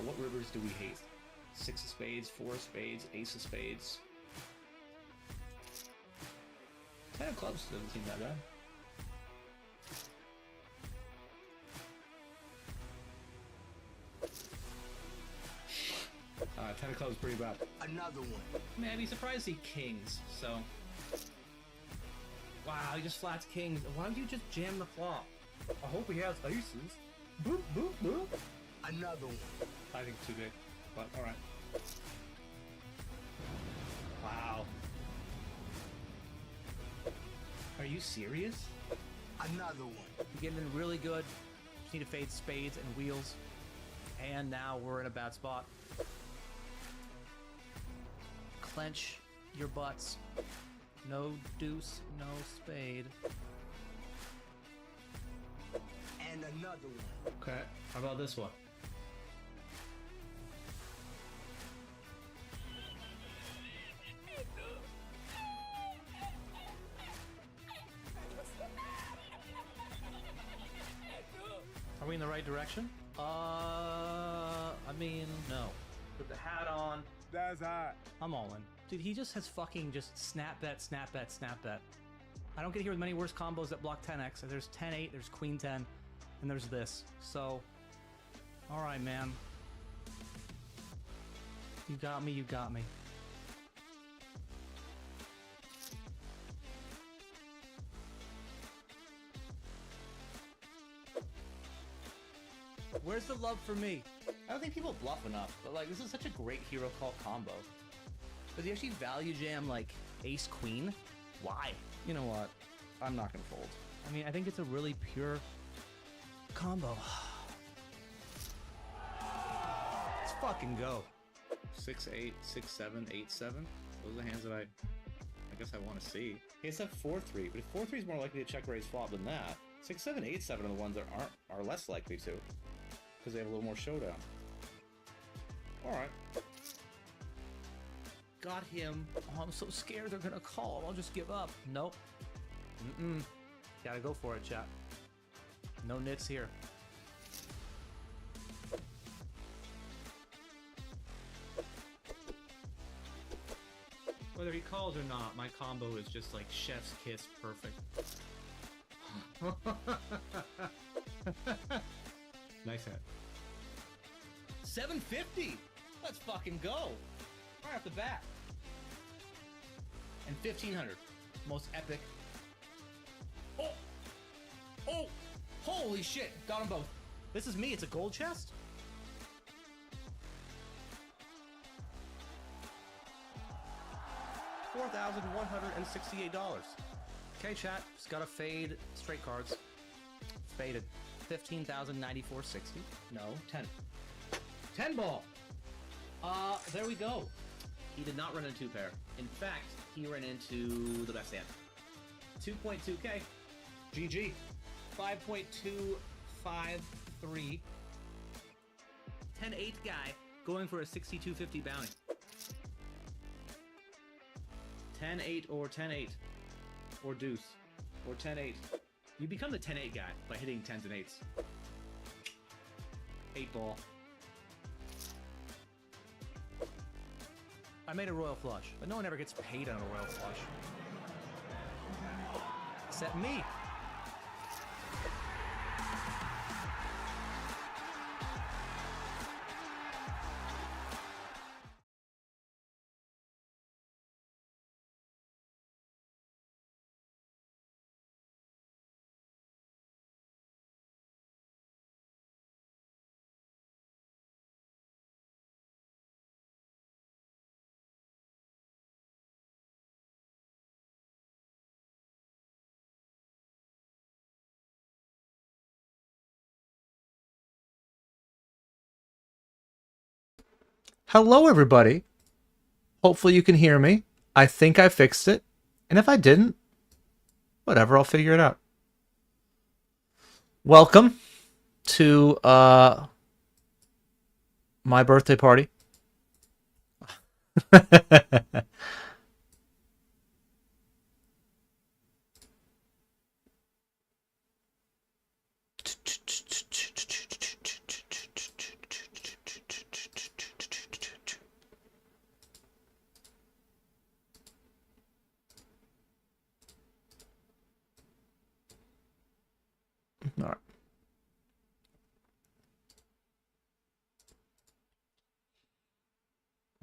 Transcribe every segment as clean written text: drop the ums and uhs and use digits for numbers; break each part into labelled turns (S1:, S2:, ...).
S1: What rivers do we hate? 6 of spades, 4 of spades, ace of spades. 10 of clubs doesn't seem that bad. Ten of clubs is pretty bad.
S2: Another one.
S1: I mean, I'd be surprised to see kings, so... Wow, he just flats kings. Why don't you just jam the flop? I hope he has aces. Boop, boop, boop.
S2: Another one.
S1: I think too big, but alright. Wow. Are you serious?
S2: Another one.
S3: We're getting in really good. Just need to fade spades and wheels. And now we're in a bad spot. Clench your butts. No deuce, no spade.
S2: And another one.
S1: Okay, how about this one?
S3: Are we in the right direction? I mean, no. Put the hat on.
S2: That's hot.
S3: I'm all in. Dude, he just has fucking just snap bet, snap bet, snap bet. I don't get here with many worse combos that block 10x. There's 10-8, there's queen 10, and there's this. So, all right, man. You got me, you got me. Where's the love for me?
S1: I don't think people bluff enough, but like, this is such a great hero call combo.
S3: Does he actually value jam like ace queen? Why?
S1: You know what? I'm not gonna fold.
S3: I mean, I think it's a really pure combo. Let's fucking go.
S1: 6-8, 6-7, 8-7. Those are the hands that I guess I want to see. He has that 4-3, but if 4-3 is more likely to check raise flop than that, 6-7, 8-7 are the ones that are less likely to, because they have a little more showdown. All right.
S3: Got him. Oh, I'm so scared they're gonna call. I'll just give up. Nope. Gotta go for it, chat. No nits here.
S1: Whether he calls or not, my combo is just like chef's kiss perfect. Nice hit. 750! Let's fucking go! Right off the bat. And 1500. Most epic. Oh! Oh! Holy shit! Got them both.
S3: This is me. It's a gold chest? $4,168. Okay, chat. Just gotta fade straight cards. Faded. 15,094.60.
S1: No, 10. 10 ball! There we go. He did not run into 2 pair. In fact, he ran into the best hand. 2.2k. GG. 5.253.
S3: 10-8 guy going for a 6250 bounty.
S1: 10-8 or 10-8. Or deuce. Or 10-8. You become the 10-8 guy by hitting 10s and 8s. 8 ball.
S3: I made a royal flush, but no one ever gets paid on a royal flush. Except me. Hello, everybody. Hopefully you can hear me. I think I fixed it. And if I didn't, whatever, I'll figure it out. Welcome to my birthday party.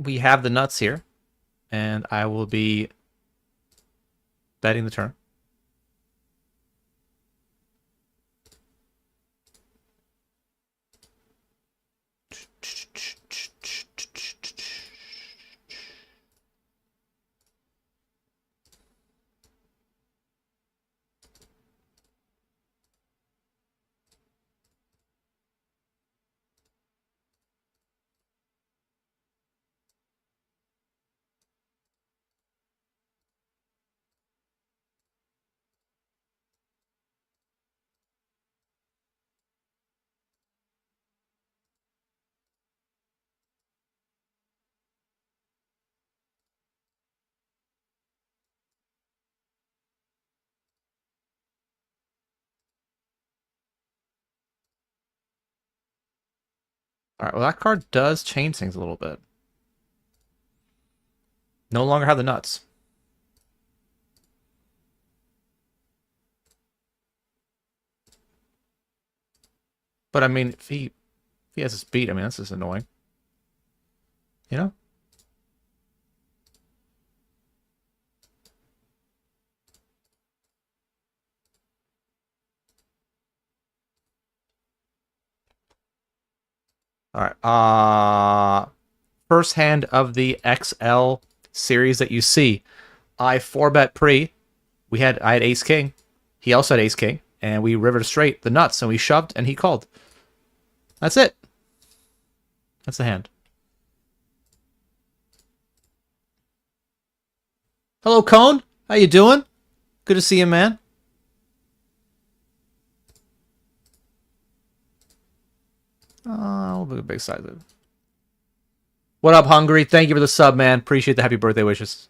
S3: we have the nuts here, and I will be betting the turn. All right, well, that card does change things a little bit. No longer have the nuts. But I mean, if he has his beat, I mean, that's just annoying. You know? All right. First hand of the XL series that you see. I 4-bet pre. I had ace king. He also had ace king. And we rivered straight the nuts, and we shoved, and he called. That's it. That's the hand. Hello, Cone. How you doing? Good to see you, man. Oh, look at big size. What up, Hungry? Thank you for the sub, man. Appreciate the happy birthday wishes.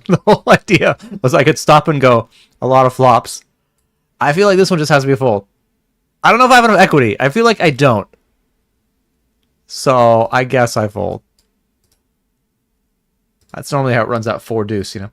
S3: The whole idea was I could stop and go a lot of flops. I feel like this one just has to be a fold. I don't know if I have enough equity. I feel like I don't. So I guess I fold. That's normally how it runs out 4 deuce, you know?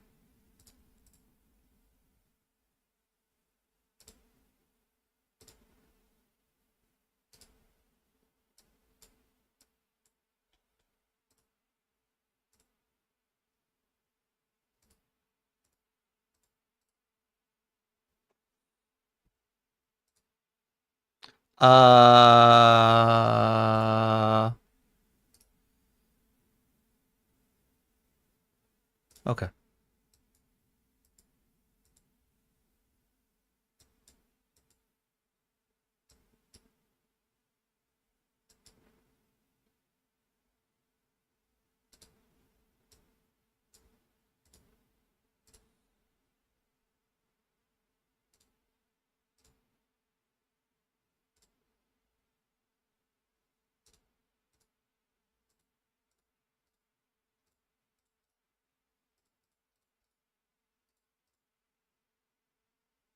S3: Okay.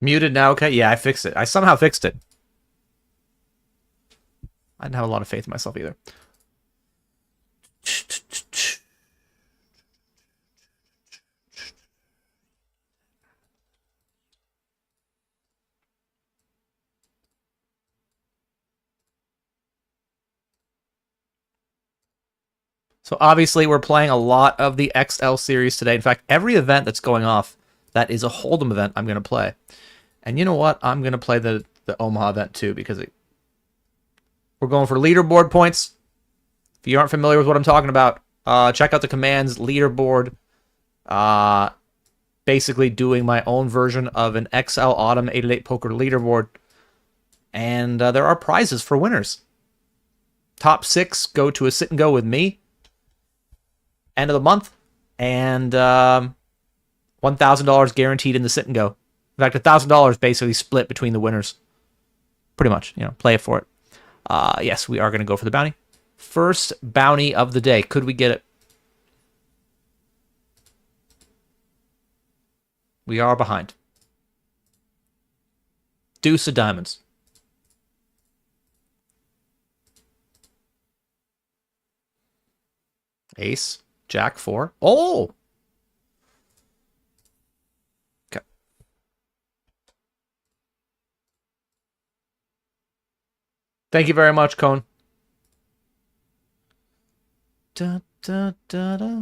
S3: Muted now, okay? Yeah, I fixed it. I somehow fixed it. I didn't have a lot of faith in myself either. So obviously we're playing a lot of the XL series today. In fact, every event that's going off that is a Hold'em event, I'm going to play. And you know what? I'm going to play the Omaha event too, because we're going for leaderboard points. If you aren't familiar with what I'm talking about, check out the commands leaderboard. Basically doing my own version of an XL Autumn 888 Poker leaderboard. And there are prizes for winners. Top 6 go to a sit and go with me. End of the month. And $1,000 guaranteed in the sit and go. In fact, $1,000 basically split between the winners. Pretty much, you know, play it for it. Yes, we are going to go for the bounty. First bounty of the day. Could we get it? We are behind. Deuce of diamonds. Ace. Jack 4. Oh! Okay. Thank you very much, Cone. Da, da, da, da.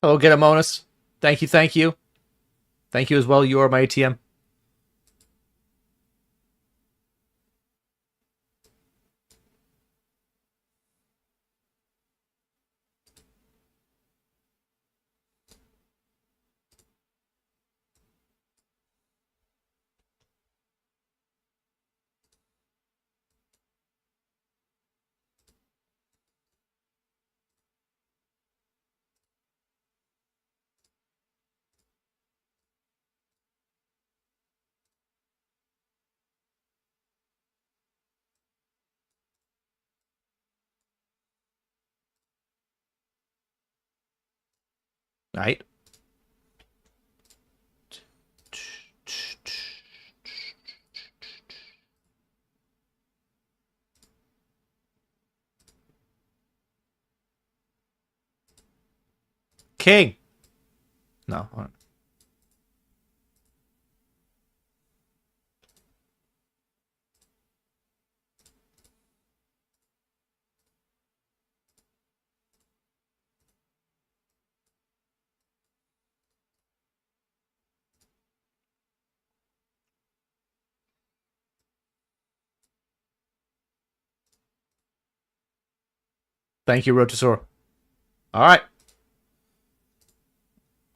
S3: Hello, get a bonus. Thank you, thank you. Thank you as well. You are my ATM. Right. King. No. Thank you, Rotosaur. All right.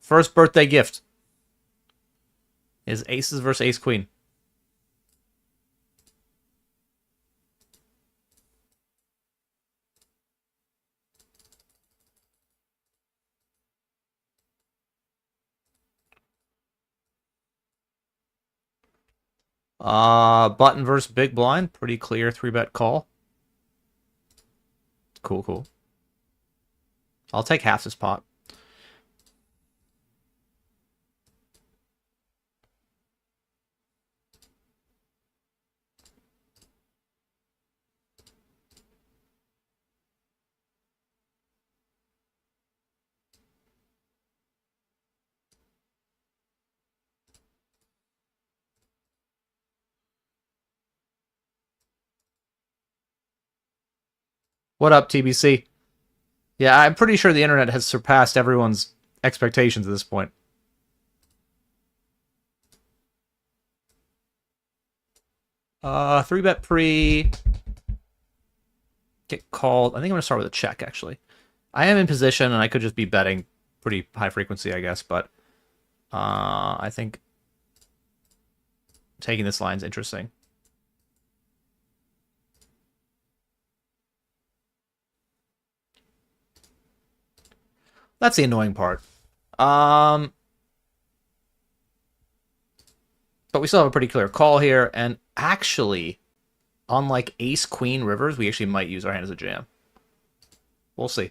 S3: First birthday gift is aces versus ace queen. Button versus big blind. Pretty clear 3-bet call. Cool, cool. I'll take half this pot. What up, TBC? Yeah, I'm pretty sure the internet has surpassed everyone's expectations at this point. Three bet pre. Get called. I think I'm gonna start with a check, actually. I am in position, and I could just be betting pretty high frequency, I guess, but I think taking this line is interesting. That's the annoying part. But we still have a pretty clear call here, and actually, unlike ace queen rivers, we actually might use our hand as a jam. We'll see.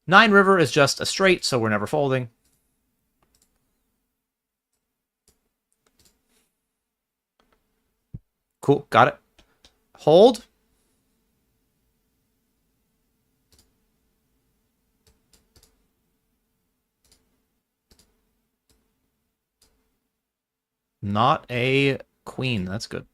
S3: 9 river is just a straight, so we're never folding. Cool, got it. Hold. Not a queen. That's good.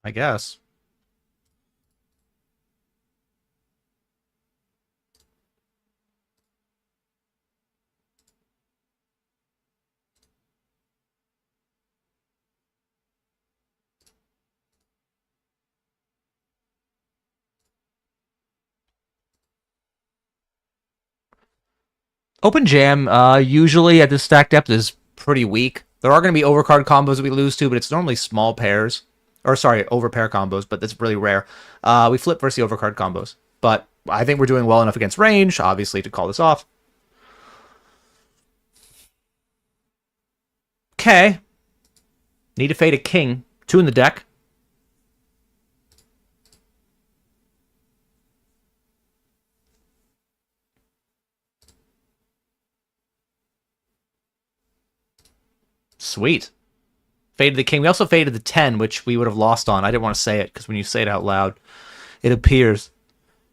S3: I guess. Open jam, usually at this stack depth, is pretty weak. There are going to be overcard combos that we lose to, but it's normally small pairs. Or, sorry, overpair combos, but that's really rare. We flip versus the overcard combos. But I think we're doing well enough against range, obviously, to call this off. Okay. Need to fade a king. 2 in the deck. Sweet. Faded the king. We also faded the 10, which we would have lost on. I didn't want to say it, because when you say it out loud, it appears.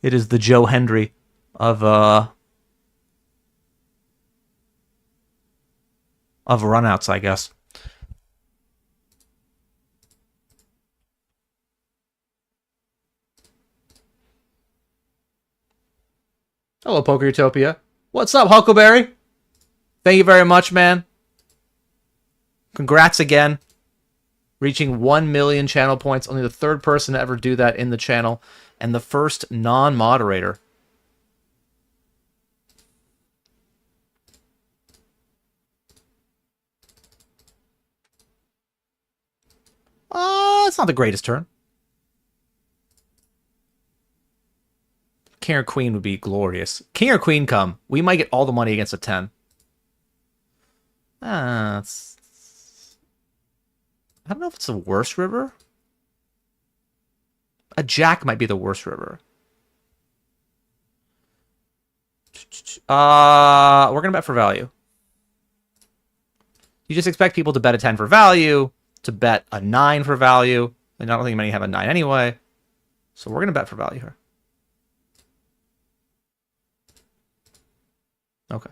S3: It is the Joe Hendry of runouts, I guess. Hello, Poker Utopia. What's up, Huckleberry? Thank you very much, man. Congrats again. Reaching 1 million channel points. Only the 3rd person to ever do that in the channel. And the first non-moderator. It's not the greatest turn. King or queen would be glorious. King or queen come. We might get all the money against a 10. I don't know if it's the worst river. A jack might be the worst river. We're going to bet for value. You just expect people to bet a 10 for value, to bet a 9 for value, and I don't think many have a 9 anyway. So we're going to bet for value here. Okay.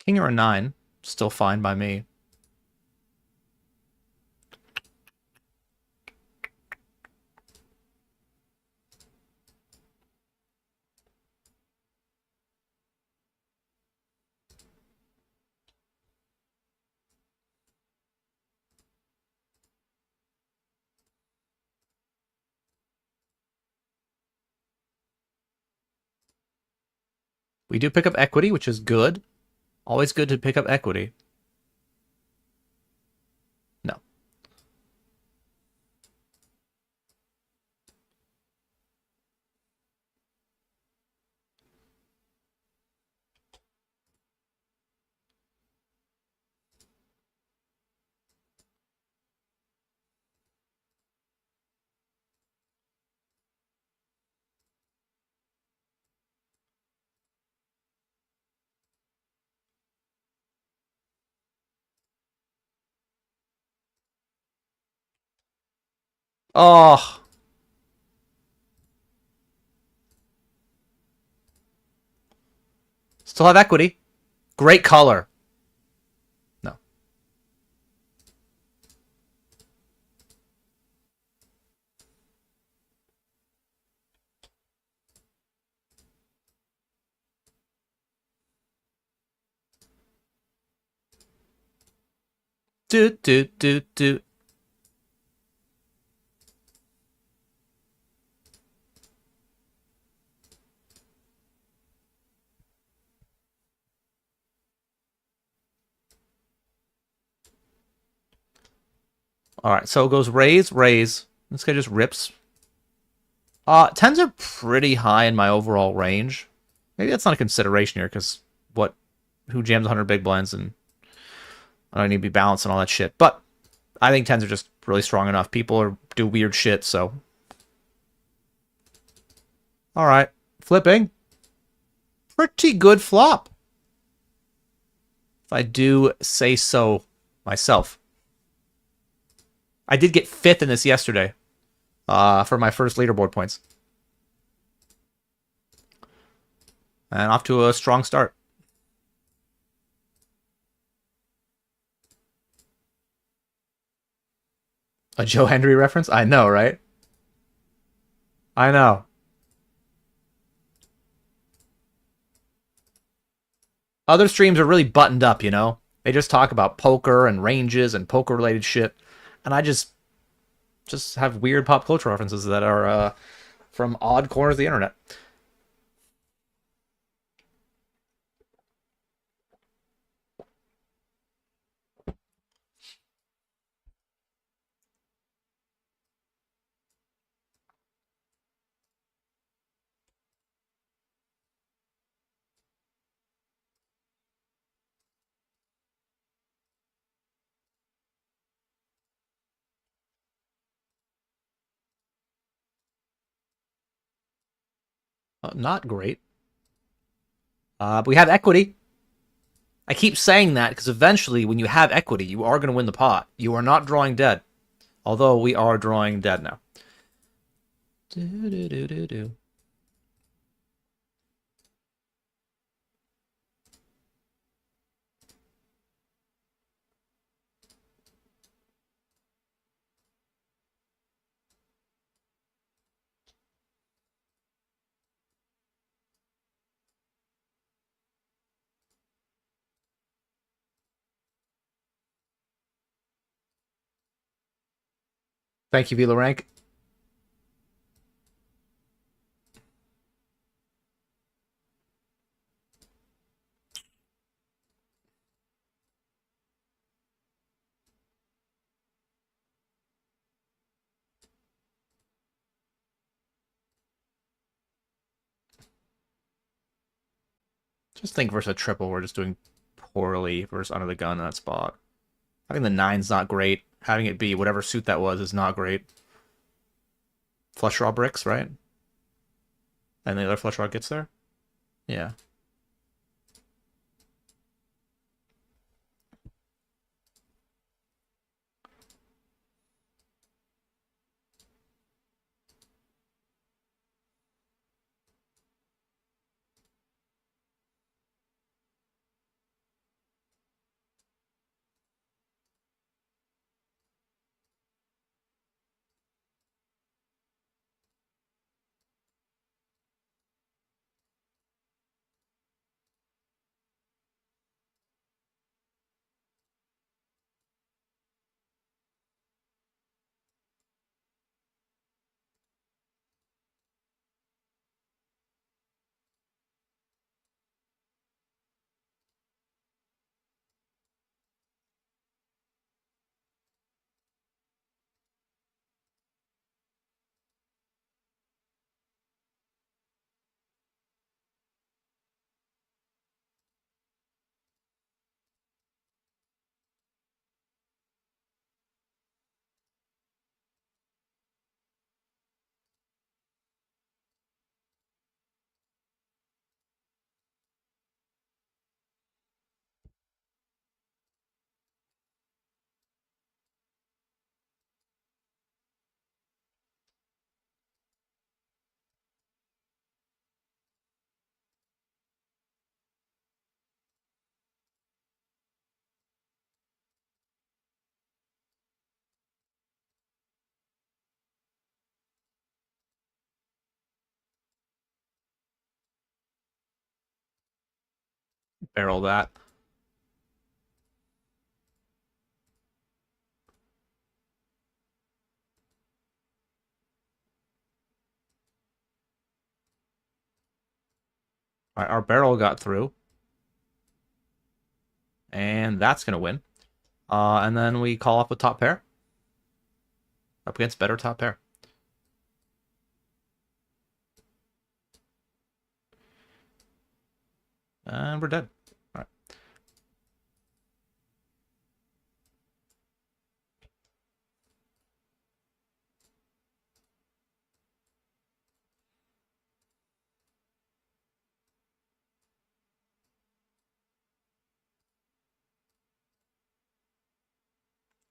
S3: King or a 9, still fine by me. We do pick up equity, which is good. Always good to pick up equity. No. Oh. Still have equity. Great color. No. Do. Alright, so it goes raise, raise. This guy just rips. 10s are pretty high in my overall range. Maybe that's not a consideration here, because who jams 100 big blinds, and I don't need to be balanced and all that shit. But I think 10s are just really strong enough. People do weird shit, so. Alright, flipping. Pretty good flop, if I do say so myself. I did get 5th in this yesterday for my first leaderboard points. And off to a strong start. A Joe Hendry reference? I know, right? I know. Other streams are really buttoned up, you know? They just talk about poker and ranges and poker-related shit. And I just have weird pop culture references that are from odd corners of the internet. Not great. But we have equity. I keep saying that because eventually, when you have equity, you are going to win the pot. You are not drawing dead. Although we are drawing dead now. Do. Thank you, Vila Rank. Just think versus a triple, we're just doing poorly versus under the gun in that spot. Having the 9's not great. Having it be whatever suit that was is not great. Flush draw bricks, right? And the other flush draw gets there? Yeah. barrel that. All right, our barrel got through. And that's going to win. And then we call off with top pair. Up against better top pair. And we're dead. All right.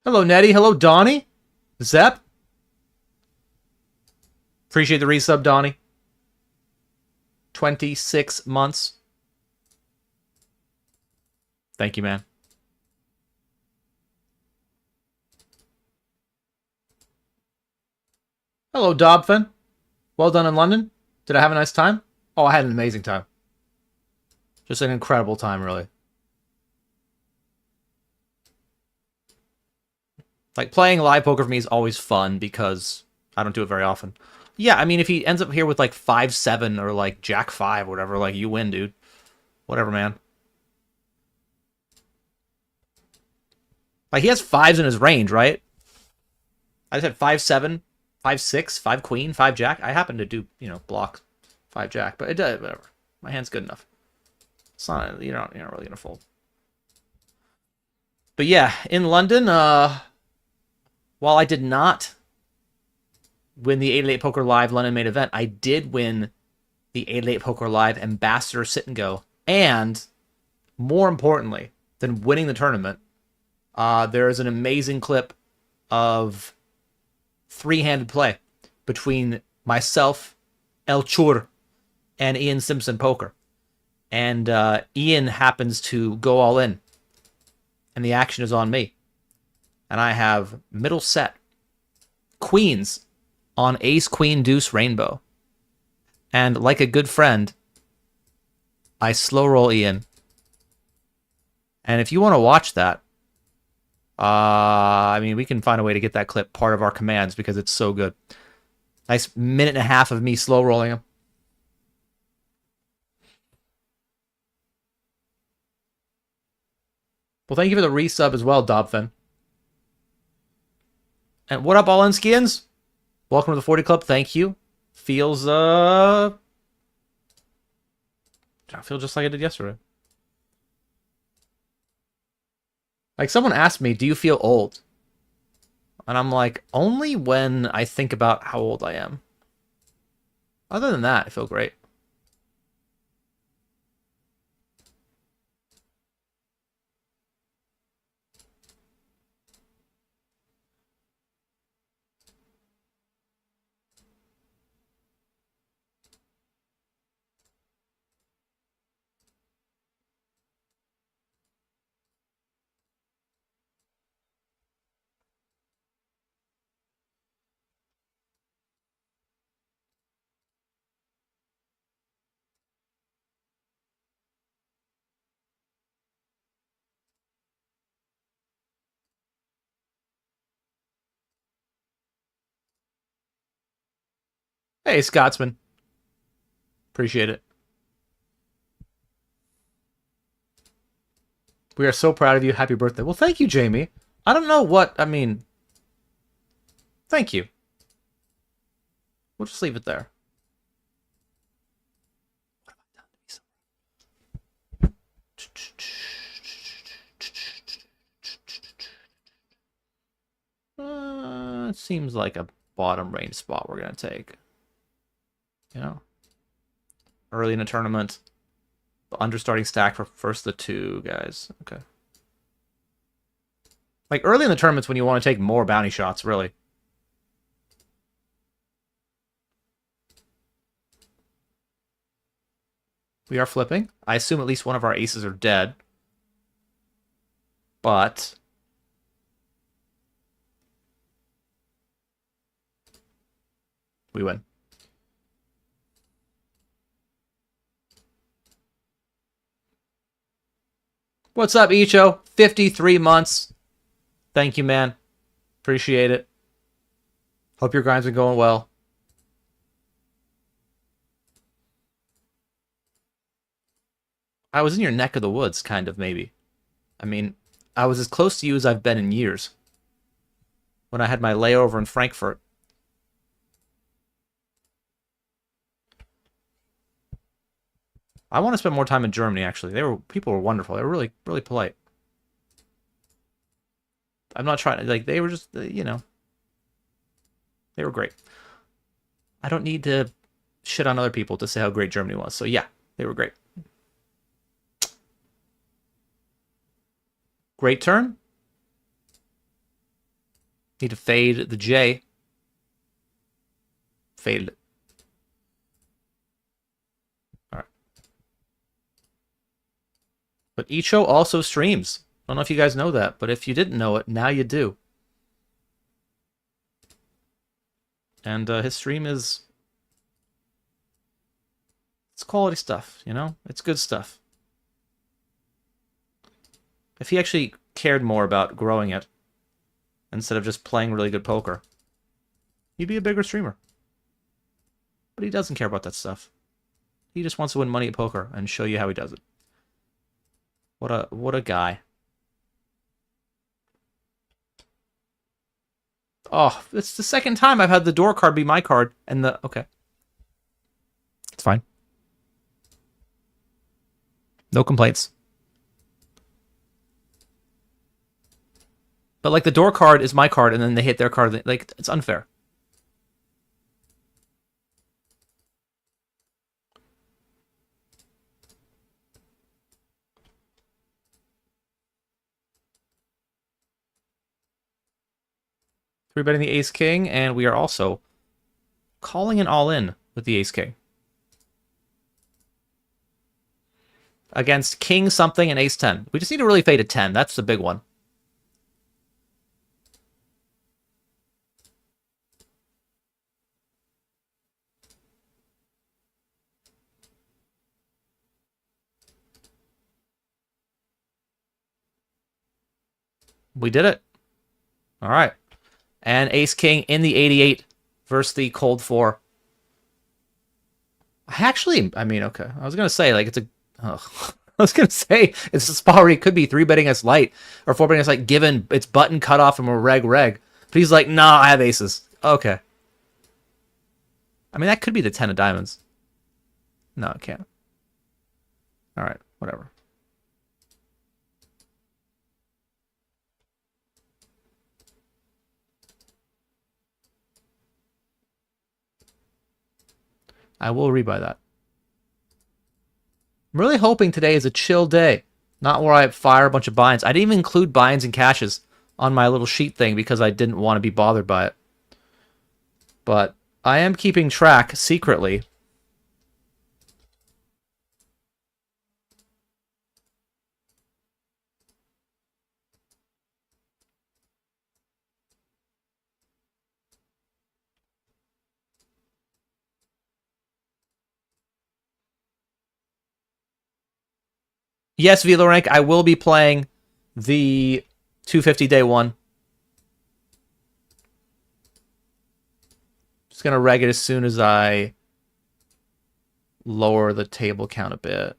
S3: Hello, Nettie. Hello, Donnie. Zep. Appreciate the resub, Donnie. 26 months. Thank you, man. Hello, Dobfin. Well done in London. Did I have a nice time? Oh, I had an amazing time. Just an incredible time, really. Like, playing live poker for me is always fun because I don't do it very often. Yeah, I mean, if he ends up here with, like, 5-7 or, like, Jack-5 or whatever, like, you win, dude. Whatever, man. Like, he has 5s in his range, right? I just had 5-7, 5-6, 5-queen, 5-jack. I happen to do, you know, block 5-jack, but it does, whatever. My hand's good enough. It's not, you're not really going to fold. But yeah, in London, while I did not win the 8-8 Poker Live London main event, I did win the 8-8 Poker Live Ambassador Sit and Go. And more importantly than winning the tournament, there is an amazing clip of three-handed play between myself, El Chur, and Ian Simpson Poker. And Ian happens to go all in. And the action is on me. And I have middle set queens on ace, queen, deuce, rainbow. And like a good friend, I slow roll Ian. And if you want to watch that, I mean, we can find a way to get that clip part of our commands because it's so good. Nice minute and a half of me slow rolling him. Well, thank you for the resub as well, Dobfin. And what up, all Skins? Welcome to the 40 Club. Thank you. Feels, I feel just like I did yesterday. Like, someone asked me, do you feel old? And I'm like, only when I think about how old I am. Other than that, I feel great. Hey, Scotsman. Appreciate it. We are so proud of you. Happy birthday. Well, thank you, Jamie. I don't know what, I mean, thank you. We'll just leave it there. It seems like a bottom range spot we're going to take. You know? Early in a tournament. The understarting stack for first the two, guys. Okay. Like, early in the tournaments when you want to take more bounty shots, really. We are flipping. I assume at least one of our aces are dead. But we win. What's up, Icho? 53 months. Thank you, man. Appreciate it. Hope your grind's been going well. I was in your neck of the woods, kind of, maybe. I mean, I was as close to you as I've been in years. When I had my layover in Frankfurt. I want to spend more time in Germany, actually. People were wonderful. They were really, really polite. I'm not trying to, like, they were just, you know. They were great. I don't need to shit on other people to say how great Germany was. So, yeah, they were great. Great turn. Need to fade the J. Faded it. All right. But Icho also streams. I don't know if you guys know that, but if you didn't know it, now you do. And his stream is... It's quality stuff, you know? It's good stuff. If he actually cared more about growing it, instead of just playing really good poker, he'd be a bigger streamer. But he doesn't care about that stuff. He just wants to win money at poker and show you how he does it. What a guy. Oh, it's the second time I've had the door card be my card and the... Okay. It's fine. No complaints. But, like, the door card is my card, and then they hit their card. Like, it's unfair. Three betting the ace king, and we are also calling an all in with the ace king against king something and ace 10. We just need to really fade a 10. That's the big one. We did it. All right. And ace king in the 88 versus the cold 4. I mean, okay. I was going to say, like, it's a... I was going to say, it's a spot where he could be 3-betting us light or 4-betting us light given it's button cut off from a reg. But he's like, nah, I have aces. Okay. I mean, that could be the 10 of diamonds. No, it can't. All right, whatever. I will rebuy that. I'm really hoping today is a chill day, not where I fire a bunch of binds. I didn't even include binds and cashes on my little sheet thing because I didn't want to be bothered by it. But I am keeping track secretly. Yes, Velo Rank, I will be playing the 250 day one. Just going to reg it as soon as I lower the table count a bit.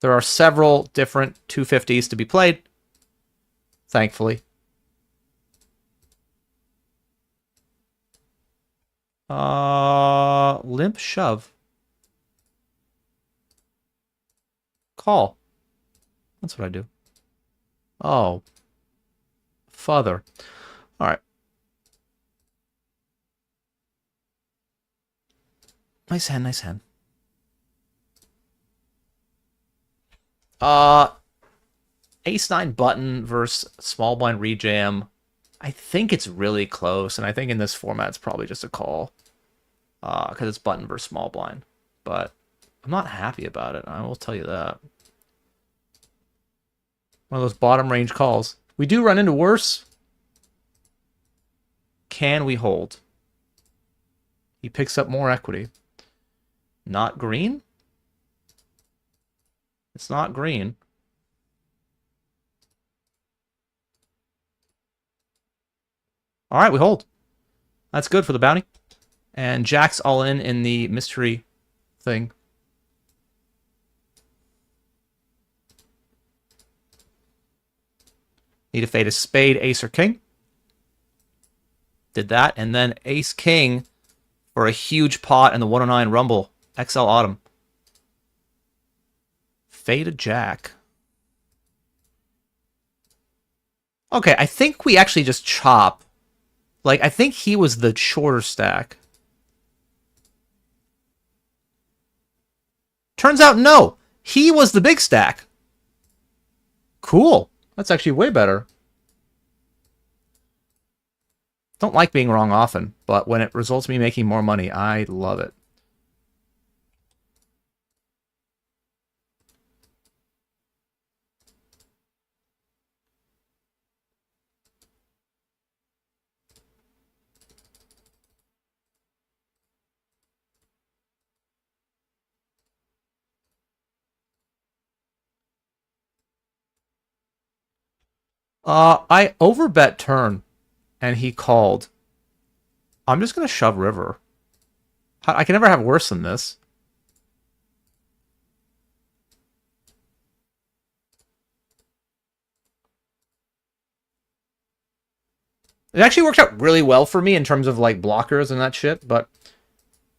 S3: There are several different 250s to be played, thankfully. Limp shove. Call. That's what I do. Oh. Father. All right. Nice hand, nice hand. Ace-9 button versus small blind rejam. I think it's really close, and I think in this format it's probably just a call. Because it's button versus small blind. But I'm not happy about it, I will tell you that. One of those bottom range calls. We do run into worse. Can we hold? He picks up more equity. Not green? It's not green. All right, we hold. That's good for the bounty. And Jack's all in the mystery thing. Need to fade a spade, ace, or king. Did that, and then ace, king for a huge pot in the 109 Rumble. XL Autumn. Fade a jack. Okay, I think we actually just chop. Like, I think he was the shorter stack. Turns out, no. He was the big stack. Cool. That's actually way better. Don't like being wrong often, but when it results in me making more money, I love it. I overbet turn, and he called. I'm just going to shove river. I can never have worse than this. It actually worked out really well for me in terms of, like, blockers and that shit, but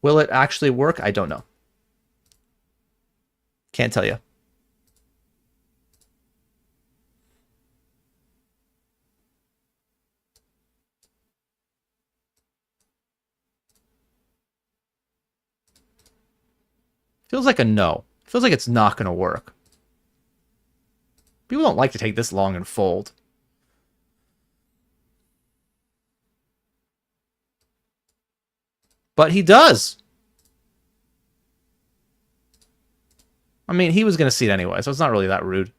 S3: will it actually work? I don't know. Can't tell you. Feels like a no. Feels like it's not going to work. People don't like to take this long and fold. But he does. I mean, he was going to see it anyway, so it's not really that rude.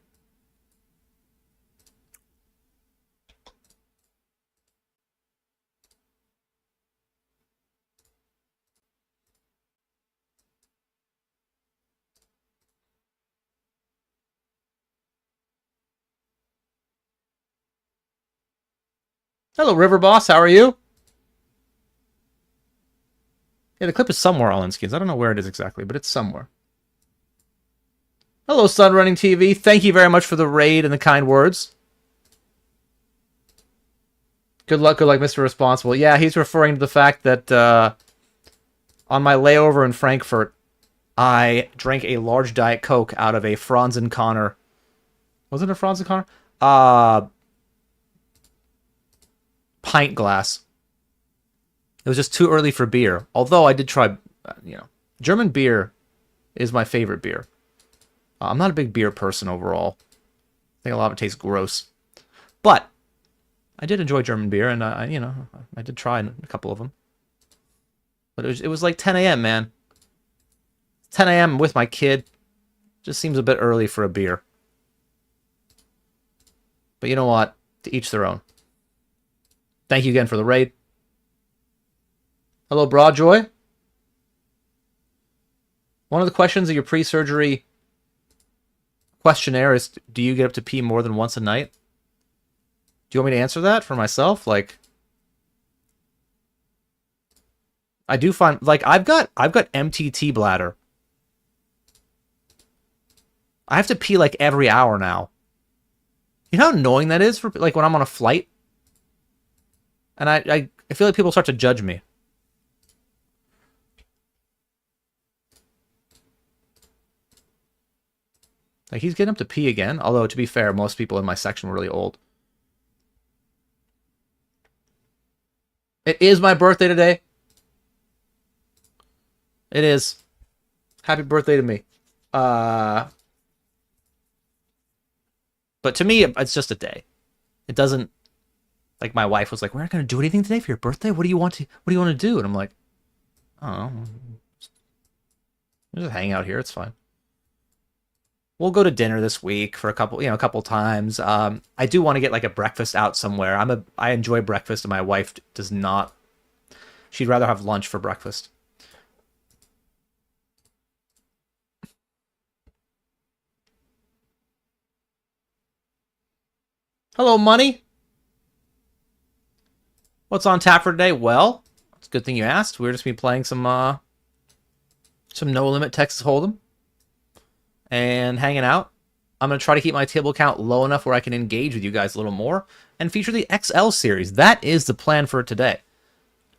S3: Hello, River Boss. How are you? Yeah, the clip is somewhere all in skins. I don't know where it is exactly, but it's somewhere. Hello, Sunrunning TV. Thank you very much for the raid and the kind words. Good luck, Mr. Responsible. Yeah, he's referring to the fact that on my layover in Frankfurt, I drank a large Diet Coke out of a Franz and Connor. Was it a Franz and Connor? Pint glass. It was just too early for beer. Although I did try, German beer is my favorite beer. I'm not a big beer person overall. I think a lot of it tastes gross. But I did enjoy German beer, and I did try a couple of them. But it was like 10 a.m., man. 10 a.m. with my kid. Just seems a bit early for a beer. But you know what? To each their own. Thank you again for the raid. Hello, Broadjoy. One of the questions of your pre-surgery questionnaire is, do you get up to pee more than once a night? Do you want me to answer that for myself? Like, I do find, like, I've got MTT bladder. I have to pee like every hour now. You know how annoying that is for, like, when I'm on a flight? And I feel like people start to judge me. Like, he's getting up to pee again. Although, to be fair, most people in my section were really old. It is my birthday today. It is. Happy birthday to me. But to me, it's just a day. It doesn't... Like, my wife was like, we're not going to do anything today for your birthday? What do you want to do? And I'm like, I don't know. Just hang out here. It's fine. We'll go to dinner this week for a couple times. I do want to get like a breakfast out somewhere. I enjoy breakfast, and my wife does not. She'd rather have lunch for breakfast. Hello, money. What's on tap for today? Well, it's a good thing you asked. We're just be playing some no limit Texas Hold'em and hanging out. I'm going to try to keep my table count low enough where I can engage with you guys a little more and feature the XL series. That is the plan for today.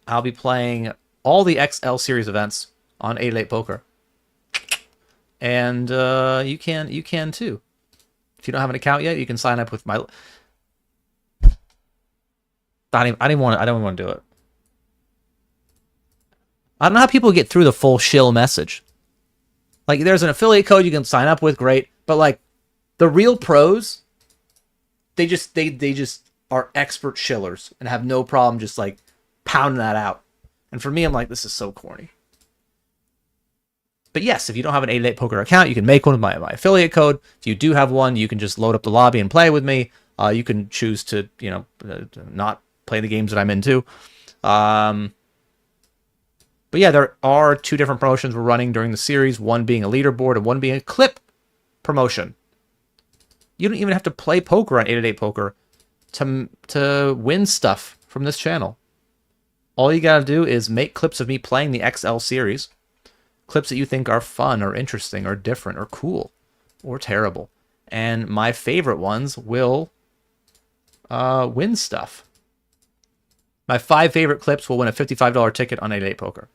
S3: I'll be playing all the XL series events on 888 Poker. And you can too. If you don't have an account yet, you can sign up with my... I don't want to do it. I don't know how people get through the full shill message. Like, there's an affiliate code you can sign up with, great. But like, the real pros, they just are expert shillers and have no problem just like pounding that out. And for me, I'm like, this is so corny. But yes, if you don't have an 888 Poker account, you can make one with my affiliate code. If you do have one, you can just load up the lobby and play with me. You can choose to, not play the games that I'm into. But yeah, there are two different promotions we're running during the series, one being a leaderboard and one being a clip promotion. You don't even have to play poker on 888 Poker to win stuff from this channel. All you gotta do is make clips of me playing the XL series. Clips that you think are fun or interesting or different or cool or terrible. And my favorite ones will win stuff. My 5 favorite clips will win a $55 ticket on 888 Poker.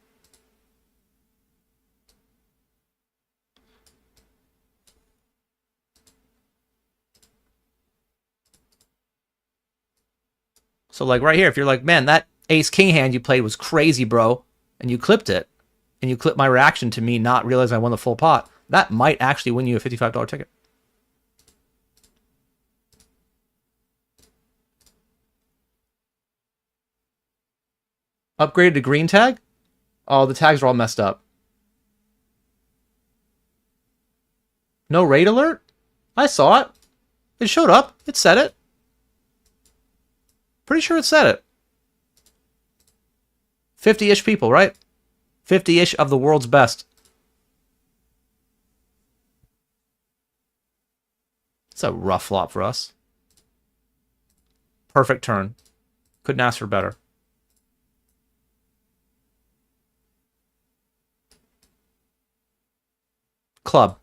S3: So like right here, if you're like, man, that ace-king hand you played was crazy, bro, and you clipped it, and you clip my reaction to me not realizing I won the full pot, that might actually win you a $55 ticket. Upgraded to green tag? Oh, the tags are all messed up. No raid alert? I saw it. It showed up. It said it. Pretty sure it said it. 50-ish people, right? 50-ish of the world's best. It's a rough flop for us. Perfect turn. Couldn't ask for better. Club.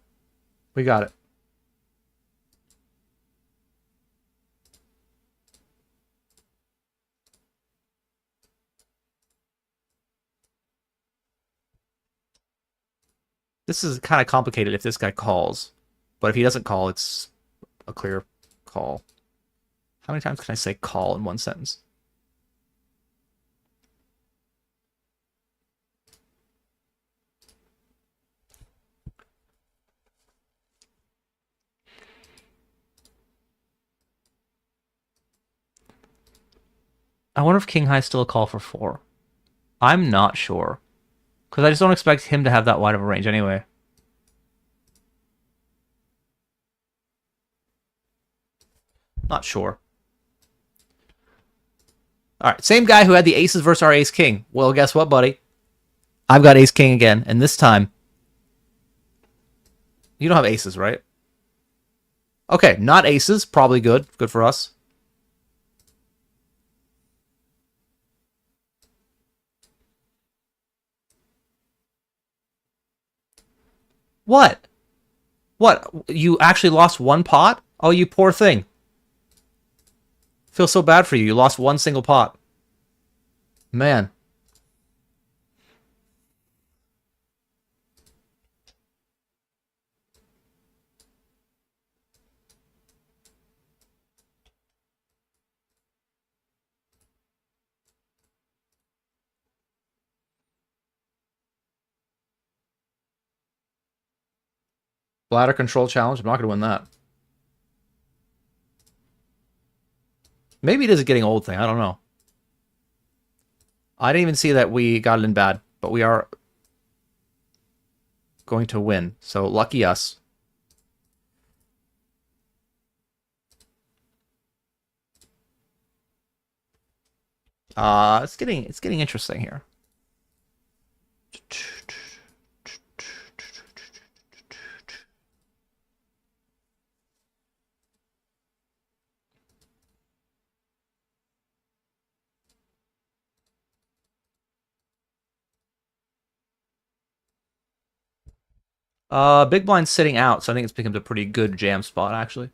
S3: We got it. This is kind of complicated if this guy calls. But if he doesn't call, it's a clear call. How many times can I say call in one sentence? I wonder if King High's still a call for 4. I'm not sure. Because I just don't expect him to have that wide of a range anyway. Not sure. Alright, same guy who had the aces versus our ace-king. Well, guess what, buddy? I've got ace-king again, and this time... You don't have aces, right? Okay, not aces. Probably good. Good for us. What? What? You actually lost one pot? Oh, you poor thing. Feel so bad for you. You lost one single pot. Man. Bladder control challenge. I'm not going to win that. Maybe it is a getting old thing. I don't know. I didn't even see that we got it in bad, but we are going to win. So lucky us. It's getting interesting here. Big blind sitting out, so I think it's become a pretty good jam spot, actually.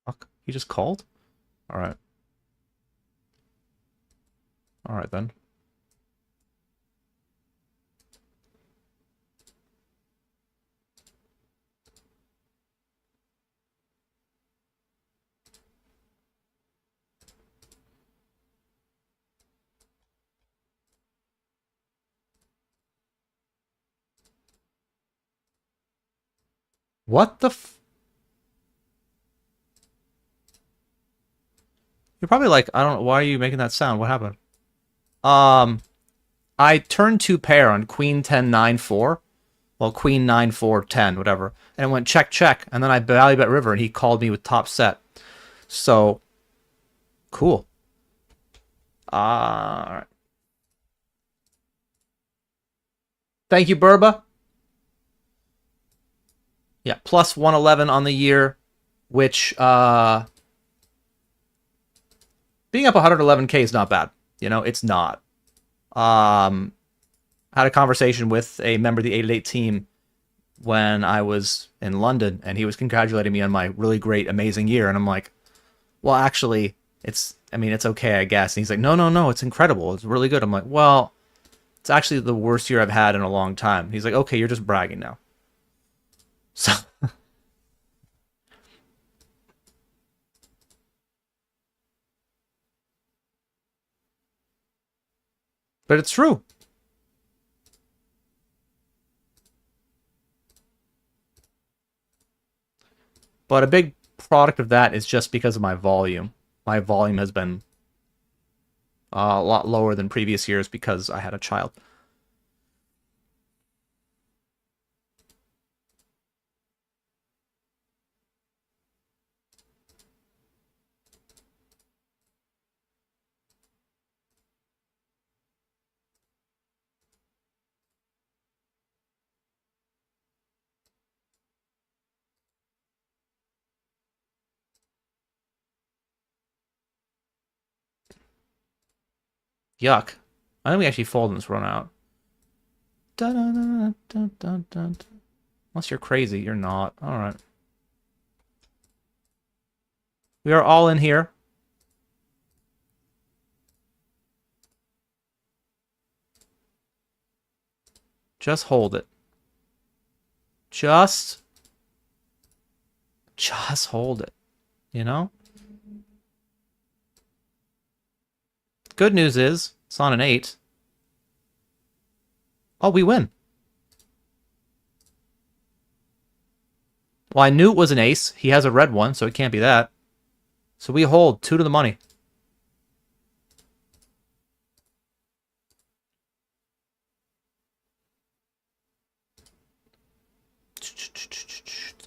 S3: Fuck, he just called? Alright. Alright then. What the f... You're probably like, I don't know, why are you making that sound? What happened? I turned 2 pair on Queen 10 9 4. Well, Queen 9 4 10, whatever. And it went check check, and then I value bet river, and he called me with top set. So, cool. Alright. Thank you, Burba. Yeah, plus 111 on the year, which, being up 111k is not bad. You know, it's not. Had a conversation with a member of the 888 team when I was in London, and he was congratulating me on my really great, amazing year, and I'm like, well, actually, it's okay, I guess. And he's like, no, it's incredible. It's really good. I'm like, well, it's actually the worst year I've had in a long time. He's like, okay, you're just bragging now. So... But it's true. But a big product of that is just because of my volume. My volume has been a lot lower than previous years because I had a child. Yuck. I think we actually fold in this run out. Dun, dun, dun, dun, dun, dun. Unless you're crazy, you're not. Alright. We are all in here. Just hold it. Just hold it. You know? Good news is, it's on an 8. Oh, we win. Well, I knew it was an ace. He has a red one, so it can't be that. So we hold 2 to the money.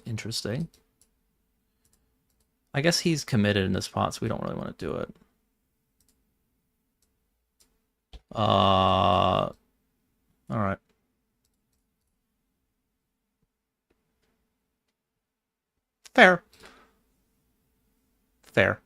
S3: Interesting. I guess he's committed in this spot, so we don't really want to do it. All right. Fair. Fair.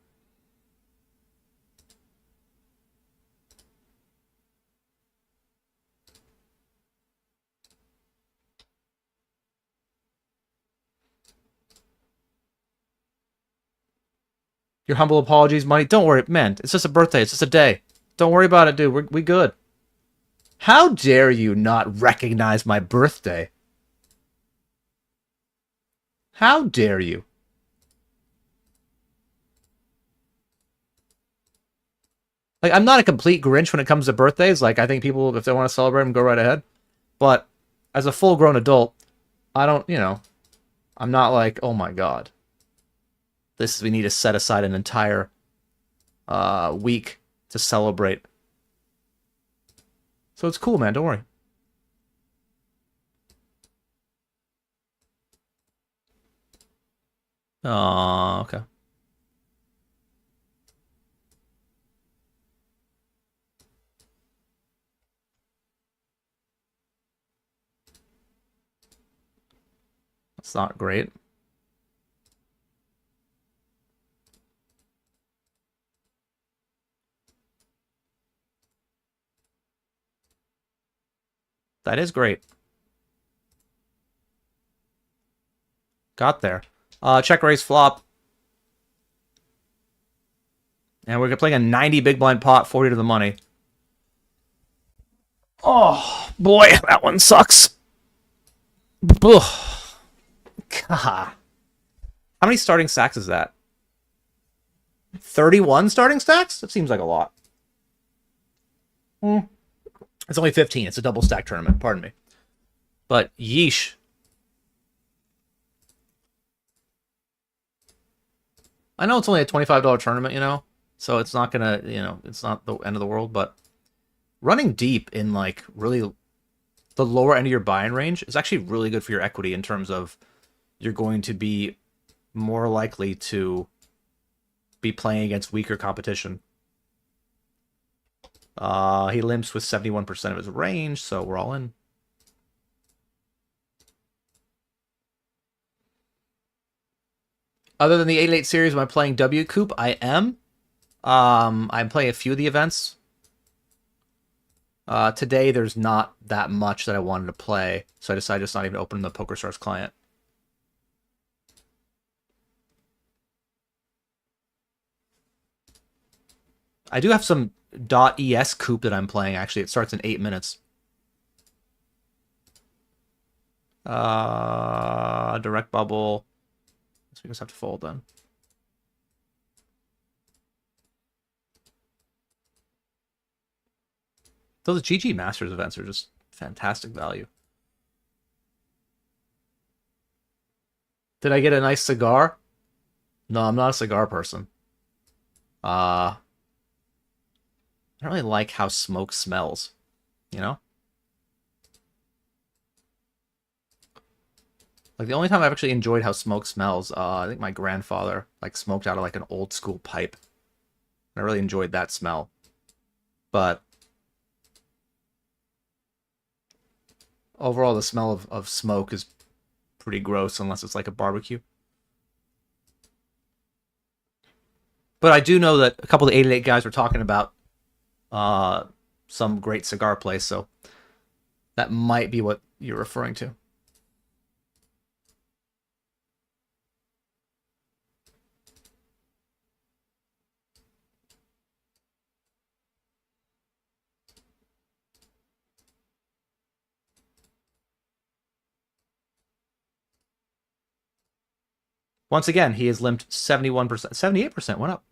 S3: Your humble apologies, money. Don't worry, man. It's just a birthday. It's just a day. Don't worry about it, dude. We good. How dare you not recognize my birthday? How dare you? Like, I'm not a complete Grinch when it comes to birthdays. Like, I think people, if they want to celebrate them, go right ahead. But as a full-grown adult, I don't, you know, I'm not like, oh my god. We need to set aside an entire week to celebrate. So it's cool, man. Don't worry. Oh, okay. That's not great. That is great. Got there. Check raise flop. And we're playing a 90 big blind pot, 40 to the money. Oh, boy, that one sucks. Ugh. God. How many starting stacks is that? 31 starting stacks? That seems like a lot. It's only 15. It's a double stack tournament. Pardon me. But yeesh. I know it's only a $25 tournament, you know? So it's not gonna, you know, it's not the end of the world, but running deep in, like, really the lower end of your buy-in range is actually really good for your equity in terms of you're going to be more likely to be playing against weaker competition. He limps with 71% of his range, so we're all in. Other than the 8-8 series, when I'm playing W Coop, I am. I'm playing a few of the events. Today, there's not that much that I wanted to play, so I decided just not even to open the PokerStars client. I do have some .es Coop that I'm playing, actually. It starts in 8 minutes. Direct bubble. So we just have to fold then. Those GG Masters events are just fantastic value. Did I get a nice cigar? No, I'm not a cigar person. I don't really like how smoke smells, you know? Like, the only time I've actually enjoyed how smoke smells, I think my grandfather, like, smoked out of, like, an old school pipe. I really enjoyed that smell. But overall, the smell of smoke is pretty gross unless it's like a barbecue. But I do know that a couple of the 8-8 guys were talking about some great cigar place, so that might be what you're referring to. Once again, he has limped 71%. 78% went up.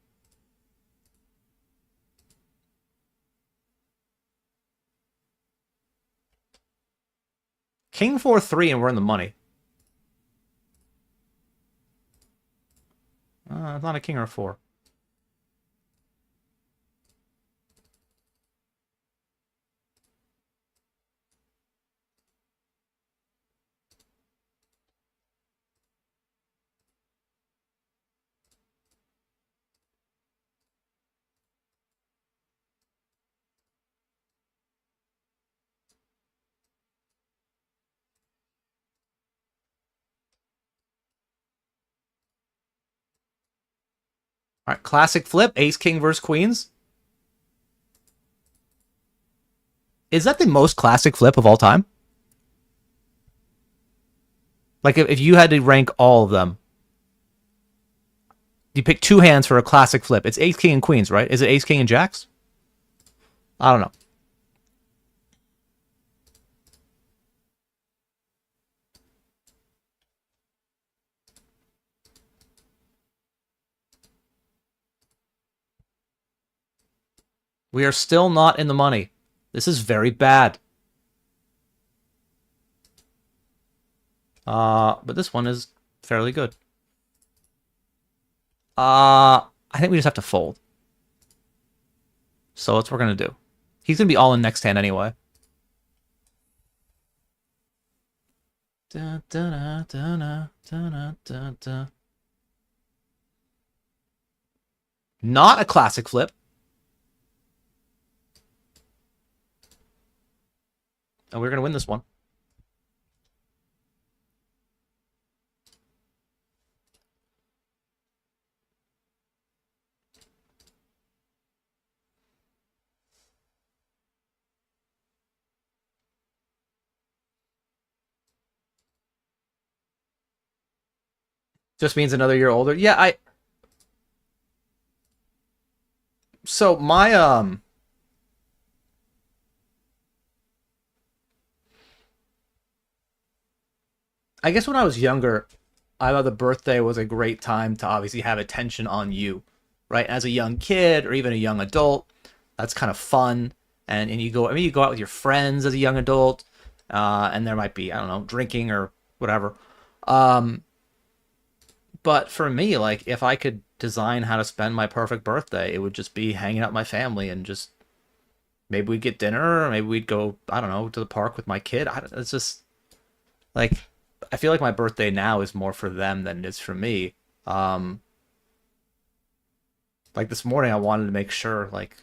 S3: King 4-3 and we're in the money. Not a king or a 4. All right, classic flip, ace king versus queens. Is that the most classic flip of all time? Like, if you had to rank all of them, you pick 2 hands for a classic flip. It's ace king and queens, right? Is it ace king and jacks? I don't know. We are still not in the money. This is very bad. But this one is fairly good. I think we just have to fold. So that's what we're going to do. He's going to be all in next hand anyway. Da, da, da, da, da, da, da. Not a classic flip. And we're going to win this one. Just means another year older. Yeah, so my I guess when I was younger, I thought the birthday was a great time to obviously have attention on you, right? As a young kid or even a young adult, that's kind of fun. And you go, I mean, you go out with your friends as a young adult, and there might be, I don't know, drinking or whatever. But for me, like, if I could design how to spend my perfect birthday, it would just be hanging out with my family and just maybe we'd get dinner, or maybe we'd go, I don't know, to the park with my kid. It's just like I feel like my birthday now is more for them than it is for me. Um, like this morning, I wanted to make sure, like,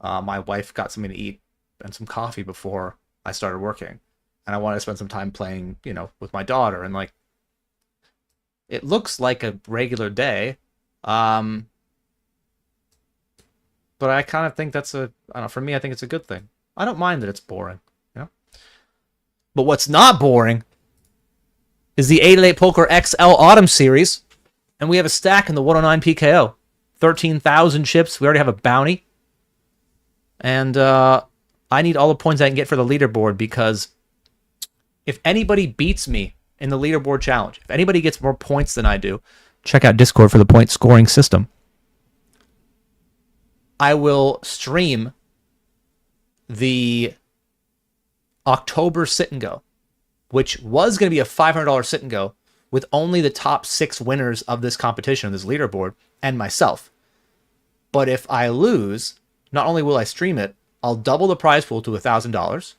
S3: my wife got something to eat and some coffee before I started working, and I wanted to spend some time playing, with my daughter, and like it looks like a regular day. Um, but I kind of think that's I don't know, for me, I think it's a good thing. I don't mind that it's boring, you know? But what's not boring is the 888 Poker XL Autumn Series, and we have a stack in the 109 PKO. 13,000 chips. We already have a bounty. And I need all the points I can get for the leaderboard, because if anybody beats me in the leaderboard challenge, if anybody gets more points than I do, check out Discord for the point scoring system. I will stream the October sit and go, which was going to be a $500 sit and go with only the top 6 winners of this competition, this leaderboard, and myself. But if I lose, not only will I stream it, I'll double the prize pool to $1,000,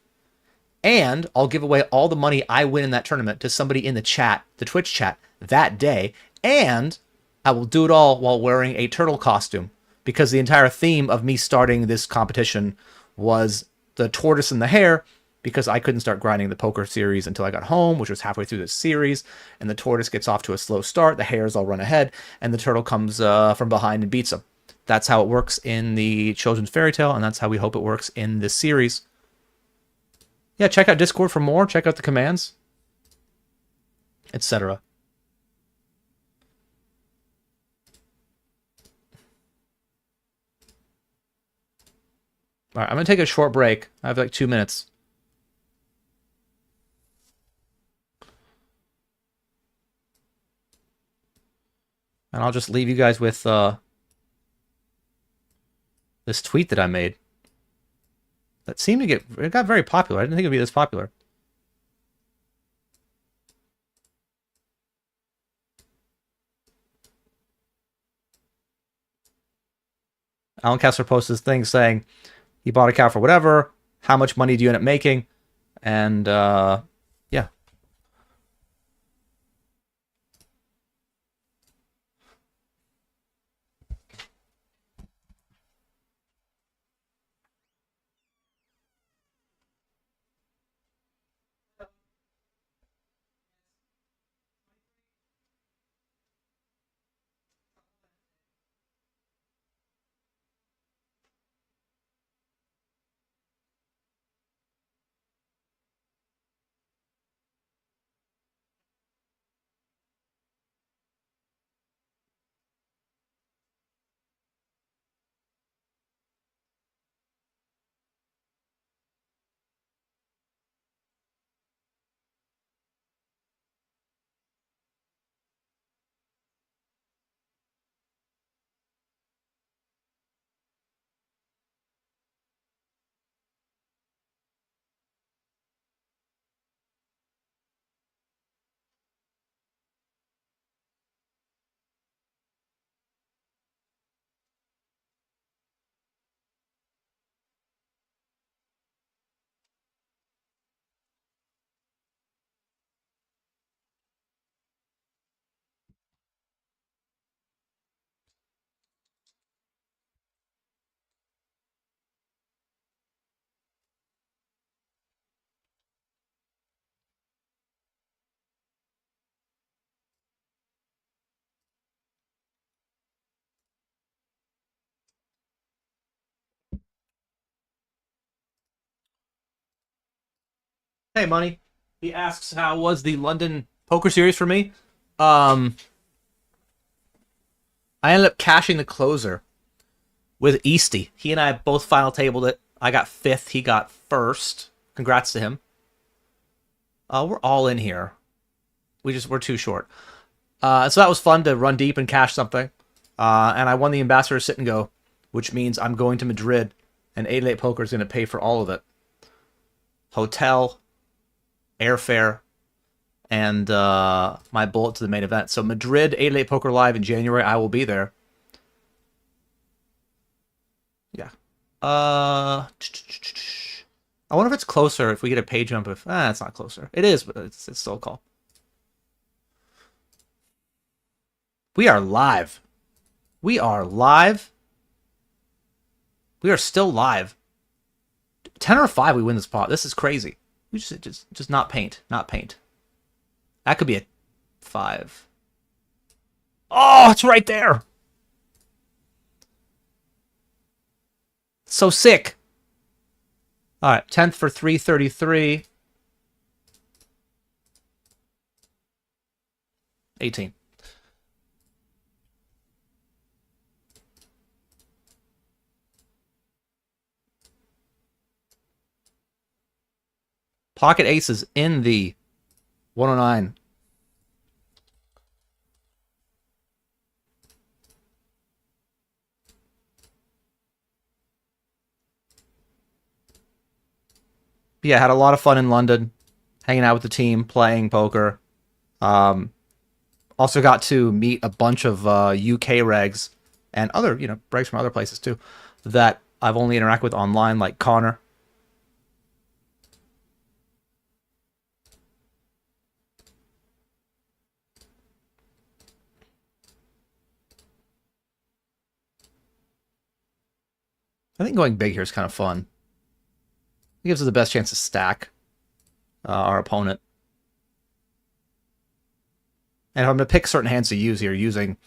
S3: and I'll give away all the money I win in that tournament to somebody in the chat, the Twitch chat, that day, and I will do it all while wearing a turtle costume, because the entire theme of me starting this competition was the tortoise and the hare, because I couldn't start grinding the poker series until I got home, which was halfway through this series, and the tortoise gets off to a slow start, the hares all run ahead, and the turtle comes from behind and beats them. That's how it works in the children's fairy tale, and that's how we hope it works in this series. Yeah, check out Discord for more, check out the commands, etc. All right, I'm going to take a short break. I have like 2 minutes. And I'll just leave you guys with this tweet that I made. That seemed to it got very popular. I didn't think it would be this popular. Alan Kessler posted this thing saying he bought a cow for whatever. How much money do you end up making? And yeah. Hey, Money. He asks how was the London poker series for me. I ended up cashing the closer with Easty. He and I both final tabled it. I got 5th. He got 1st. Congrats to him. We're all in here. We're too short. So that was fun to run deep and cash something. And I won the Ambassador Sit and Go, which means I'm going to Madrid, and 888 Poker is going to pay for all of it. Hotel, airfare, and my bullet to the main event. So Madrid, 888 Poker Live in January. I will be there. Yeah. I wonder if it's closer if we get a pay jump. If it's not closer. It is, but it's still a call. We are live. We are live. We are still live. 10 or 5, we win this pot. This is crazy. We just not paint. Not paint. That could be a 5. Oh, it's right there. So sick. All right, 10th for 333. 18. Pocket aces in the 109. Yeah, had a lot of fun in London, hanging out with the team, playing poker. Also got to meet a bunch of UK regs and other, regs from other places too, that I've only interacted with online, like Connor. I think going big here is kind of fun. It gives us the best chance to stack our opponent. And if I'm going to pick certain hands to use here, using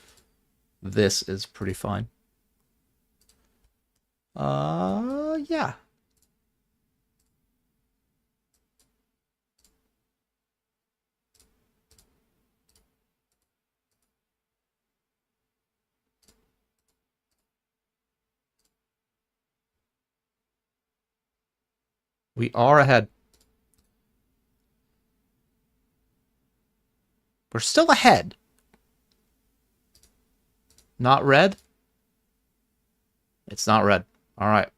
S3: this is pretty fine. Yeah. We are ahead. We're still ahead. Not red? It's not red. All right.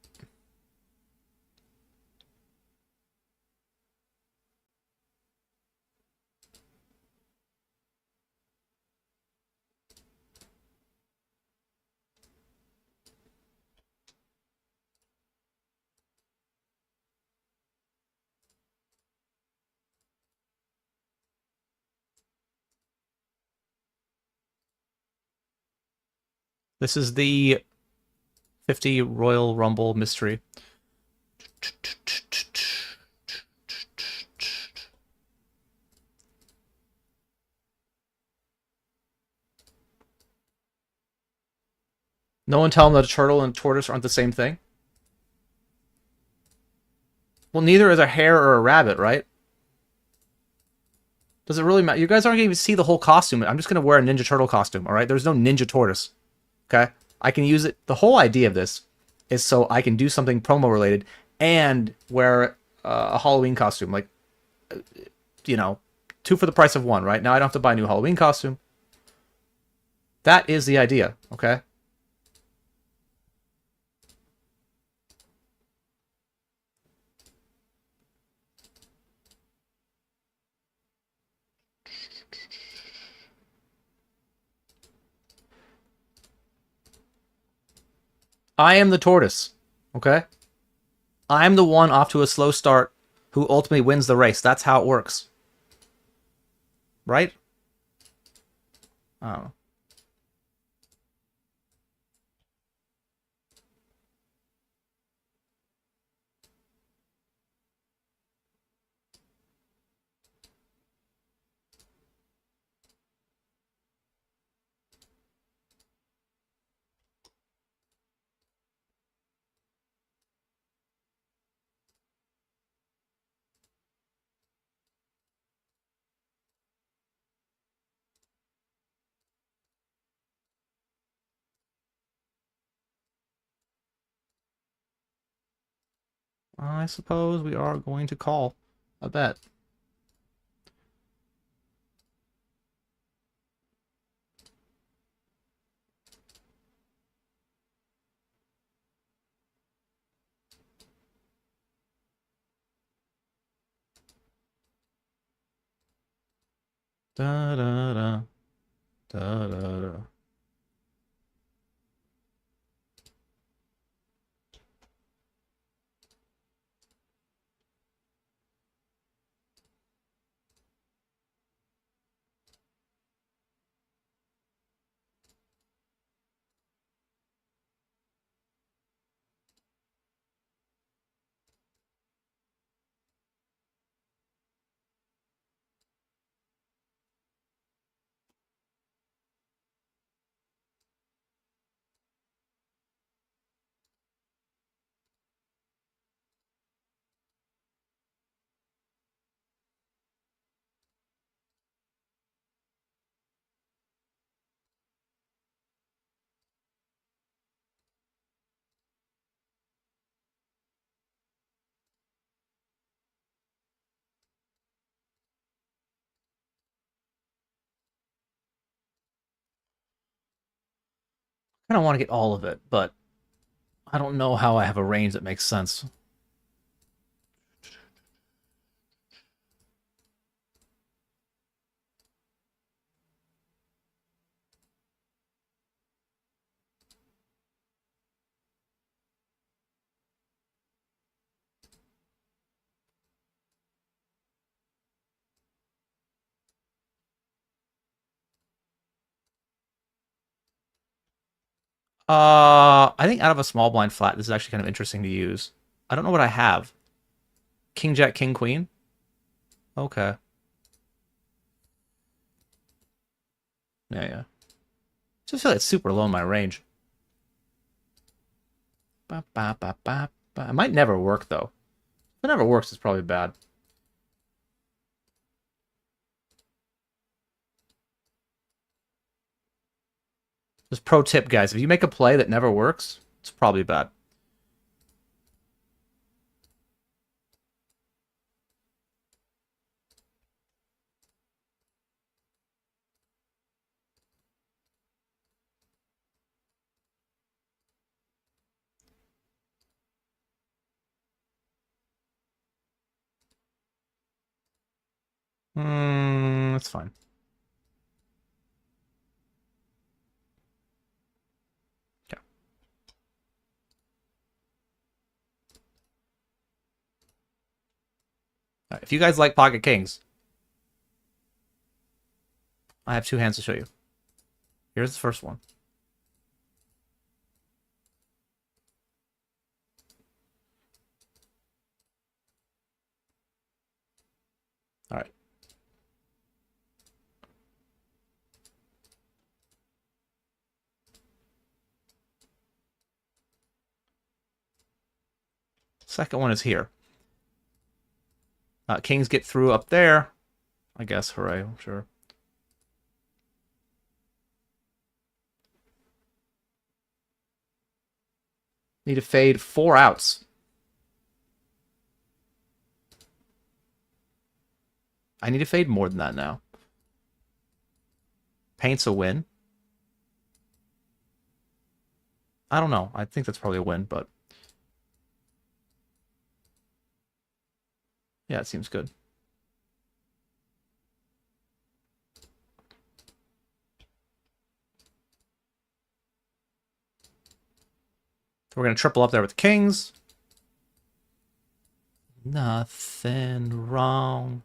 S3: This is the 50 Royal Rumble mystery. No one tell him that a turtle and a tortoise aren't the same thing? Well, neither is a hare or a rabbit, right? Does it really matter? You guys aren't going to even see the whole costume. I'm just going to wear a Ninja Turtle costume, all right? There's no Ninja Tortoise, okay? I can use it. The whole idea of this is so I can do something promo-related and wear a Halloween costume. Like, 2 for the price of 1, right? Now I don't have to buy a new Halloween costume. That is the idea, okay? I am the tortoise, okay? I'm the one off to a slow start who ultimately wins the race. That's how it works. Right? I don't know. I suppose we are going to call a bet. Da da da da da da. I don't want to get all of it, but I don't know how I have a range that makes sense. I think out of a small blind flat, this is actually kind of interesting to use. I don't know what I have. King, Jack, King, Queen? Okay. Yeah. Just feel like it's super low in my range. Ba, ba, ba, ba, ba. It might never work, though. If it never works, it's probably bad. Just pro tip, guys. If you make a play that never works, it's probably bad. That's fine. Okay. Right, if you guys like pocket kings, I have two hands to show you. Here's the first one. All right. Second one is here. Kings get through up there. I guess, hooray, sure. Need to fade 4 outs. I need to fade more than that now. Paint's a win. I don't know. I think that's probably a win, but... yeah, it seems good. We're going to triple up there with the kings. Nothing wrong.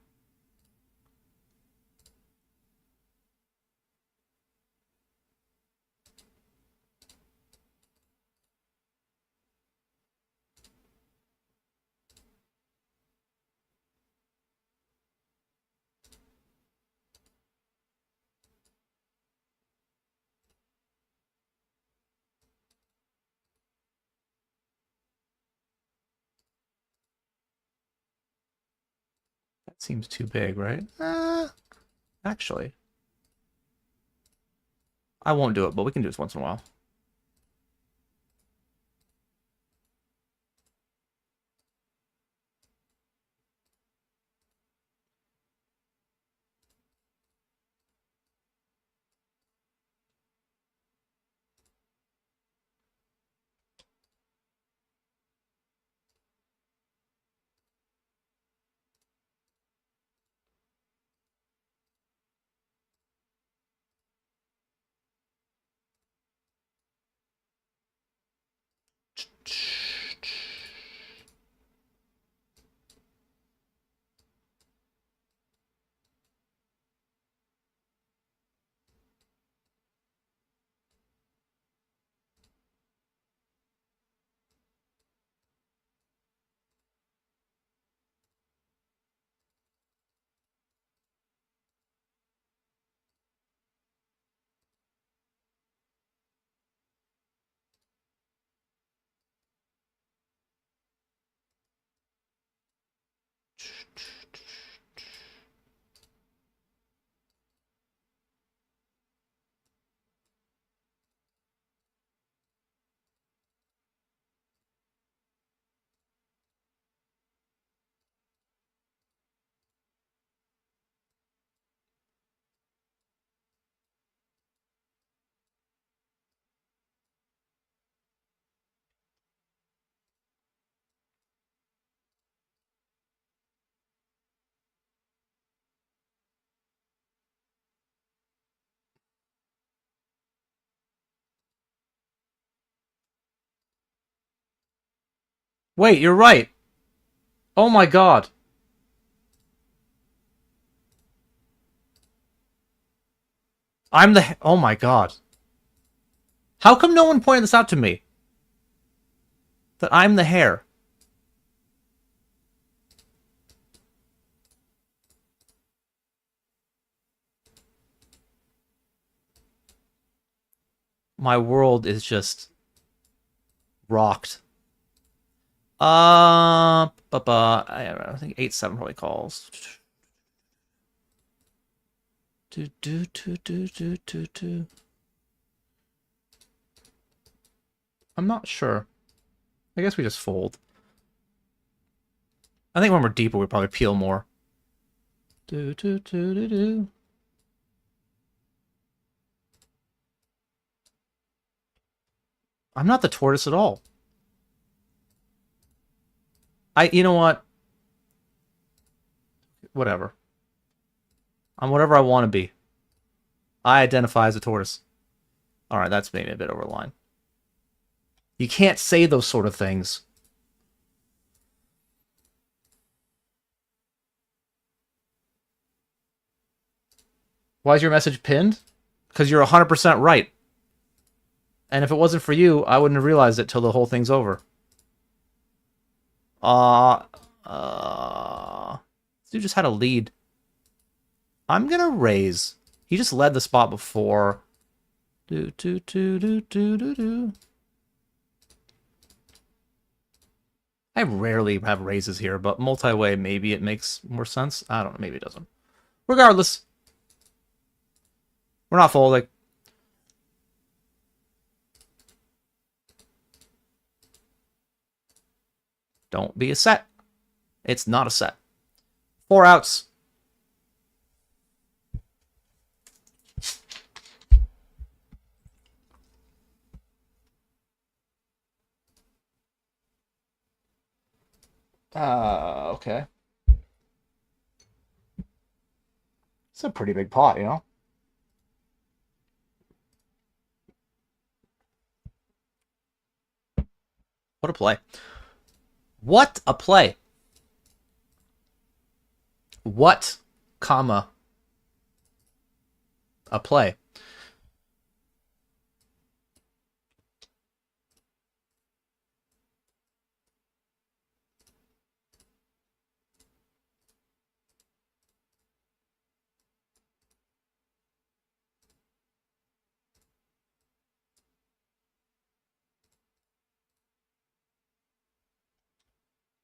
S3: That seems too big, right? Actually. I won't do it, but we can do this once in a while. Wait, you're right. Oh my god. I'm the... Oh my god. How come no one pointed this out to me? That I'm the hare. My world is just rocked. I don't know, I think 8-7 probably calls. I'm not sure. I guess we just fold. I think when we're deeper, we probably peel more. I'm not the tortoise at all. You know what? Whatever. I'm whatever I want to be. I identify as a tortoise. Alright, that's maybe a bit over the line. You can't say those sort of things. Why is your message pinned? Because you're 100% right. And if it wasn't for you, I wouldn't have realized it till the whole thing's over. This dude just had a lead. I'm gonna raise. He just led the spot before. I rarely have raises here, but multi-way, maybe it makes more sense. I don't know, maybe it doesn't. Regardless. We're not folding. Don't be a set. It's not a set. 4 outs. Okay. It's a pretty big pot, you know? What a play. What a play. What, comma, a play.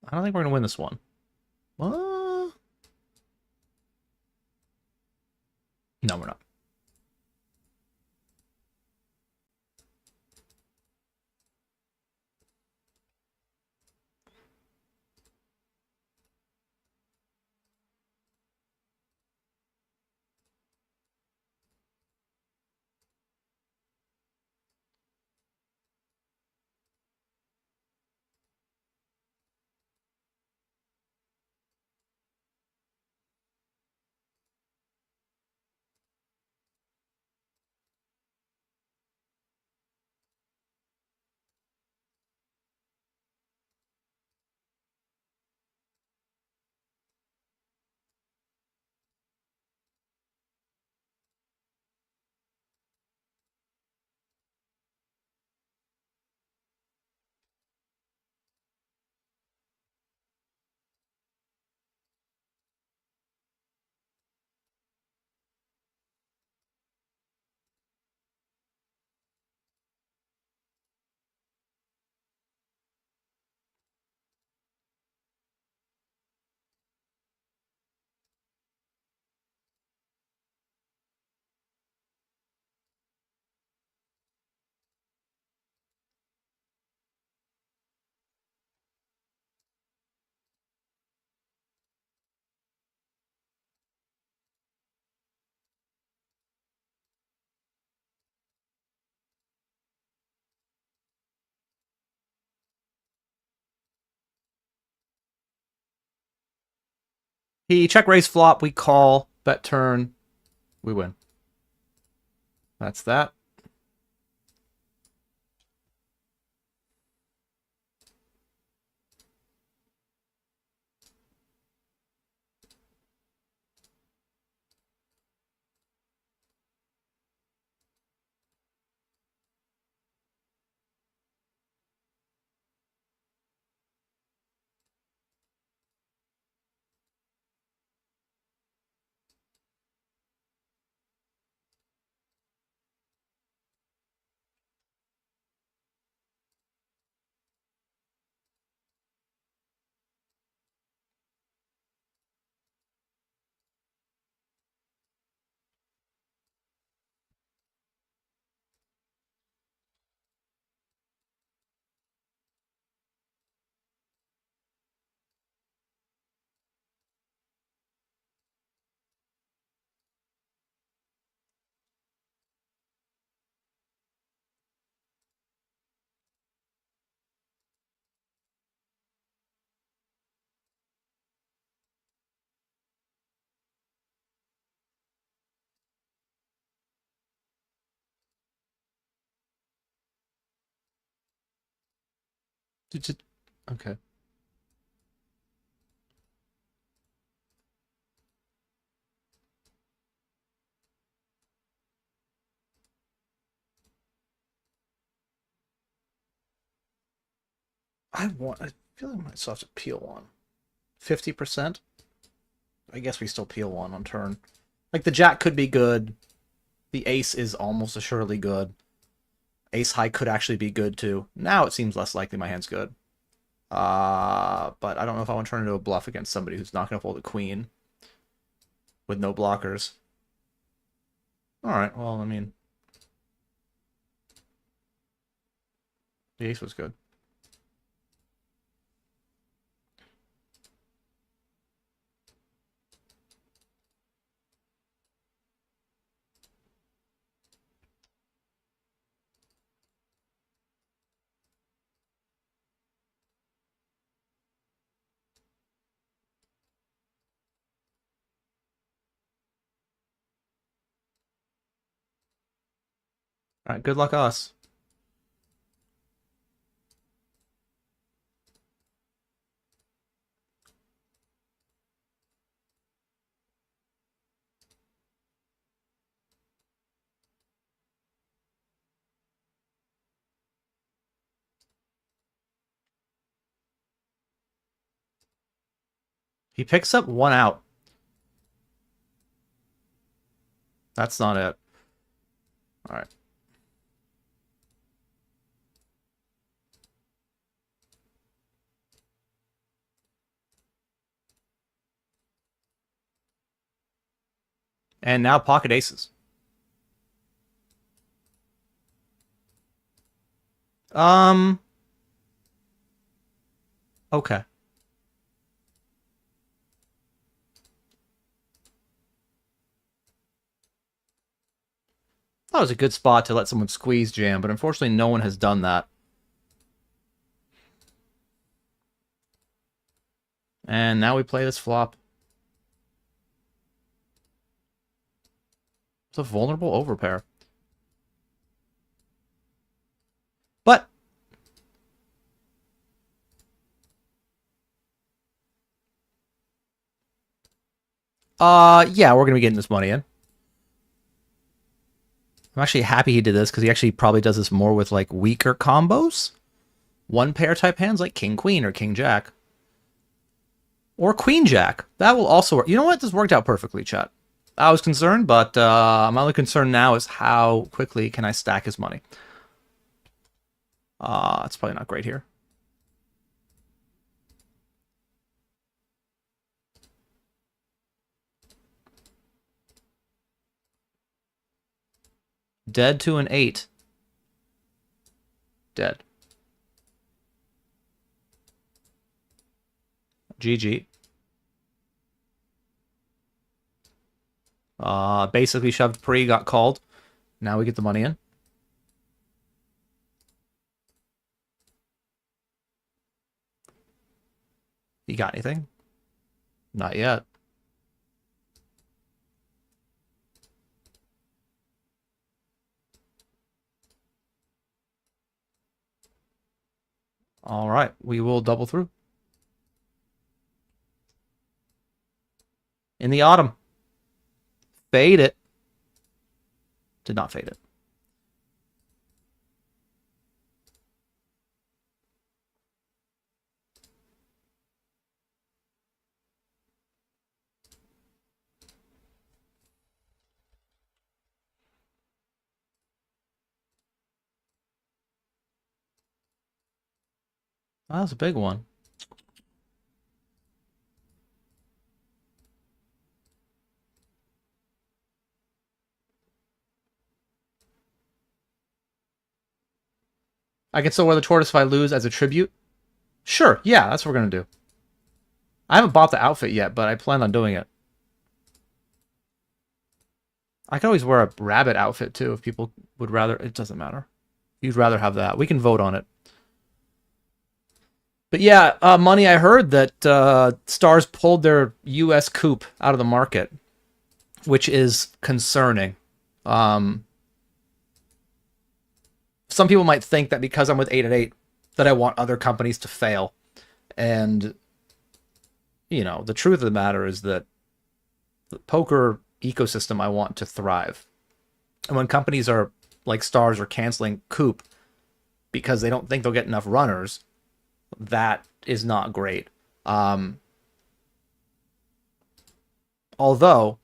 S3: I don't think we're going to win this one. What? No, we're not. He check raise flop, we call, bet turn, we win. That's that. Okay. I feel like I might still have to peel one. 50%? I guess we still peel one on turn. Like, the jack could be good. The ace is almost assuredly good. Ace high could actually be good, too. Now it seems less likely my hand's good. But I don't know if I want to turn into a bluff against somebody who's not going to fold a queen with no blockers. Alright, well, I mean... the ace was good. Alright, good luck us. He picks up one out. That's not it. Alright. And now pocket aces. Okay. That was a good spot to let someone squeeze jam, but unfortunately no one has done that. And now we play this flop. It's a vulnerable overpair. But yeah, we're gonna be getting this money in. I'm actually happy he did this because he actually probably does this more with like weaker combos. One pair type hands like King Queen or King Jack. Or Queen Jack. That will also work. You know what? This worked out perfectly, chat. I was concerned, but my only concern now is how quickly can I stack his money. It's probably not great here. Dead to an 8. Dead. GG. Basically shoved pre, got called. Now we get the money in. You got anything? Not yet. All right, we will double through. In the autumn. Fade it. Did not fade it. That was a big one. I can still wear the tortoise if I lose as a tribute. Sure, yeah, that's what we're going to do. I haven't bought the outfit yet, but I plan on doing it. I could always wear a rabbit outfit, too, if people would rather. It doesn't matter. You'd rather have that. We can vote on it. But yeah, money, I heard that Stars pulled their U.S. coupe out of the market, which is concerning. Some people might think that because I'm with 8 at 8, that I want other companies to fail. And, you know, the truth of the matter is that the poker ecosystem I want to thrive. And when companies are like Stars are canceling Coop because they don't think they'll get enough runners, that is not great. Although,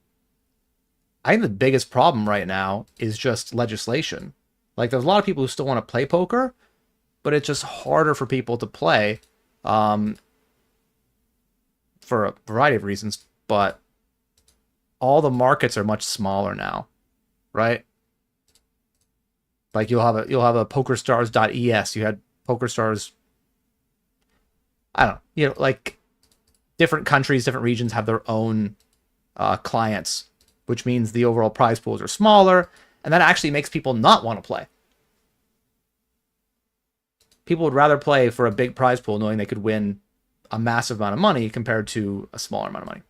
S3: I think the biggest problem right now is just legislation. Like, there's a lot of people who still want to play poker, but it's just harder for people to play for a variety of reasons. But all the markets are much smaller now, right? Like, you'll have a PokerStars.es. You had PokerStars. I don't know. You know, like, different countries, different regions have their own clients, which means the overall prize pools are smaller, and that actually makes people not want to play. People would rather play for a big prize pool knowing they could win a massive amount of money compared to a smaller amount of money.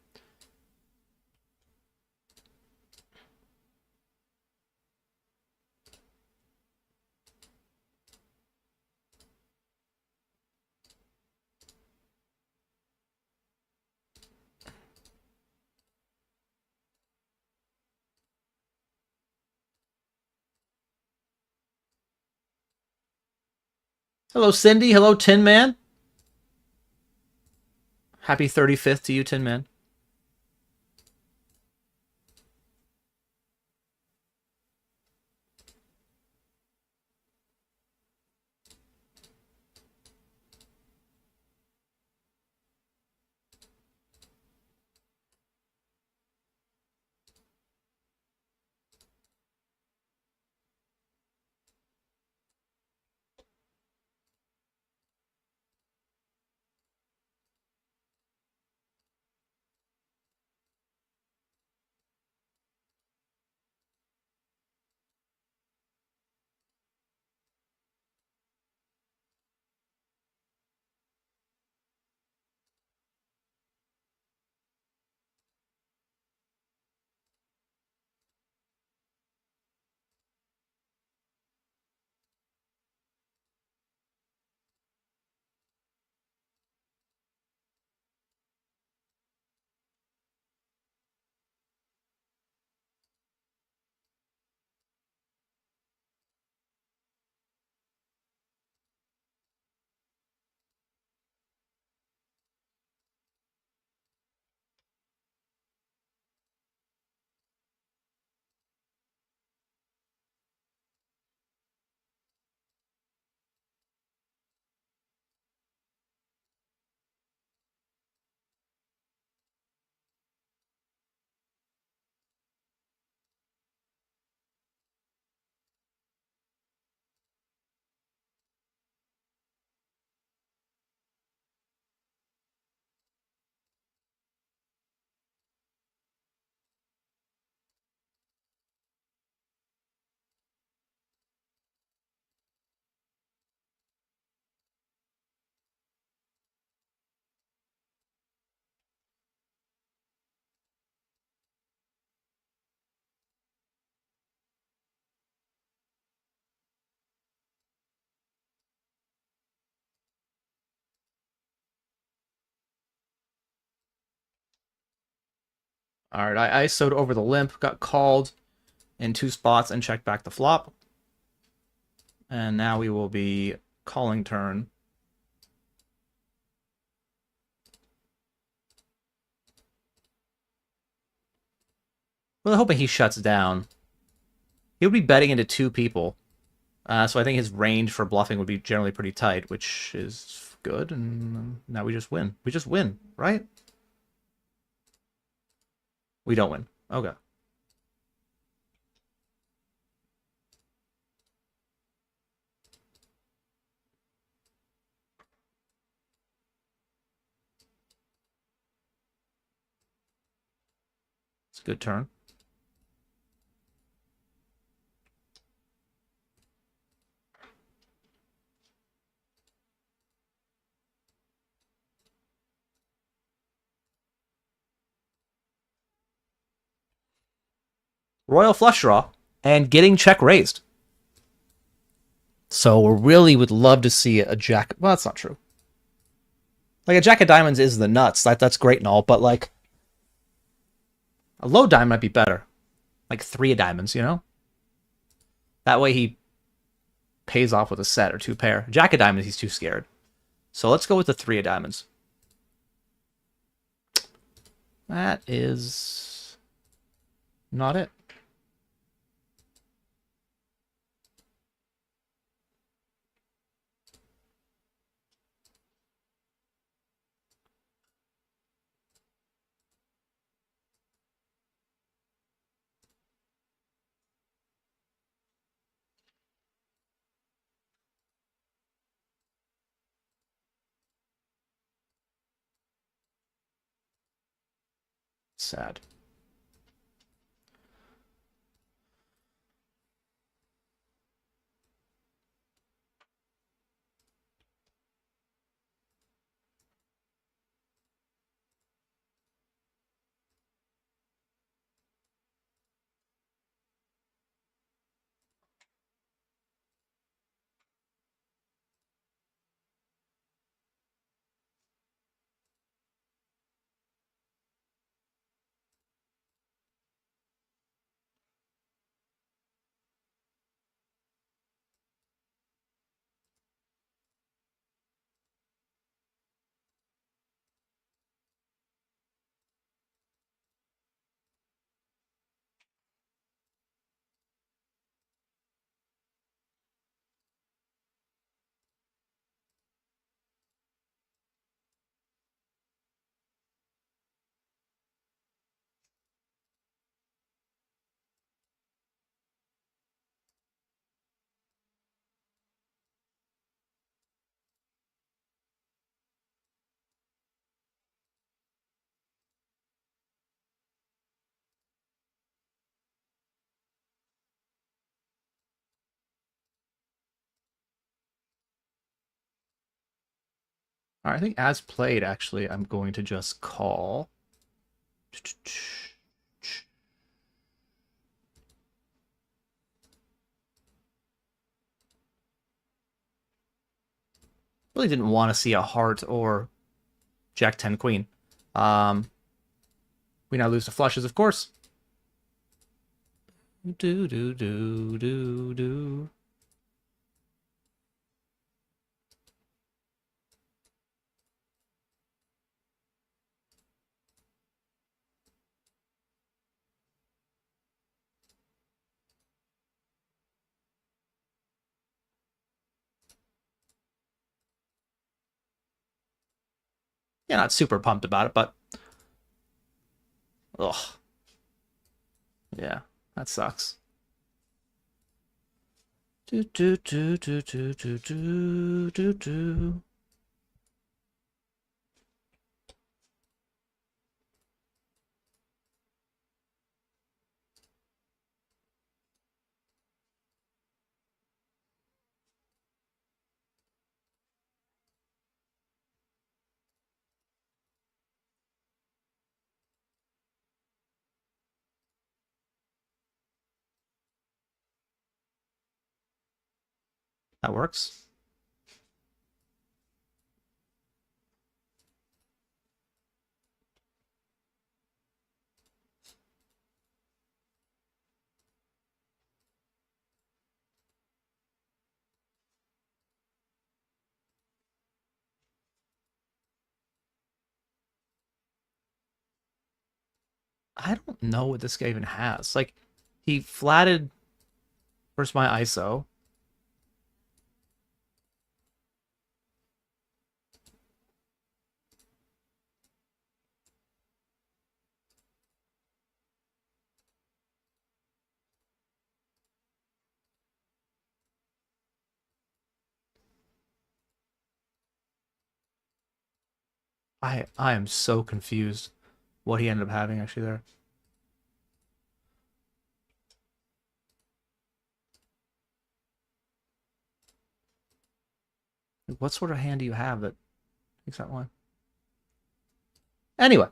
S3: Hello, Cindy. Hello, Tin Man. Happy 35th to you, Tin Man. All right, I ISO'd over the limp, got called in 2 spots, and checked back the flop. And now we will be calling turn. Well, hoping he shuts down. He'll be betting into 2 people. So I think his range for bluffing would be generally pretty tight, which is good. And now we just win. We just win, right? We don't win. Okay. It's a good turn. Royal flush draw and getting check raised. So we really would love to see a jack. Well, that's not true. Like a jack of diamonds is the nuts. That's great and all, but like a low diamond might be better. Like 3 of diamonds, you know? That way he pays off with a set or 2 pair. Jack of diamonds, he's too scared. So let's go with the 3 of diamonds. That is not it. Sad. All right, I think as played, actually, I'm going to just call. Really didn't want to see a heart or Jack 10 Queen. We now lose to flushes, of course. Do do do do do. Yeah, not super pumped about it, but ugh. Yeah, that sucks. Do do do do do do do do do. That works. I don't know what this guy even has. Like, he flatted versus my ISO. I am so confused what he ended up having actually there. What sort of hand do you have that takes that one? Anyway.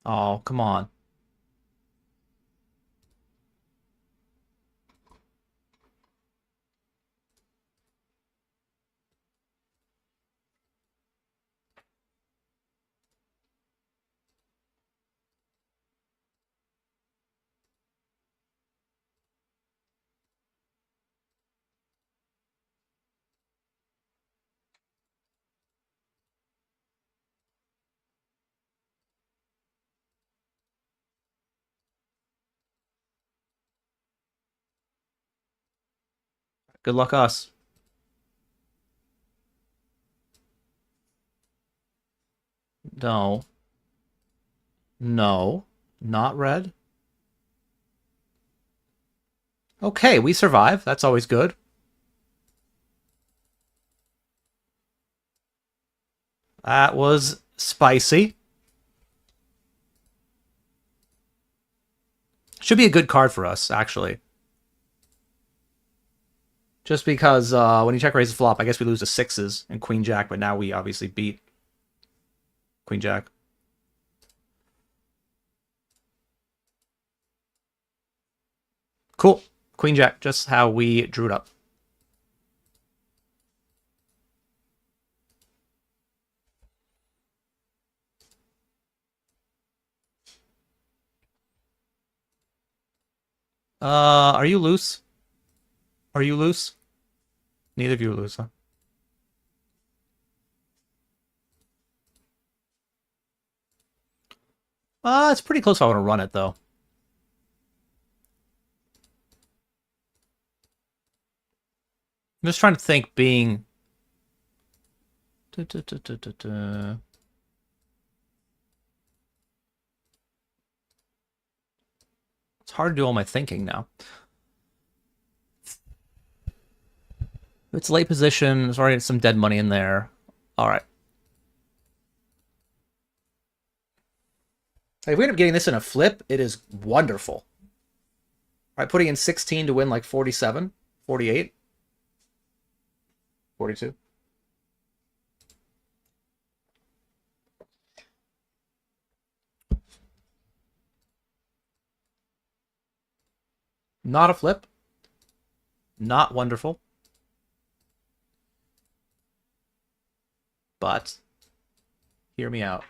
S3: Oh, come on. Good luck us. No. No. Not red. Okay, we survive. That's always good. That was spicy. Should be a good card for us, actually. Just because when you check raise the flop, I guess we lose to sixes and queen jack, but now we obviously beat queen jack. Cool. Queen jack, just how we drew it up. Are you loose? Are you loose? Neither of you are loose, huh? It's pretty close if I want to run it, though. I'm just trying to think being... It's hard to do all my thinking now. It's late position. There's already some dead money in there. All right. If we end up getting this in a flip, it is wonderful. All right, putting in 16 to win like 47, 48, 42. Not a flip. Not wonderful. But hear me out.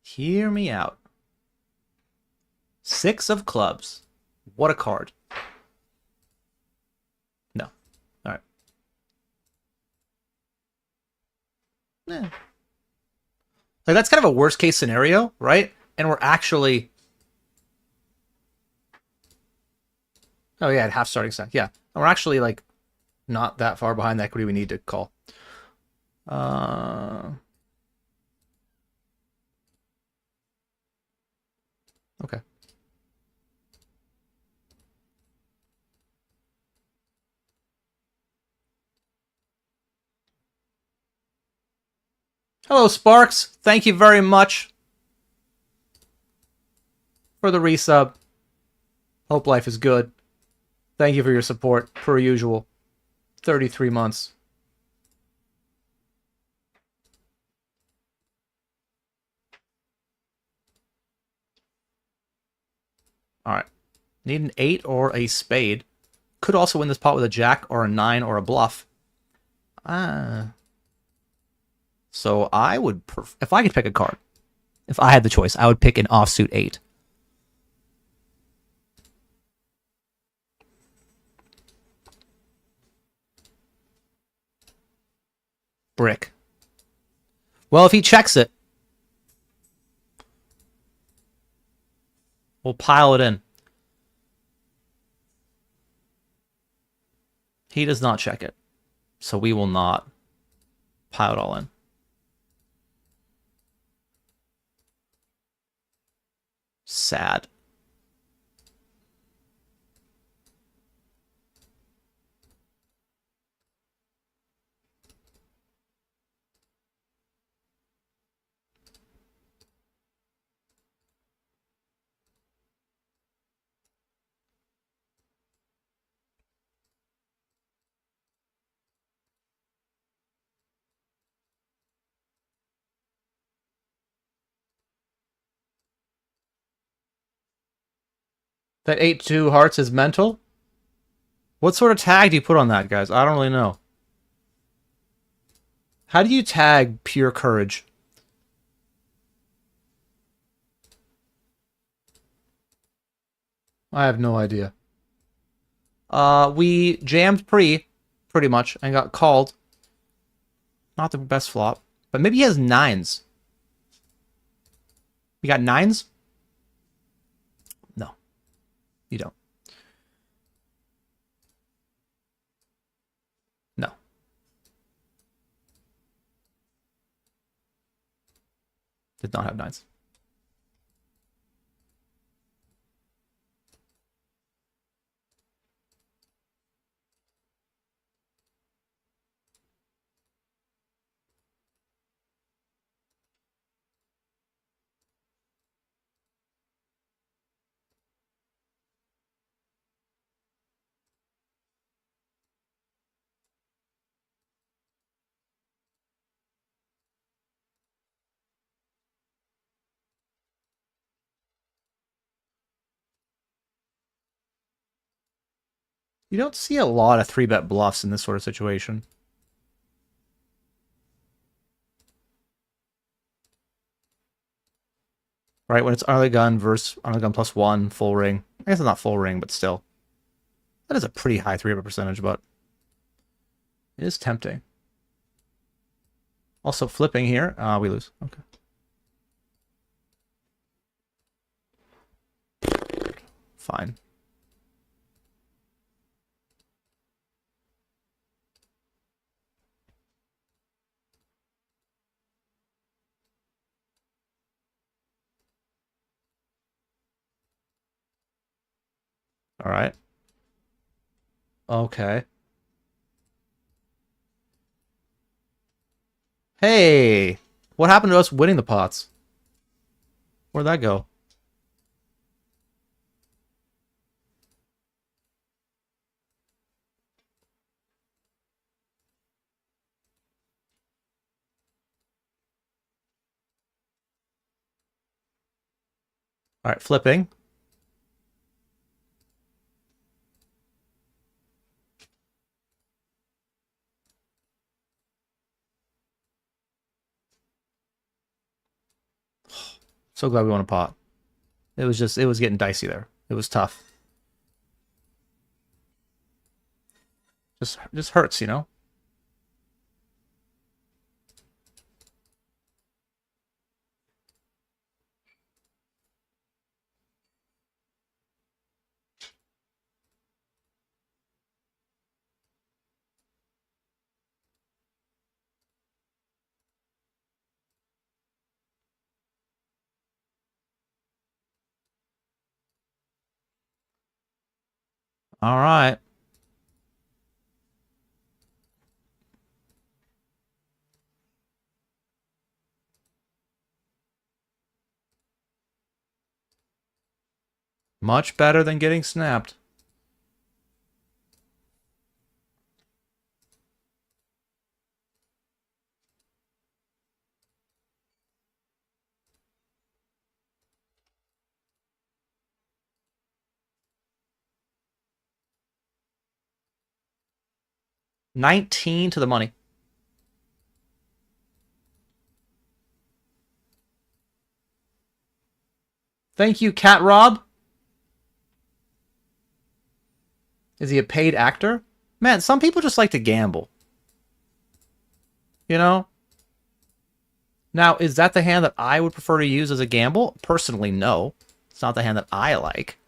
S3: Hear me out. Six of clubs. What a card. No. All right. Eh. Like, that's kind of a worst case scenario, right? And we're actually... Oh, yeah, at half starting stack. Yeah. And we're actually, like, not that far behind the equity we need to call. Okay. Hello, Sparks. Thank you very much for the resub. Hope life is good. Thank you for your support, per usual. 33 months. All right. Need an 8 or a spade. Could also win this pot with a jack or a 9 or a bluff. So I would... if I could pick a card, if I had the choice, I would pick an offsuit 8. Brick. Well, if he checks it, we'll pile it in. He does not check it. So we will not pile it all in. Sad. That 8-2 hearts is mental? What sort of tag do you put on that, guys? I don't really know. How do you tag pure courage? I have no idea. We jammed pretty much, and got called. Not the best flop. But maybe he has 9s. You got 9s? No. You don't. No. Did not have 9s. You don't see a lot of 3-bet bluffs in this sort of situation. Right, when it's early gun versus early gun +1, full ring. I guess it's not full ring, but still. That is a pretty high 3-bet percentage, but it is tempting. Also flipping here. We lose. Okay. Fine. All right. Okay. Hey! What happened to us winning the pots? Where'd that go? All right, flipping. So glad we won a pot. It was getting dicey there. It was tough. Just hurts, you know? All right. Much better than getting snapped. $19 to the money. Thank you, Cat Rob. Is he a paid actor? Man, some people just like to gamble. You know? Now, is that the hand that I would prefer to use as a gamble? Personally, no. It's not the hand that I like.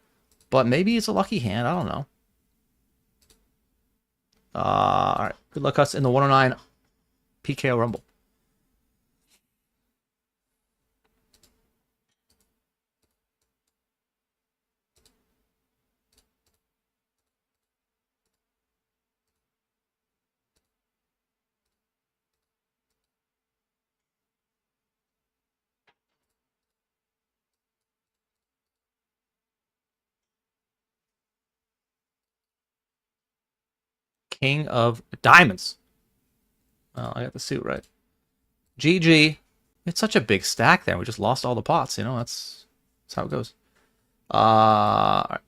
S3: But maybe it's a lucky hand. I don't know. Alright. Good luck us in the 109 PKO Rumble. King of Diamonds. Well, I got the suit right. GG. It's such a big stack there. We just lost all the pots, you know? That's how it goes. All right.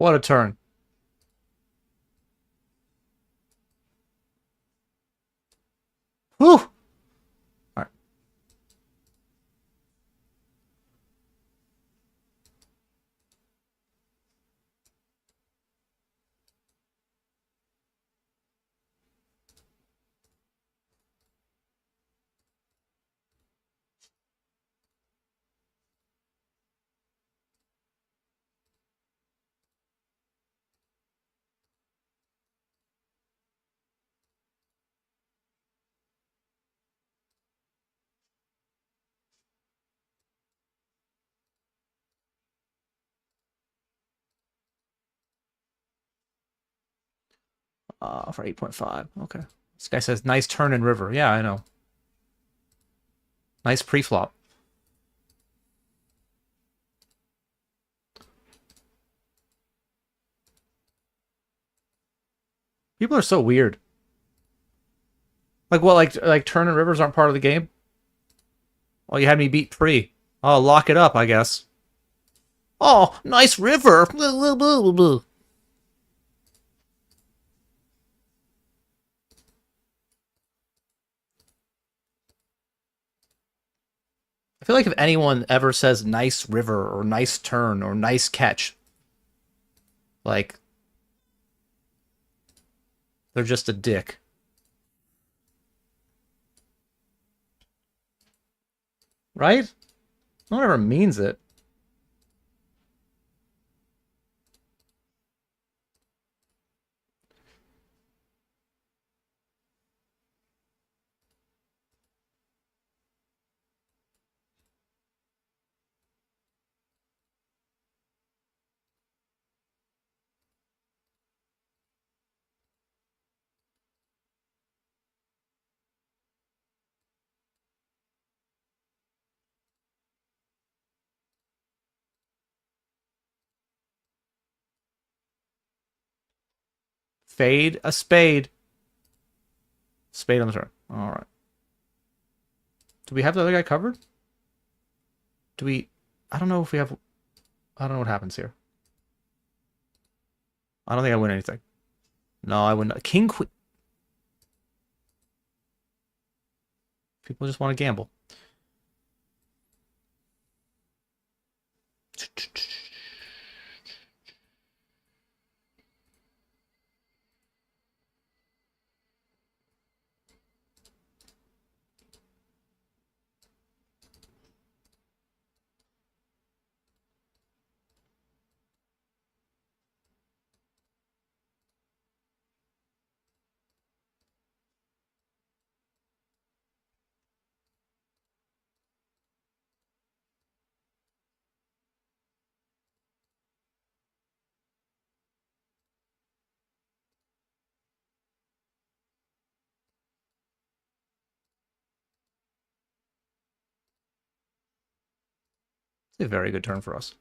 S3: What a turn. Whew! Alright. For 8.5. Okay. This guy says, nice turn in river. Yeah, I know. Nice pre-flop. People are so weird. Like what? Like turn and rivers aren't part of the game? Well, you had me beat pre. Oh, lock it up, I guess. Oh, nice river. I feel like if anyone ever says nice river or nice turn or nice catch, like, they're just a dick. Right? No one ever means it. Fade a spade. Spade on the turn. All right. Do we have the other guy covered? Do we... I don't know if we have... I don't know what happens here. I don't think I win anything. No, I win... King, queen... People just want to gamble. It's a very good turn for us.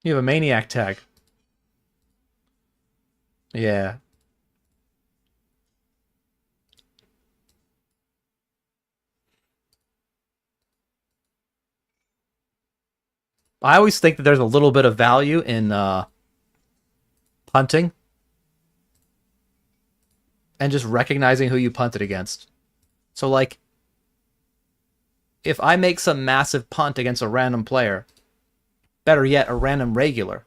S3: You have a maniac tag. Yeah. I always think that there's a little bit of value in punting and just recognizing who you punted against. So, like, if I make some massive punt against a random player, better yet, a random regular,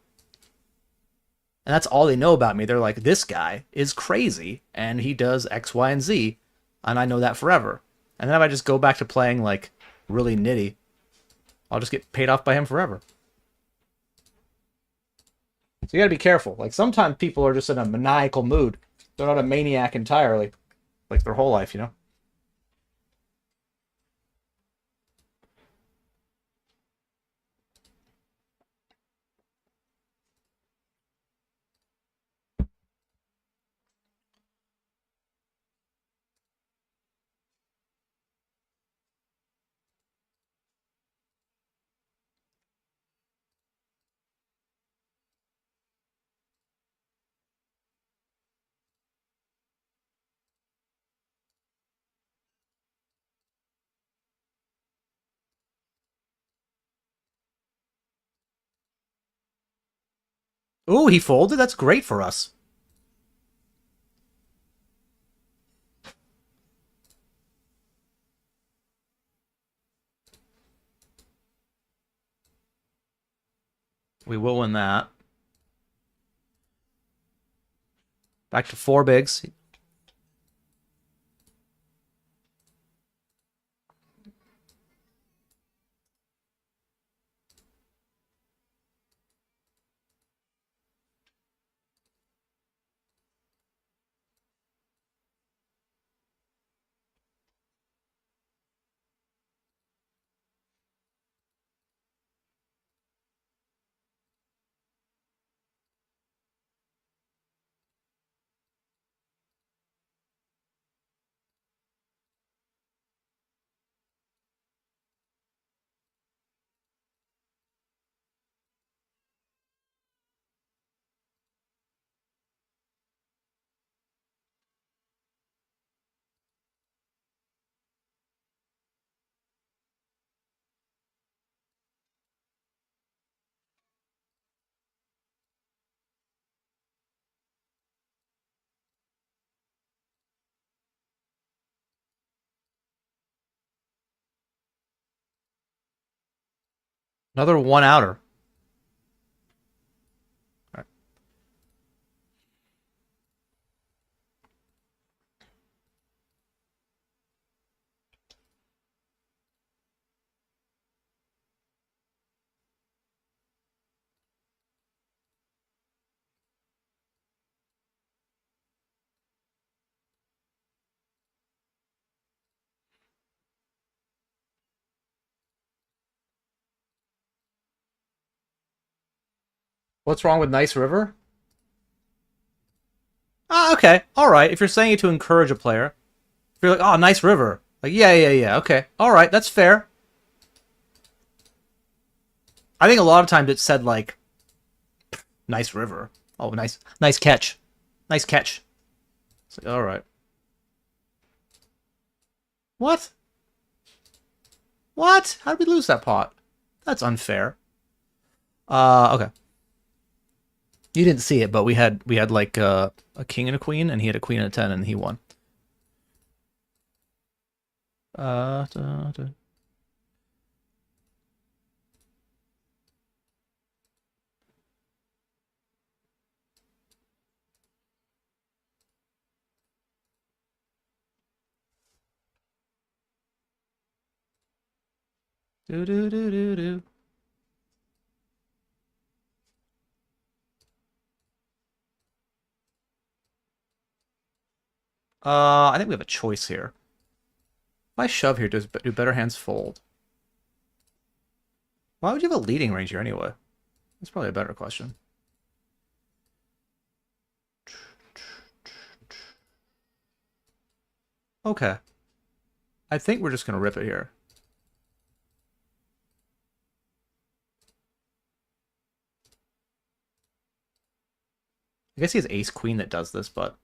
S3: and that's all they know about me, they're like, this guy is crazy, and he does X, Y, and Z, and I know that forever. And then if I just go back to playing, like, really nitty, I'll just get paid off by him forever. So you gotta be careful. Like, sometimes people are just in a maniacal mood. They're not a maniac entirely. Like, their whole life, you know? Ooh, he folded? That's great for us. We will win that. Back to 4 bigs. Another 1-outer. Right. What's wrong with Nice River? Ah, okay. Alright. If you're saying it to encourage a player, if you're like, oh, Nice River. Like, yeah. Okay. Alright, that's fair. I think a lot of times it said, like, Nice River. Oh, nice catch. Nice catch. It's like, alright. What? What? How did we lose that pot? That's unfair. Okay. You didn't see it, but we had like a king and a queen, and he had a queen and a 10, and he won. Da, da. Do do do do do. I think we have a choice here. If I shove here, do better hands fold? Why would you have a leading range here anyway? That's probably a better question. Okay. I think we're just gonna rip it here. I guess he has ace queen that does this, but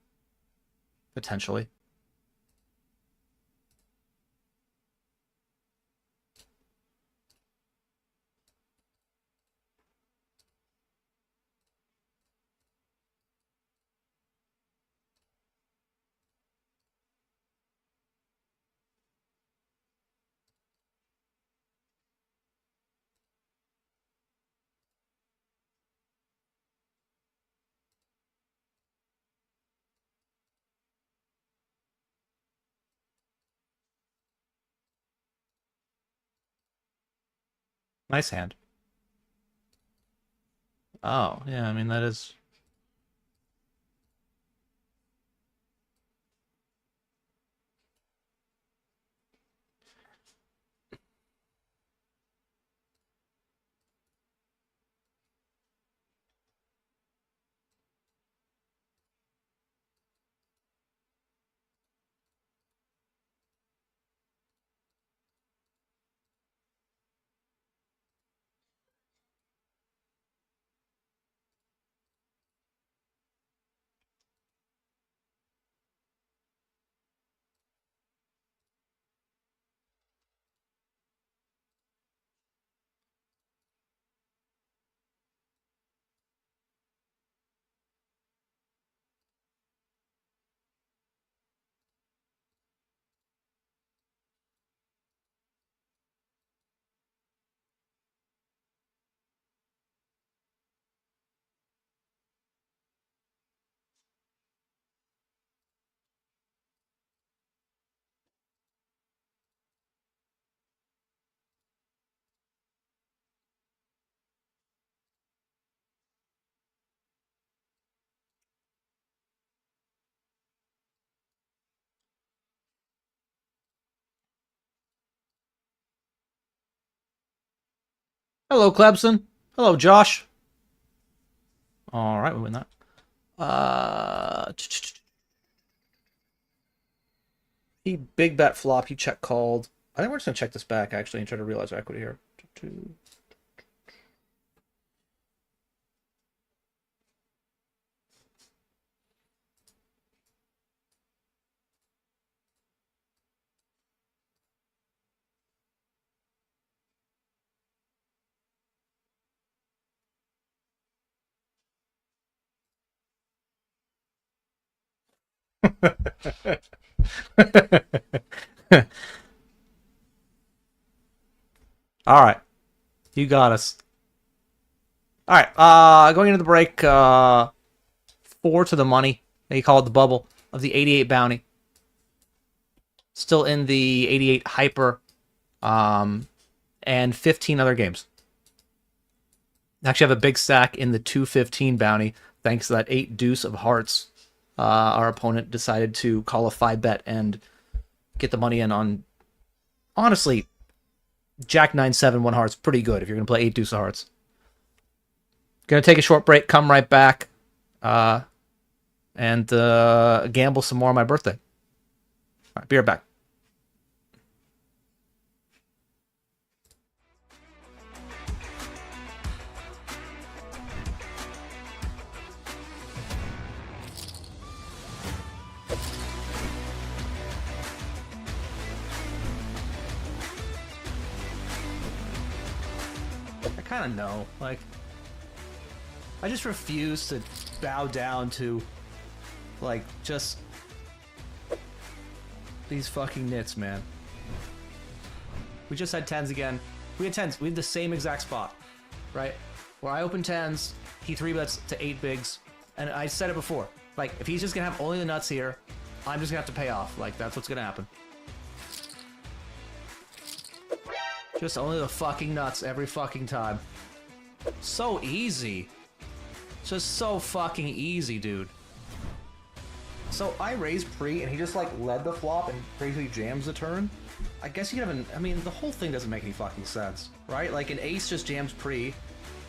S3: potentially. Nice hand. Oh, yeah, I mean, that is... Hello, Clemson. Hello, Josh. All right, we win that. He big bet flop. He check called. I think we're just gonna check this back actually and try to realize our equity here. All right, you got us. All right, going into the break, 4 to the money. They call it the bubble of the 88 bounty. Still in the 88 hyper, and 15 other games. Actually have a big stack in the 215 bounty, thanks to that 8 deuce of hearts. Our opponent decided to call a 5-bet and get the money in on, honestly, Jack 9-7, 1 hearts, pretty good if you're going to play 8 deuce of hearts. Going to take a short break, come right back, and gamble some more on my birthday. All right, be right back. I kind of know, like, I just refuse to bow down to, like, just these fucking nits, man. We just had 10s again. We had 10s. We had the same exact spot, right? Where I open 10s, he 3-bets to 8 bigs, and I said it before. Like, if he's just gonna have only the nuts here, I'm just gonna have to pay off. Like, that's what's gonna happen. Just only the fucking nuts every fucking time. So easy. Just so fucking easy, dude. So I raised pre, and he just, like, led the flop and crazily jams the turn. I guess you have an... I mean, the whole thing doesn't make any fucking sense, right? Like, an ace just jams pre.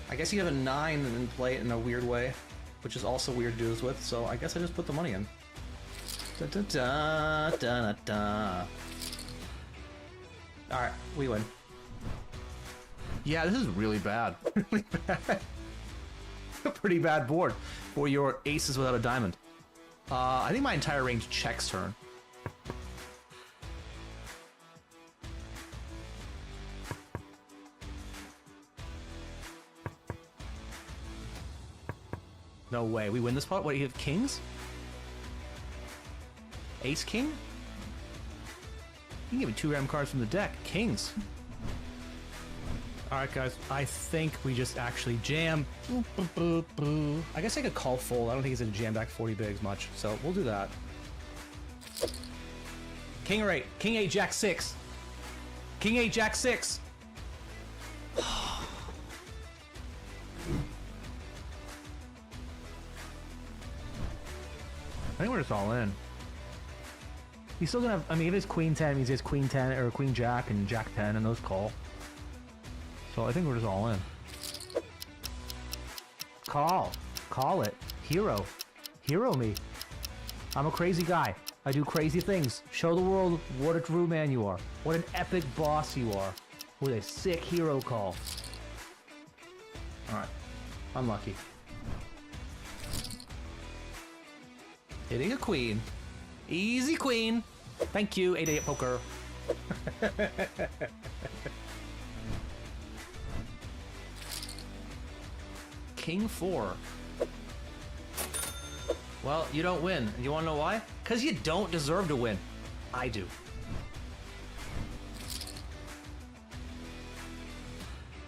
S3: I guess you have a 9 and then play it in a weird way, which is also weird to do this with, so I guess I just put the money in. Da-da-da-da-da-da. Alright, we win. Yeah, this is really bad. Really bad. A pretty bad board for your aces without a diamond. I think my entire range checks turn. No way. We win this pot? What, you have kings? Ace king? You can give me 2 random cards from the deck. Kings. Alright, guys. I think we just actually jam. I guess I could call fold. I don't think he's going to jam back 40 bigs much, so we'll do that. King or 8. King 8, Jack 6. King 8, Jack 6. I think we're just all in. He's still gonna have, I mean, if it's Queen 10, he has Queen 10 or Queen Jack and Jack 10, and those call. So I think we're just all in. Call. Call it. Hero. Hero me. I'm a crazy guy. I do crazy things. Show the world what a true man you are. What an epic boss you are. With a sick hero call. Alright. Unlucky. Hitting a queen. Easy queen. Thank you, 8-8 poker. King 4. Well, you don't win. You want to know why? Because you don't deserve to win. I do.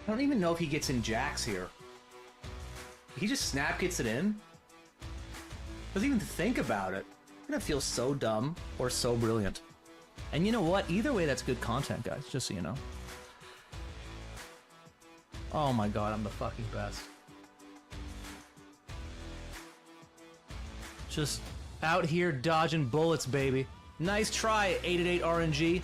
S3: I don't even know if he gets in jacks here. He just snap gets it in? Doesn't even think about it. I'm gonna feel so dumb or so brilliant. And you know what? Either way, that's good content, guys. Just so you know. Oh my god, I'm the fucking best. Just out here dodging bullets, baby. Nice try, 8-8 RNG.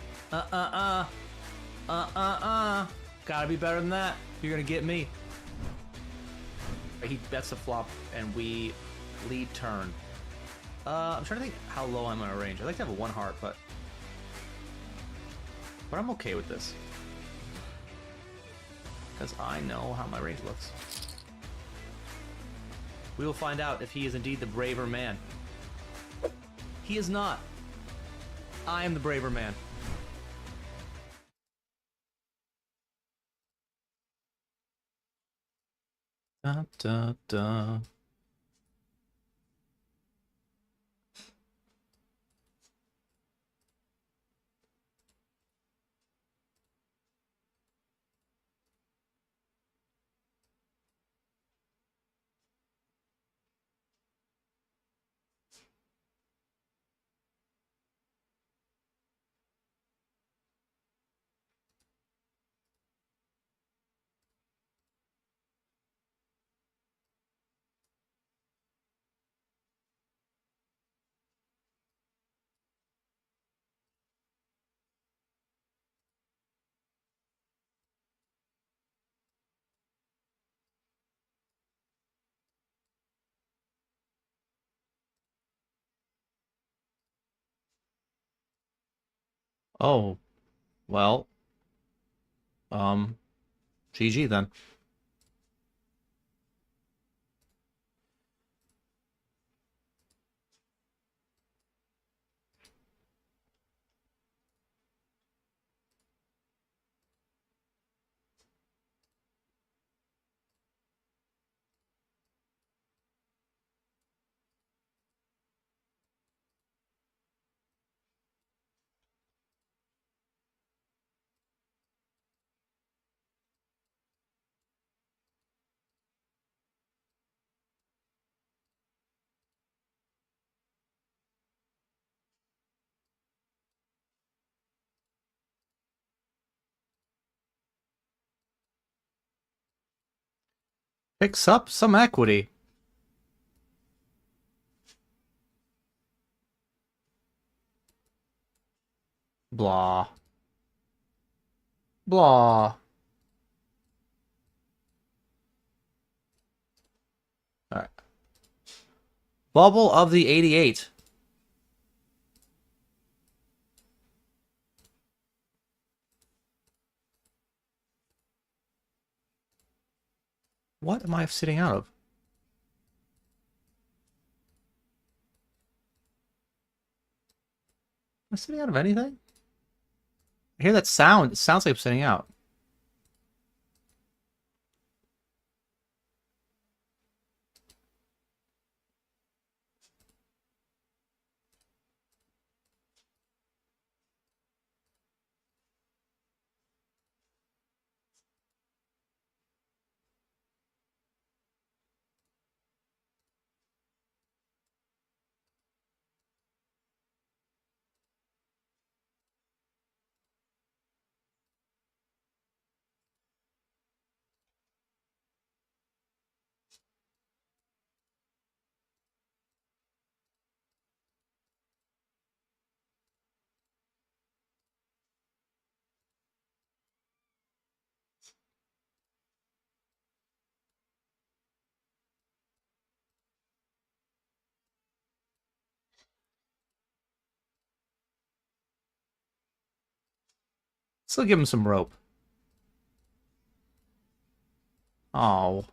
S3: Gotta be better than that. You're gonna get me. He bets the flop, and we lead turn. I'm trying to think how low I'm gonna range. I'd like to have a 1 heart, but I'm okay with this. Because I know how my range looks. We will find out if he is indeed the braver man. He is not. I am the braver man. Da, da, da. Oh, well, GG then. Picks up some equity. Blah. Blah. Alright. Bubble of the 88. What am I sitting out of? Am I sitting out of anything? I hear that sound. It sounds like I'm sitting out. Still give him some rope. Oh.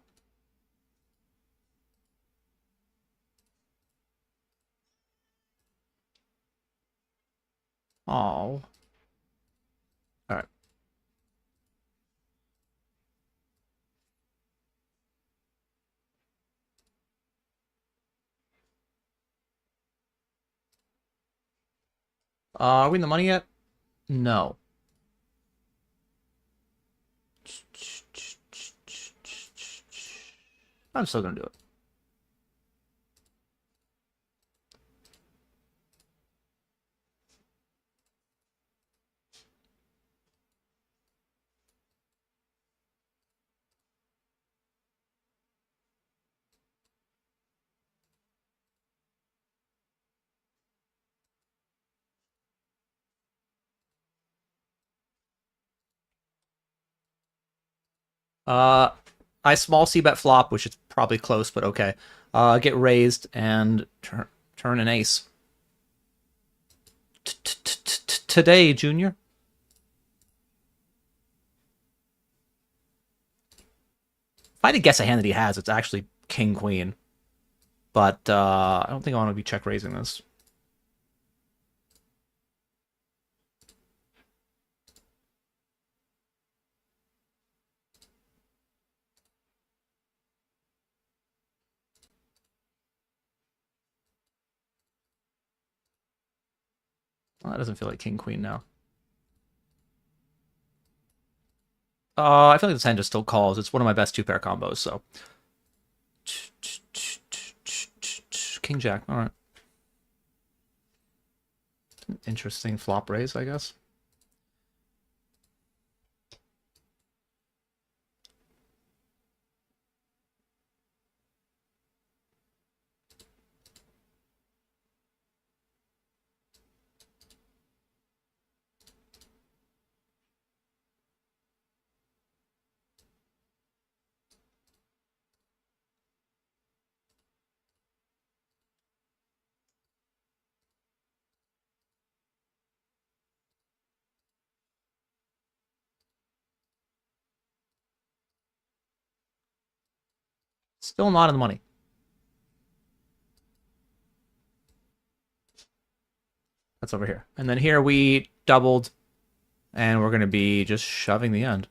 S3: Oh. Alright. Are we in the money yet? No. I'm still gonna do it. I small c bet flop, which is probably close, but okay. Get raised and turn an ace. Today, Junior. If I had to guess a hand that he has, it's actually King Queen. But I don't think I want to be check raising this. Well, that doesn't feel like King Queen now. I feel like this hand just still calls. It's one of my best 2-pair combos, so. King Jack, alright. Interesting flop raise, I guess. Still not in the money. That's over here. And then here we doubled, and we're going to be just shoving the end.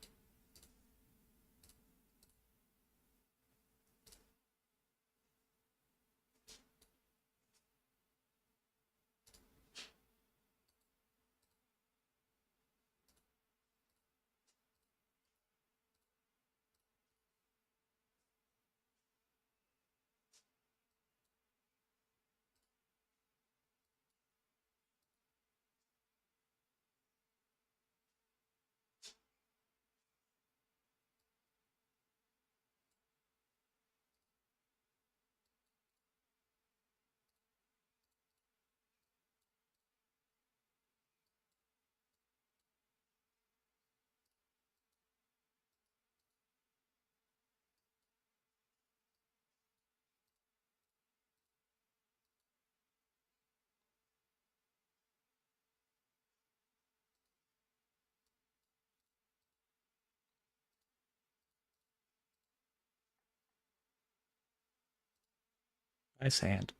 S3: Nice hand.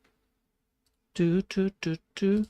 S3: Do, do, do, do.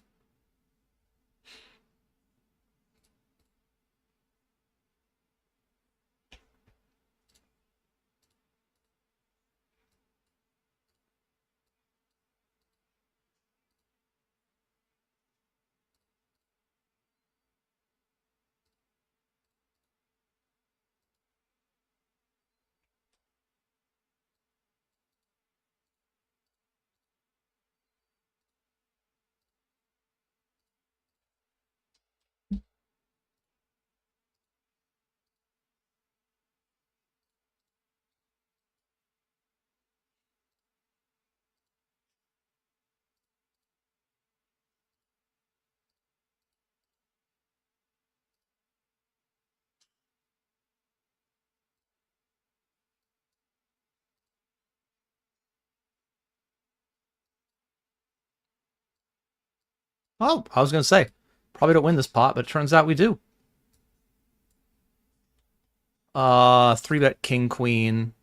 S3: Oh, I was going to say, probably don't win this pot, but it turns out we do. 3-bet King Queen.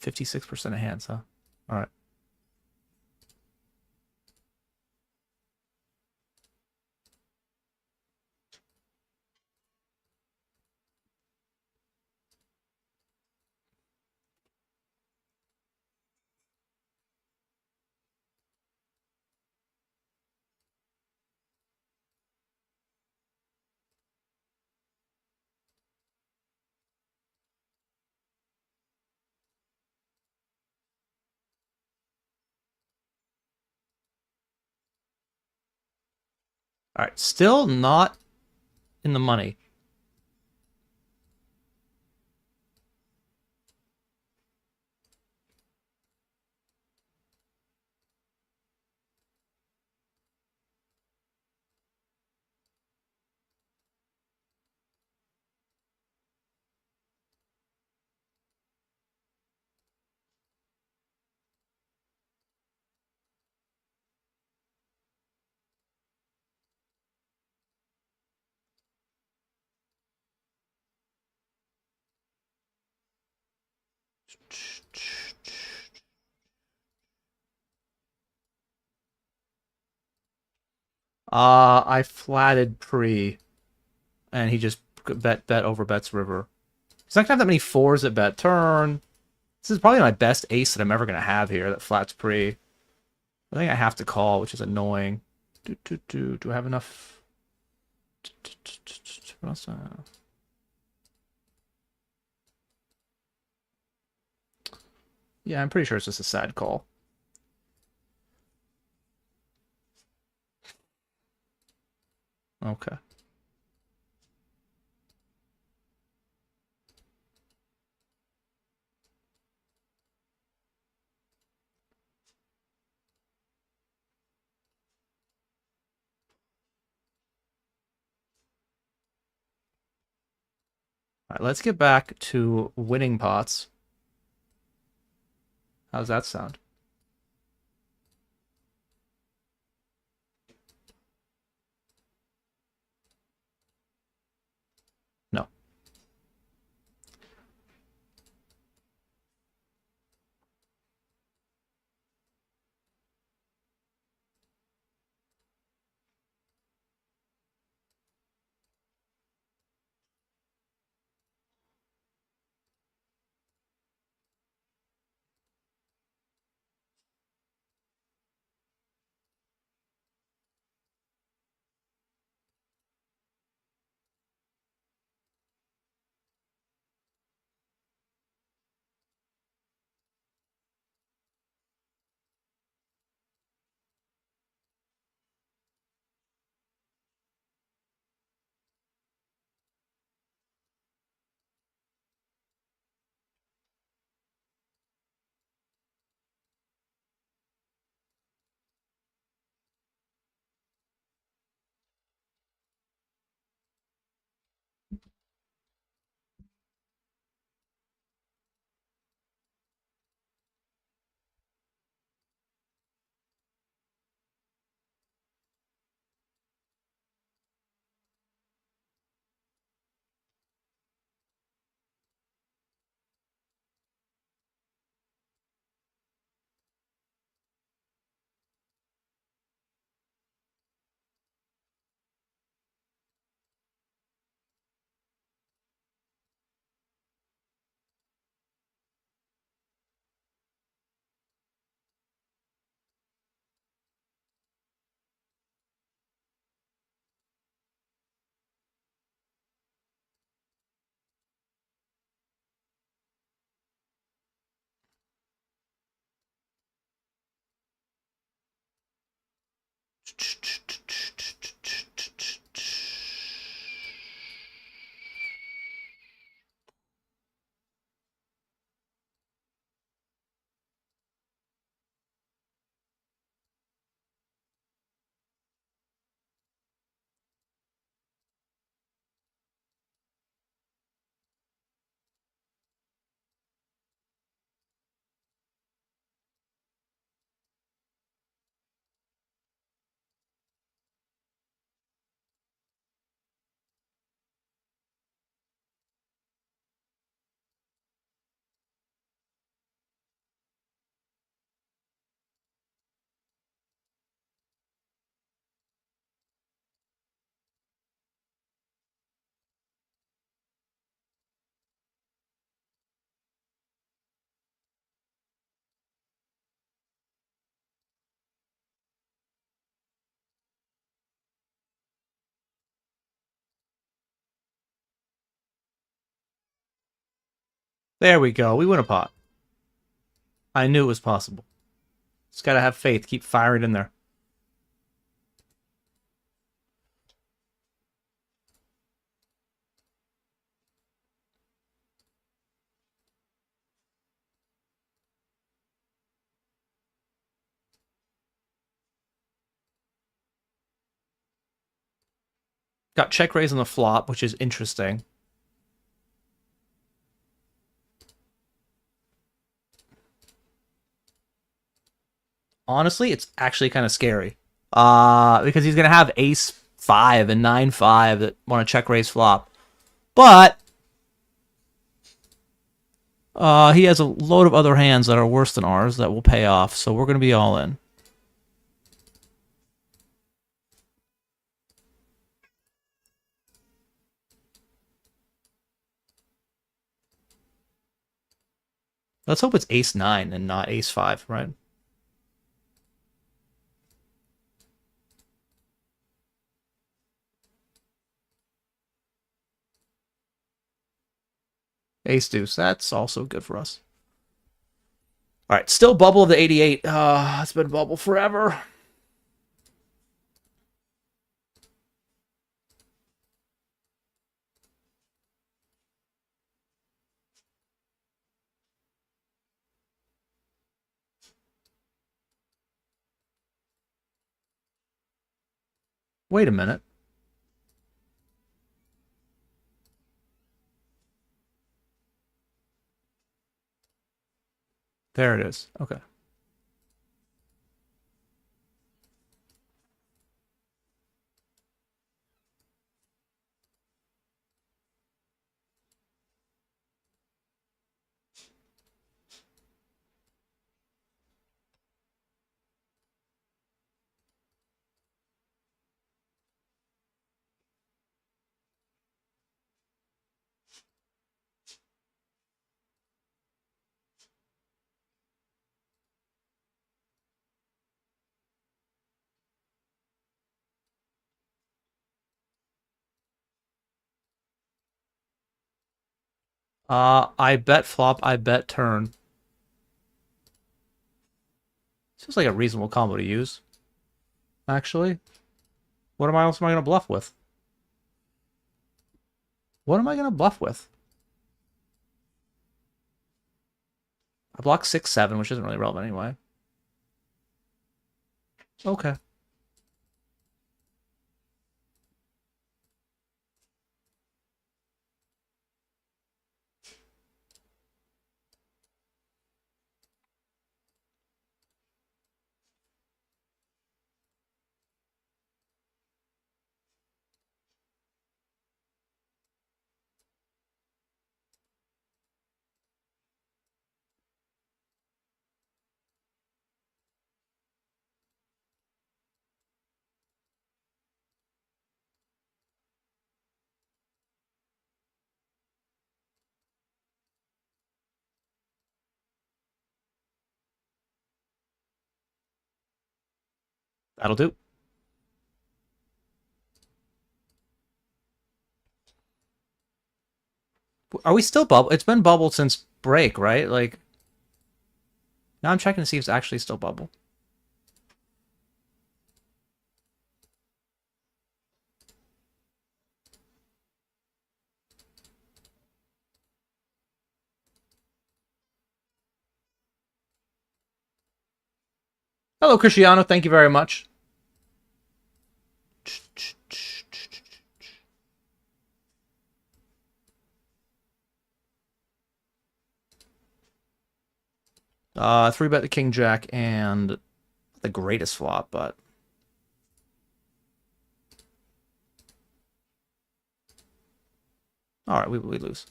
S3: $56% of hands, huh? All right. All right, still not in the money. I flatted pre, and he just bet over bets river. He's not gonna have that many fours at bet turn. This is probably my best ace that I'm ever gonna have here. That flats pre. I think I have to call, which is annoying. Do I have enough? What else do I have? Yeah, I'm pretty sure it's just a sad call. Okay. All right, let's get back to winning pots. How's that sound? No. There we go. We win a pot. I knew it was possible. Just gotta have faith. Keep firing in there. Got check raise on the flop, which is interesting. Honestly, it's actually kind of scary. Because he's gonna have ace 5 and 9-5 that want to check raise flop. But He has a load of other hands that are worse than ours that will pay off, so we're going to be all in. Let's hope it's ace-9 and not ace-5, right? Ace-deuce, that's also good for us. All right, still bubble of the 88. It's been bubble forever. Wait a minute. There it is. Okay. I bet flop, I bet turn. Seems like a reasonable combo to use. Actually. What else am I going to bluff with? What am I going to bluff with? I block 6-7, which isn't really relevant anyway. Okay. That'll do. Are we still bubble? It's been bubbled since break, right? Like, now I'm checking to see if it's actually still bubble. Hello, Cristiano. Thank you very much. 3-bet the king jack and the greatest flop, but all right, we lose.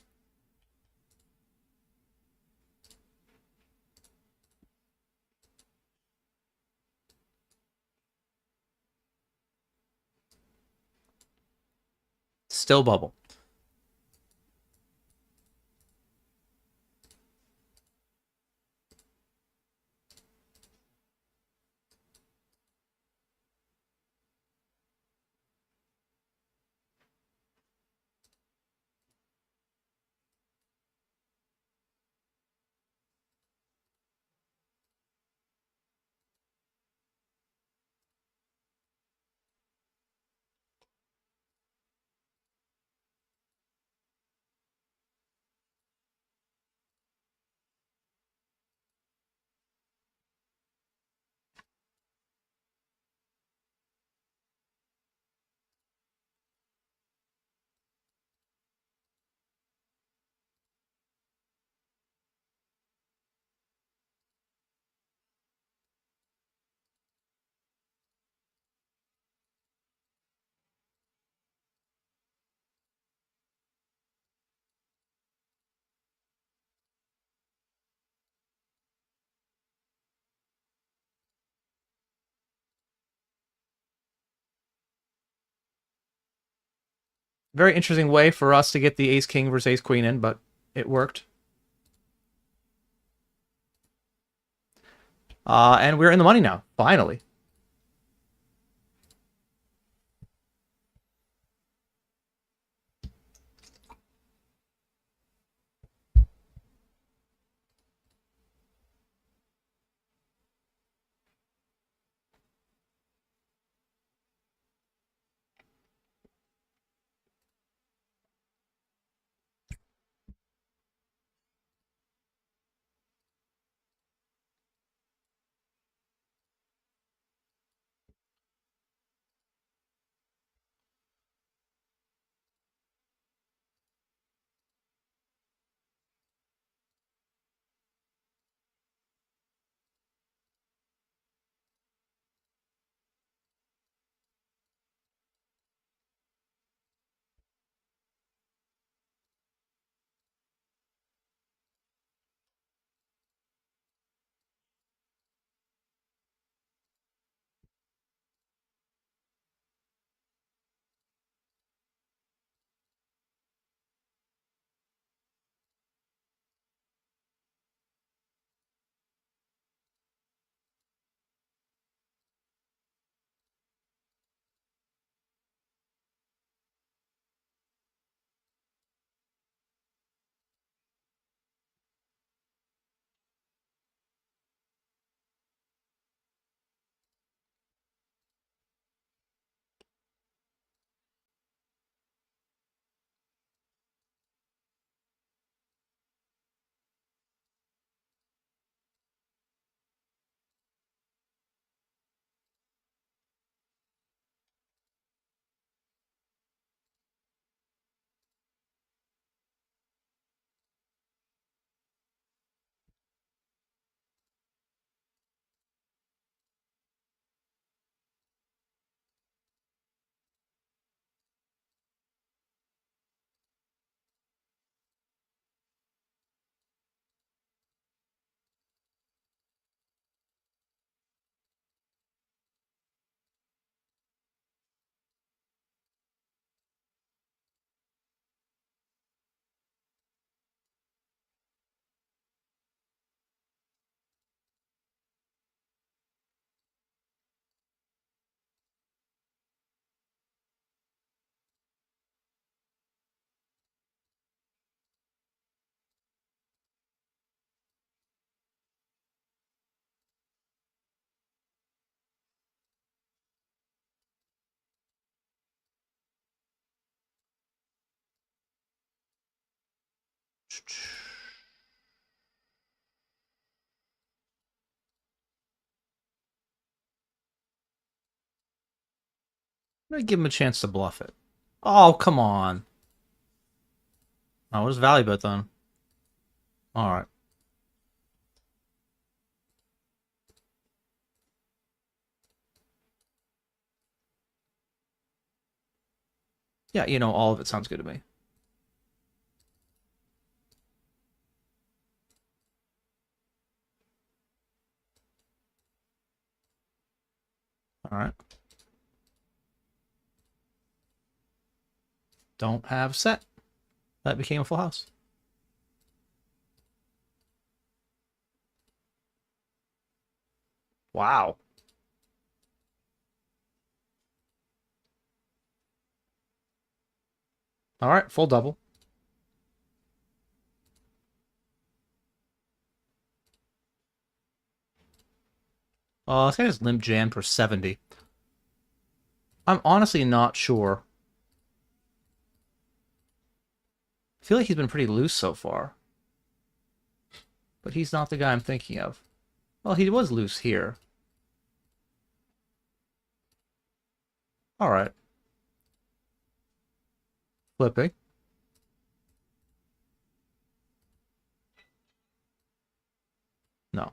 S3: Still bubble. Very interesting way for us to get the ace king versus ace queen in, but it worked. And we're in the money now, finally. I'm gonna give him a chance to bluff it. Oh, come on. Oh, where's value bet then? Alright. Yeah, you know, all of it sounds good to me. Alright. Don't have set. That became a full house. Wow. Alright, full double. This guy just limp jammed for 70. I'm honestly not sure. I feel like he's been pretty loose so far. But he's not the guy I'm thinking of. Well, he was loose here. Alright. Flipping. No.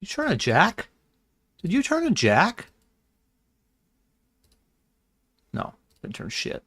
S3: You turn a jack? Did you turn a jack? No, didn't turn shit.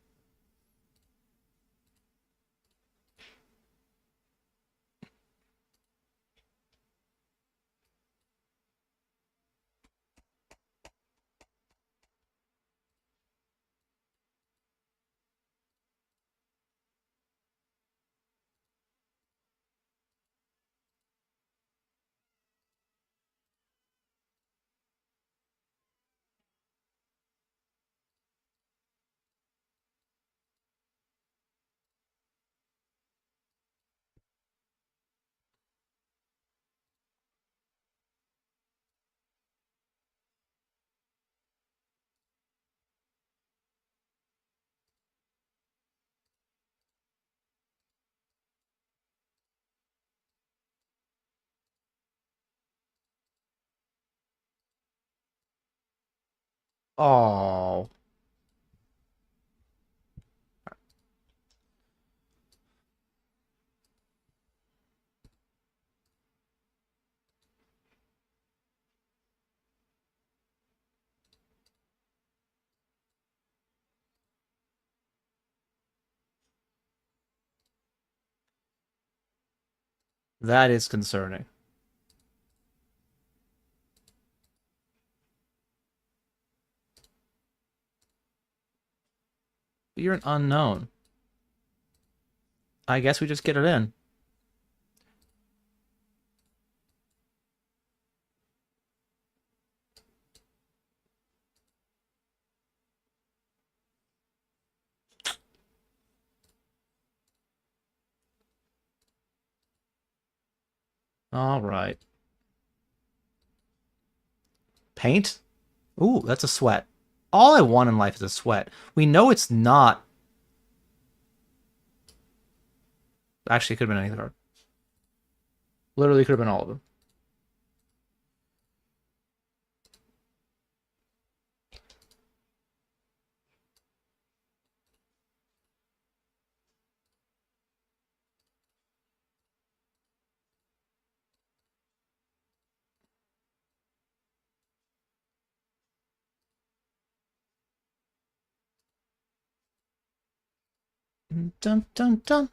S3: Oh. That is concerning. But you're an unknown. I guess we just get it in. All right. Paint? Ooh, that's a sweat. All I want in life is a sweat. We know it's not. Actually, it could have been any card. Literally could have been all of them. Dun dun dun.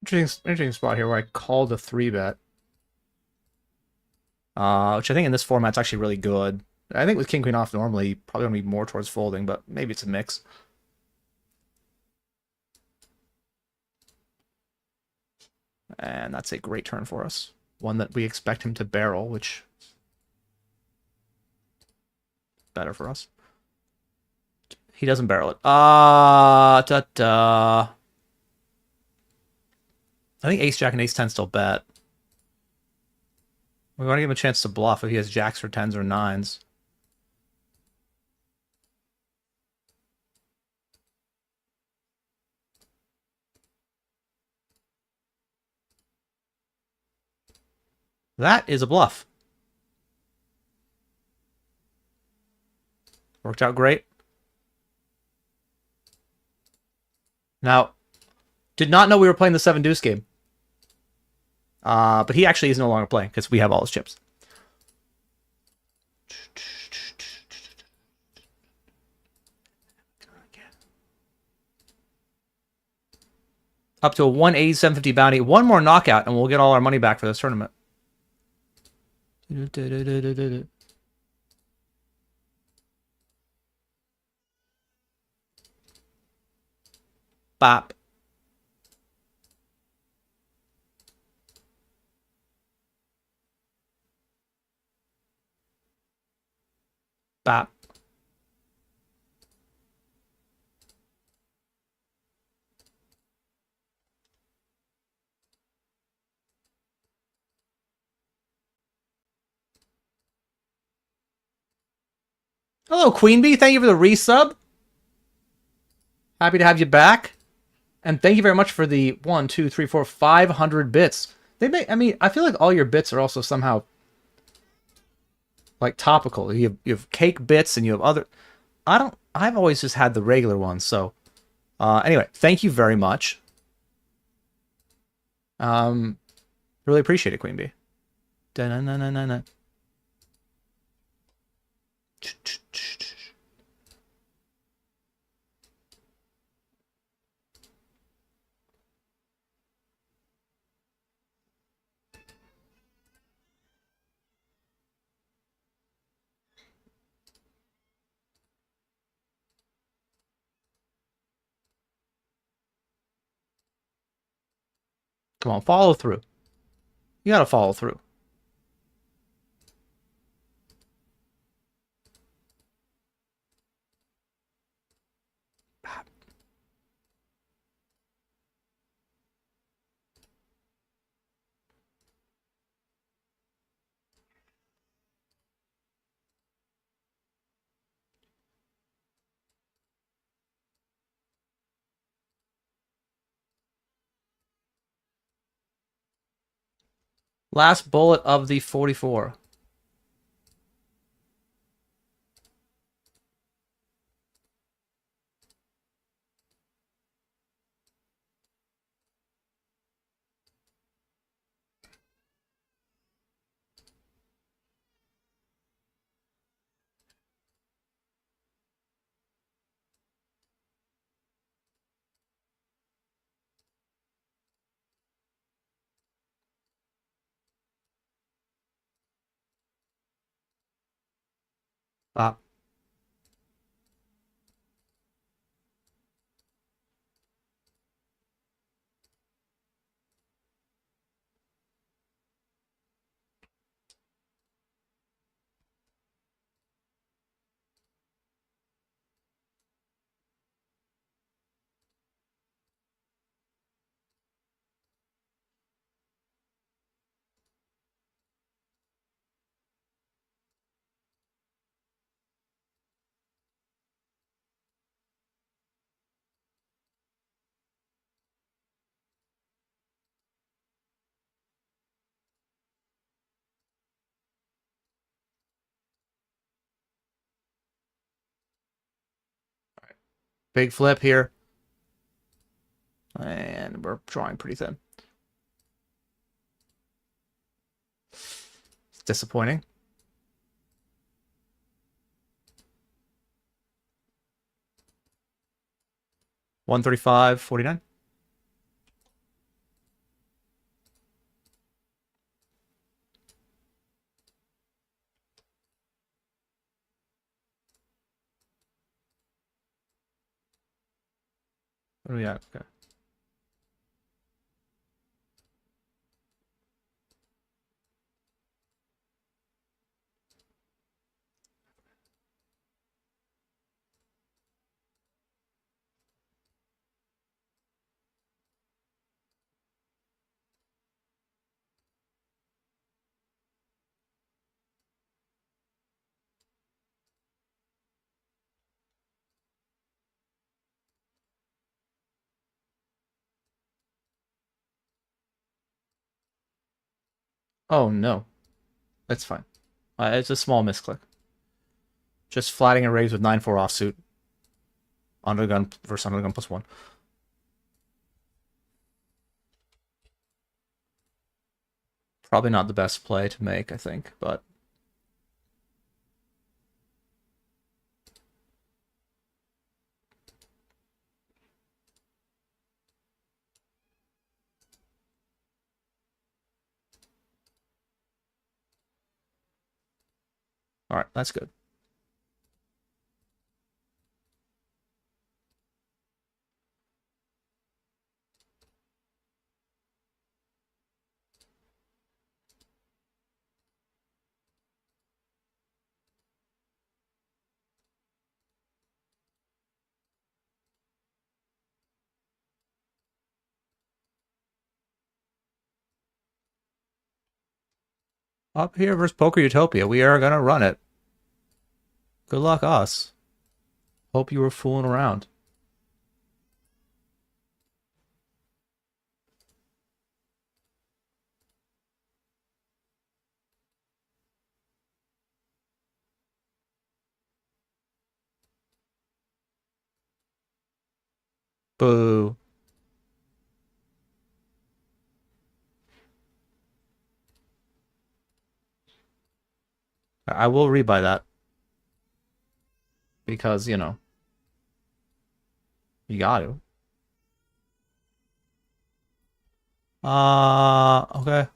S3: Interesting spot here where I called a 3-bet. Which I think in this format's actually really good. I think with King Queen off normally, probably going to be more towards folding, but maybe it's a mix. And that's a great turn for us. One that we expect him to barrel, which better for us. He doesn't barrel it. Ta-da. I think Ace Jack and Ace 10 still bet. We want to give him a chance to bluff if he has jacks or 10s or 9s. That is a bluff. Worked out great. Now, did not know we were playing the 7 deuce game. But he actually is no longer playing because we have all his chips. Up to a 180, 750 bounty. One more knockout, and we'll get all our money back for this tournament. Bop. Bop. Hello, Queen Bee. Thank you for the resub. Happy to have you back. And thank you very much for the 1, 2, 3, 4, 500 bits. They may, I mean, I feel like all your bits are also somehow like topical. You have cake bits and you have other. I've always just had the regular ones. So anyway, thank you very much. Really appreciate it, Queen Bee. Da-na-na-na-na-na. Come on, follow through. You gotta follow through. Last bullet of the 44. Bop. Big flip here. And we're drawing pretty thin. It's disappointing. $135.49. What do we have? Okay. Oh no. That's fine. It's a small misclick. Just flatting a raise with 9-4 offsuit. Under the gun versus under the gun +1. Probably not the best play to make, I think, but all right, that's good. Up here versus Poker Utopia. We are gonna run it. Good luck, us. Hope you were fooling around. Boo. I will rebuy that. Because, you know, you got to. Okay.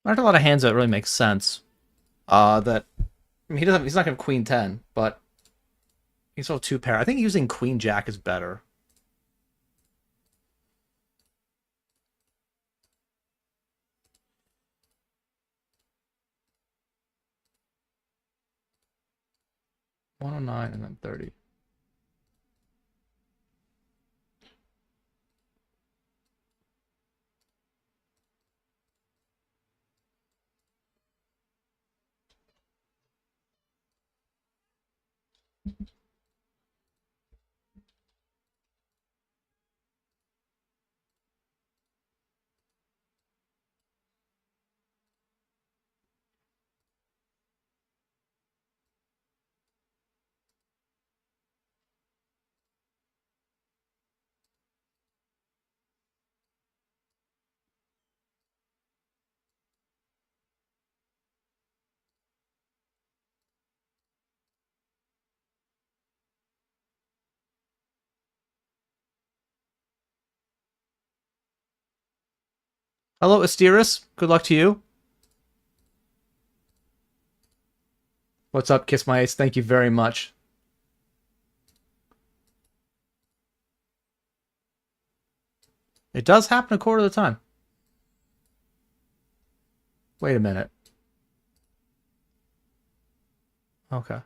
S3: Aren't a lot of hands that really make sense. That I mean, he's not gonna have Queen 10, but he's still two pair. I think using Queen Jack is better. $109 and then 30. Hello, Asteris. Good luck to you. What's up, Kiss My Ace? Thank you very much. It does happen a quarter of the time. Wait a minute. Okay.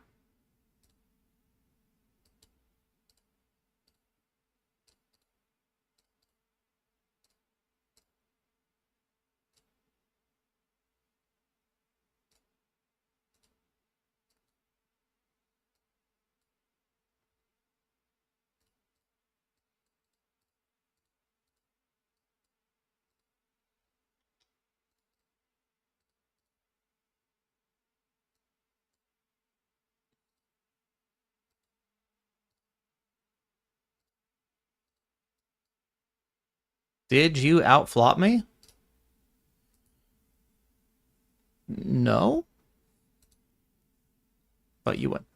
S3: Did you outflop me? No. But you win.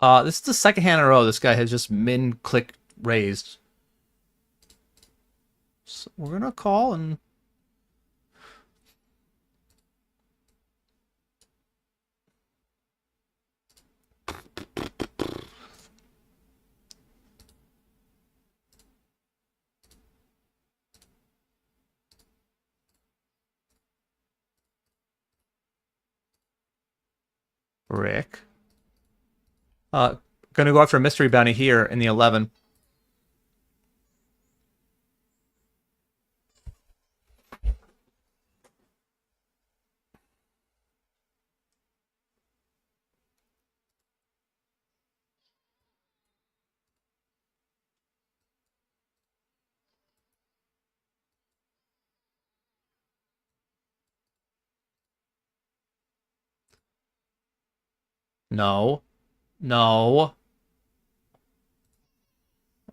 S3: This is the second hand in a row this guy has just min click raised. So we're gonna call and Rick. Gonna go after a mystery bounty here in the 11. No. No.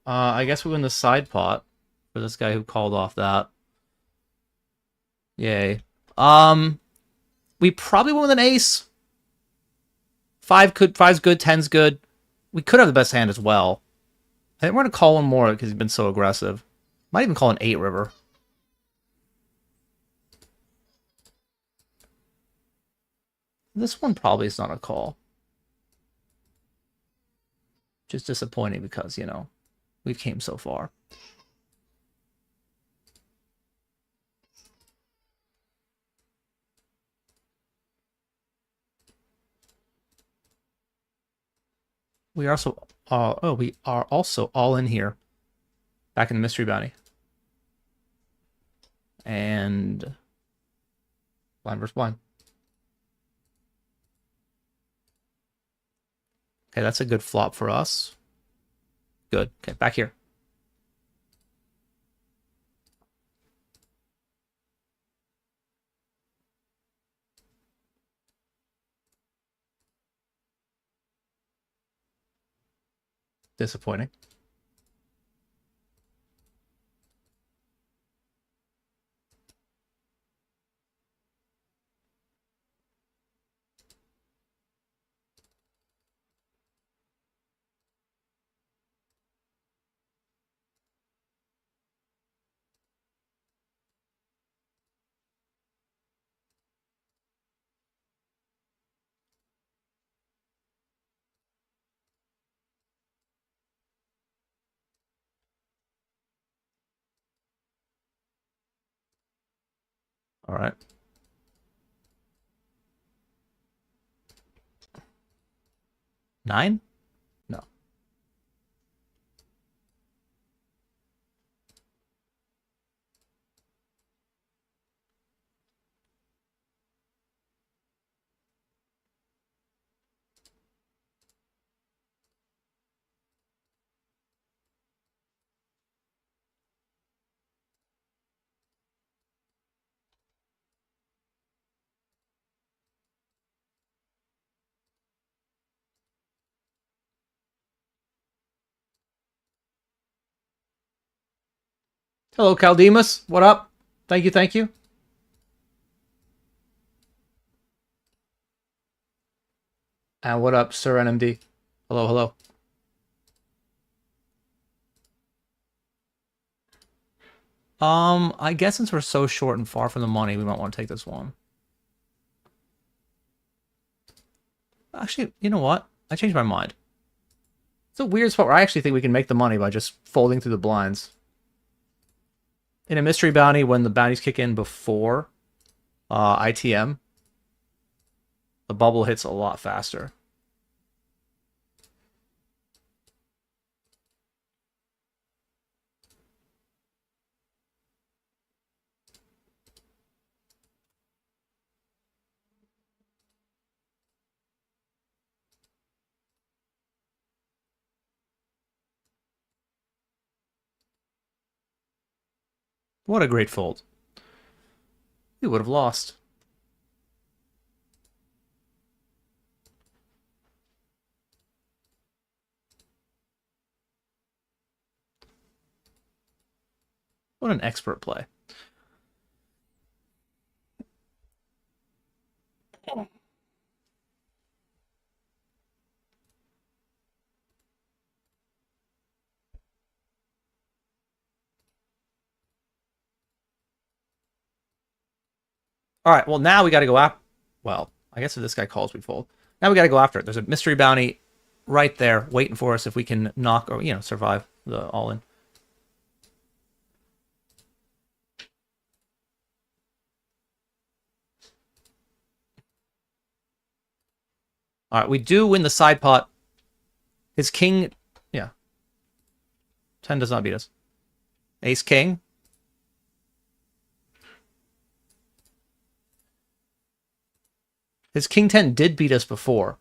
S3: I guess we win the side pot for this guy who called off that. Yay. We probably win with an ace. Five's good, 10's good. We could have the best hand as well. I think we're gonna call one more because he's been so aggressive. Might even call an 8 river. This one probably is not a call. Just disappointing because, you know, we've came so far. We are also we are also all in here. Back in the mystery bounty. And blind versus blind. Okay, that's a good flop for us. Good. Okay, back here. Disappointing. All right. Nine? No. Hello, Caldemus. What up? Thank you, thank you. And what up, Sir NMD? Hello, hello. I guess since we're so short and far from the money, we might want to take this one. Actually, you know what? I changed my mind. It's a weird spot where I actually think we can make the money by just folding through the blinds. In a mystery bounty, when the bounties kick in before ITM, the bubble hits a lot faster. What a great fold. We would have lost. What an expert play. All right, well, now we got to go after... Well, I guess if this guy calls, we fold. Now we got to go after it. There's a mystery bounty right there waiting for us if we can knock or, survive the all-in. All right, we do win the side pot. His king... Yeah. 10 does not beat us. Ace king. His king 10 did beat us before.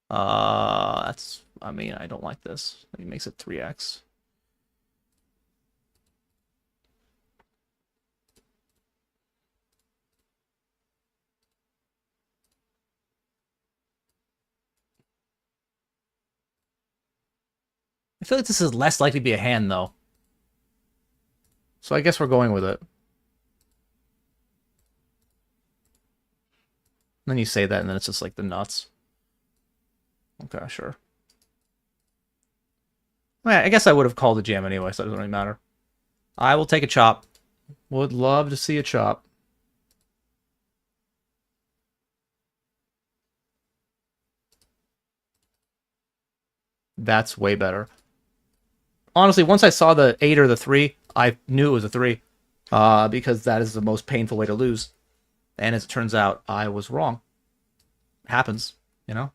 S3: That's... I mean, I don't like this. He makes it 3x. I feel like this is less likely to be a hand, though. So I guess we're going with it. And then you say that, and then it's just like the nuts. Okay, sure. I guess I would have called the jam anyway, so it doesn't really matter. I will take a chop. Would love to see a chop. That's way better. Honestly, once I saw the 8 or the 3, I knew it was a 3. Because that is the most painful way to lose. And as it turns out, I was wrong. It happens, you know?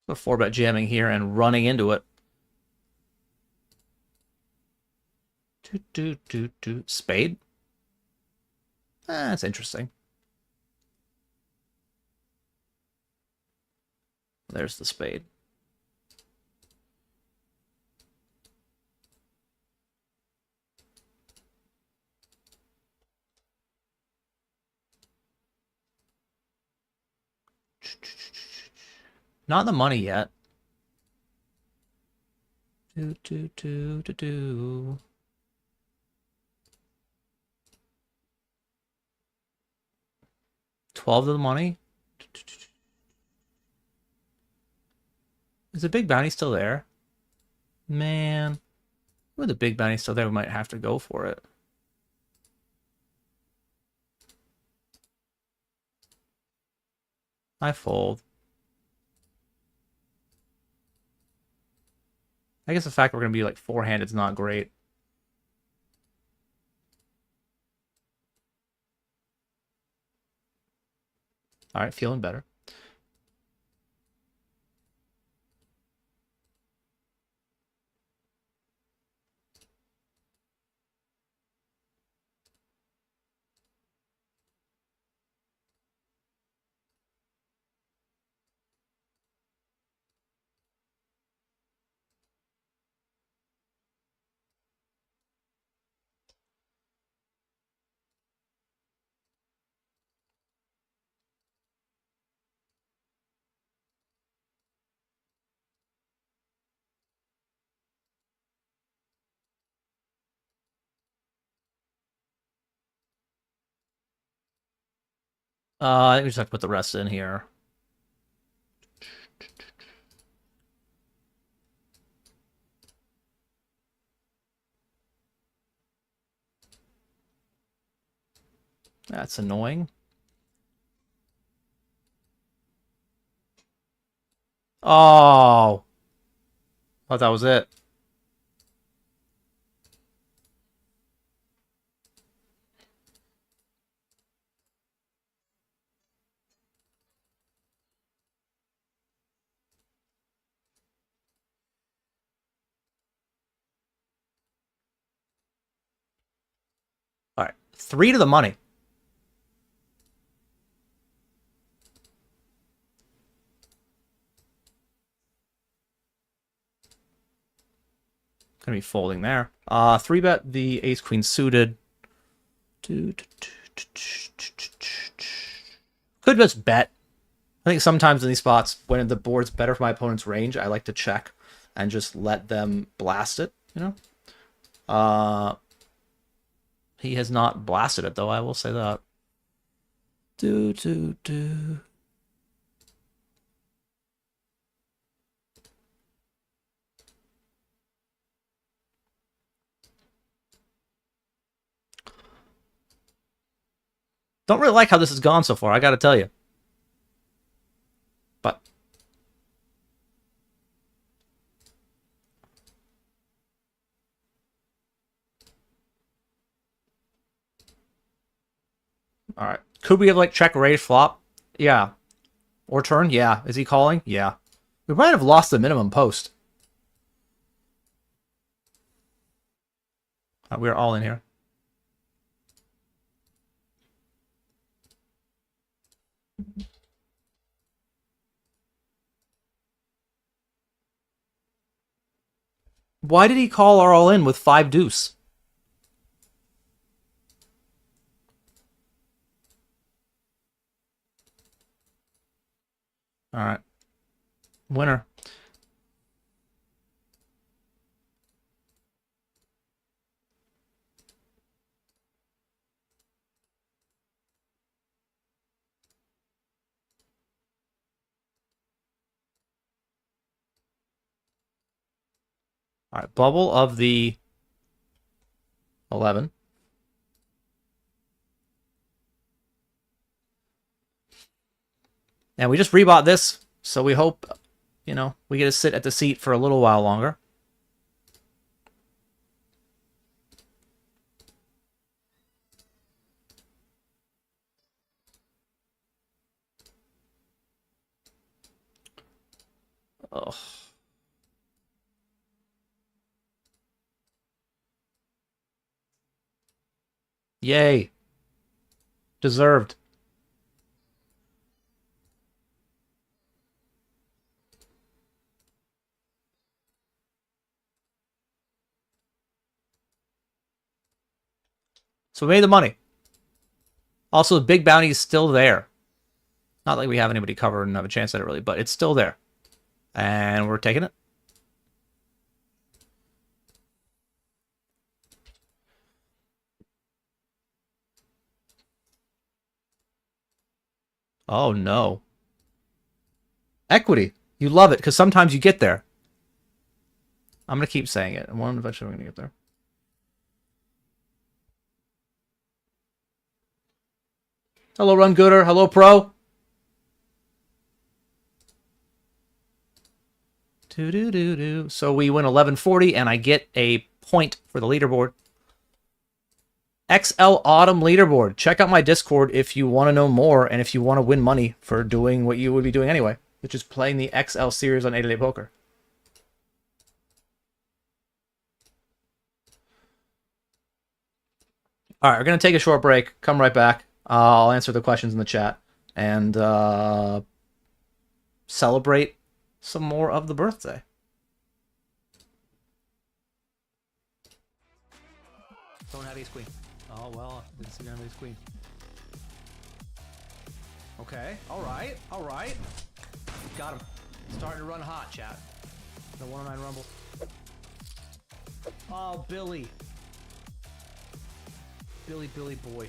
S3: So 4-bet jamming here and running into it. Spade? That's interesting. There's the spade. Not the money yet. 12 of the money. Is the big bounty still there? Man. With the big bounty still there, we might have to go for it. I fold. I guess the fact we're going to be like forehand is not great. All right, feeling better. I think we just have to put the rest in here. That's annoying. Oh. Thought that was it. All right. 3 to the money. Gonna be folding there. 3-bet the ace queen suited. Could just bet. I think sometimes in these spots, when the board's better for my opponent's range, I like to check and just let them blast it, you know? He has not blasted it, though, I will say that. Don't really like how this has gone so far, I gotta tell you. But all right. Could we have like check raise flop? Yeah. Or turn? Yeah. Is he calling? Yeah. We might have lost the minimum post. We're all in here. Why did he call our all in with 5 deuce? All right. Winner. All right, bubble of the 11. And we just rebought this, so we hope, you know, we get to sit at the seat for a little while longer. Ugh. Yay. Deserved. So we made the money. Also, the big bounty is still there. Not like we have anybody covered and have a chance at it, really, but it's still there. And we're taking it. Oh, no. Equity. You love it, because sometimes you get there. I'm going to keep saying it. And one eventually we're going to get there. Hello, Run Gooder. Hello, Pro. So we win 1140, and I get a point for the leaderboard. XL Autumn leaderboard. Check out my Discord if you want to know more, and if you want to win money for doing what you would be doing anyway, which is playing the XL series on 888 Poker. All right, we're going to take a short break. Come right back. I'll answer the questions in the chat and celebrate some more of the birthday. Don't have ace queen. Oh, well, didn't see none of ace queen. Okay, all right. Got him. Starting to run hot, chat. The 109 Rumble. Oh, Billy. Billy boy.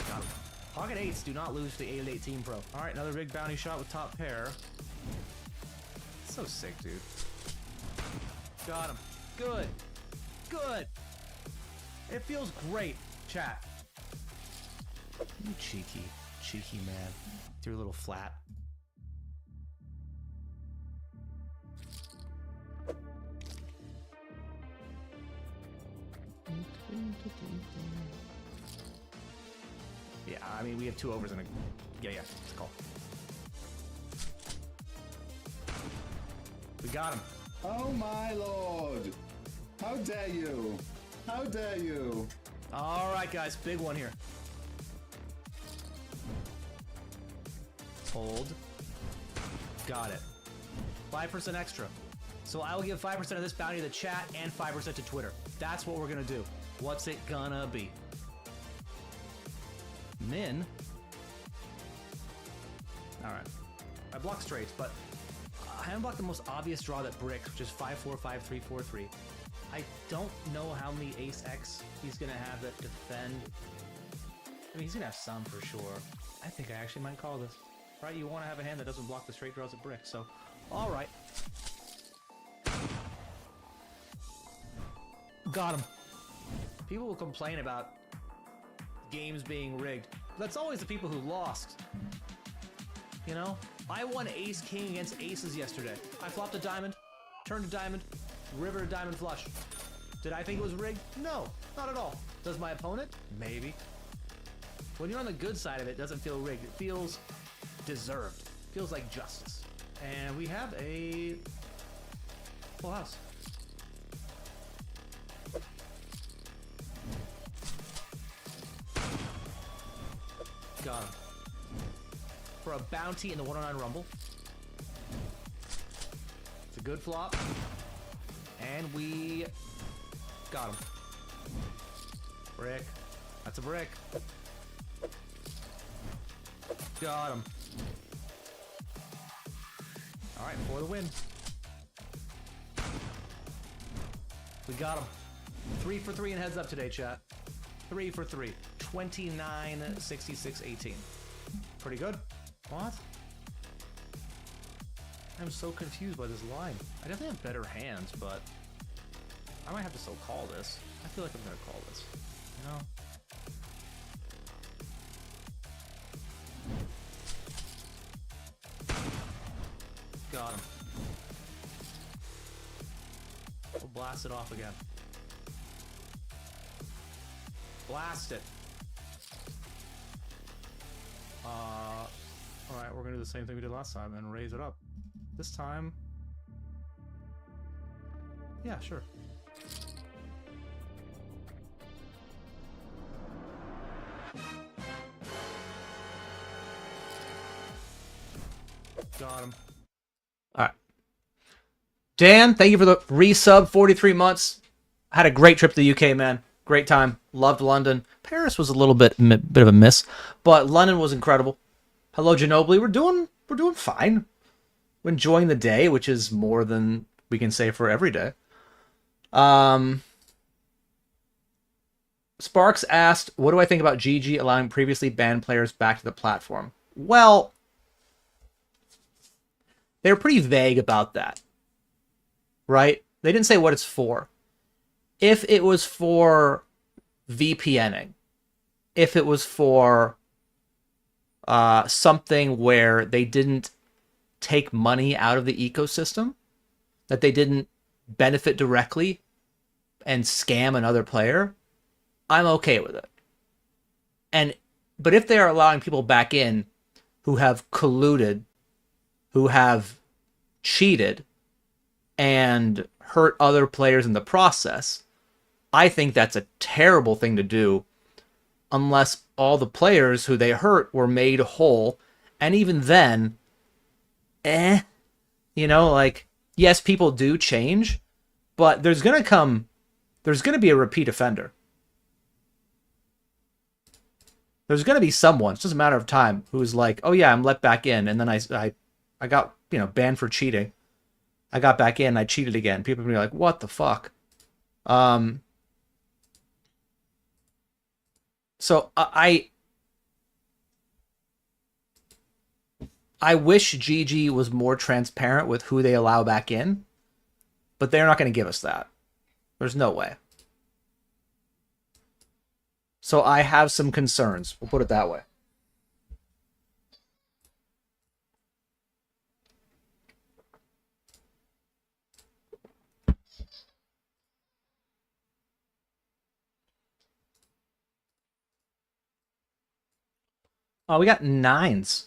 S3: Got him. Pocket 8s do not lose to the 8 Team Pro. All right, another big bounty shot with top pair. So sick, dude. Got him. Good. It feels great, chat. You cheeky man. Threw a little flat. Yeah, I mean, we have 2 overs and a... Yeah, it's a call. We got him.
S4: Oh my lord! How dare you! How dare you!
S3: All right, guys, big one here. Hold. Got it. 5% extra. So I will give 5% of this bounty to the chat and 5% to Twitter. That's what we're gonna do. What's it gonna be? Min? Alright. I blocked straights, but I haven't blocked the most obvious draw that bricks, which is 5-4, 5-3, 4-3. I don't know how many ace-X he's gonna have that defend. I mean, he's gonna have some for sure. I think I actually might call this. Right, you want to have a hand that doesn't block the straight draws at brick, so... Alright. Got him. People will complain about games being rigged. That's always the people who lost. You know? I won ace-king against aces yesterday. I flopped a diamond, turned a diamond, river a diamond flush. Did I think it was rigged? No, not at all. Does my opponent? Maybe. When you're on the good side of it, it doesn't feel rigged. It feels deserved. It feels like justice. And we have a full house. Got him. For a bounty in the 109 Rumble. It's a good flop. And we got him. Brick. That's a brick. Got him. Alright, for the win. We got him. 3 for 3 in heads up today, chat. 3 for 3. 29, 66, 18. Pretty good. What? I'm so confused by this line. I definitely have better hands, but I might have to still call this. I feel like I'm gonna call this. You know? Got him. We'll blast it off again. Blast it. Alright, we're gonna do the same thing we did last time and raise it up. This time... Yeah, sure. Got him. Alright. Dan, thank you for the resub, 43 months. Had a great trip to the UK, man. Great time. Loved London. Paris was a little bit of a miss, but London was incredible. Hello, Ginobili. We're doing fine. We're enjoying the day, which is more than we can say for every day. Sparks asked, what do I think about GG allowing previously banned players back to the platform? Well, they were pretty vague about that, right? They didn't say what it's for. If it was for VPNing, if it was for something where they didn't take money out of the ecosystem, that they didn't benefit directly and scam another player, I'm okay with it. But if they are allowing people back in who have colluded, who have cheated, and hurt other players in the process, I think that's a terrible thing to do unless all the players who they hurt were made whole. And even then, you know, like, yes, people do change, but there's going to be a repeat offender. There's going to be someone, it's just a matter of time, who's like, oh yeah, I'm let back in, and then I got, you know, banned for cheating. I got back in, I cheated again. People are going to be like, what the fuck? So I wish GG was more transparent with who they allow back in, but they're not going to give us that. There's no way. So I have some concerns. We'll put it that way. Oh, we got 9s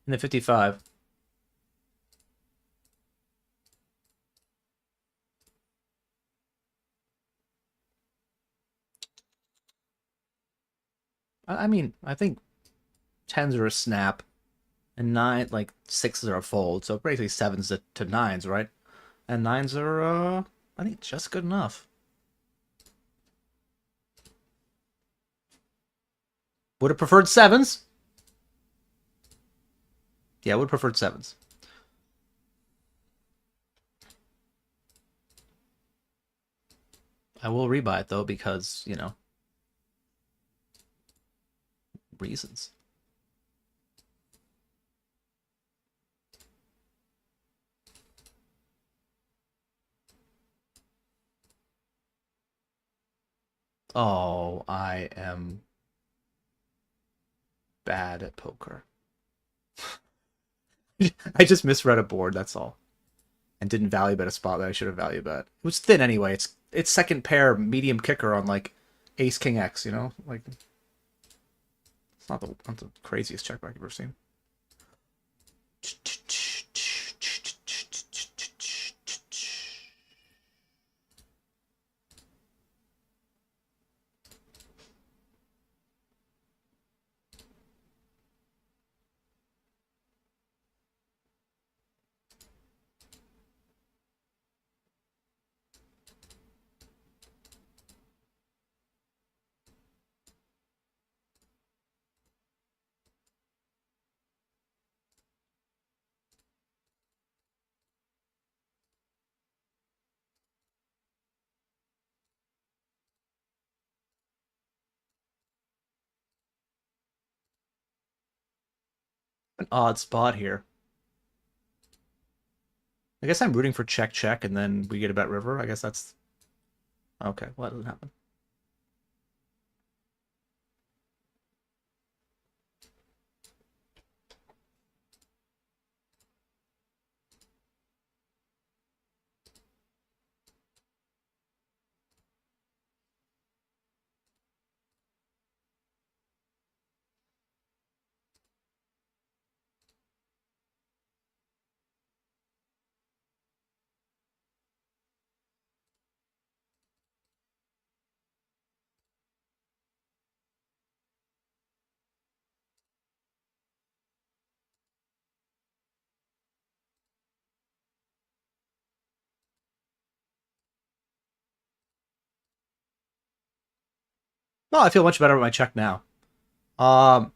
S3: in the 55. I mean, I think 10s are a snap. And nine, like sixes are a fold, so basically sevens to nines, right? And nines are, I think, just good enough. Would have preferred sevens. Yeah, would have preferred sevens. I will rebuy it, though, because, you know, reasons. Oh, I am bad at poker. I just misread a board, that's all. And didn't value bet a spot that I should have value bet. It was thin anyway. It's second pair medium kicker on like ace king X, you know? Like it's not the craziest check back I've ever seen. An odd spot here. I guess I'm rooting for check check and then we get a bet river. I guess that's okay. Well, that doesn't happen. Well, I feel much better with my check now. Flop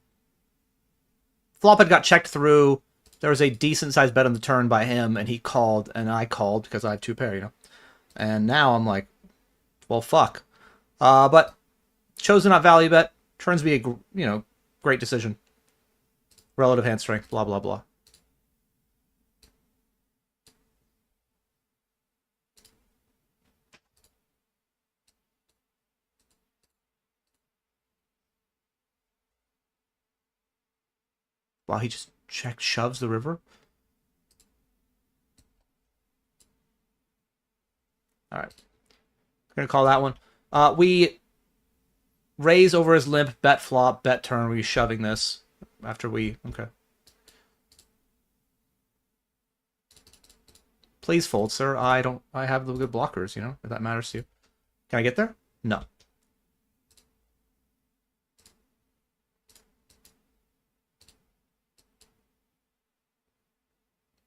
S3: had got checked through. There was a decent sized bet on the turn by him, and he called, and I called because I have two pair, you know. And now I'm like, well, fuck. But chose to not value bet. Turns be a great decision. Relative hand strength. Blah blah blah. Wow, he just shoves the river. All right, gonna call that one. We raise over his limp, bet flop, bet turn. We're shoving this after we okay. Please fold, sir. I have the good blockers, you know, if that matters to you. Can I get there? No.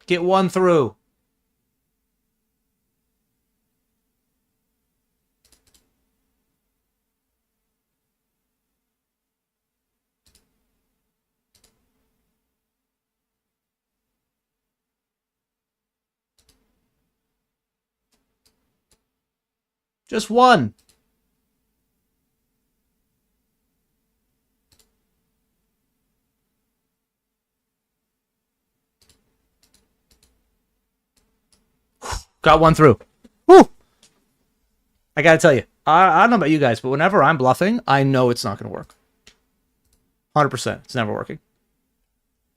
S3: Get one through. Just one. Got one through. Woo! I gotta tell you, I don't know about you guys, but whenever I'm bluffing, I know it's not gonna work. 100%. It's never working.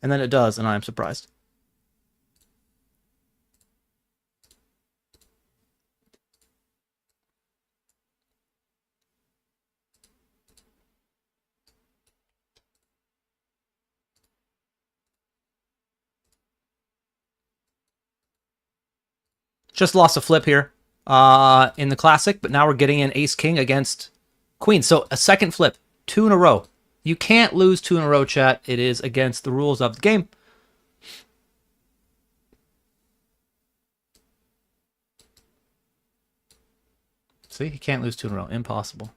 S3: And then it does, and I'm surprised. Just lost a flip here in the classic, but now we're getting an ace-king against queen. So a second flip, 2 in a row. You can't lose 2 in a row, chat. It is against the rules of the game. See, he can't lose 2 in a row. Impossible.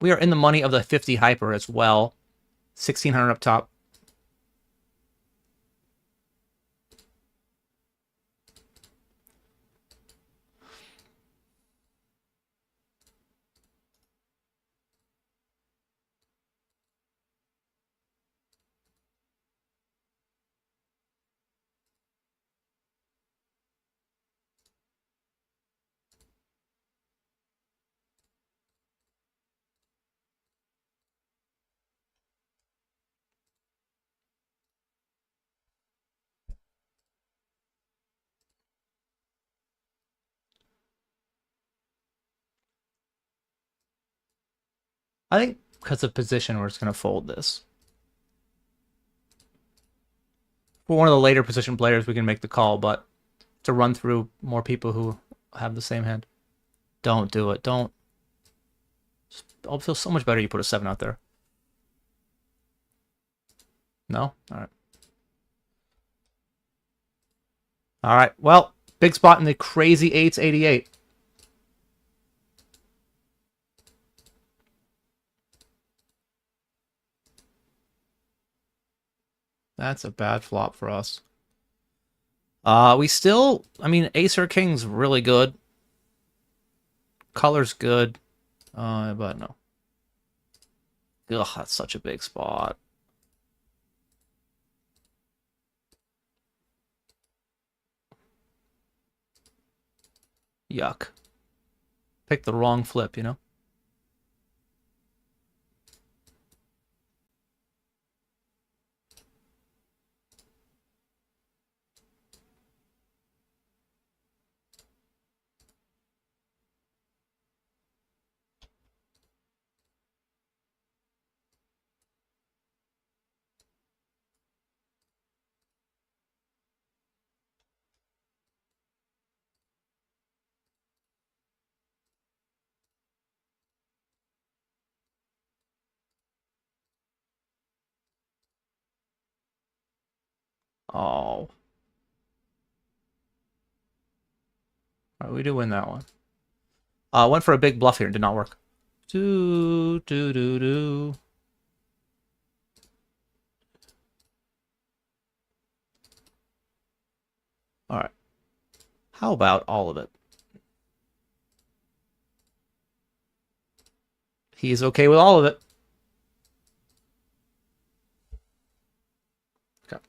S3: We are in the money of the 50 hyper as well. 1,600 up top. I think because of position, we're just going to fold this. For one of the later position players, we can make the call, but to run through more people who have the same hand. Don't do it. Don't. I'll feel so much better you put a 7 out there. No? Alright. Alright, well, big spot in the crazy 8s, 88. That's a bad flop for us. We still, I mean, ace or king's really good. Color's good. But no. Ugh, that's such a big spot. Yuck. Picked the wrong flip, you know? Oh. Alright, we do win that one. Went for a big bluff here. Did not work. Do, do, do, do. Alright. How about all of it? He's okay with all of it. Okay.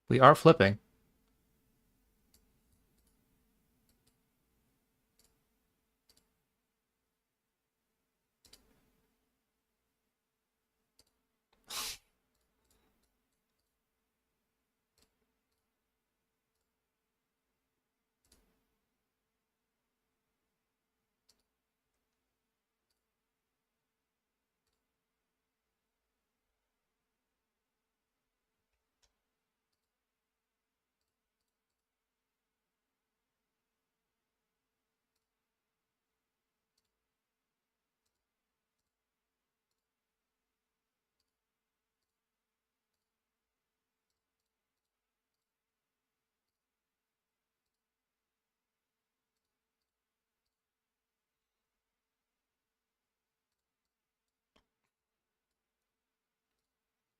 S3: We are flipping.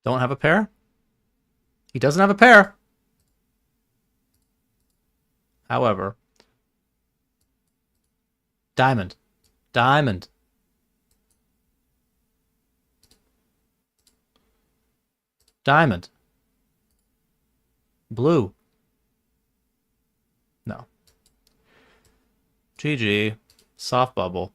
S3: Don't have a pair? He doesn't have a pair. However, diamond. Diamond. Diamond. Blue. No. GG. Soft bubble.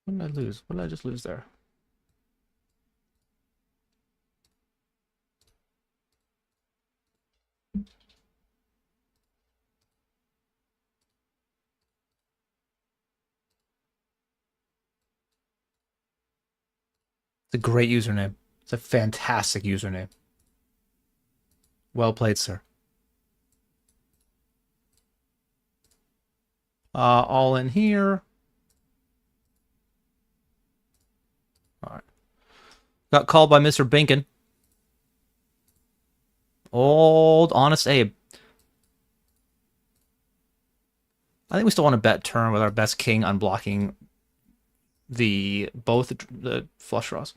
S3: What did I lose? What did I just lose there? It's a great username. It's a fantastic username. Well played, sir. All in here. All right. Got called by Mr. Binkin. Old Honest Abe. I think we still want to bet turn with our best king unblocking both the flush draws.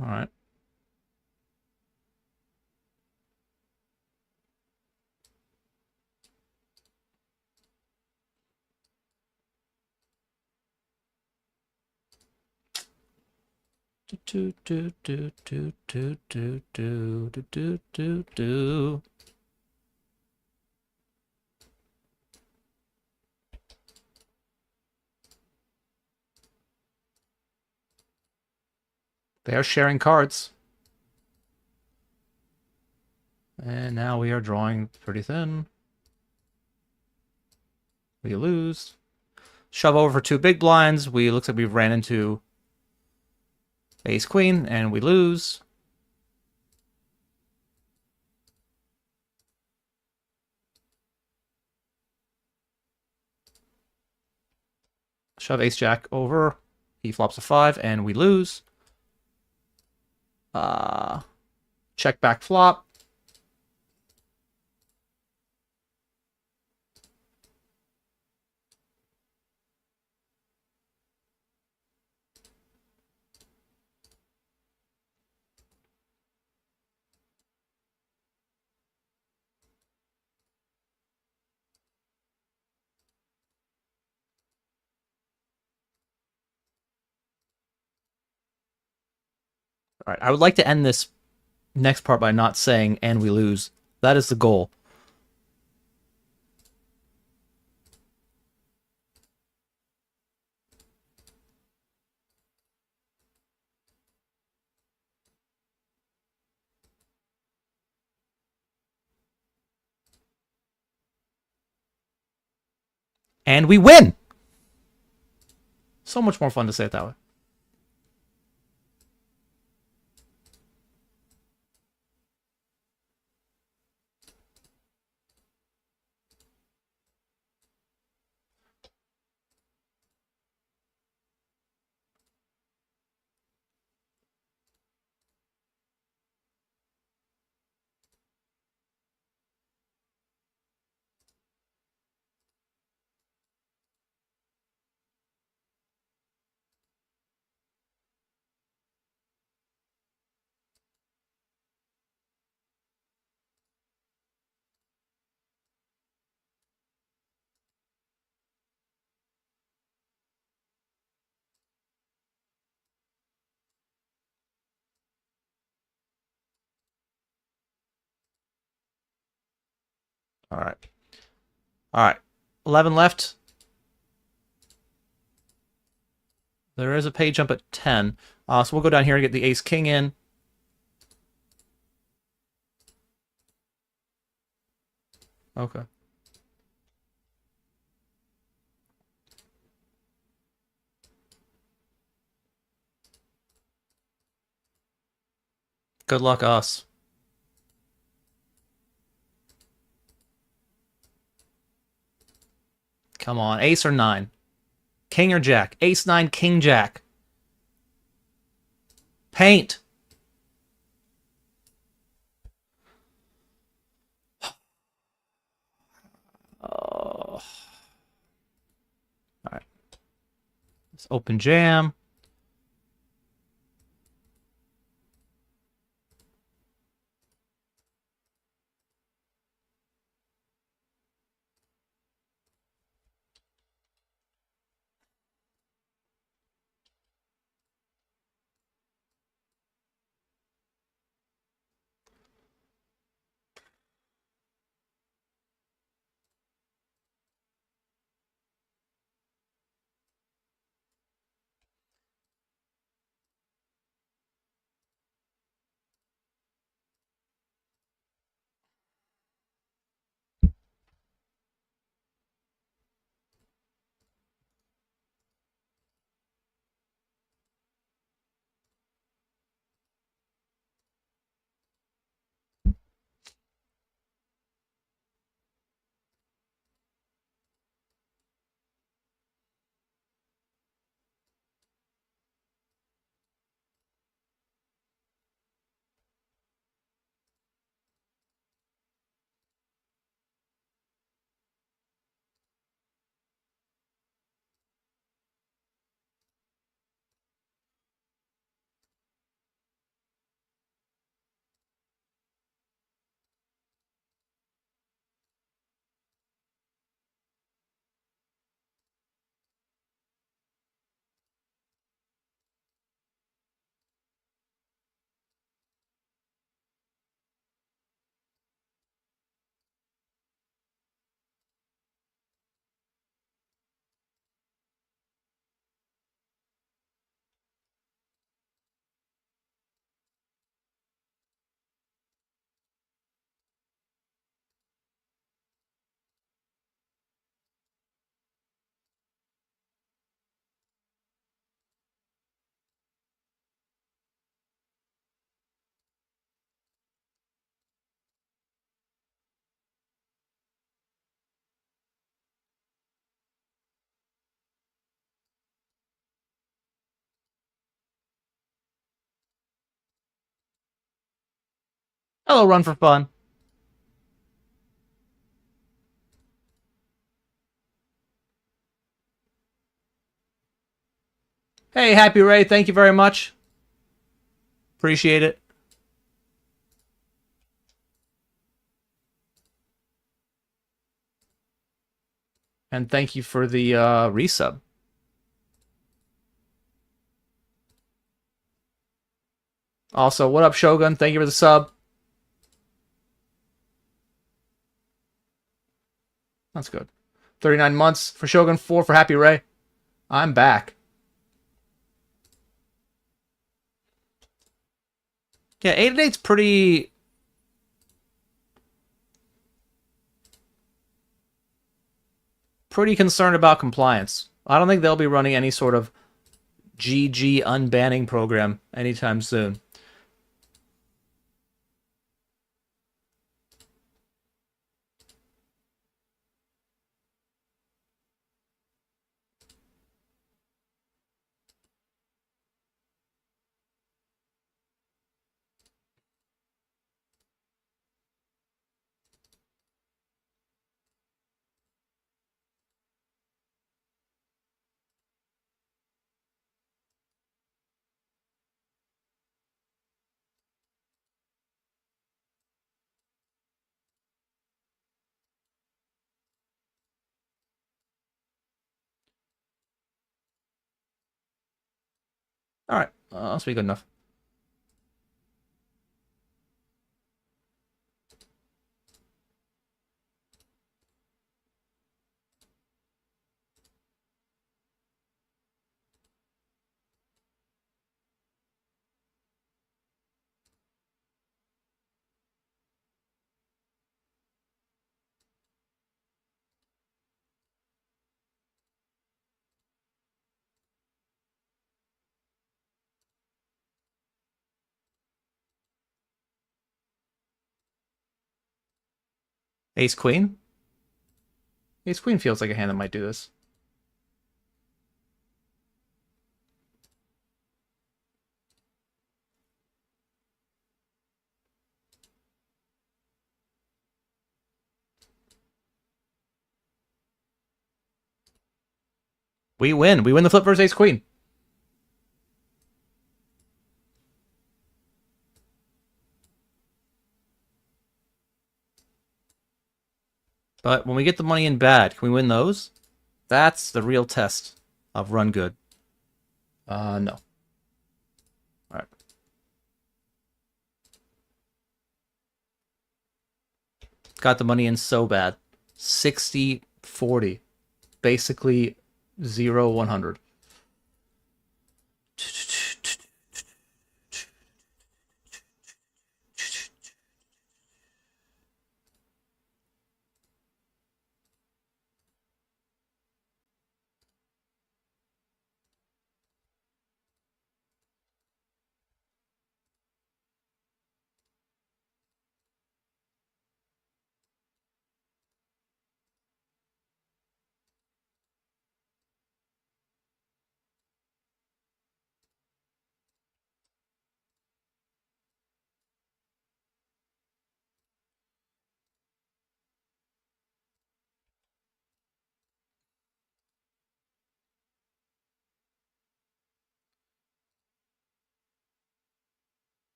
S3: All right. Do do do do do do do do do do do. They are sharing cards. And now we are drawing pretty thin. We lose. Shove over for 2 big blinds. Looks like we've ran into ace queen and we lose. Shove ace jack over. He flops a 5 and we lose. Check back flop. All right, I would like to end this next part by not saying and we lose. That is the goal. And we win! So much more fun to say it that way. All right. All right. 11 left. There is a pay jump at 10. So we'll go down here and get the ace king in. Okay. Good luck us. Come on, ace or 9? King or jack? Ace 9, king jack. Paint. Oh. All right. Let's open jam. Hello, Run for Fun. Hey, Happy Ray, thank you very much. Appreciate it. And thank you for the resub. Also, what up, Shogun? Thank you for the sub. That's good. 39 months for Shogun, 4 for Happy Ray. I'm back. Yeah, 8-8's pretty... pretty concerned about compliance. I don't think they'll be running any sort of GG unbanning program anytime soon. Alright, that's be good enough. Ace Queen? Ace Queen feels like a hand that might do this. We win. We win the flip versus Ace Queen. But when we get the money in bad, can we win those? That's the real test of run good. No. Alright. Got the money in so bad. 60-40. Basically 0-100.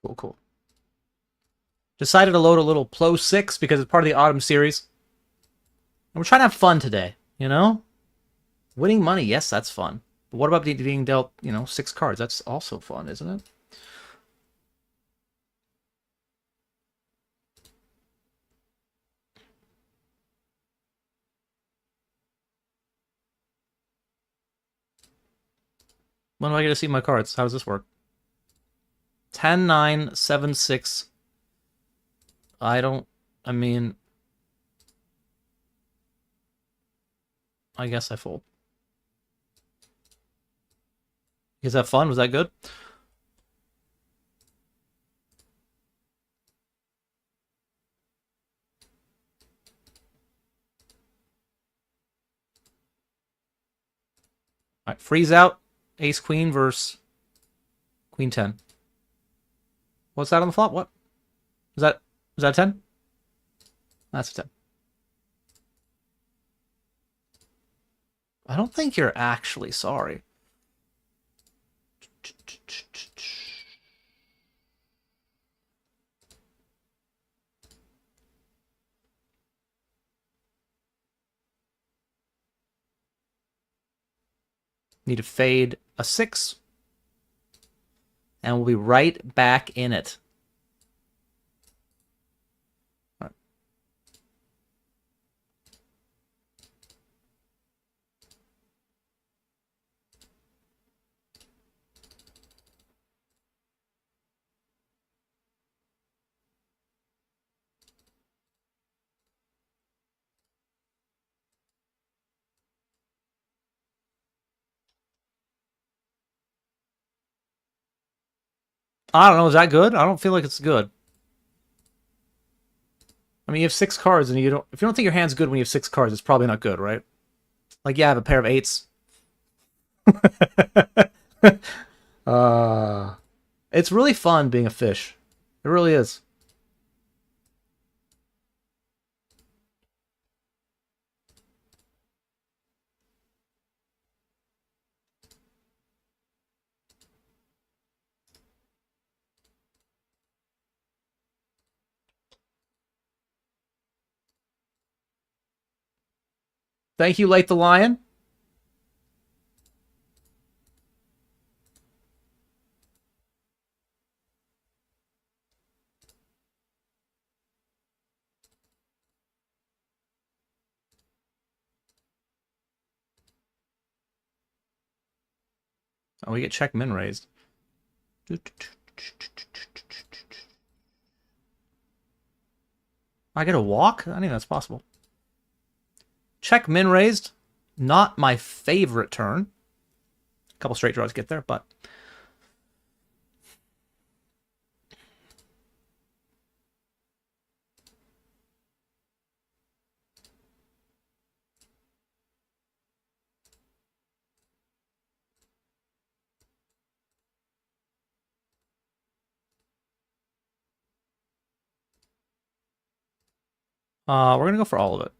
S3: Cool, cool. Decided to load a little Plo 6 because it's part of the Autumn series. And we're trying to have fun today, you know? Winning money, yes, that's fun. But what about being dealt, 6 cards? That's also fun, isn't it? When do I get to see my cards? How does this work? 10, 9, 7, 6. I guess I fold. You guys have fun? Was that good? All right, freeze out. Ace Queen versus Queen 10. What's that on the flop? What? Is that a 10? That's a 10. I don't think you're actually sorry. Need to fade a 6. And we'll be right back in it. All right. I don't know, is that good? I don't feel like it's good. I mean, you have 6 cards, and if you don't think your hand's good when you have 6 cards, it's probably not good, right? Like, yeah, I have a pair of 8s. It's really fun being a fish. It really is. Thank you, Light the Lion. Oh, we get check min raised. I get a walk? I don't think that's possible. Check min raised. Not my favorite turn. A couple straight draws get there, but... we're going to go for all of it.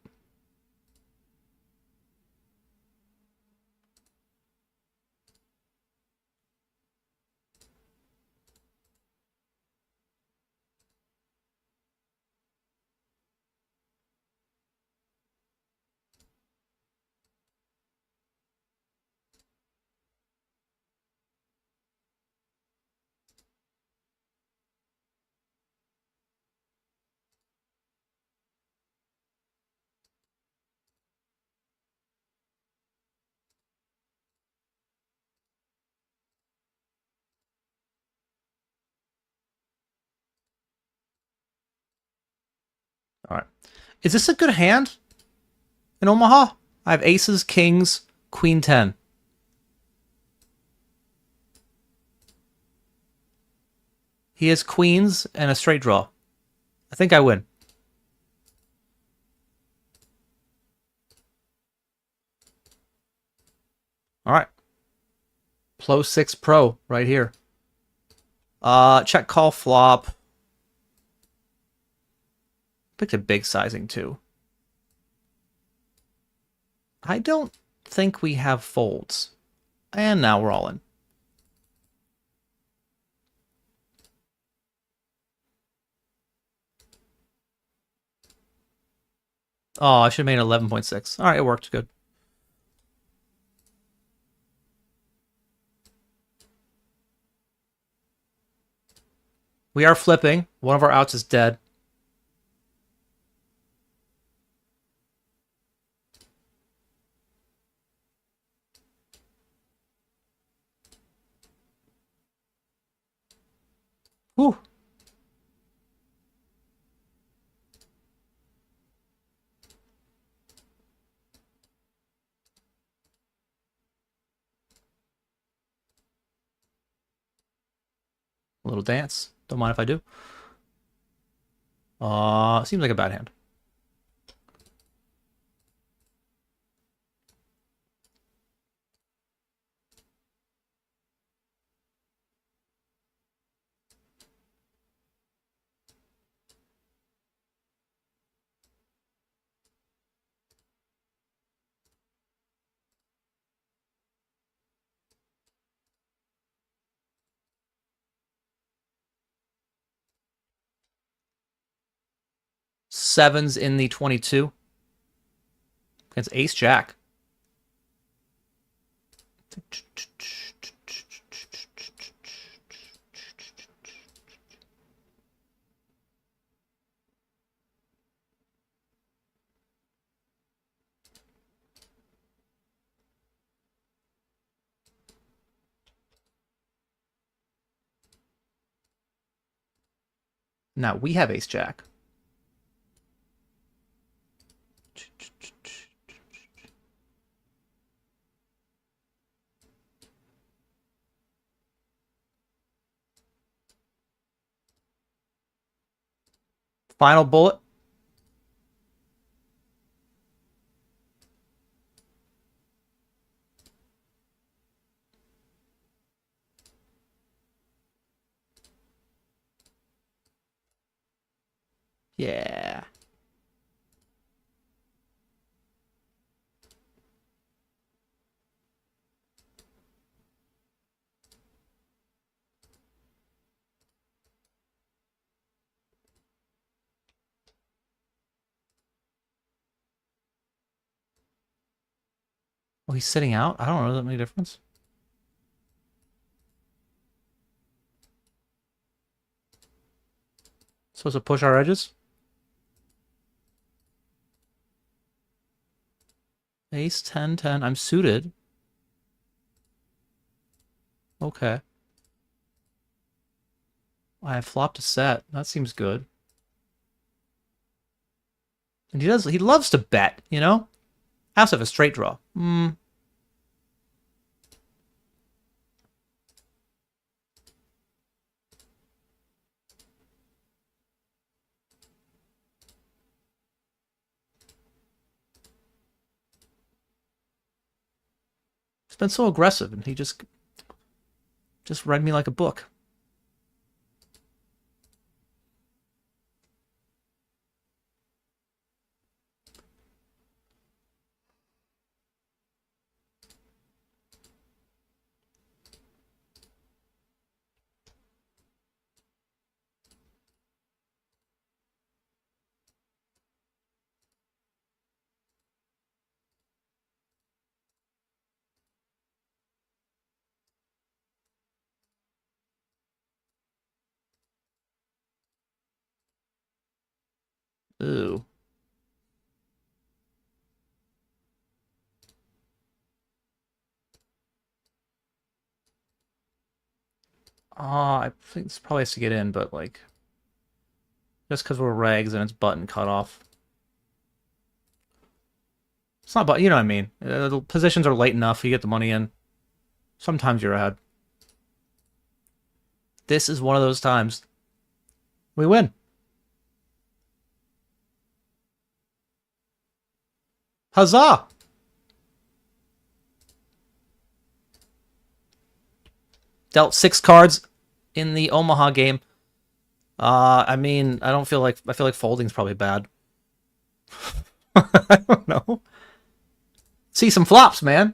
S3: All right. Is this a good hand in Omaha? I have aces, kings, queen 10. He has queens and a straight draw. I think I win. All right. Plo 6 Pro right here. Check call flop. Picked a big sizing too. I don't think we have folds. And now we're all in. Oh, I should have made it 11.6. All right, it worked. Good. We are flipping. One of our outs is dead. Whew. A little dance. Don't mind if I do. Seems like a bad hand. Sevens in the 22. Against Ace Jack. Now we have Ace Jack. Final bullet. Yeah. Oh, he's sitting out? I don't know. Does that make a difference? Supposed to push our edges? Ace 10 10. I'm suited. Okay. I have flopped a set. That seems good. And he loves to bet, you know? I also have a straight draw. He's been so aggressive, and he just read me like a book. Ooh. I think this probably has to get in, but like, just because we're regs and it's button cut off. It's not, but you know what I mean. The positions are late enough. You get the money in. Sometimes you're ahead. This is one of those times. We win. Huzzah! Dealt 6 cards in the Omaha game. I mean, I feel like folding's probably bad. I don't know. See some flops, man.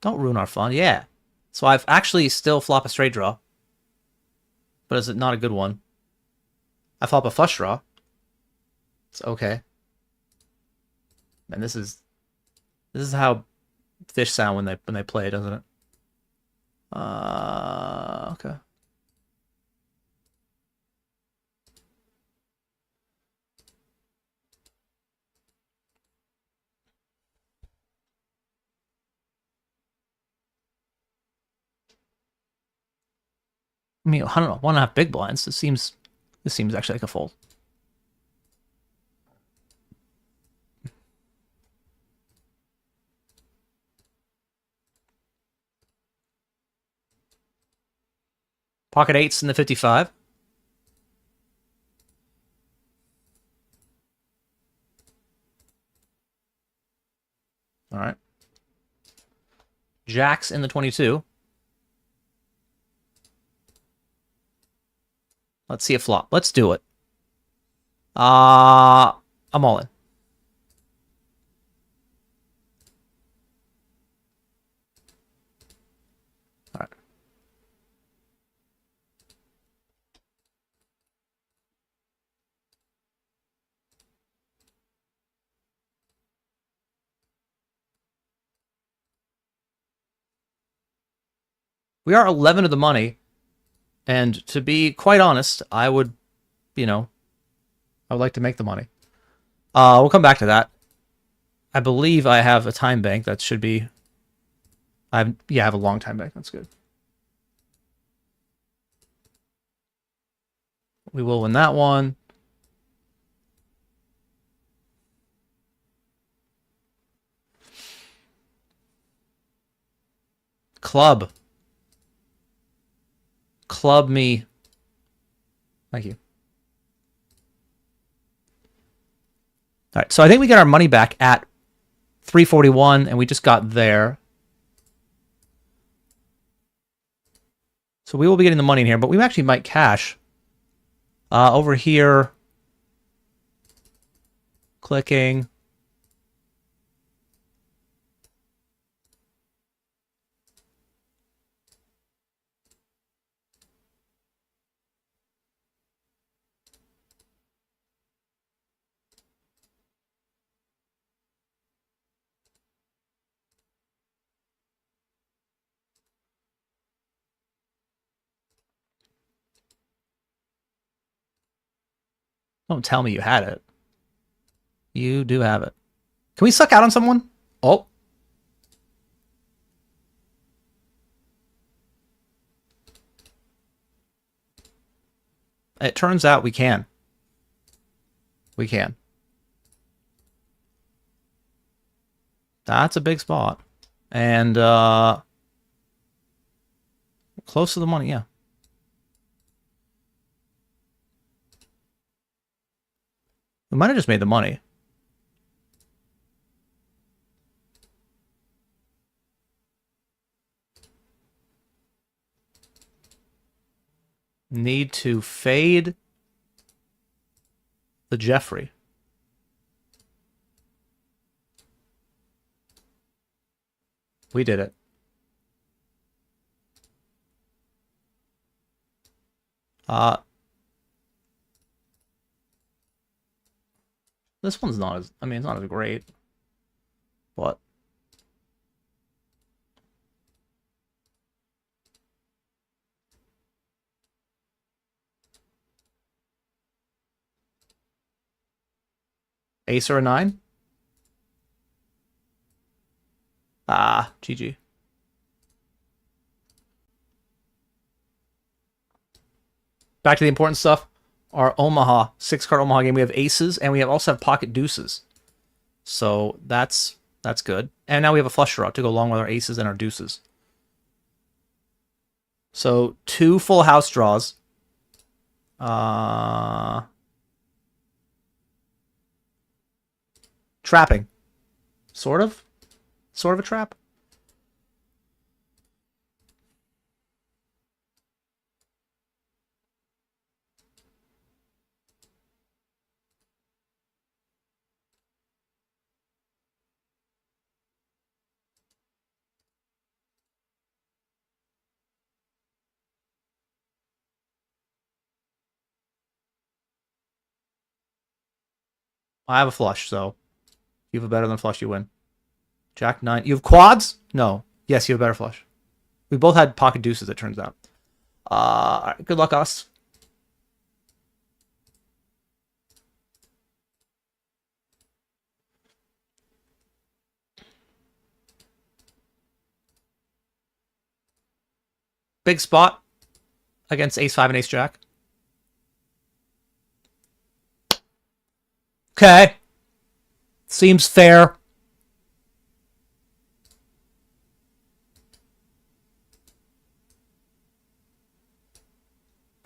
S3: Don't ruin our fun. Yeah. So I've actually still flop a straight draw. But is it not a good one? I flop a flush draw. It's okay. And this is how fish sound when they play, doesn't it? Okay. I mean, I don't know, 1.5 big blinds. This seems actually like a fold. Pocket eights in the 55. All right. Jacks in the 22. Let's see a flop. Let's do it. I'm all in. All right. We are 11 of the money. And to be quite honest, I would, I would like to make the money. We'll come back to that. I believe I have a time bank. That should be... I have a long time bank. That's good. We will win that one. Club. Club me. Thank you. All right, so I think we get our money back at 341, and we just got there. So we will be getting the money in here, but we actually might cash. Over here, clicking. Don't tell me you had it. You do have it. Can we suck out on someone? Oh. It turns out we can. We can. That's a big spot. And close to the money, yeah. We might have just made the money. Need to fade the Jeffrey. We did it. This one's not as, I mean, it's not as great. But ace or a 9? GG. Back to the important stuff. Our Omaha, 6-card Omaha game. We have aces, and we also have pocket deuces. So that's good. And now we have a flush draw to go along with our aces and our deuces. So 2 full house draws. Trapping. Sort of a trap. I have a flush, so if you have a better than flush, you win. Jack 9. You have quads? No. Yes, you have a better flush. We both had pocket deuces, it turns out. All right, good luck, us. Big spot against ace 5 and ace jack. Okay. Seems fair.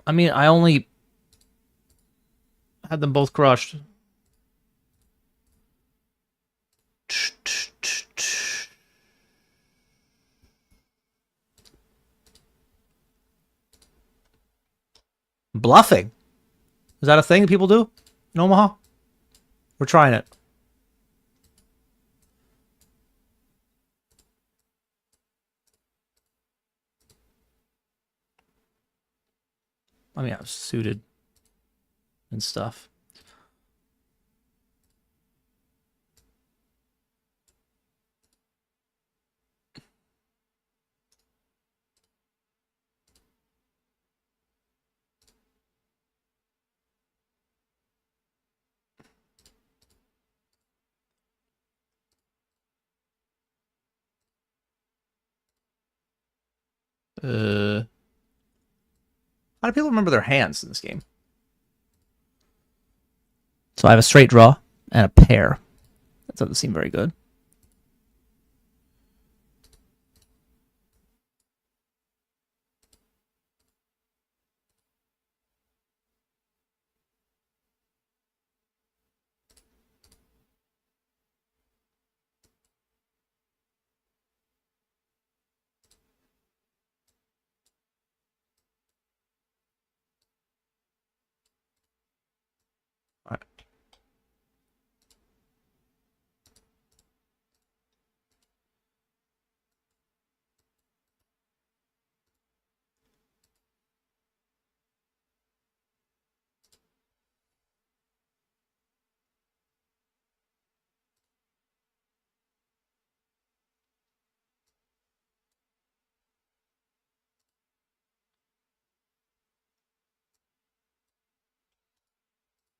S3: I mean, I only had them both crushed. Bluffing. Is that a thing that people do in Omaha? We're trying it. I mean, I was suited and stuff. How do people remember their hands in this game? So I have a straight draw and a pair. That doesn't seem very good. All right.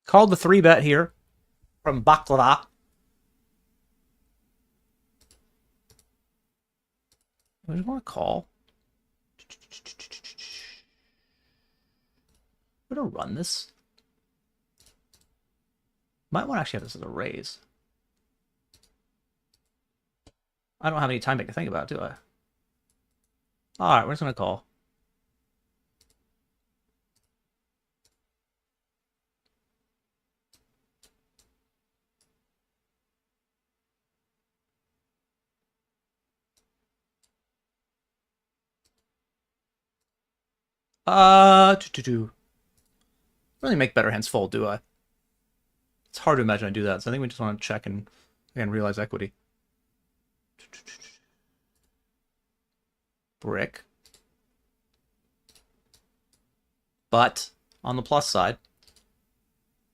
S3: Called the 3-bet here from Baklava. I just want to call. I'm going to run this. Might want to actually have this as a raise. I don't have any time to think about it, do I? Alright, we're just going to call. Really make better hands fold, do I? It's hard to imagine I do that, so I think we just want to check and again realize equity. Brick. But on the plus side,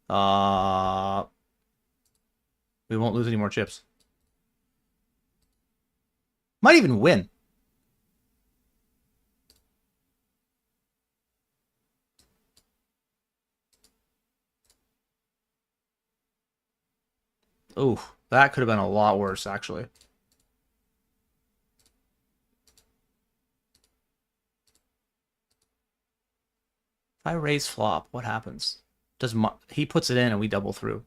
S3: we won't lose any more chips. Might even win. Ooh, that could have been a lot worse, actually. If I raise flop, what happens? He puts it in and we double through.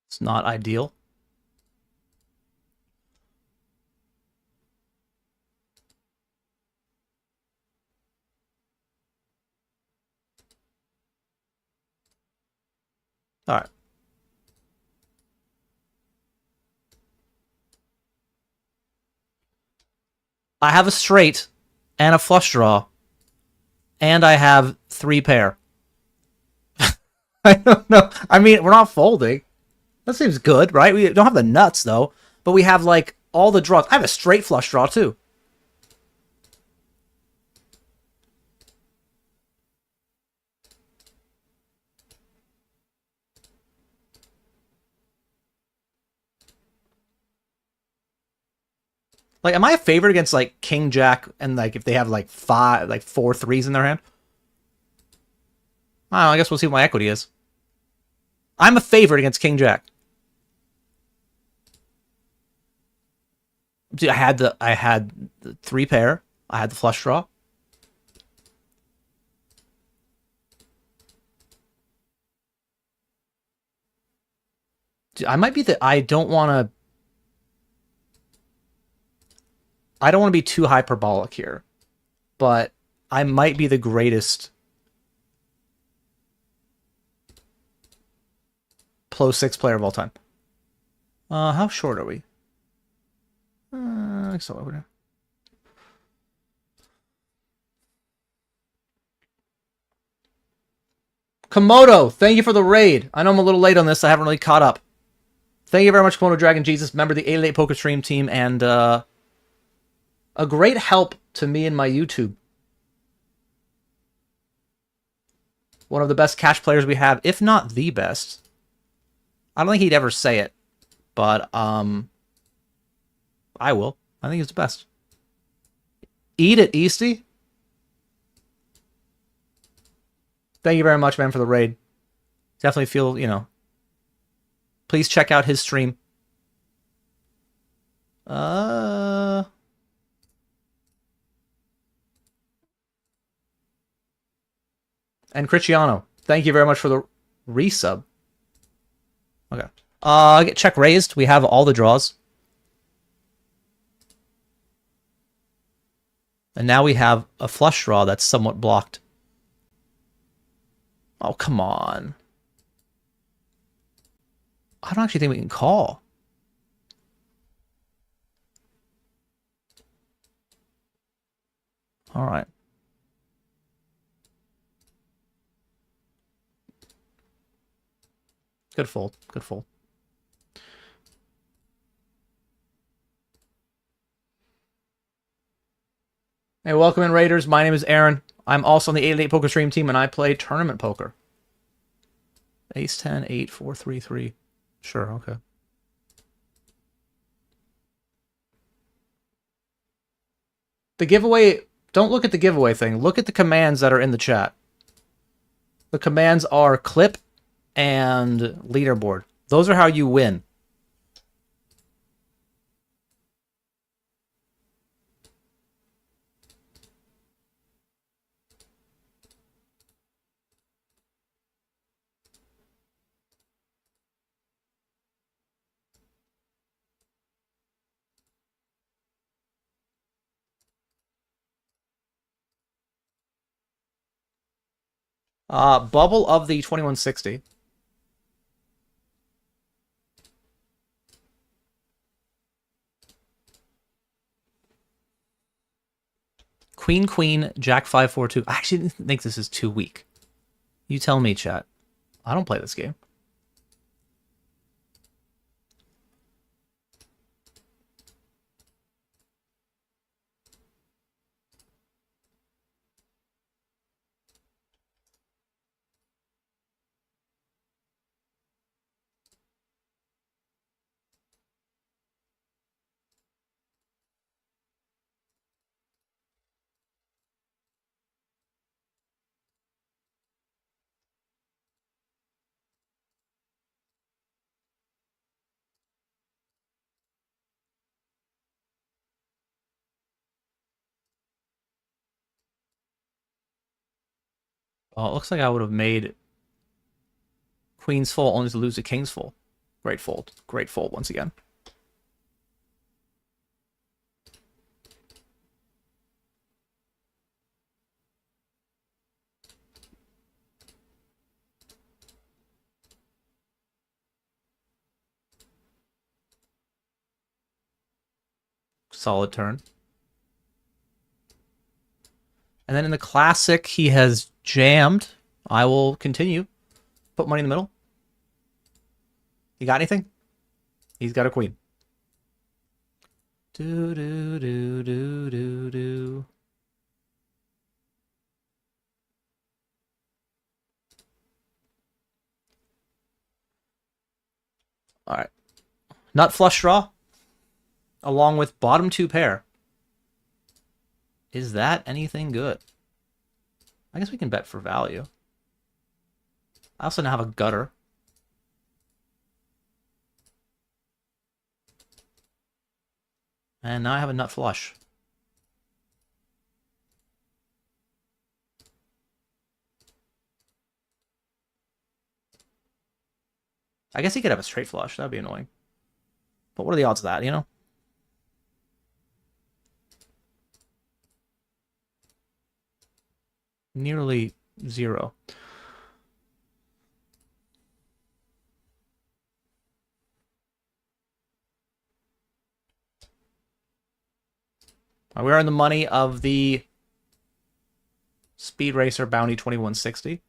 S3: It's not ideal. All right. I have a straight and a flush draw, and I have 3 pair. I don't know. I mean, we're not folding. That seems good, right? We don't have the nuts, though, but we have, like, all the draws. I have a straight flush draw, too. Like, am I a favorite against, like, King Jack and, like, if they have, like, 4 threes in their hand? I don't know, I guess we'll see what my equity is. I'm a favorite against King Jack. Dude, I had the 3 pair. I had the flush draw. Dude, I might be the... I don't want to be too hyperbolic here, but I might be the greatest Pro 6 player of all time. How short are we? So over there. Komodo, thank you for the raid. I know I'm a little late on this. I haven't really caught up. Thank you very much, Komodo Dragon Jesus, member of the 88 Poker Stream team, and a great help to me and my YouTube. One of the best cash players we have, if not the best. I don't think he'd ever say it, but I will. I think he's the best. Eat it, Easty. Thank you very much, man, for the raid. Definitely feel, you know. Please check out his stream. And Cristiano, thank you very much for the resub. Okay. Get check raised. We have all the draws. And now we have a flush draw that's somewhat blocked. Oh, come on. I don't actually think we can call. All right. Good fold. Good fold. Hey, welcome in, Raiders. My name is Aaron. I'm also on the 88 Poker Stream team, and I play tournament poker. Ace 10, 8, 4, 3, 3. Sure, okay. The giveaway... Don't look at the giveaway thing. Look at the commands that are in the chat. The commands are clip and leaderboard. Those are how you win. Bubble of the 2160. Queen, Queen, Jack 5, 4, 2. I actually think this is too weak. You tell me, chat. I don't play this game. Oh, it looks like I would have made Queen's full only to lose to King's full. Great fold. Great fold once again. Solid turn. And then in the classic, he has jammed. I will continue. Put money in the middle. You got anything? He's got a queen. Do do do do do do. All right. Nut flush draw. Along with bottom 2 pair. Is that anything good? I guess we can bet for value. I also now have a gutter. And now I have a nut flush. I guess he could have a straight flush. That would be annoying. But what are the odds of that, you know? Nearly 0. We are in the money of the Speed Racer Bounty 2160.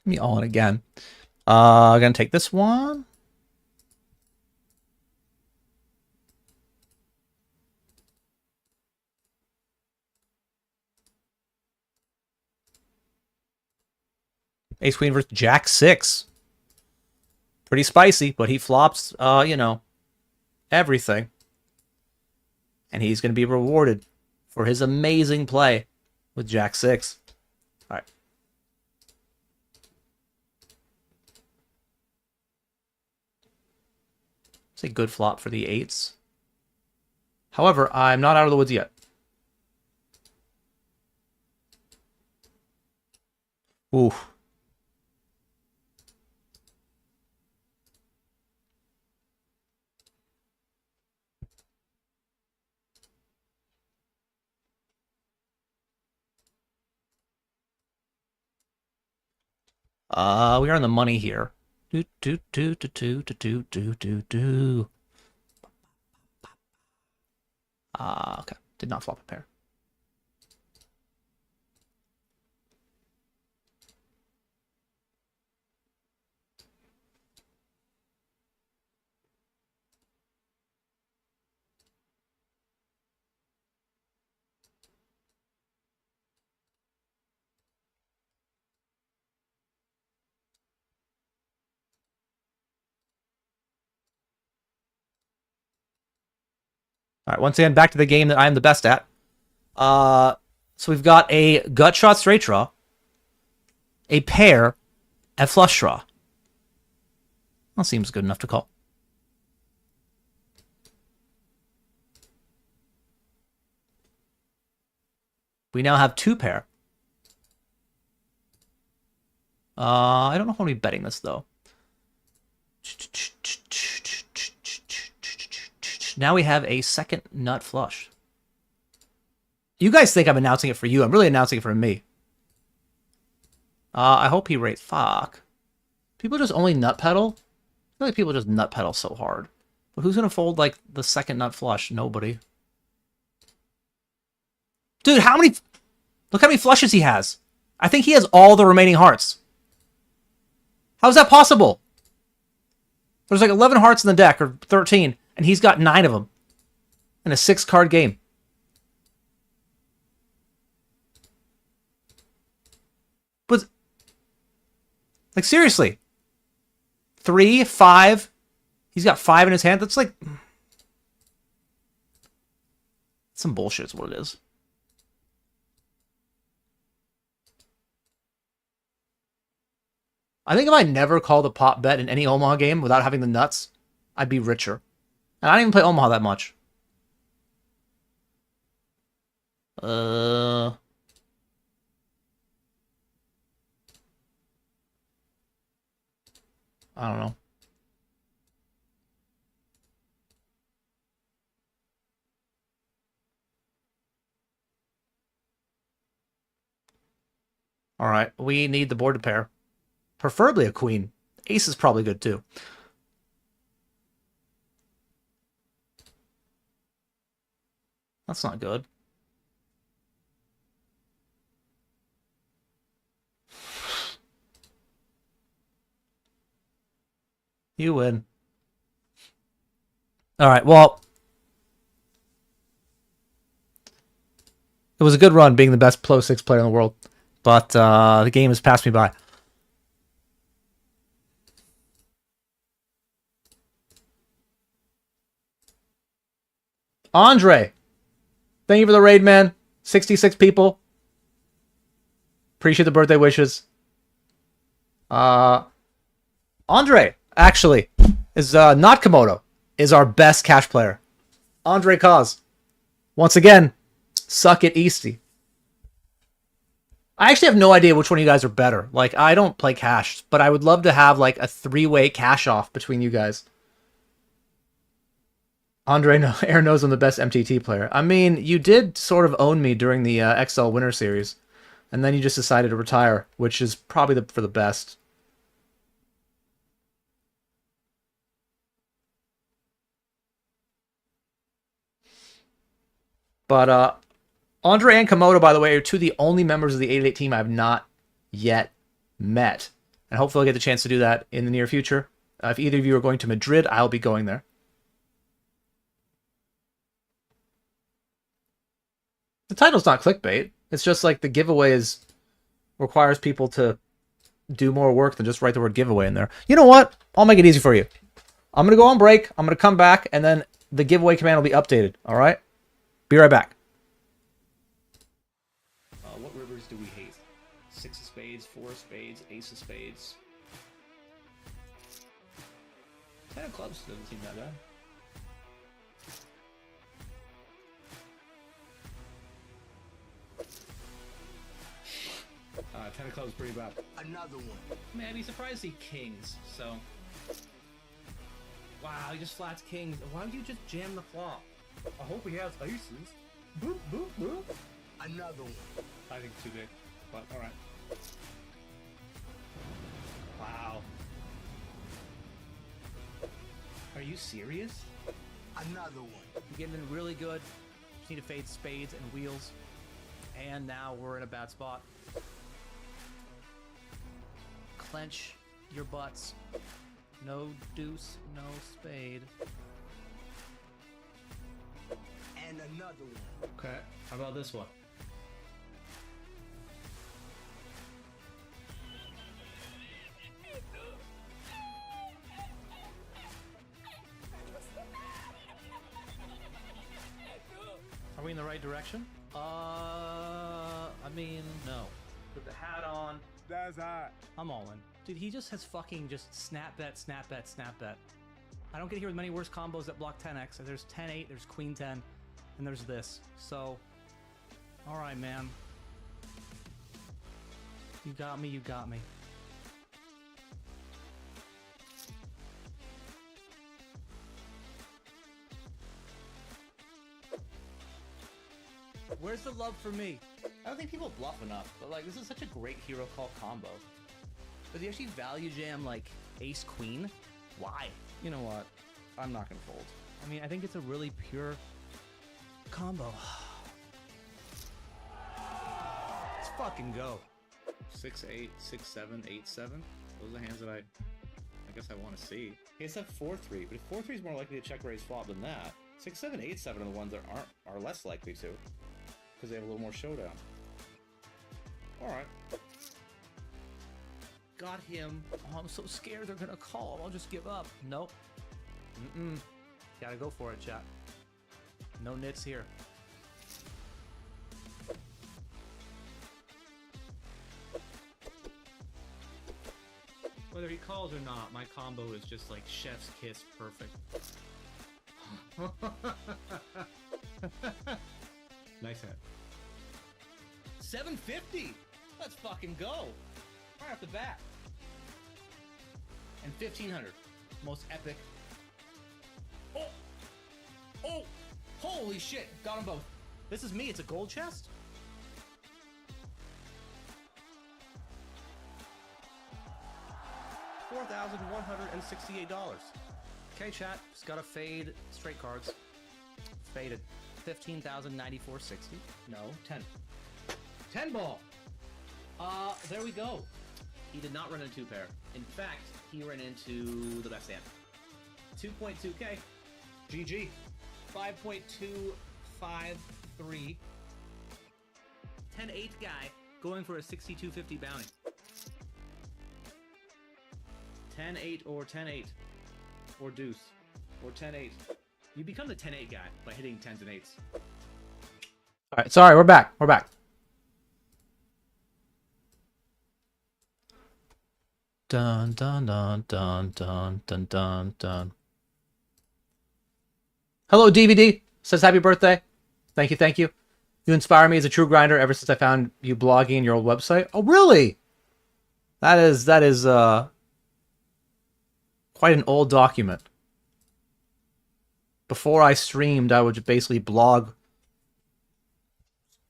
S3: Let me all in again. I'm gonna take this one. Ace Queen versus Jack 6. Pretty spicy, but he flops, you know, everything. And he's going to be rewarded for his amazing play with Jack 6. All right. It's a good flop for the 8s. However, I'm not out of the woods yet. Ooh. We are in the money here. Do do do do do do do do do. Okay. Did not flop a pair. All right, once again, back to the game that I am the best at. So we've got a gut shot straight draw, a pair, a flush draw. That seems good enough to call. We now have 2 pair. I don't know how to be betting this, though. Now we have a second nut flush. You guys think I'm announcing it for you. I'm really announcing it for me. I hope he rates. Fuck. People just only nut pedal? I feel like people just nut pedal so hard. But who's going to fold, like, the second nut flush? Nobody. Dude, how many... Look how many flushes he has. I think he has all the remaining hearts. How is that possible? There's like 11 hearts in the deck, or 13, and he's got 9 of them. In a 6-card game. But... Like, seriously. 3, 5... He's got 5 in his hand. That's like... Some bullshit is what it is. I think if I never called a pop bet in any Omaha game without having the nuts, I'd be richer. And I don't even play Omaha that much. I don't know. All right, we need the board to pair. Preferably a queen. Ace is probably good too. That's not good. You win. All right, well, it was a good run being the best Pro 6 player in the world, but the game has passed me by. Andre, thank you for the raid, man. 66 people. Appreciate the birthday wishes. Andre, actually, is not Komodo, is our best cash player. Andre Cause. Once again, suck it, Easty. I actually have no idea which one of you guys are better. Like, I don't play cash, but I would love to have, like, a three-way cash off between you guys. Andre Aaron knows I'm the best MTT player. I mean, you did sort of own me during the XL Winter Series, and then you just decided to retire, which is probably for the best. But Andre and Komodo, by the way, are two of the only members of the 888 team I have not yet met. And hopefully I'll get the chance to do that in the near future. If either of you are going to Madrid, I'll be going there. The title's not clickbait. It's just like the giveaway requires people to do more work than just write the word giveaway in there. You know what? I'll make it easy for you. I'm going to go on break. I'm going to come back, and then the giveaway command will be updated. All right? Be right back.
S1: What rivers do we hate? 6 of spades, 4 of spades, ace of spades. 10 of clubs doesn't seem that bad. Ten of clubs pretty bad.
S2: Another one.
S1: Man, I'd be surprised to see kings, so... Wow, he just flats kings. Why would you just jam the flop? I hope he has aces. Boop, boop, boop.
S2: Another one.
S1: I think too big, but alright. Wow. Are you serious?
S2: Another one.
S3: We're getting in really good. Just need to fade spades and wheels. And now we're in a bad spot. Clench your butts. No deuce, no spade.
S2: And another one.
S1: Okay, how about this one?
S3: Are we in the right direction? I mean, no. Put the hat on.
S2: That's hot.
S3: I'm all in. Dude, he just has fucking just snap bet, snap bet, snap bet. I don't get here with many worse combos that block 10x. There's 10-8, there's queen 10, and there's this. So, all right, man. You got me, you got me. Where's the love for me?
S1: I don't think people bluff enough, but like, this is such a great hero call combo.
S3: Does he actually value jam like ace queen? Why?
S1: You know what? I'm not gonna fold.
S3: I mean, I think it's a really pure combo. Let's fucking go.
S1: 6-8, 6-7, 8-7. Those are the hands that I guess I want to see. He has that 4-3, but if 4-3 is more likely to check raise flop than that, 6-7, 8-7 are the ones that are less likely to, because they have a little more showdown. All right. Got him.
S3: Oh, I'm so scared they're gonna call. I'll just give up. Nope. Gotta go for it, chat. No nits here.
S1: Whether he calls or not, my combo is just like chef's kiss perfect. Nice hit. 750! Let's fucking go! Right off the bat. And 1500. Most epic. Oh! Oh! Holy shit! Got them both.
S3: This is me. It's a gold chest? $4,168. Okay, chat. Just gotta fade straight cards. Faded. 15,094.60.
S1: No, 10. 10 ball! There we go. He did not run into 2-pair. In fact, he ran into the best hand. 2.2k. GG. 5.253.
S3: 10-8 guy going for a 6250 bounty.
S1: 10-8 or 10-8. Or deuce. Or 10-8. You become the 10-8 guy by hitting 10s and 8s.
S3: Alright, sorry, we're back. We're back. Dun dun dun dun dun dun dun dun. Hello, DVD. Says happy birthday. Thank you, thank you. You inspire me as a true grinder ever since I found you blogging in your old website. Oh, really? That is quite an old document. Before I streamed, I would basically blog.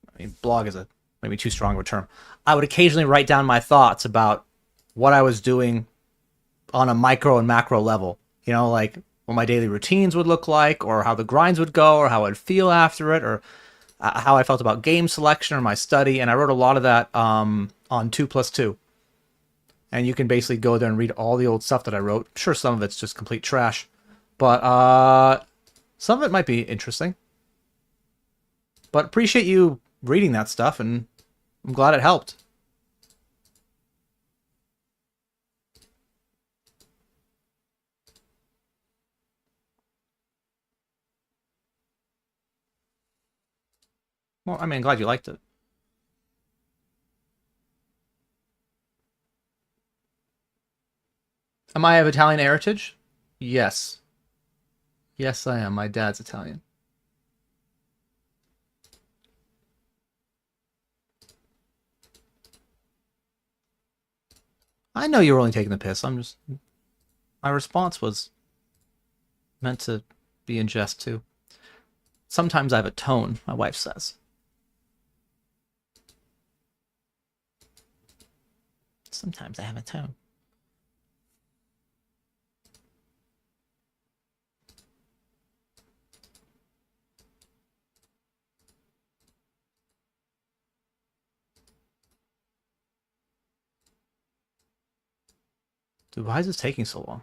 S3: I mean, blog is maybe too strong of a term. I would occasionally write down my thoughts about what I was doing on a micro and macro level. You know, like what my daily routines would look like, or how the grinds would go, or how I'd feel after it, or how I felt about game selection or my study. And I wrote a lot of that on 2+2. And you can basically go there and read all the old stuff that I wrote. Sure, some of it's just complete trash. But some of it might be interesting. But appreciate you reading that stuff, and I'm glad it helped. Well, I mean, I'm glad you liked it. Am I of Italian heritage? Yes. Yes, I am. My dad's Italian. I know you were only taking the piss. I'm just... My response was meant to be in jest, too. Sometimes I have a tone, my wife says. Sometimes I have a tone. Dude, why is this taking so long?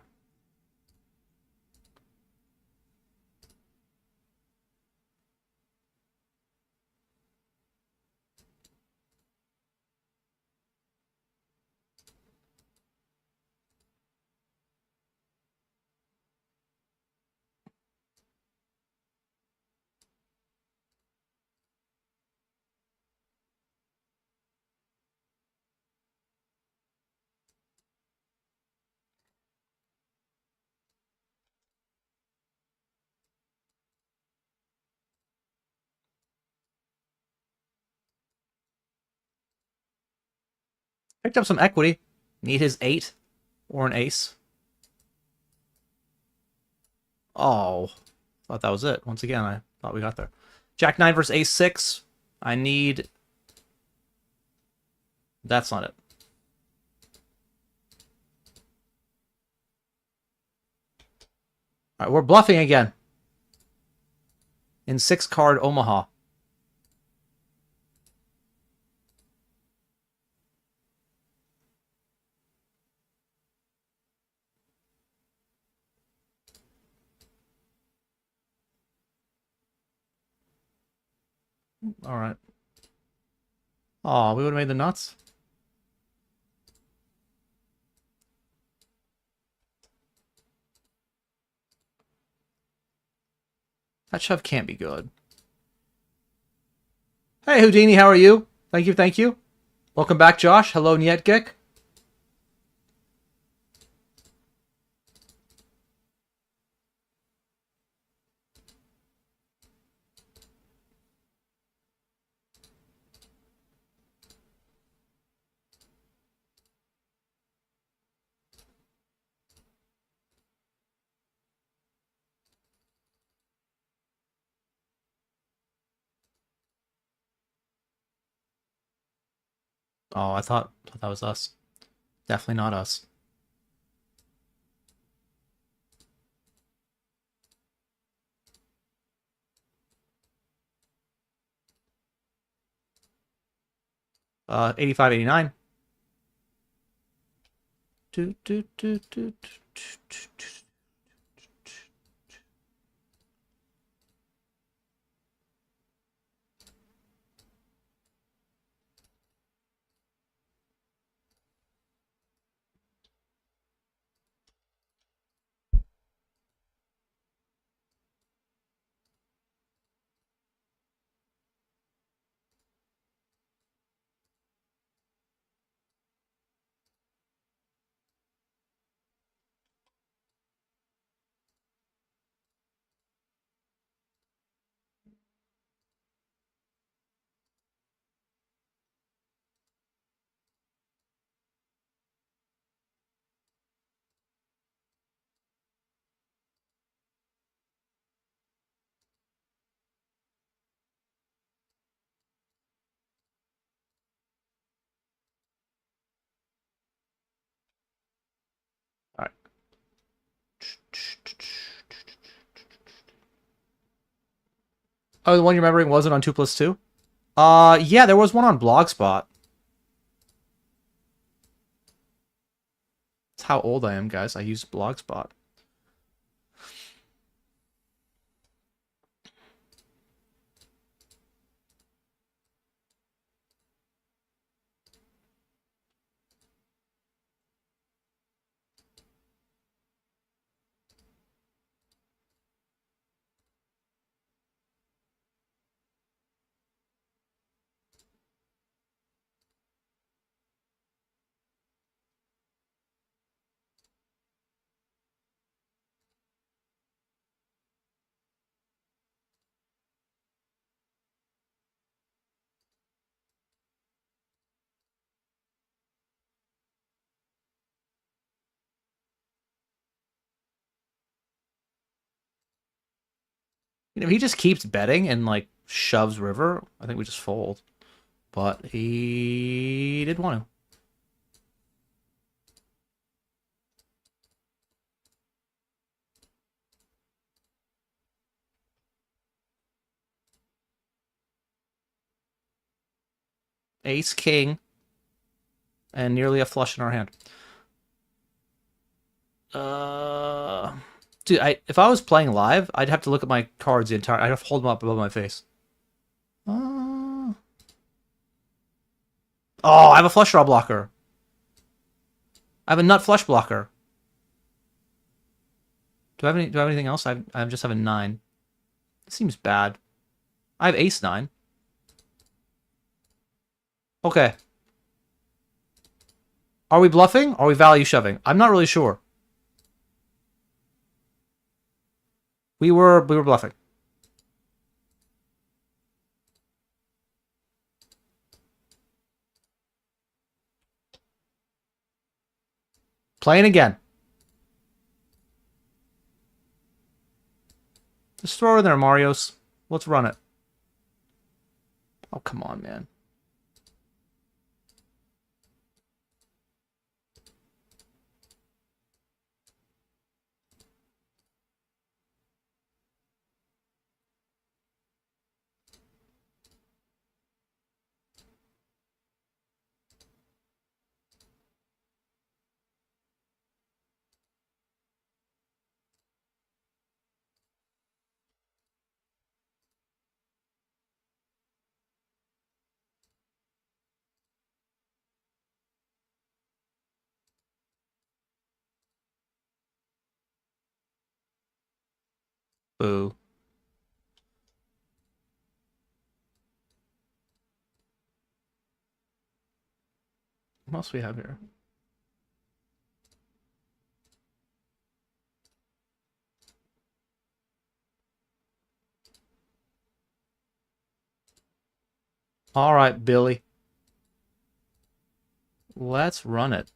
S3: Picked up some equity. Need his 8 or an ace. Oh, thought that was it. Once again, I thought we got there. Jack 9 versus ace 6. I need... That's not it. All right, we're bluffing again. In 6-card Omaha. All right. Oh, we would have made the nuts. That shove can't be good. Hey, Houdini, how are you? Thank you, thank you. Welcome back, Josh. Hello, Nietgek. Oh, I thought that was us. Definitely not us. Uh, 85, 89. Do, do, do, do, do, do, do. All right. Oh, the one you're remembering wasn't on 2+2? Yeah, there was one on Blogspot. That's how old I am, guys. I use Blogspot. You know, if he just keeps betting and, like, shoves river, I think we just fold. But he did want to. Ace, king, and nearly a flush in our hand. Dude, if I was playing live, I'd have to look at my cards the entire. I'd have to hold them up above my face. Oh, I have a flush draw blocker. I have a nut flush blocker. Do I have any? Do I have anything else? I just have a 9. This seems bad. I have ace 9. Okay. Are we bluffing? Or are we value shoving? I'm not really sure. We were bluffing. Playing again. Just throw it in there, Marios. Let's run it. Oh, come on, man. Boo. What else do we have here? All right, Billy. Let's run it.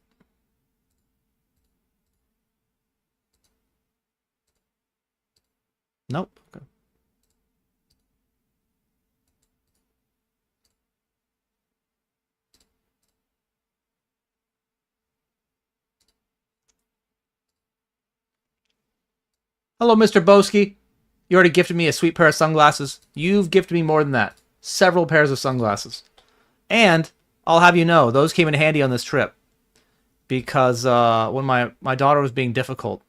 S3: Nope. Okay. Hello, Mr. Boski. You already gifted me a sweet pair of sunglasses. You've gifted me more than that. Several pairs of sunglasses. And I'll have you know, those came in handy on this trip. Because when my daughter was being difficult,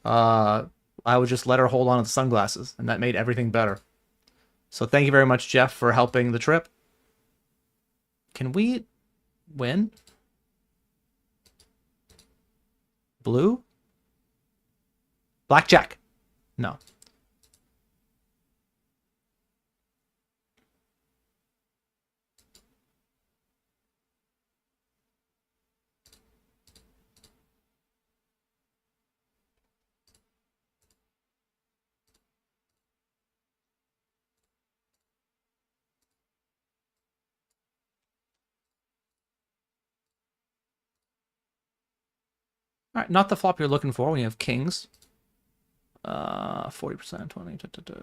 S3: I would just let her hold on to the sunglasses. And that made everything better. So thank you very much, Jeff, for helping the trip. Can we win? Blue? Blackjack. No. All right, not the flop you're looking for. We have kings. 40%, 20. Da, da, da.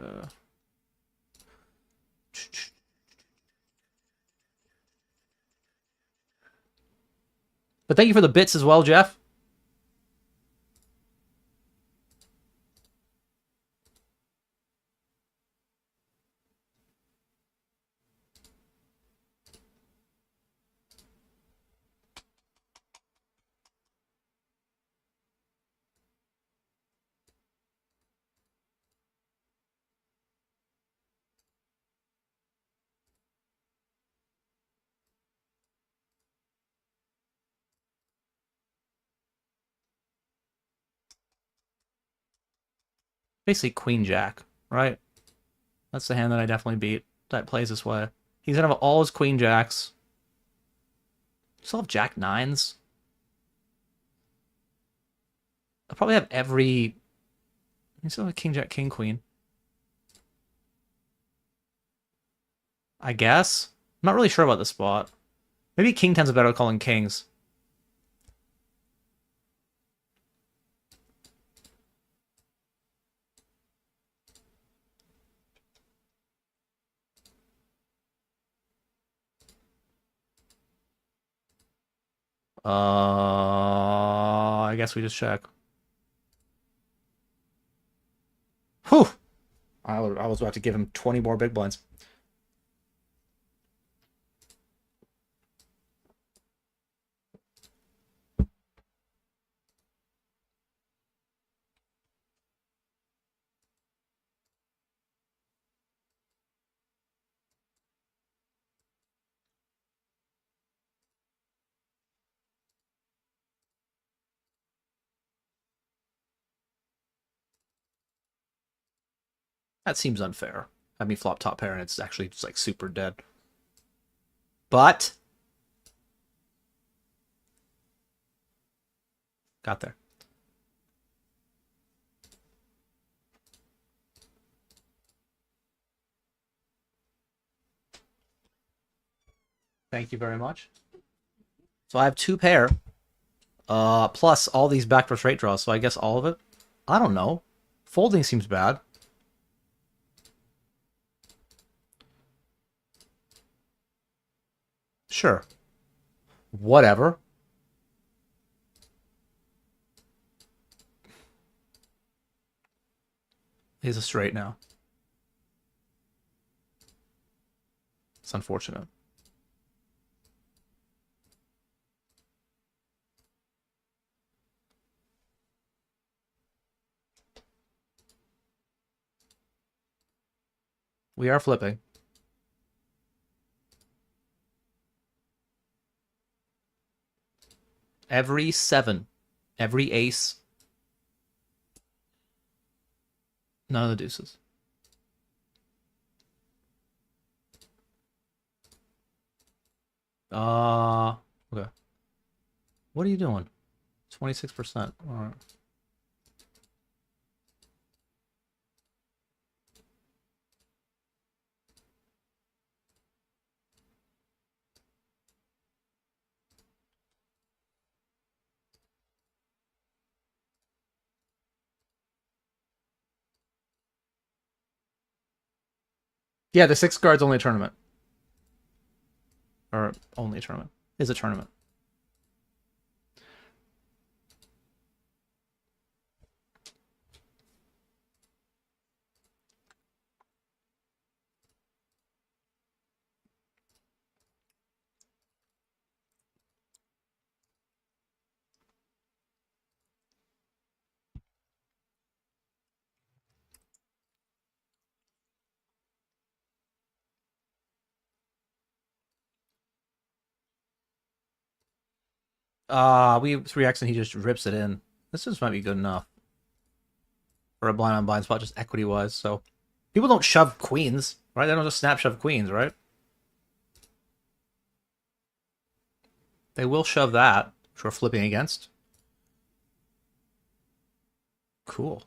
S3: But thank you for the bits as well, Jeff. Basically queen jack, right? That's the hand that I definitely beat. That plays this way. He's gonna have all his queen jacks. Still have jack nines. I'll probably have every... You still have king jack, king queen. I guess. I'm not really sure about the spot. Maybe king 10's a better call than kings. I guess we just check. Whew! I was about to give him 20 more big blinds. That seems unfair. Have me flop top pair and it's actually just like super dead. But got there. Thank you very much. So I have two pair. Plus all these backdoor straight draws, so I guess all of it? I don't know. Folding seems bad. Sure. Whatever. He's a straight now. It's unfortunate. We are flipping. Every 7. Every ace. None of the deuces. Okay. What are you doing? 26%. All right. Yeah, the 6 cards only a tournament. Or only a tournament. Is a tournament. We 3x and he just rips it in. This just might be good enough for a blind on blind spot, just equity wise. So people don't shove queens, right? They don't just snap shove queens, right? They will shove that, which we're flipping against. Cool.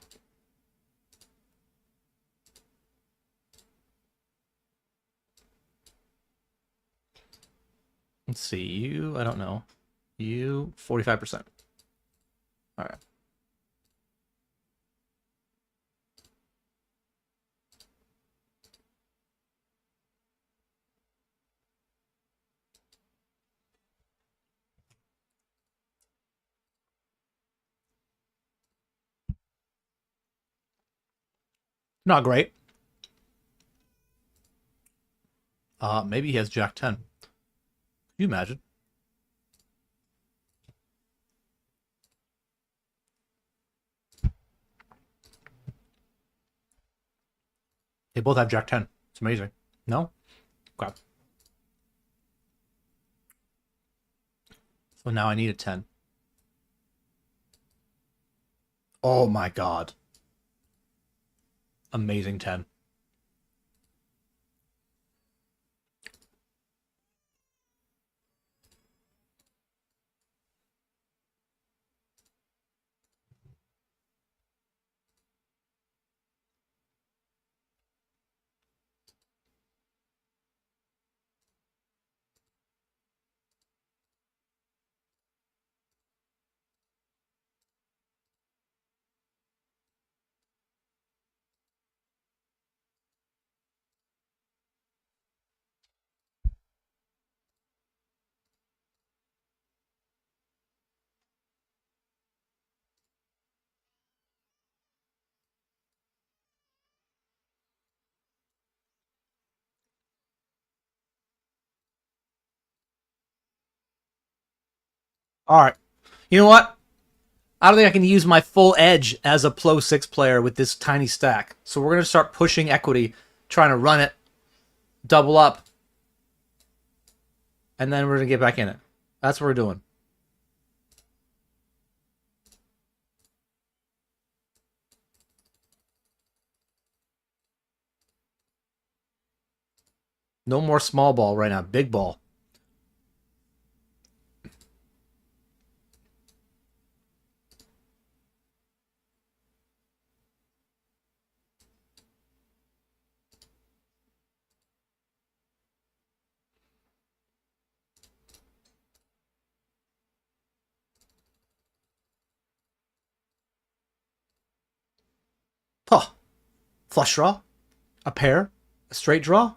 S3: Let's see, you, I don't know. You, 45%. All right. Not great. Maybe he has Jack 10. Can you imagine? They both have Jack 10. It's amazing. No? Okay. So now I need a 10. Oh my god. Amazing 10. Alright. You know what? I don't think I can use my full edge as a Pro 6 player with this tiny stack. So we're going to start pushing equity, trying to run it, double up, and then we're going to get back in it. That's what we're doing. No more small ball right now. Big ball. Huh. Flush draw. A pair. A straight draw.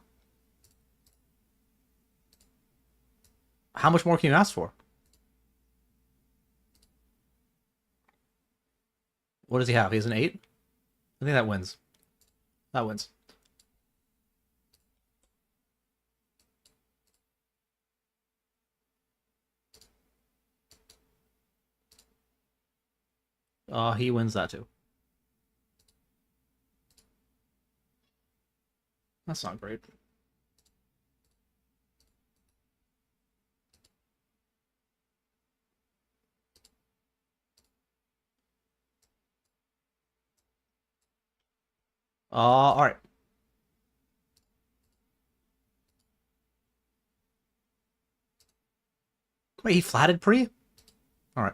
S3: How much more can you ask for? What does he have? He has an 8? I think that wins. That wins. He wins that too. That's not great. Alright. Wait, he flatted pre? Alright.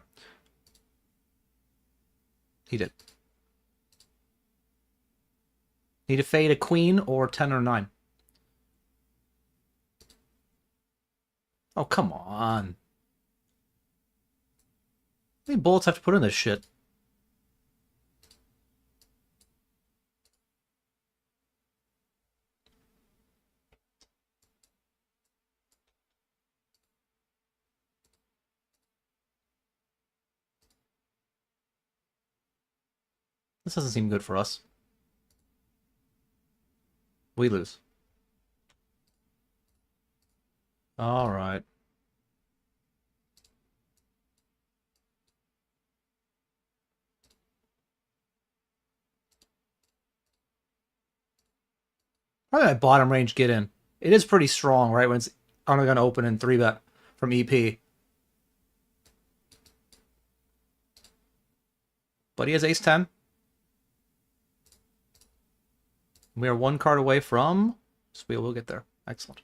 S3: He did. Need to fade a queen or 10 or 9. Oh, come on. How many bullets have to put in this shit? This doesn't seem good for us. We lose. Alright. Probably my bottom range get in. It is pretty strong, right? When it's only going to open in 3-bet from EP. But he has ace-10. We are one card away from... So we'll get there. Excellent.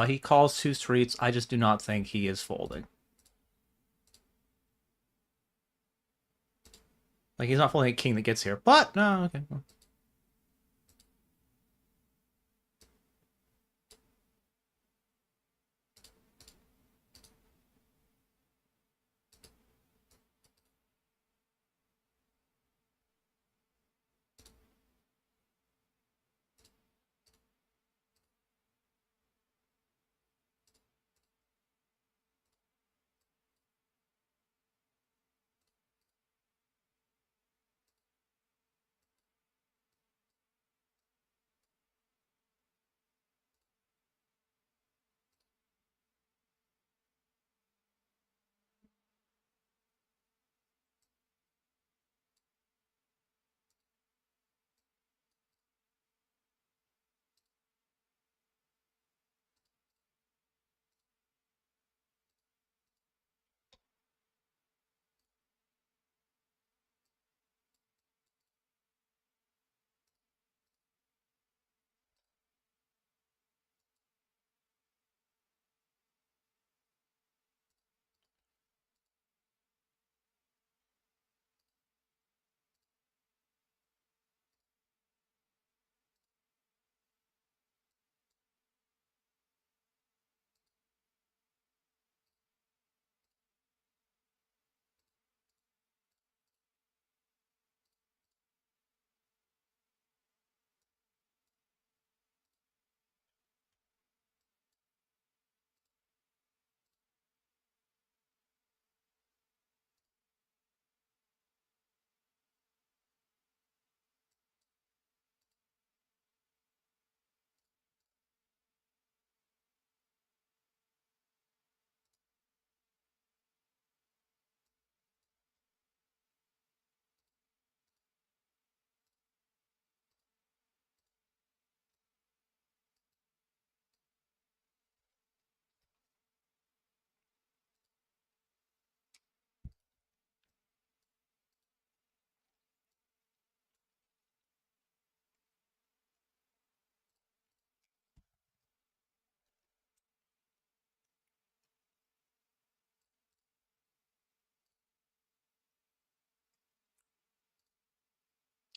S3: He calls 2 streets. I just do not think he is folding. Like, he's not folding a king that gets here. But, no, okay.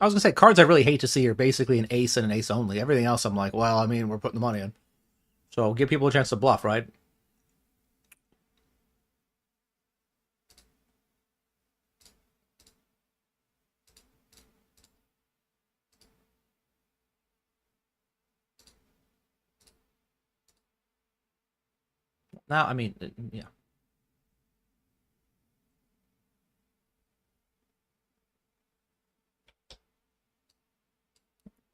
S3: I was going to say, cards I really hate to see are basically an ace and an ace only. Everything else, I'm like, well, I mean, we're putting the money in. So give people a chance to bluff, right? Now, I mean, yeah.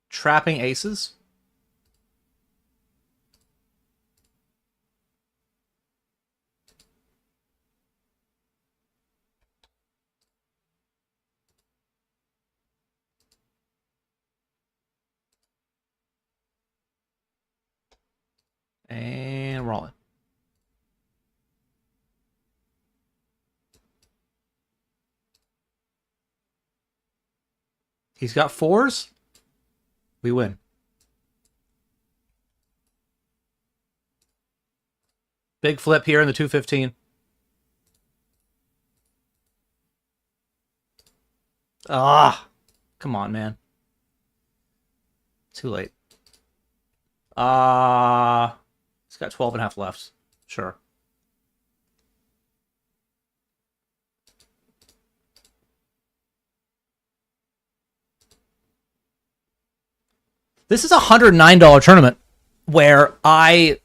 S3: Trapping aces. And rolling. He's got 4s. We win. Big flip here in the 215. Ah, come on, man. Too late. He's got 12 and a half left. Sure. This is a $109 tournament where I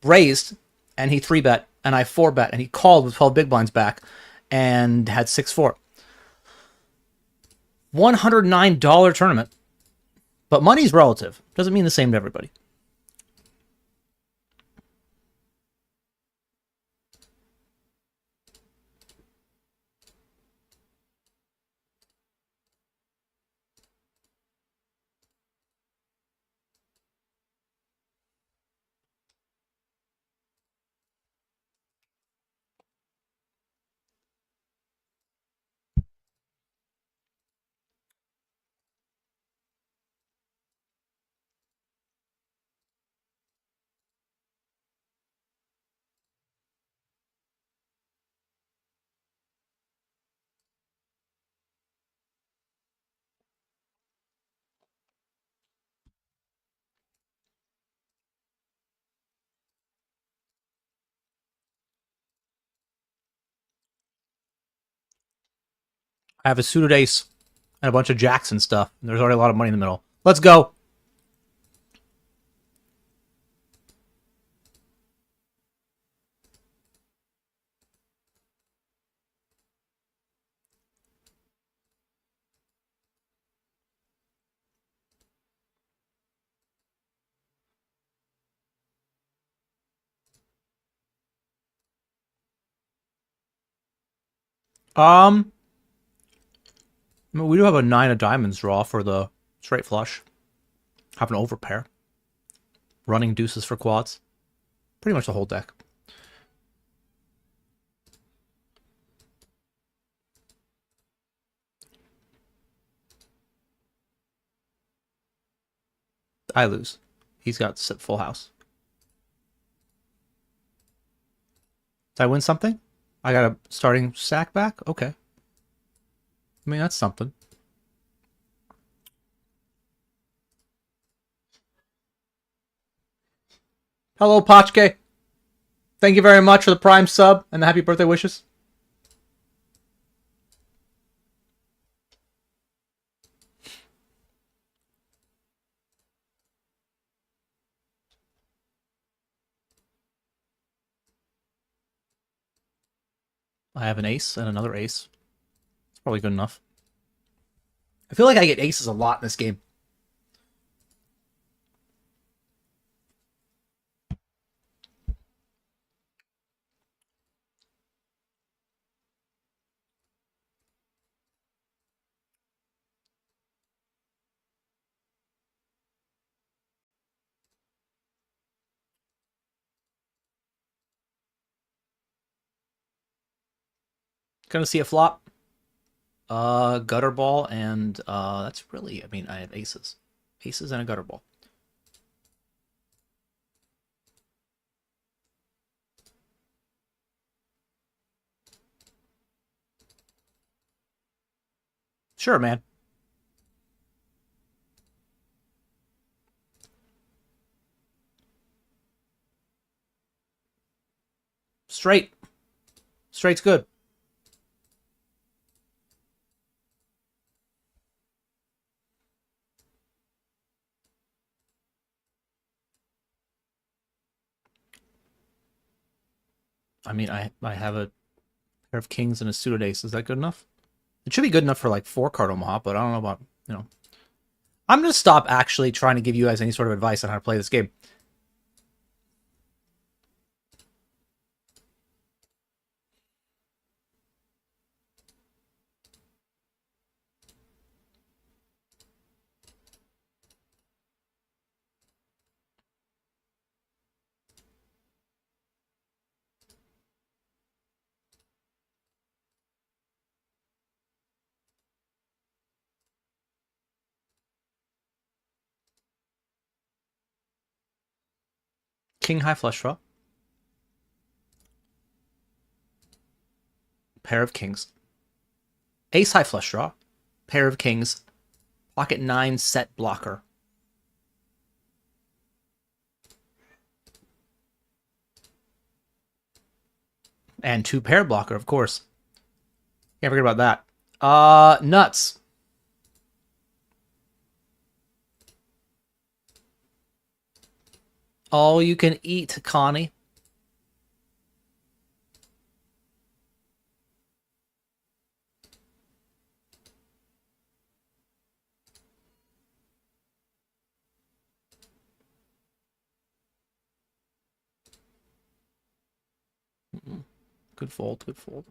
S3: raised and he 3-bet and I 4-bet and he called with 12 big blinds back and had 6-4. $109 tournament. But money's relative. Doesn't mean the same to everybody. I have a suited ace and a bunch of jacks and stuff. And there's already a lot of money in the middle. Let's go. I mean, we do have a 9 of diamonds draw for the straight flush. Have an overpair. Running deuces for quads. Pretty much the whole deck. I lose. He's got full house. Did I win something? I got a starting stack back? Okay. I mean, that's something. Hello, Pachke. Thank you very much for the Prime sub and the happy birthday wishes. I have an ace and another ace. It's probably good enough. I feel like I get aces a lot in this game. Gonna see a flop. Gutter ball and that's really, I mean, I have aces. Aces and a gutter ball. Sure, man. Straight. Straight's good. I mean, I have a pair of kings and a suited ace. Is that good enough? It should be good enough for like 4-card Omaha, but I don't know about, you know. I'm going to stop actually trying to give you guys any sort of advice on how to play this game. King high flush draw. Pair of kings. Ace high flush draw. Pair of kings. Pocket 9 set blocker. And 2 pair blocker, of course. Can't forget about that. Nuts. All you can eat, Connie. Good fold, good fold.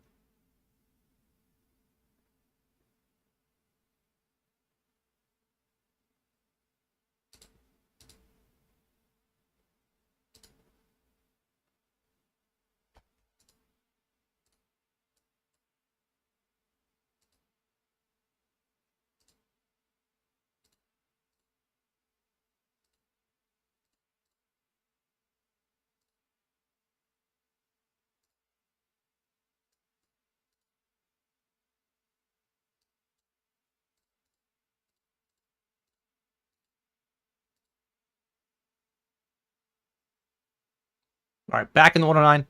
S3: All right, back in the 109.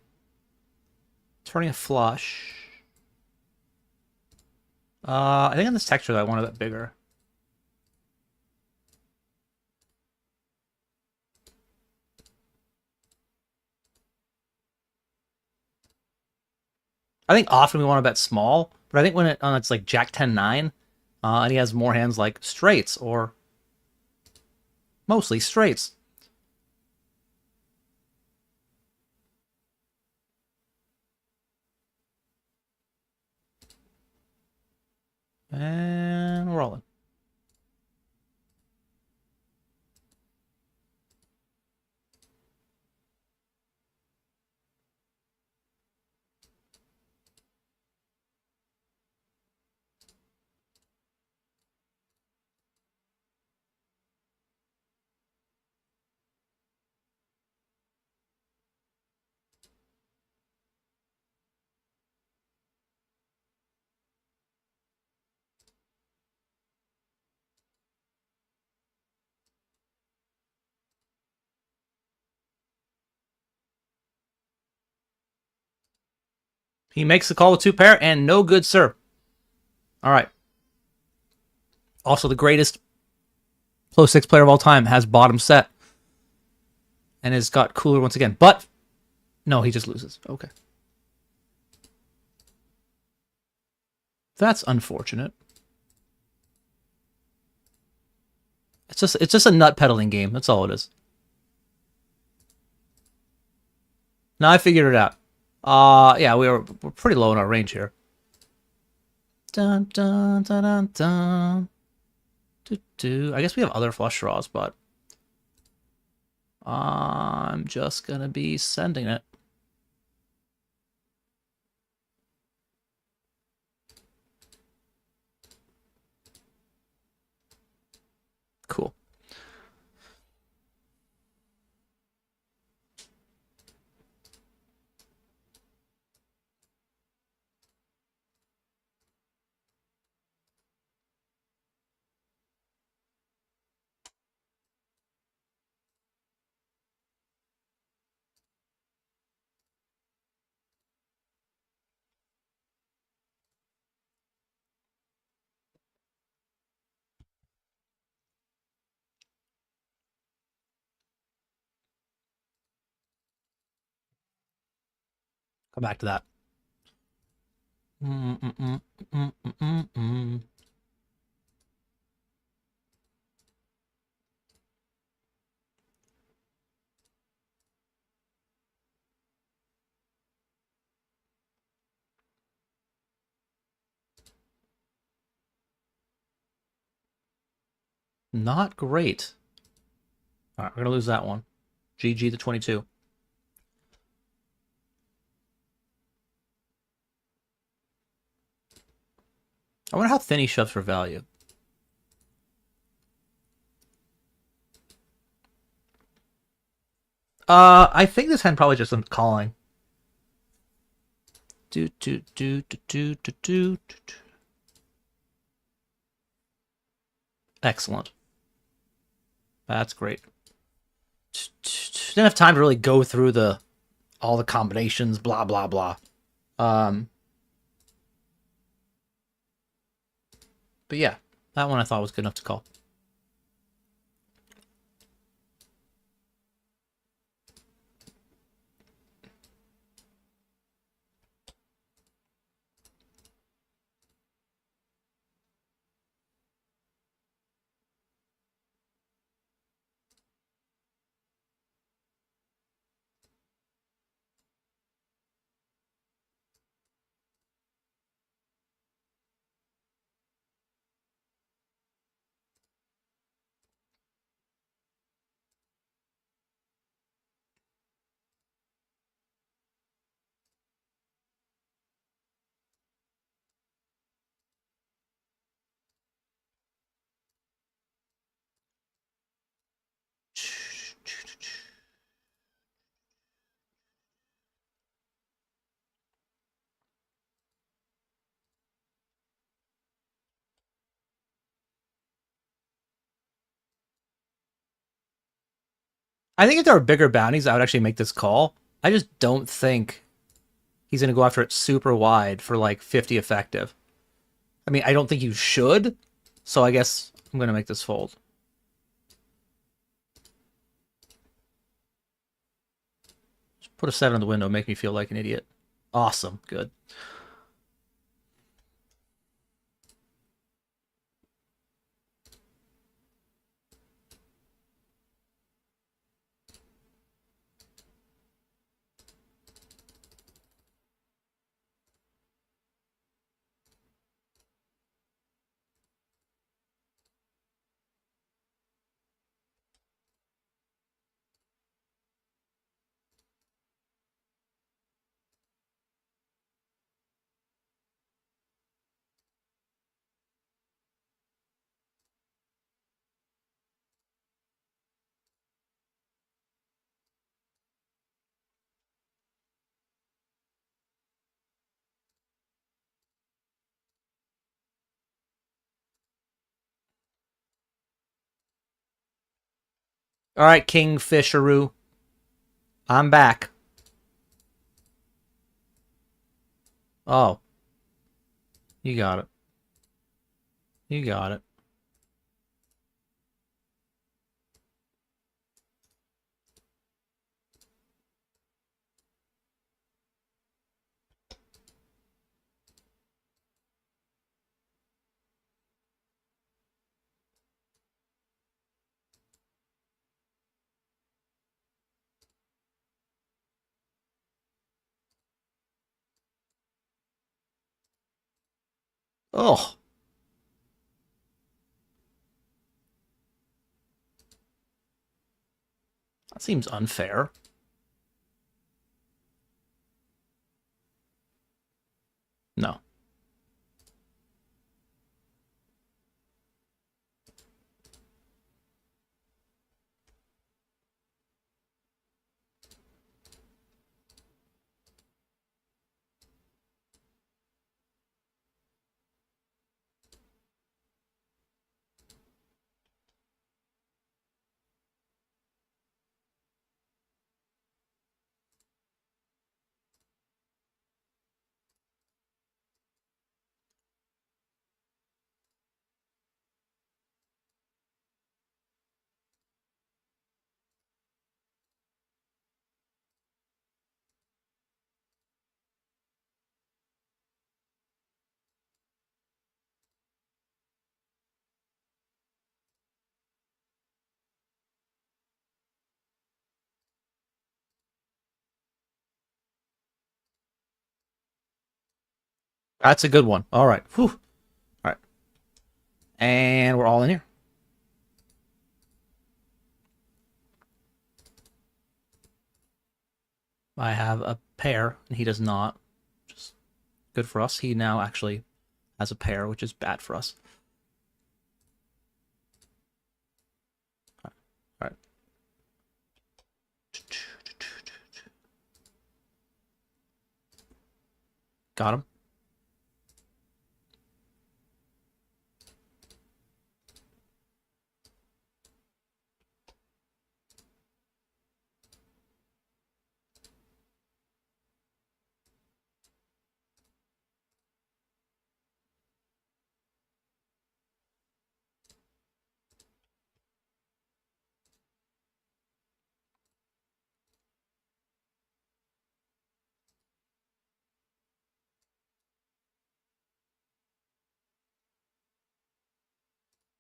S3: Turning a flush. I think on this texture I want it a bit bigger. I think often we want to bet small, but I think when it's like Jack 10-9, and he has more hands like straights or mostly straights. And we're rolling. He makes the call with 2 pair and no good, sir. All right. Also, the greatest Flow 6 player of all time has bottom set and has got cooler once again. But no, he just loses. Okay. That's unfortunate. It's just a nut peddling game. That's all it is. Now I figured it out. Yeah, we're pretty low in our range here. Dun dun dun dun dun. I guess we have other flush draws, but I'm just gonna be sending it. Cool. Come back to that. Not great. All right, we're gonna lose that one. GG the 22. I wonder how thin he shoves for value. I think this hand probably just isn't calling. Excellent. That's great. Didn't have time to really go through all the combinations, blah blah blah. But yeah, that one I thought was good enough to call. I think if there were bigger bounties, I would actually make this call. I just don't think he's going to go after it super wide for like 50 effective. I mean, I don't think you should, so I guess I'm going to make this fold. Just put a 7 in the window, make me feel like an idiot. Awesome. Good. All right, Kingfisheroo. I'm back. Oh. You got it. You got it. Oh. That seems unfair. No. That's a good one. All right. Whew. All right. And we're all in here. I have a pair, and he does not. Which is good for us. He now actually has a pair, which is bad for us. All right. Got him.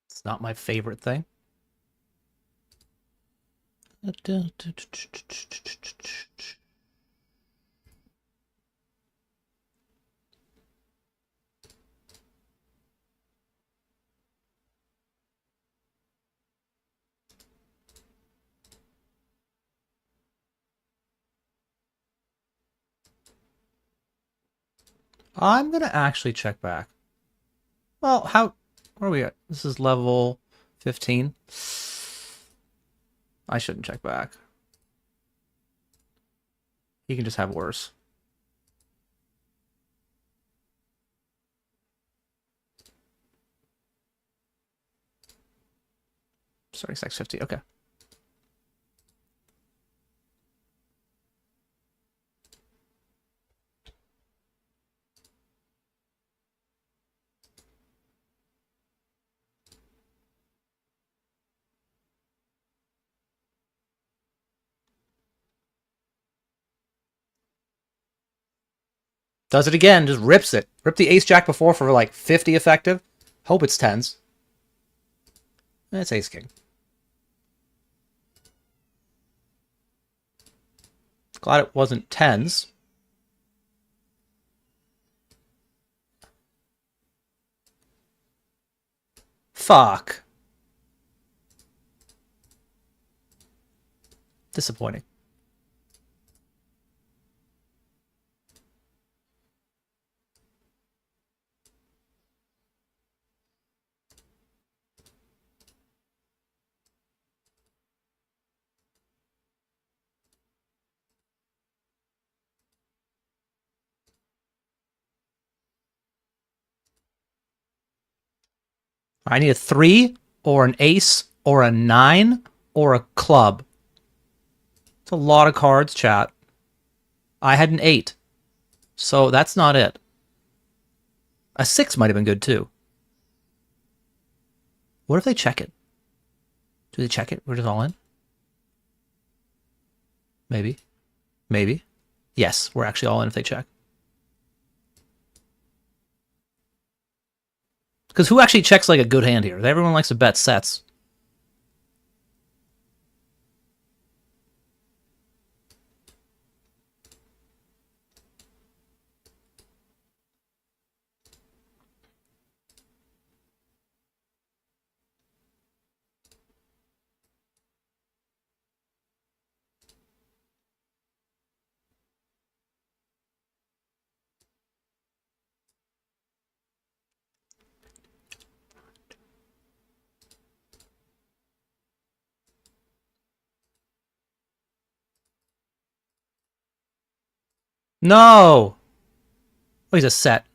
S3: It's not my favorite thing. I'm going to actually check back. Well, where are we at? This is level 15. I shouldn't check back. He can just have worse. Sorry, 650. Okay. Does it again, just rips it. Ripped the ace-jack before for like 50 effective. Hope it's 10s. It's ace-king. Glad it wasn't 10s. Fuck. Disappointing. I need a 3 or an ace or a 9 or a club. It's a lot of cards, chat. I had an 8. So that's not it. A 6 might have been good too. What if they check it? Do they check it? We're just all in? Maybe. Maybe. Yes, we're actually all in if they check. Because who actually checks like a good hand here? Everyone likes to bet sets. No! Oh, he's a set.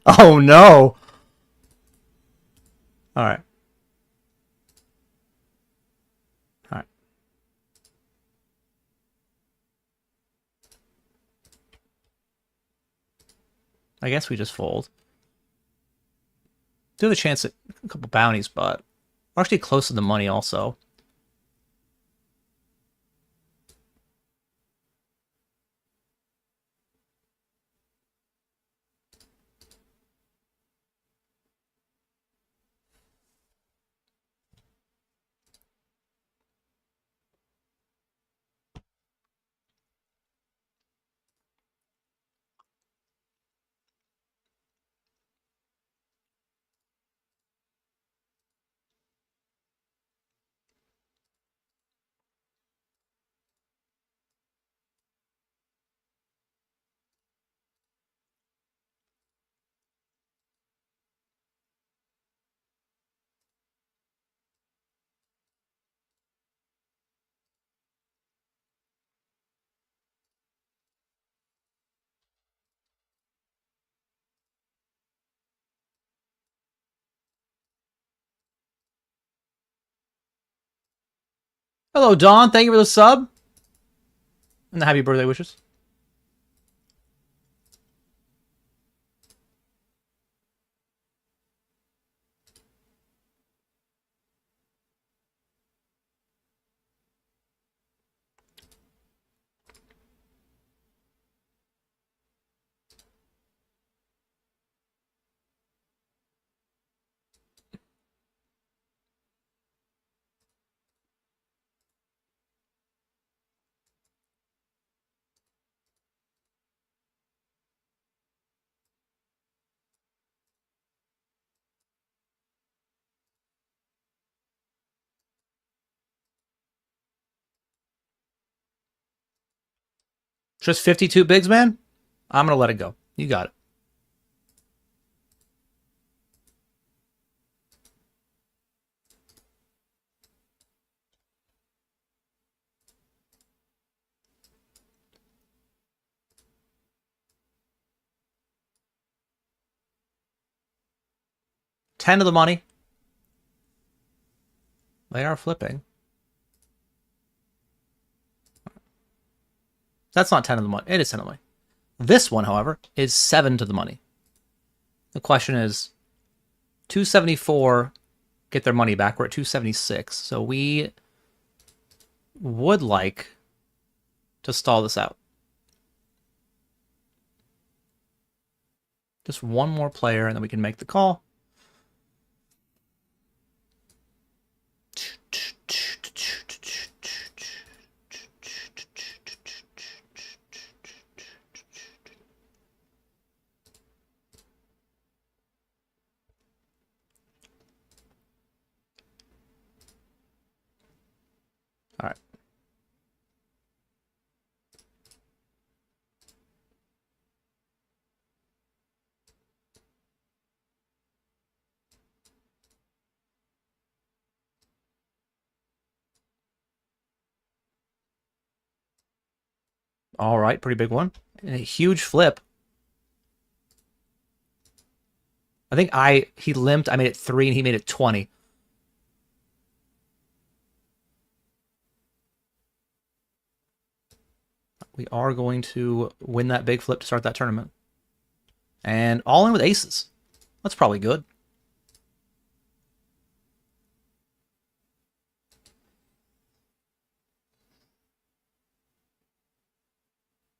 S3: Oh, no. All right. All right. I guess we just fold. Do have a chance at a couple bounties, but we're actually close to the money also. Hello, Don. Thank you for the sub. And the happy birthday wishes. Just 52 bigs, man? I'm going to let it go. You got it. $10 of the money. They are flipping. That's not 10 of the money. It is 10 of the money. This one, however, is 7 to the money. The question is, 274 get their money back. We're at 276. So we would like to stall this out. Just one more player, and then we can make the call. All right. All right, pretty big one. And a huge flip. I think he limped. I made it 3 and he made it 20. We are going to win that big flip to start that tournament. And all in with aces. That's probably good.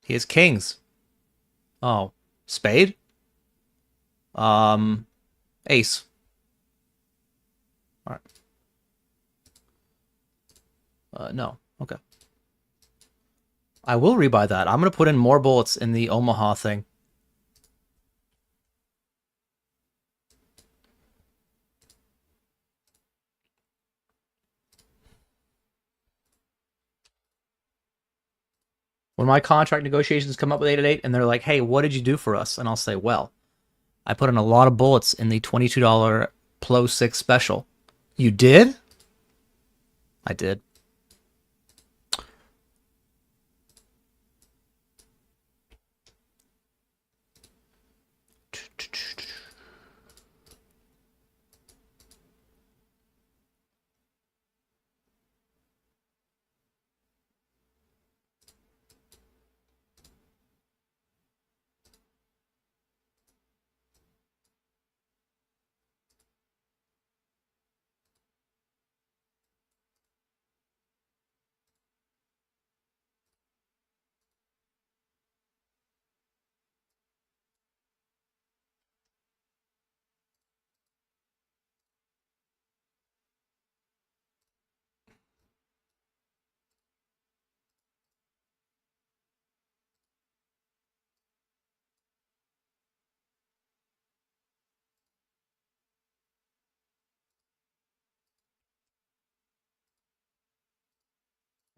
S3: He has kings. Oh, spade? Ace. All right. No. Okay. I will rebuy that. I'm going to put in more bullets in the Omaha thing. When my contract negotiations come up with 8 and they're like, hey, what did you do for us? And I'll say, well, I put in a lot of bullets in the $22 Plo 6 special. You did? I did.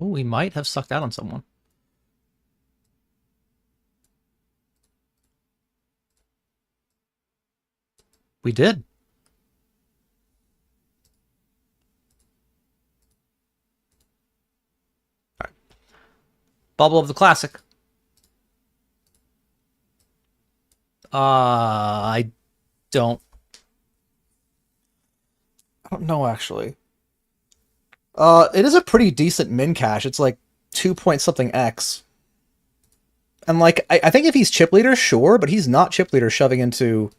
S3: Oh, we might have sucked out on someone. We did. All right. Bubble of the classic. I don't know, actually. It is a pretty decent min cash. It's like 2 point something X. And like, I think if he's chip leader, sure, but he's not chip leader shoving into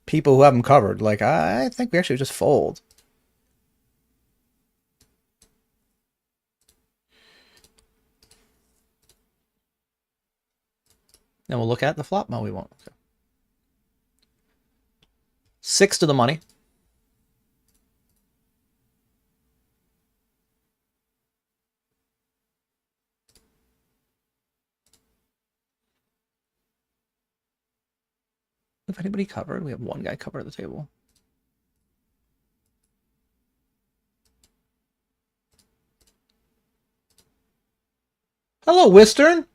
S3: people who have him covered. Like, I think we actually just fold. Then we'll look at the flop. No, we won't. Okay. 6 to the money. If anybody covered, we have one guy covered at the table. Hello, Wistern.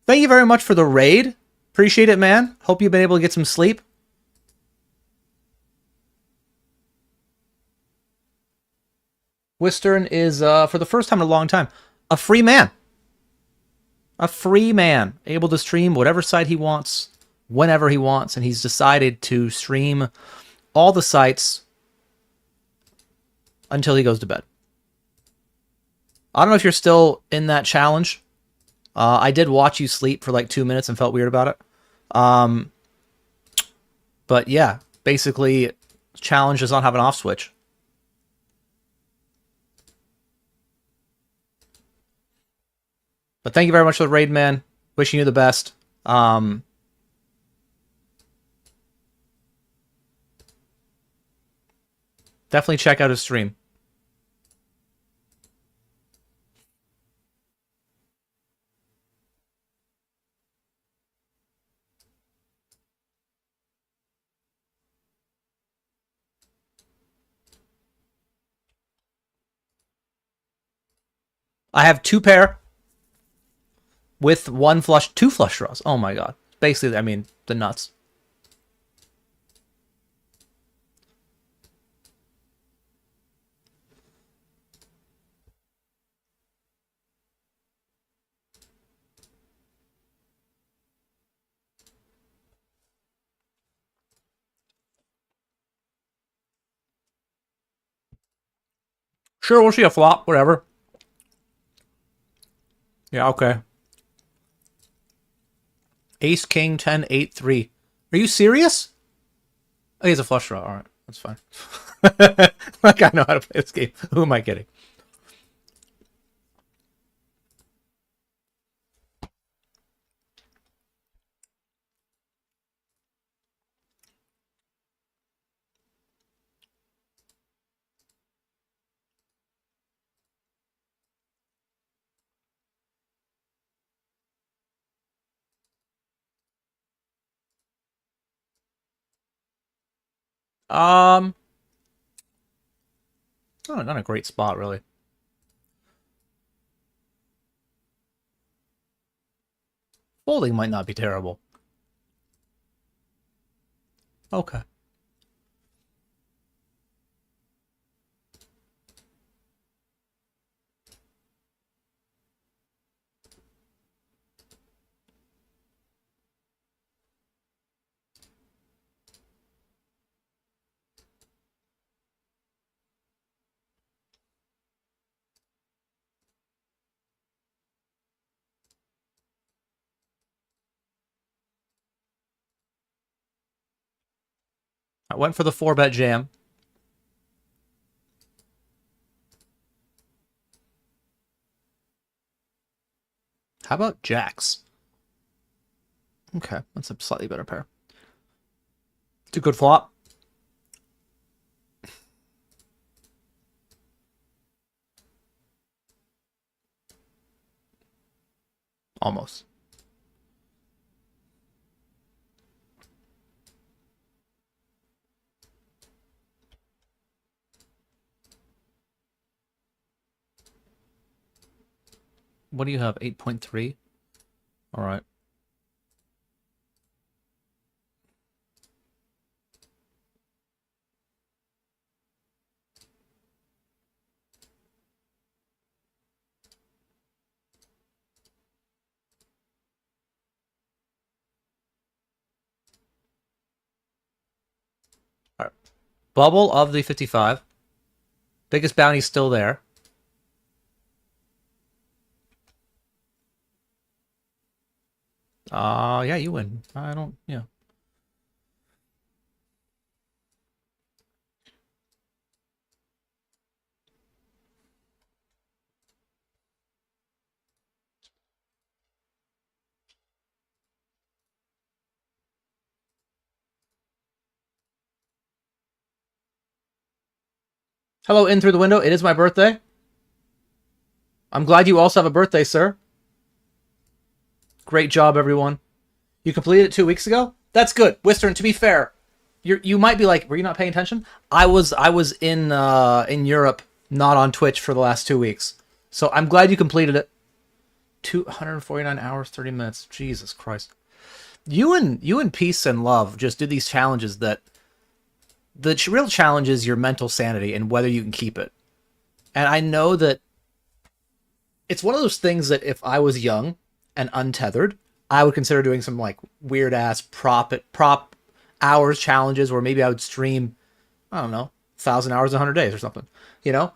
S3: Thank you very much for the raid. Appreciate it, man. Hope you've been able to get some sleep. Wistern is, for the first time in a long time, a free man. A free man, able to stream whatever site he wants, whenever he wants, and he's decided to stream all the sites until he goes to bed. I don't know if you're still in that challenge. I did watch you sleep for like 2 minutes and felt weird about it. But yeah, basically, challenge does not have an off switch. But thank you very much for the raid, man. Wishing you the best. Definitely check out his stream. I have 2 pair with 1 flush, 2 flush draws. Oh my god. Basically, I mean, the nuts. Sure, we'll see a flop, whatever. Yeah, okay. Ace, king, 10, 8, 3. Are you serious? Oh, he has a flush draw. All right, that's fine. Like, I know how to play this game. Who am I kidding? Oh, not a great spot, really. Folding might not be terrible. Okay. I went for the 4-bet jam. How about jacks? Okay, that's a slightly better pair. It's a good flop. Almost. What do you have? 8.3? All right. All right. Bubble of the 55. Biggest bounty's still there. Yeah, you win. I don't, yeah. Hello, in through the window. It is my birthday. I'm glad you also have a birthday, sir. Great job, everyone. You completed it 2 weeks ago? That's good. Wistern, to be fair, you might be like, were you not paying attention? I was in Europe, not on Twitch for the last 2 weeks. So I'm glad you completed it. 249 hours, 30 minutes. Jesus Christ. You and Peace and Love just did these challenges that the real challenge is your mental sanity and whether you can keep it. And I know that it's one of those things that if I was young and untethered, I would consider doing some like weird ass prop hours challenges where maybe I would stream, I don't know, 1,000 hours in 100 days or something, you know?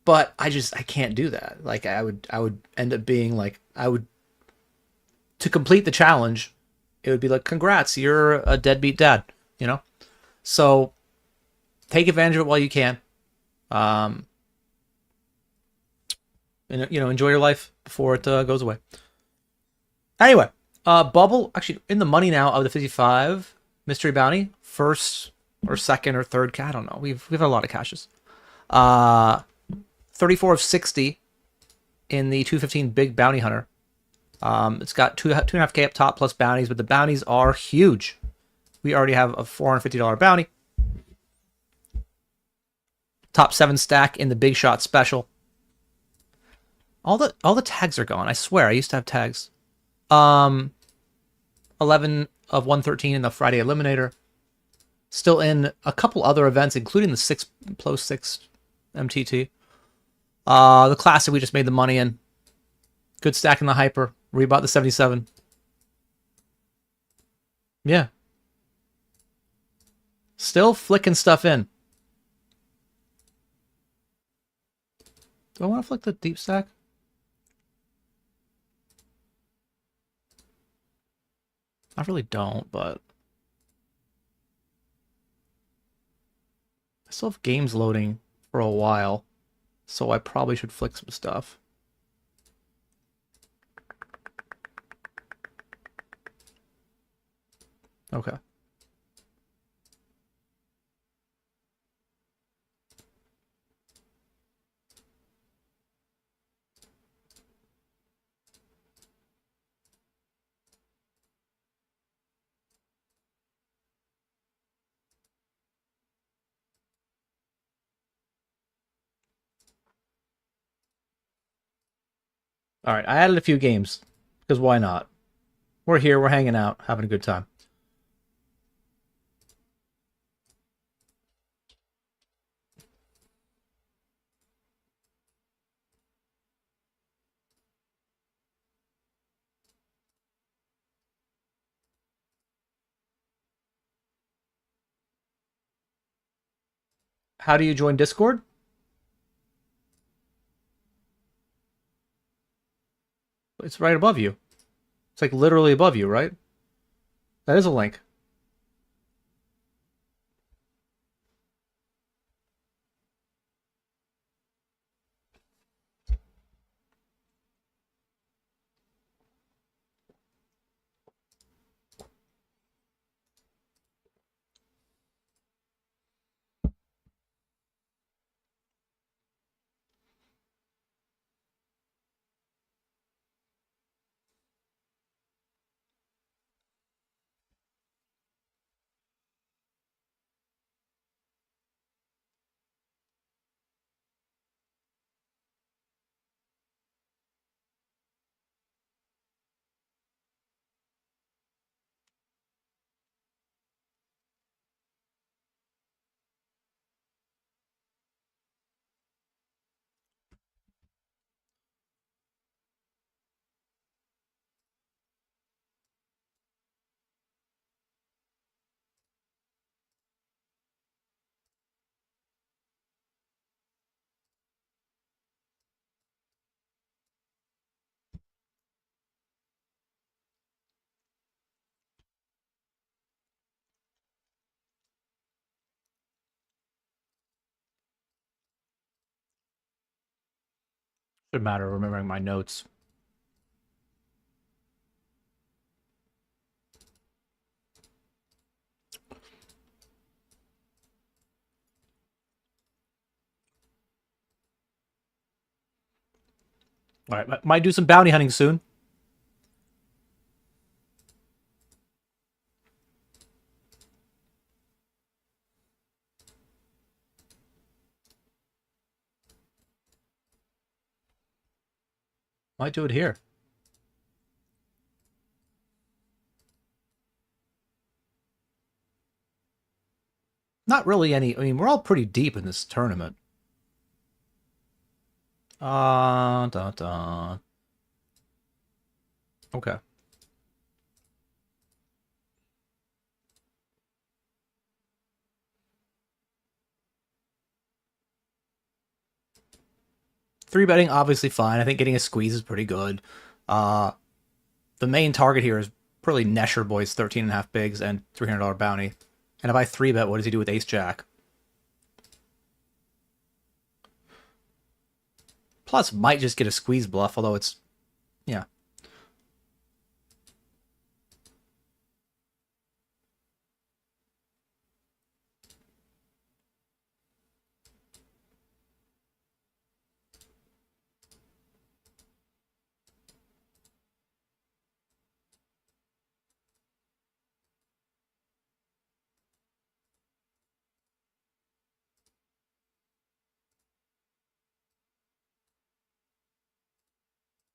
S3: But I can't do that. Like I would end up being like, to complete the challenge, it would be like, congrats, you're a deadbeat dad, you know? So take advantage of it while you can. And, you know, enjoy your life before it goes away. Anyway, Bubble, actually in the money now of the 55 Mystery Bounty. First or second or third. I don't know. We've had a lot of cashes. 34 of 60 in the 215 Big Bounty Hunter. It's got 2.5K up top plus bounties, but the bounties are huge. We already have a $450 bounty. Top 7 stack in the Big Shot Special. All the tags are gone. I swear, I used to have tags. 11 of 113 in the Friday Eliminator. Still in a couple other events, including the 6 plus 6 MTT. The Classic we just made the money in. Good stack in the Hyper. Rebought the 77. Yeah. Still flicking stuff in. Do I want to flick the deep stack? I really don't, but I still have games loading for a while, so I probably should flick some stuff. Okay. All right, I added a few games, because why not? We're here, we're hanging out, having a good time. How do you join Discord? It's right above you. It's like literally above you, right? That is a link. Should matter remembering my notes. All right, might do some bounty hunting soon. Might do it here. Not really any. I mean, we're all pretty deep in this tournament. Okay. Three betting, obviously fine. I think getting a squeeze is pretty good. The main target here is probably Nesher Boy's 13.5 bigs and $300 bounty. And if I 3-bet, what does he do with Ace-Jack? Plus, might just get a squeeze bluff, although it's... yeah.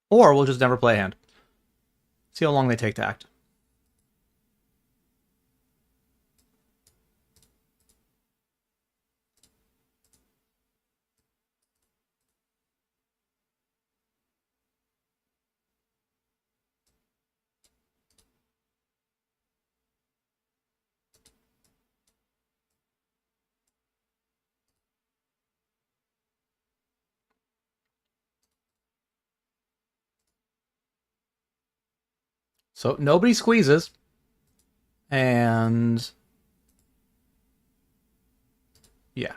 S3: Or we'll just never play a hand. See how long they take to act. So nobody squeezes. And yeah.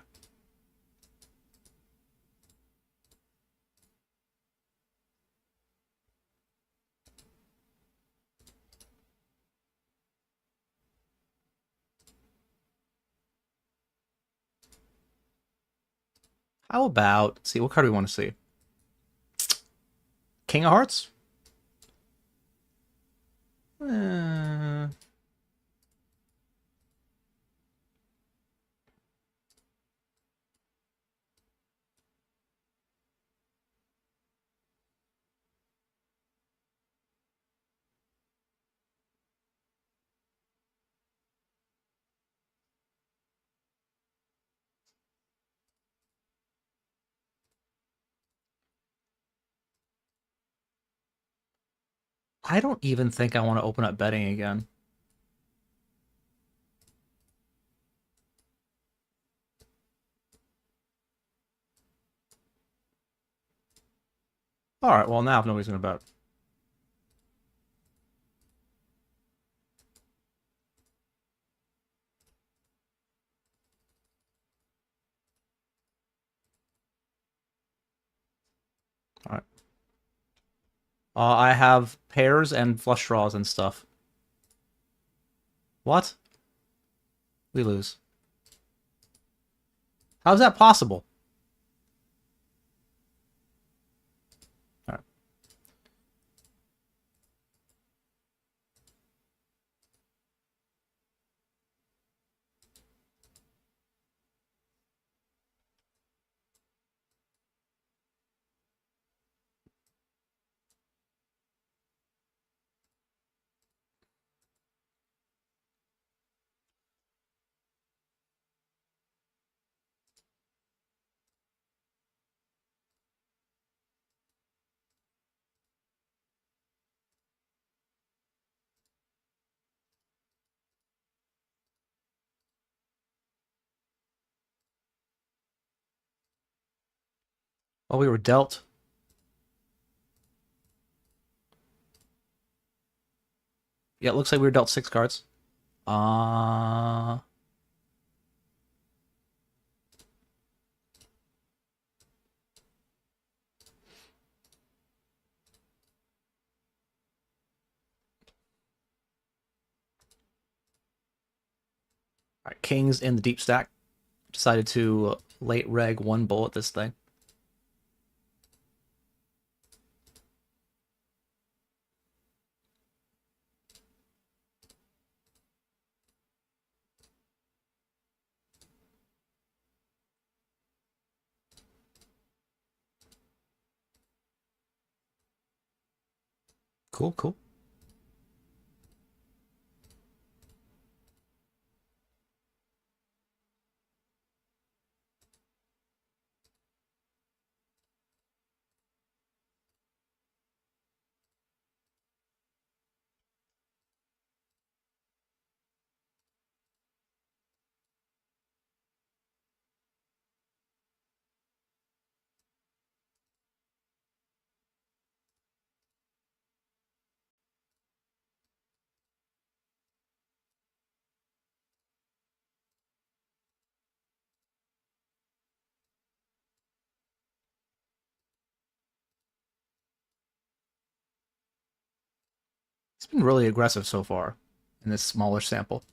S3: How about, let's see, what card do we want to see? King of Hearts? Eh. I don't even think I want to open up betting again. Alright, well now if nobody's going to bet. Alright. I have pairs and flush draws and stuff. What? We lose. How's that possible? Alright. Well, we were dealt. Yeah, it looks like we were dealt 6 cards. Alright, Kings in the deep stack. Decided to late reg 1 bullet this thing. Cool, cool. It's been really aggressive so far in this smaller sample.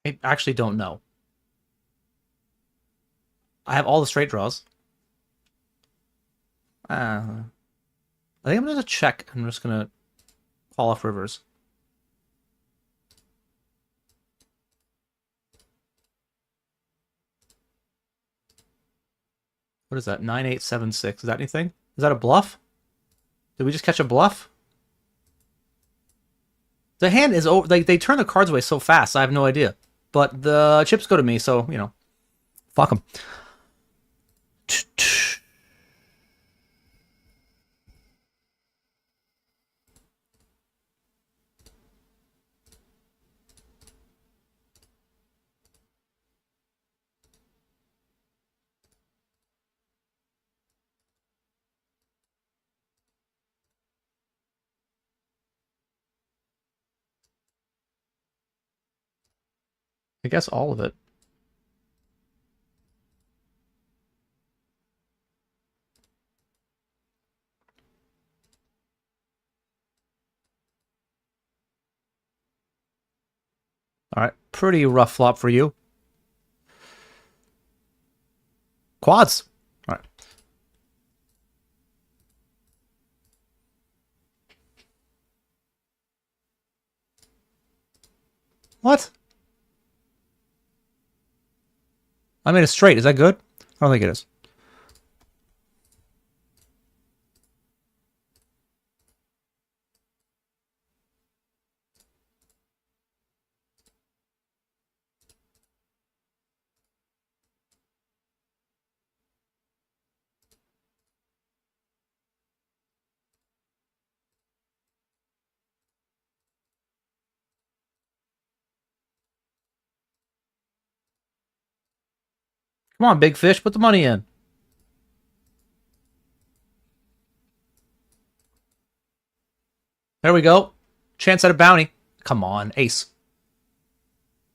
S3: I actually don't know. I have all the straight draws. I think I'm going to check. I'm just going to call off rivers. What is that? 9876. Is that anything? Is that a bluff? Did we just catch a bluff? The hand is over. Like, they turn the cards away so fast. I have no idea. But the chips go to me, so, you know. Fuck them. I guess all of it. All right, pretty rough flop for you. Quads. All right. What? I made a straight. Is that good? I don't think it is. Come on, big fish. Put the money in. There we go. Chance at a bounty. Come on, ace.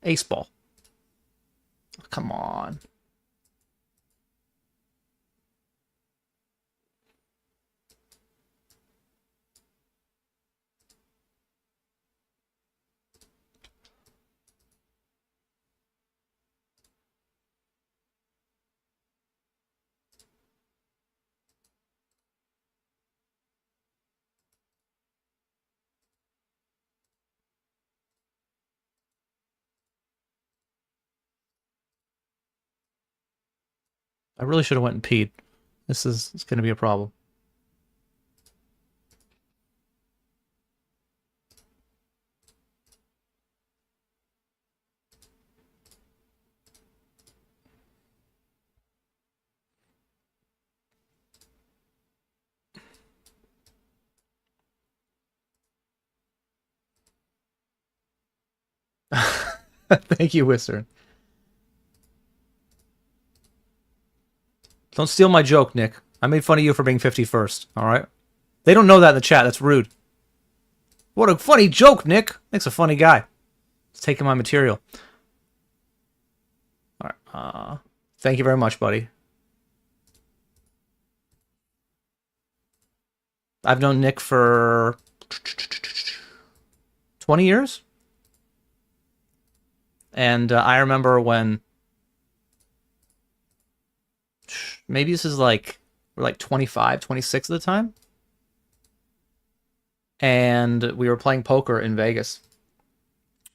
S3: Ace ball. Come on. I really should have went and peed. It's going to be a problem. Thank you, Whistler. Don't steal my joke, Nick. I made fun of you for being 51st, alright? They don't know that in the chat. That's rude. What a funny joke, Nick. Nick's a funny guy. He's taking my material. Alright, thank you very much, buddy. I've known Nick for 20 years. And I remember when... Maybe this is like... We're like 25, 26 at the time. And we were playing poker in Vegas.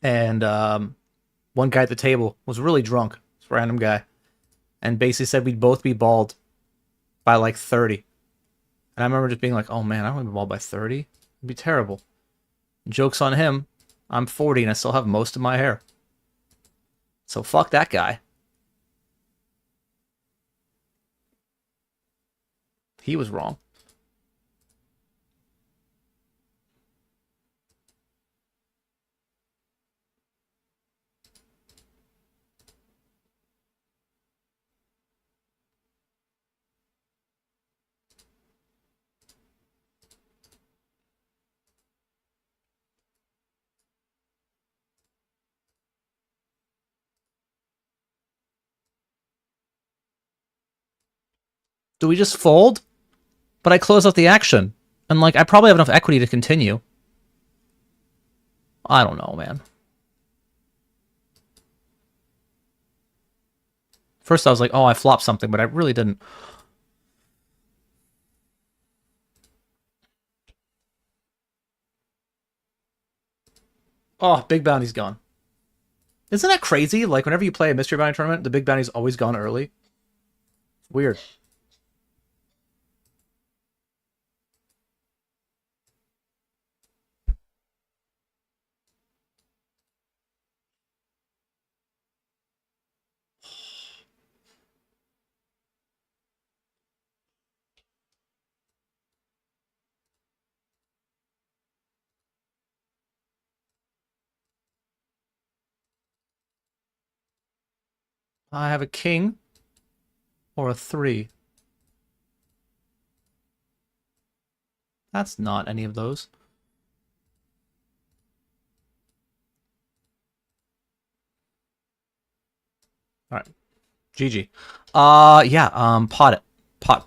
S3: And one guy at the table was really drunk. This random guy. And basically said we'd both be bald by like 30. And I remember just being like, oh man, I don't want to be bald by 30. It'd be terrible. Joke's on him. I'm 40 and I still have most of my hair. So fuck that guy. He was wrong. Do we just fold? But I close out the action. And, like, I probably have enough equity to continue. I don't know, man. First I was like, oh, I flopped something, but I really didn't. Oh, big bounty's gone. Isn't that crazy? Like, whenever you play a mystery bounty tournament, the big bounty's always gone early. Weird. I have a king or a 3. That's not any of those. All right. GG. Yeah, pot it. Pot.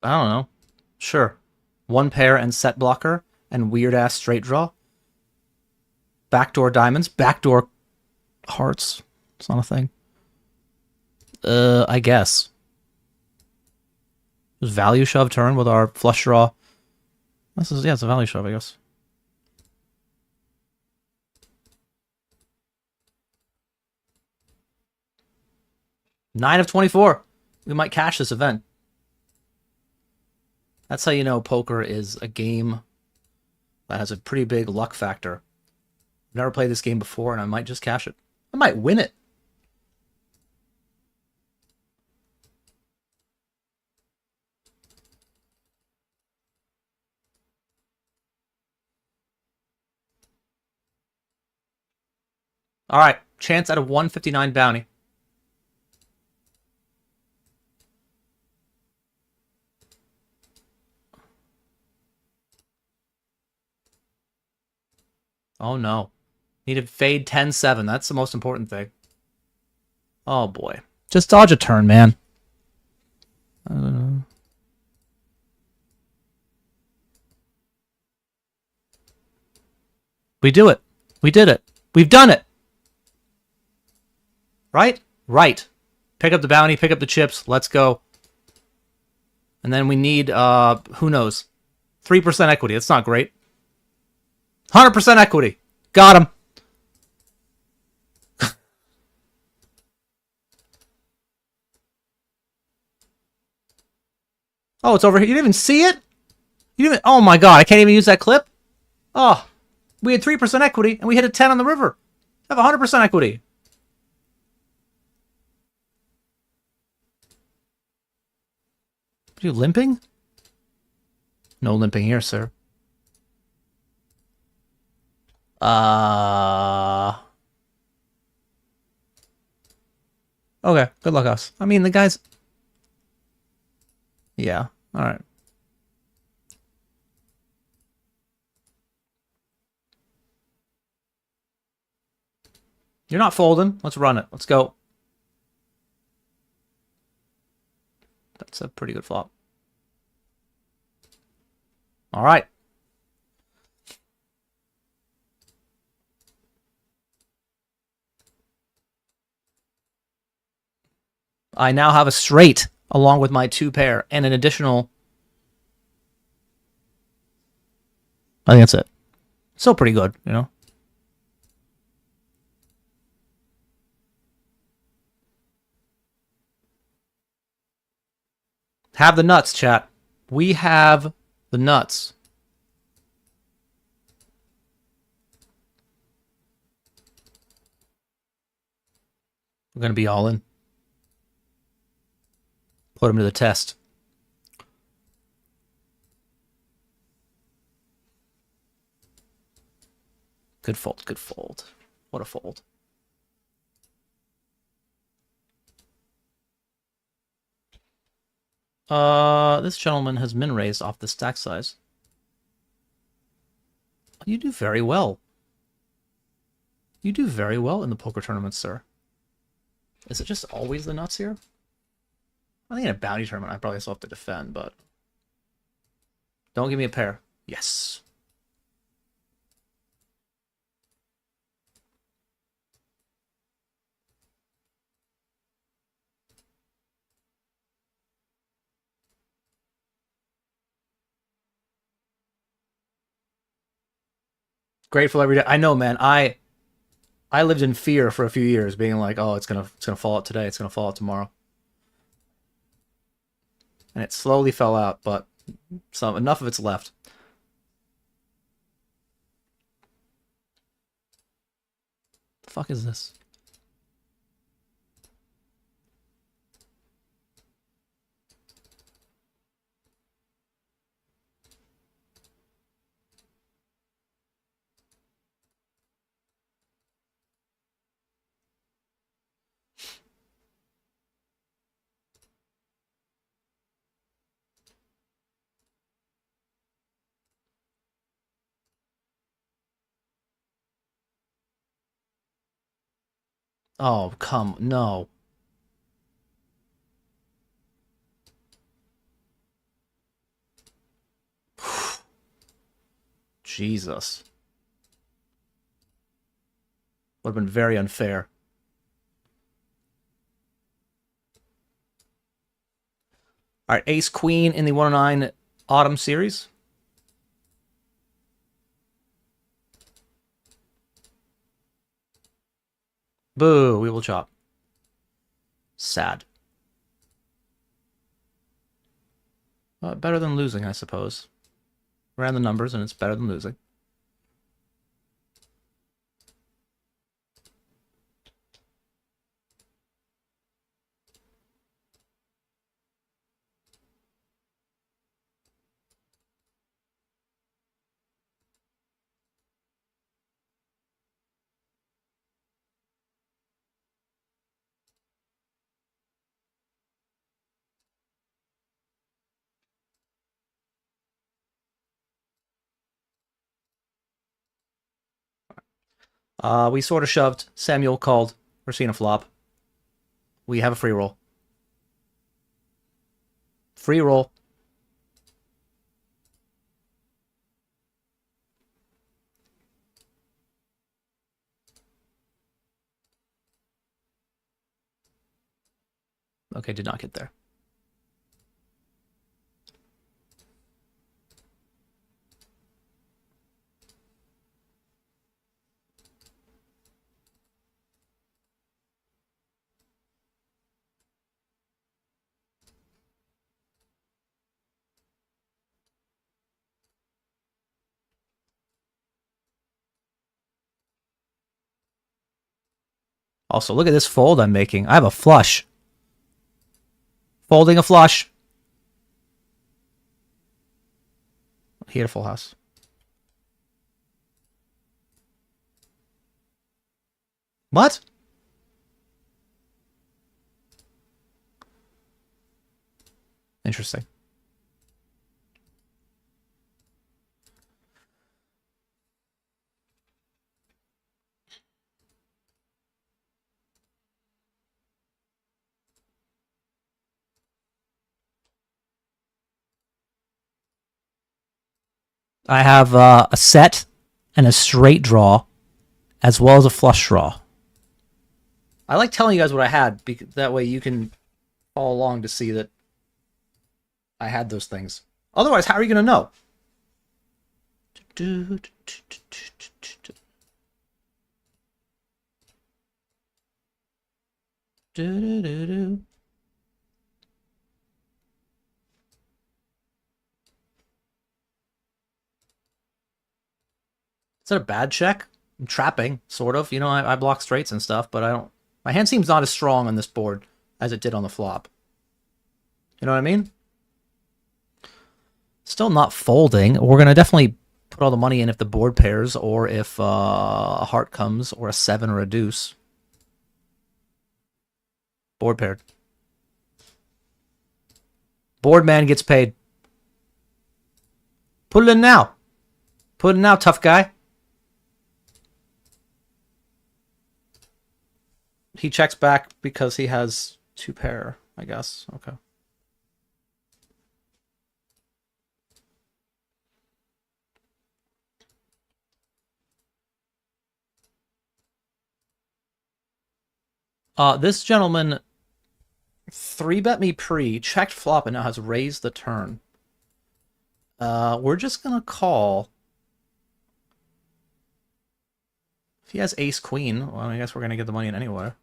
S3: I don't know. Sure. 1 pair and set blocker and weird ass straight draw. Backdoor diamonds, backdoor hearts. It's not a thing. I guess. Just value shove turn with our flush draw. This is, yeah, it's a value shove, I guess. Nine of 24. We might cash this event. That's how you know poker is a game that has a pretty big luck factor. I've never played this game before, and I might just cash it. I might win it. All right, chance out of 159 bounty. Oh no. Need to fade 10-7. That's the most important thing. Oh boy. Just dodge a turn, man. I don't know. We do it. We did it. We've done it. Right? Right. Pick up the bounty, pick up the chips. Let's go. And then we need, who knows? 3% equity. That's not great. 100% equity. Got him. Oh, it's over here. You didn't even see it? You didn't even, oh my god, I can't even use that clip? Oh, we had 3% equity, and we hit a 10 on the river. I have 100% equity. Are you limping? No limping here, sir. Okay, good luck us. I mean, the guys... Yeah, alright. You're not folding. Let's run it. Let's go. That's a pretty good flop. Alright. I now have a straight along with my 2 pair and an additional... I think that's it. Still pretty good, you know? Have the nuts, chat. We have the nuts. We're going to be all in. Put him to the test. Good fold, good fold. What a fold. This gentleman has min raised off the stack size. You do very well. You do very well in the poker tournaments, sir. Is it just always the nuts here? I think in a bounty tournament, I probably still have to defend, but... Don't give me a pair. Yes. Grateful every day. I know, man. I lived in fear for a few years, being like, "Oh, it's gonna fall out today. It's gonna fall out tomorrow," and it slowly fell out. But enough of it's left. The fuck is this? Oh, no. Jesus. Would have been very unfair. All right, Ace Queen in the 109 Autumn Series. Boo, we will chop. Sad. Better than losing, I suppose. Ran the numbers, and it's better than losing. We sort of shoved. Samuel called. We're seeing a flop. We have a free roll. Free roll. Okay, did not get there. Also, look at this fold I'm making. I have a flush. Folding a flush. He had a full house. What? Interesting. I have a set and a straight draw, as well as a flush draw. I like telling you guys what I had, because that way you can follow along to see that I had those things. Otherwise, how are you going to know? Is that a bad check? I'm trapping, sort of. You know, I block straights and stuff, but I don't... My hand seems not as strong on this board as it did on the flop. You know what I mean? Still not folding. We're going to definitely put all the money in if the board pairs, or if a heart comes, or a 7 or a deuce. Board paired. Board man gets paid. Put it in now. Put it in now, tough guy. he checks back because he has 2 pair, I guess. Okay. This gentleman 3-bet me pre, checked flop, and now has raised the turn. We're just gonna call. If he has ace queen, well, I guess we're gonna get the money in anyway.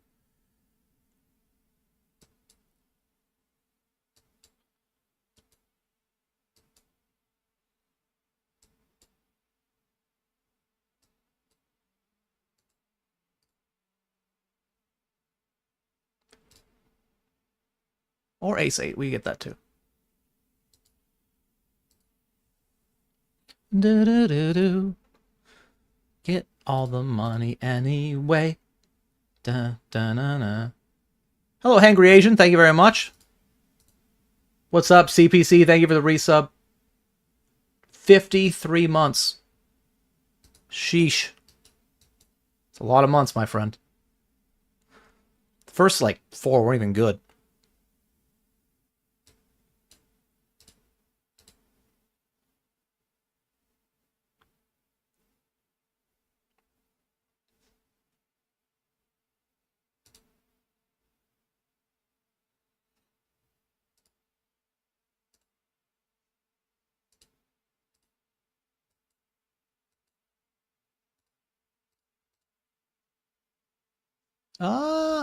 S3: Or ace 8, we get that too. Do do do do. Get all the money anyway. Da da na na. Hello, Hangry Asian. Thank you very much. What's up, CPC? Thank you for the resub. 53 months. Sheesh. It's a lot of months, my friend. The first, like, 4 weren't even good.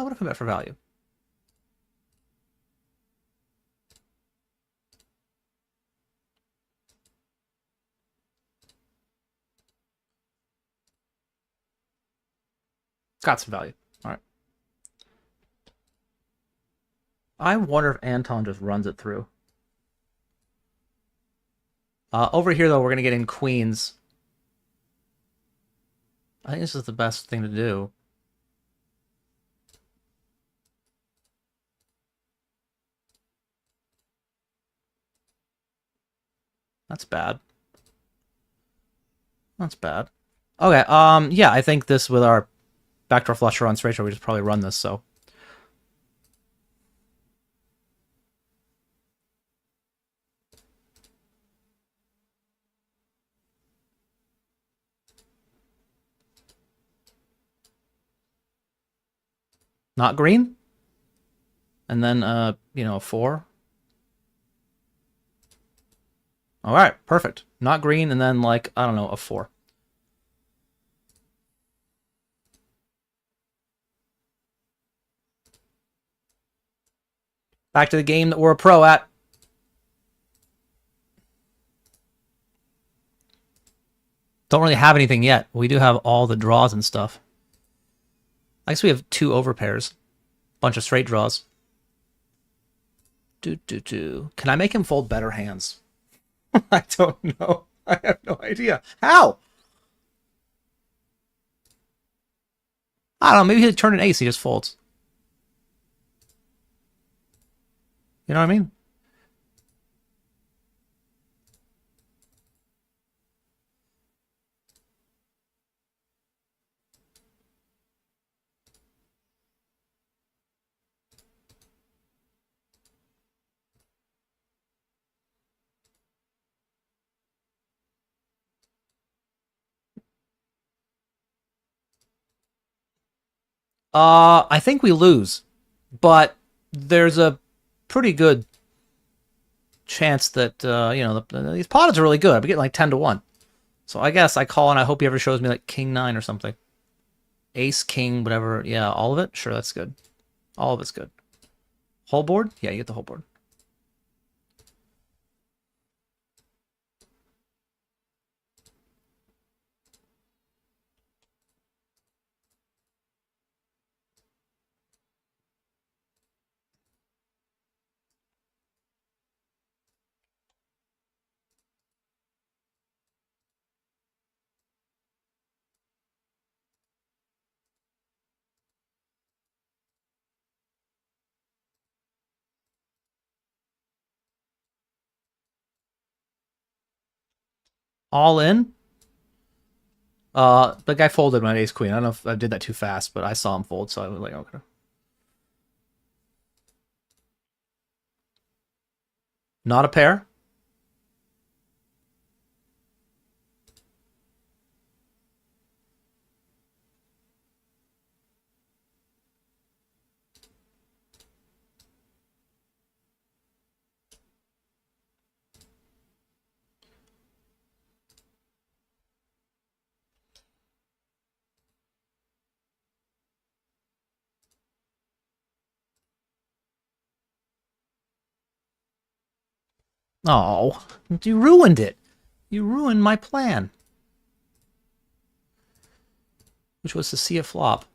S3: What if I bet for value? Got some value. All right. I wonder if Anton just runs it through. Over here, though, we're going to get in queens. I think this is the best thing to do. That's bad. That's bad. Okay, yeah, I think this with our backdoor flusher on straight draw, we just probably run this, so. Not green? And then, you know, a 4. All right, perfect. Not green, and then, like, I don't know, a 4. Back to the game that we're a pro at. Don't really have anything yet. We do have all the draws and stuff. I guess we have 2 overpairs. Bunch of straight draws. Can I make him fold better hands? I don't know. I have no idea. How? I don't know. Maybe he'll turn an ace. He just folds. You know what I mean? I think we lose, but there's a pretty good chance that, you know, these pots are really good. I'm getting like 10 to 1. So I guess I call and I hope he ever shows me like king 9 or something. Ace, king, whatever. Yeah, all of it? Sure, that's good. All of it's good. Whole board? Yeah, you get the whole board. All in? The guy folded my ace queen. I don't know if I did that too fast, but I saw him fold, so I was like, okay. Not a pair. Oh, you ruined it. You ruined my plan. Which was to see a flop.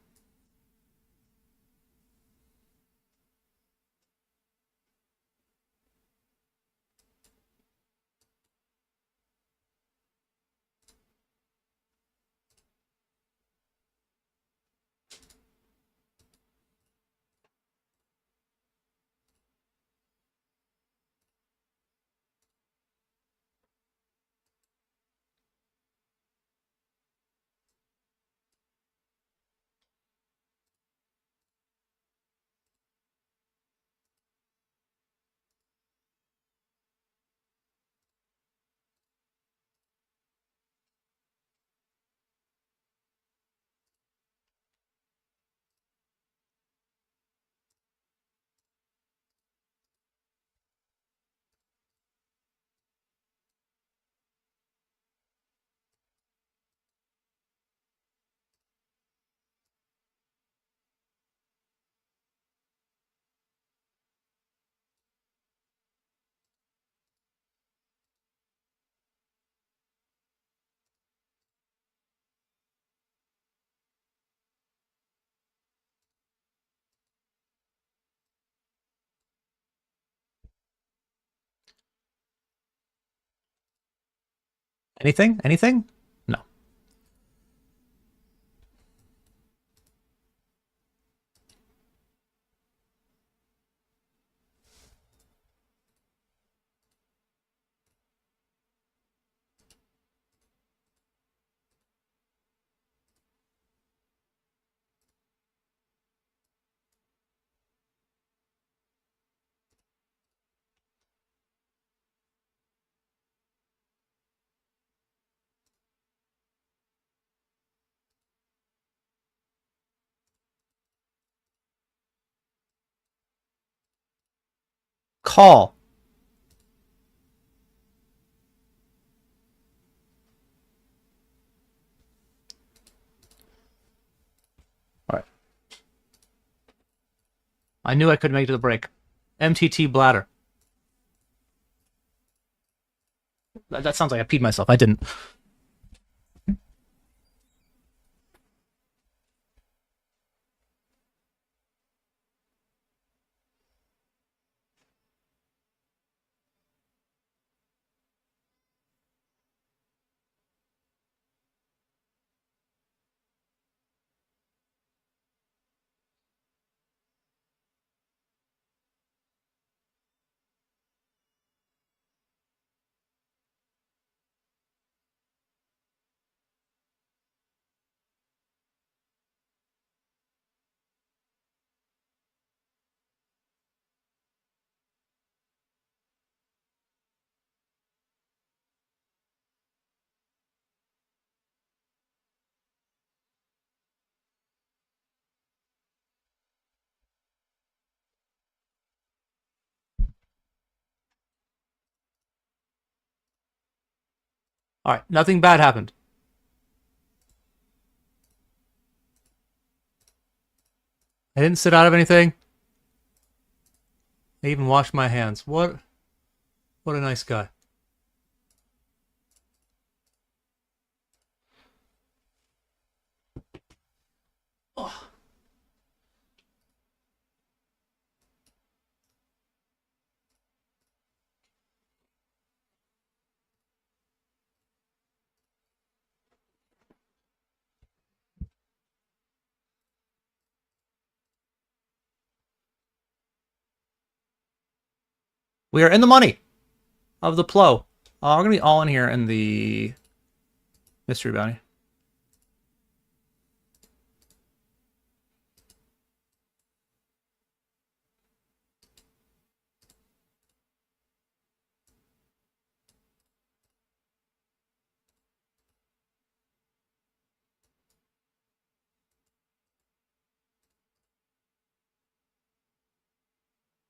S3: Anything? Anything? No. Call. All right. I knew I couldn't make it to the break. MTT bladder. That sounds like I peed myself. I didn't. All right. Nothing bad happened. I didn't sit out of anything. I even washed my hands. What a nice guy. Oh. We are in the money of the Plo. We're going to be all in here in the mystery bounty.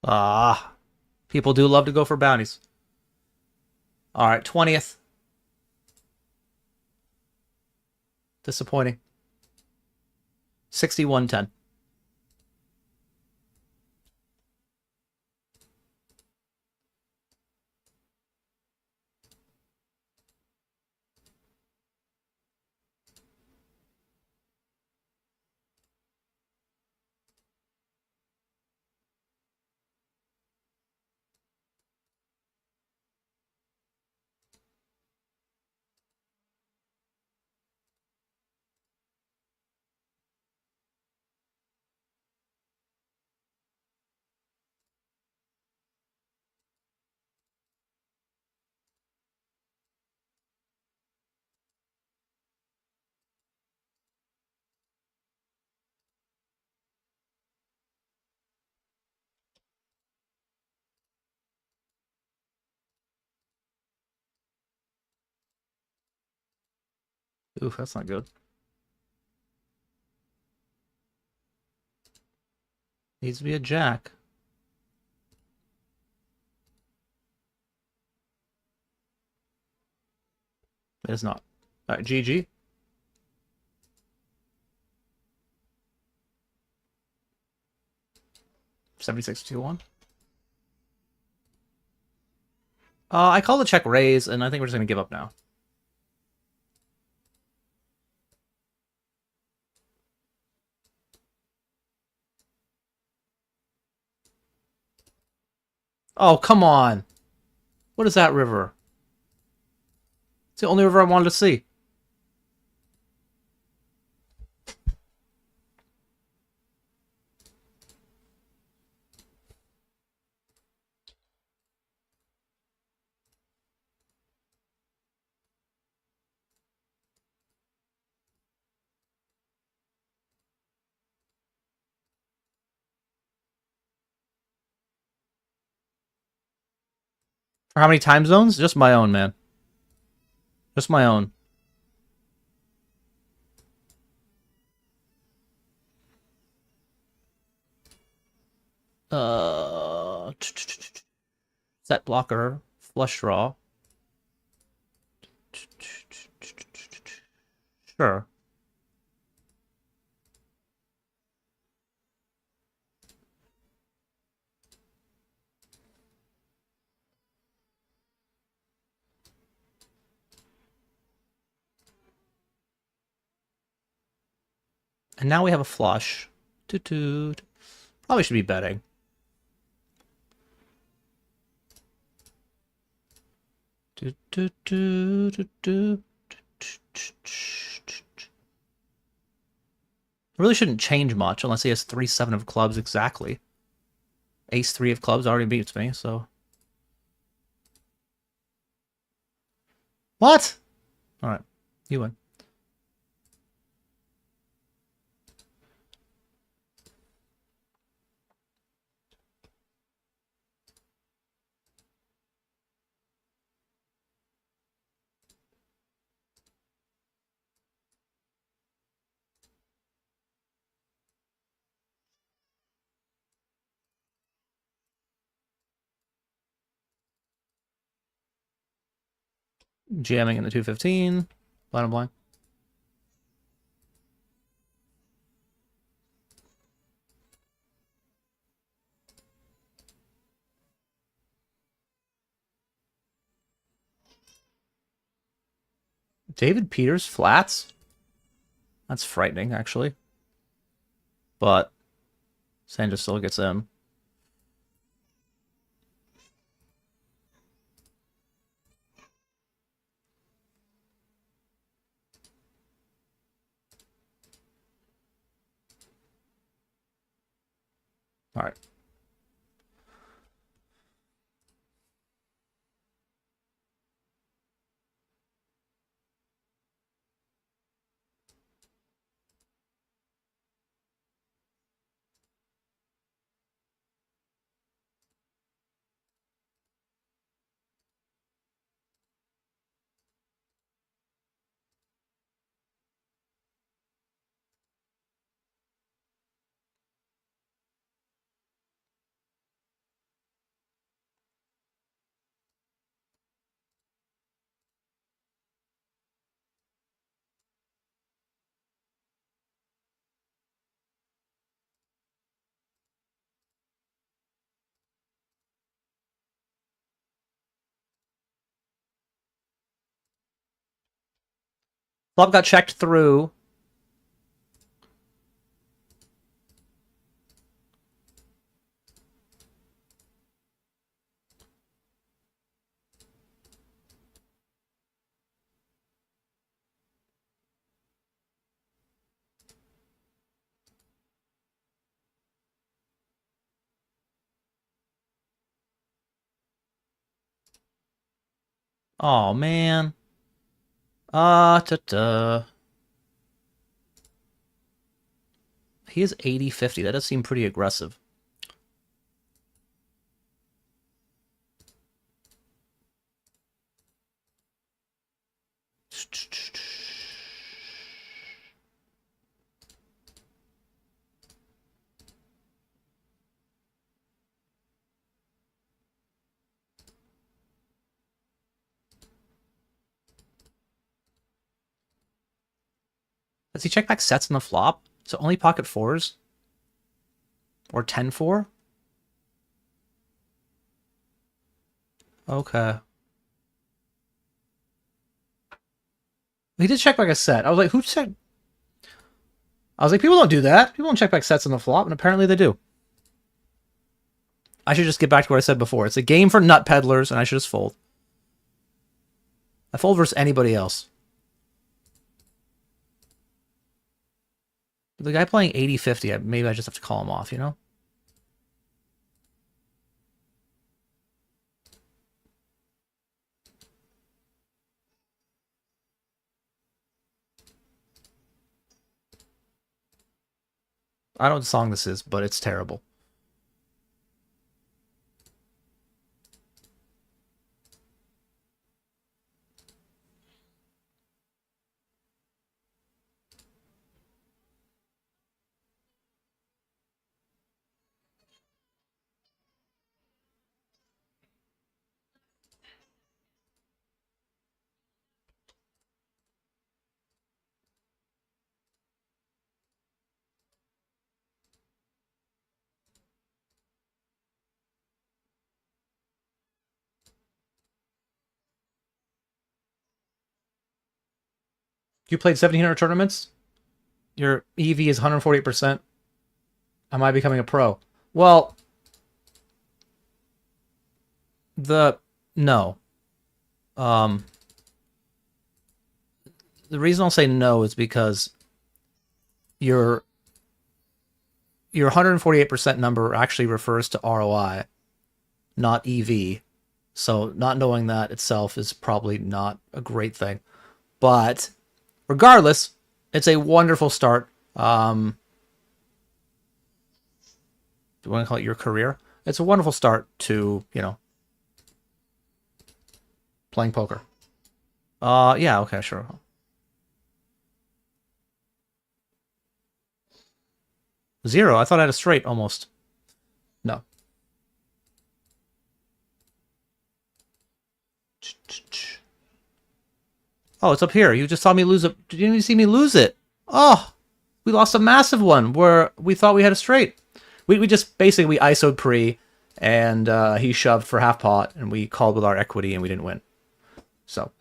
S3: Ah, people do love to go for bounties. All right, 20th. Disappointing. 6110. Oof, that's not good. Needs to be a jack. It is not. All right, GG. 76-2-1. I call the check raise, and I think we're just going to give up now. Oh, come on. What is that river? It's the only river I wanted to see. For how many time zones? Just my own, man. Just my own. Set blocker. Flush draw. Sure. And now we have a flush. Toot. Probably should be betting. Really shouldn't change much unless he has 3-7 of clubs exactly. Ace-3 of clubs already beats me, so... What? Alright, you win. Jamming in the 215. Blind and blind. David Peters flats? That's frightening, actually. But Sandra still gets in. All right. Flop got checked through. Oh, man. Ta-ta. He is 80-50. That does seem pretty aggressive. Does he check back sets on the flop? So only pocket fours? Or 10-4? Okay. He did check back a set. I was like, who checked? I was like, people don't do that. People don't check back sets on the flop, and apparently they do. I should just get back to what I said before. It's a game for nut peddlers, and I should just fold. I fold versus anybody else. The guy playing 80-50, maybe I just have to call him off, you know? I don't know what song this is, but it's terrible. You played 1,700 tournaments? Your EV is 148%. Am I becoming a pro? Well, no. The reason I'll say no is because your 148% number actually refers to ROI, not EV. So not knowing that itself is probably not a great thing. But regardless, it's a wonderful start. Do you want to call it your career? It's a wonderful start to, you know, playing poker. Yeah, okay, sure. Zero? I thought I had a straight almost. No. Oh, it's up here. You just saw me lose it. Didn't you see me lose it? Oh, we lost a massive one where we thought we had a straight. We just basically we ISO'd pre, and he shoved for half pot, and we called with our equity, and we didn't win. So.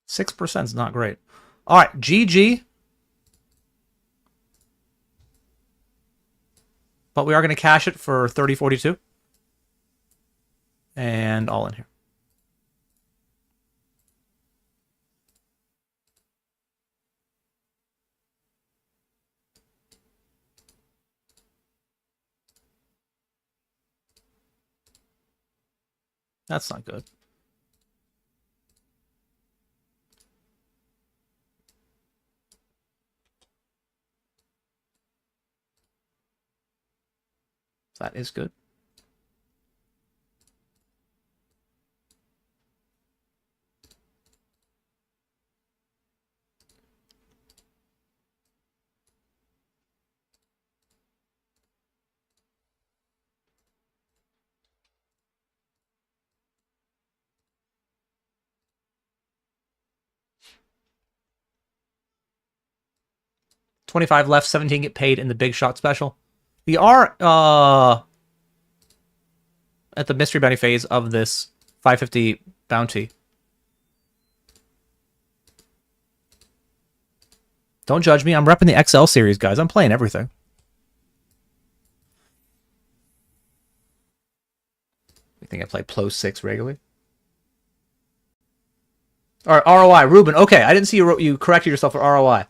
S3: %6 is not great. All right, GG. But we are going to cash it for 30.42. And all in here. That's not good. That is good. $25 left, 17 get paid in the big shot special. We are at the mystery bounty phase of this 550 bounty. Don't judge me. I'm repping the XL series, guys. I'm playing everything. You think I play Plo 6 regularly? All right, ROI. Ruben, okay. I didn't see you corrected yourself for ROI.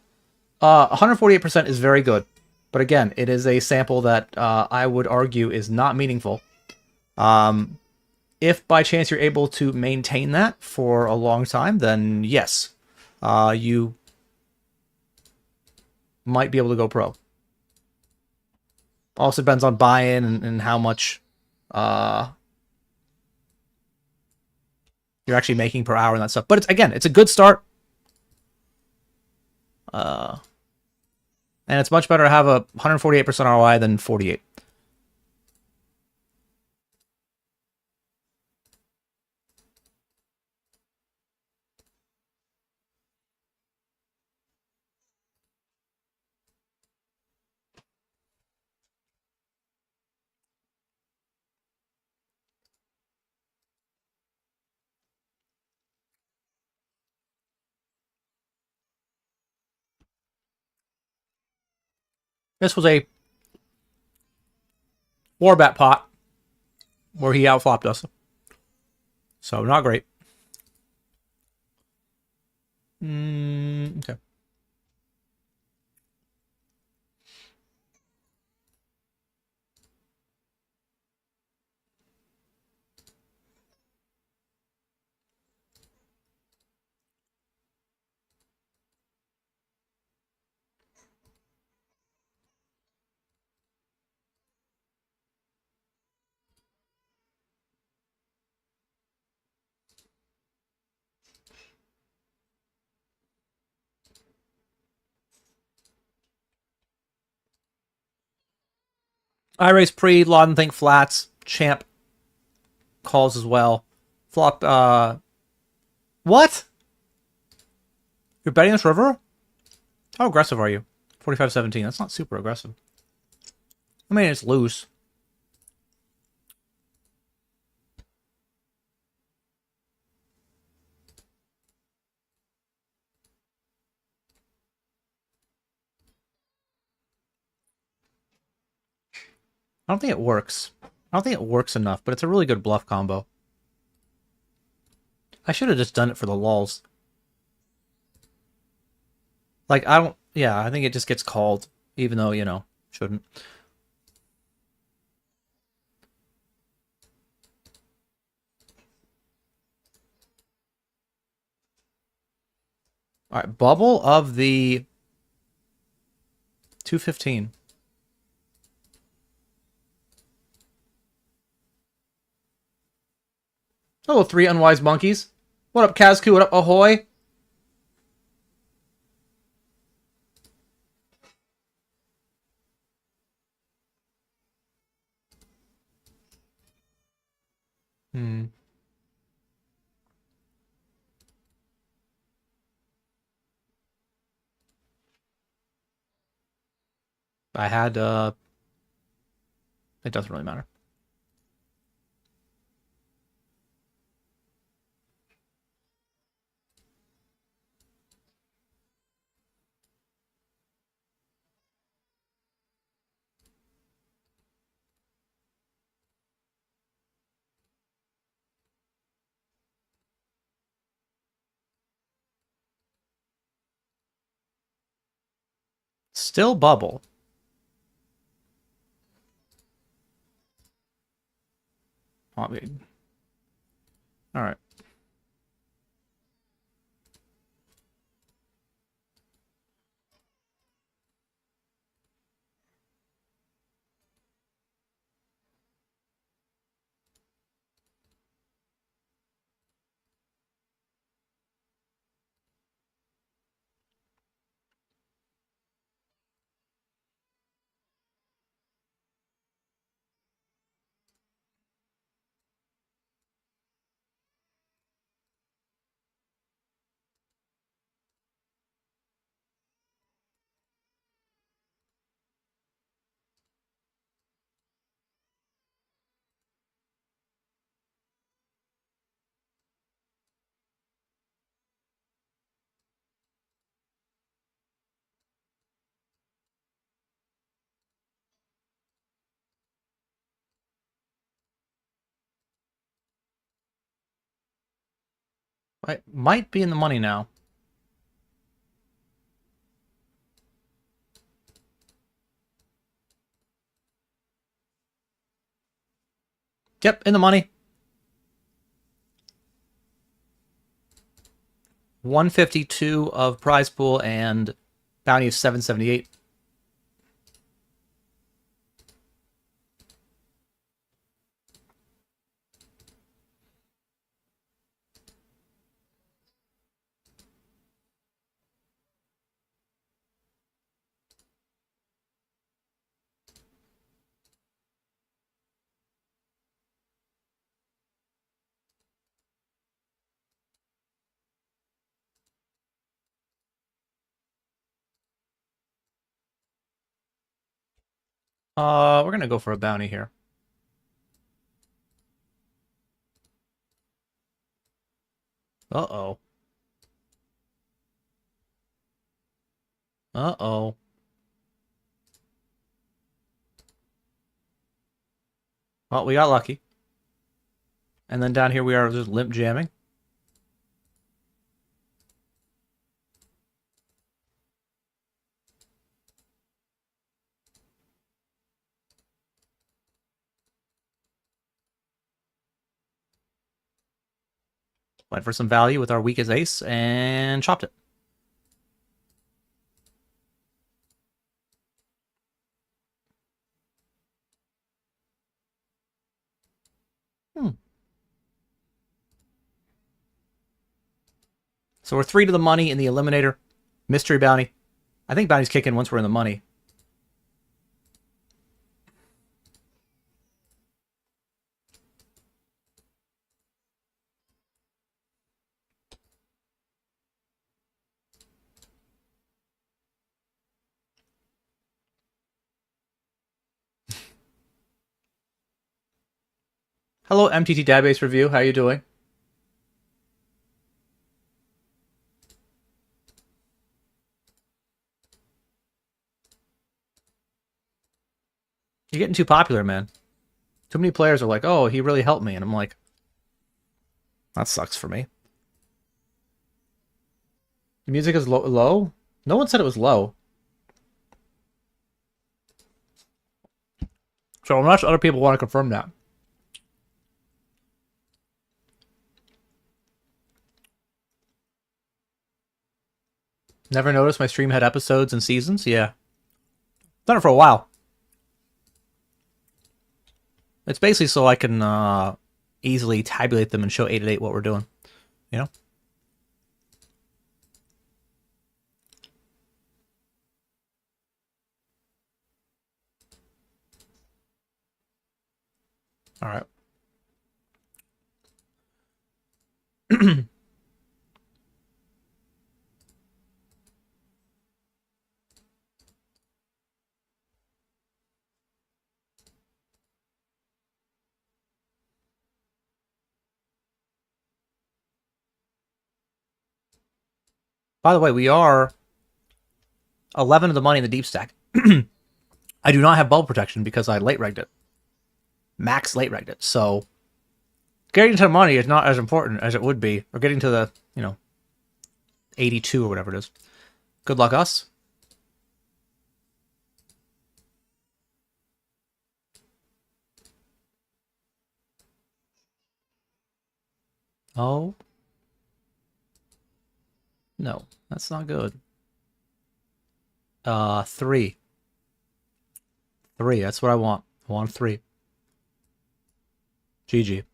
S3: 148% is very good. But again, it is a sample that I would argue is not meaningful. If by chance you're able to maintain that for a long time, then yes, you might be able to go pro. Also depends on buy-in and how much you're actually making per hour and that stuff. But it's a good start. And it's much better to have a 148% ROI than 48. This was a 4-bet pot where he outflopped us. So, not great. Okay. I raise pre, Lauden think flats, champ calls as well. Flop, what? You're betting this river? How aggressive are you? 45-17. That's not super aggressive. I mean, it's loose. I don't think it works. I don't think it works enough, but it's a really good bluff combo. I should have just done it for the lulz. Like, I think it just gets called, even though, shouldn't. All right, bubble of the 215. Hello, 3 unwise monkeys. What up, Kazku? What up, Ahoy? I had, it doesn't really matter. Still bubble. All right. might be in the money now. Yep, in the money. 152 of prize pool and bounty of 778. We're gonna go for a bounty here. Uh-oh. Uh-oh. Well, we got lucky. And then down here we are just limp jamming. Went for some value with our weakest ace and chopped it. So we're 3 to the money in the eliminator. Mystery bounty. I think bounty's kicking once we're in the money. Hello, MTT database review. How you doing? You're getting too popular, man. Too many players are like, oh, he really helped me. And I'm like, that sucks for me. The music is low? No one said it was low. So unless other people want to confirm that. Never noticed my stream had episodes and seasons? Yeah. Done it for a while. It's basically so I can easily tabulate them and show 8 at 8 what we're doing. You know? All right. By the way, we are 11 of the money in the deep stack. I do not have bubble protection because I late regged it. Max late regged it. So getting to the money is not as important as it would be, or getting to the, 82 or whatever it is. Good luck, us. Oh. No, that's not good. 3. 3, that's what I want. I want 3. GG.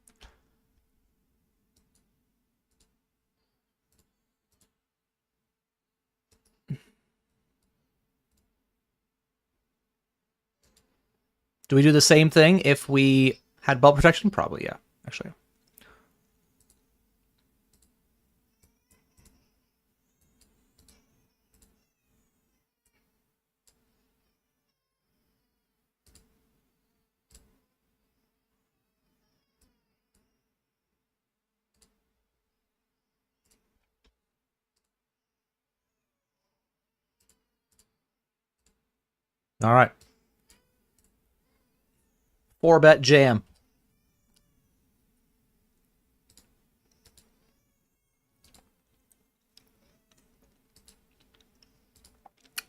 S3: Do we do the same thing if we had bubble protection? Probably, yeah, actually. All right. 4-bet jam.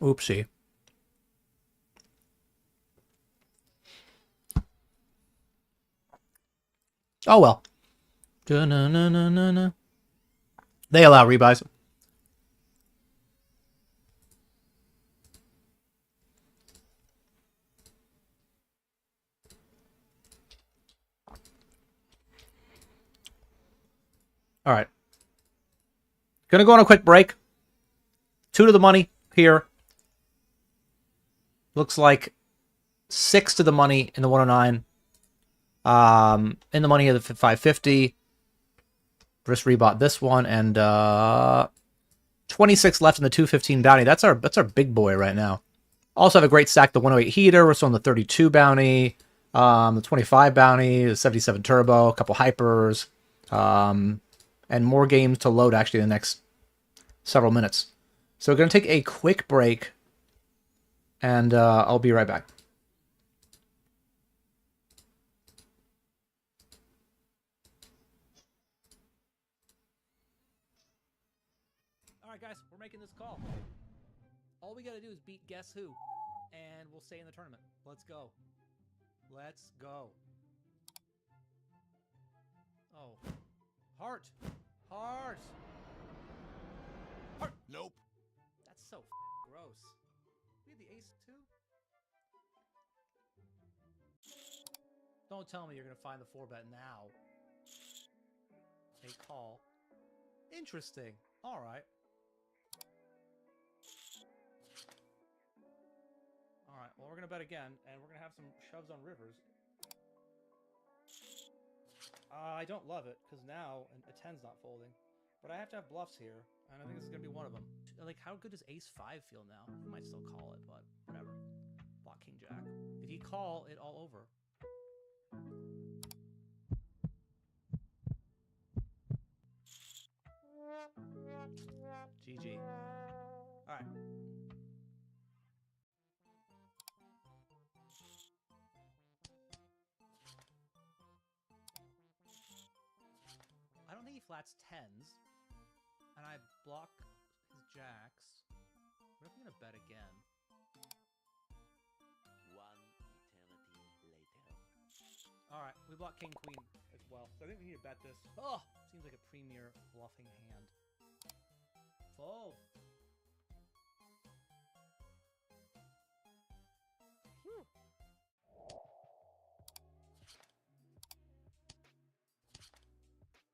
S3: Oopsie. Oh well. Da-na-na-na-na-na. They allow rebuys. All right. Gonna go on a quick break. 2 to the money here. Looks like 6 to the money in the 109. In the money of the 550. Just rebought this one, and 26 left in the 215 bounty. That's our big boy right now. Also have a great stack, the 108 heater. We're still on the 32 bounty, the 25 bounty, the 77 turbo, a couple hypers, and more games to load actually in the next several minutes. So we're gonna take a quick break, and I'll be right back. All right, guys, we're making this call. All we gotta do is beat Guess Who, and we'll stay in the tournament. Let's go. Let's go. Oh. Heart. Heart. Heart.
S2: Nope.
S3: That's so gross. We had the ace too? Don't tell me you're gonna find the 4-bet now. A call. Interesting. All right. All right. Well, we're gonna bet again, and we're gonna have some shoves on rivers. I don't love it because now a 10's not folding, but I have to have bluffs here, and I think this is gonna be one of them. Like, how good does Ace 5 feel now? We might still call it, but whatever. Block King Jack. If you call it all over. GG. All right. I don't think he flats 10s, and I block his jacks. What if I'm gonna bet again?
S5: One eternity later.
S3: All right, we block King Queen as well. So I think we need to bet this. Oh, seems like a premier bluffing hand. Fold. Whew.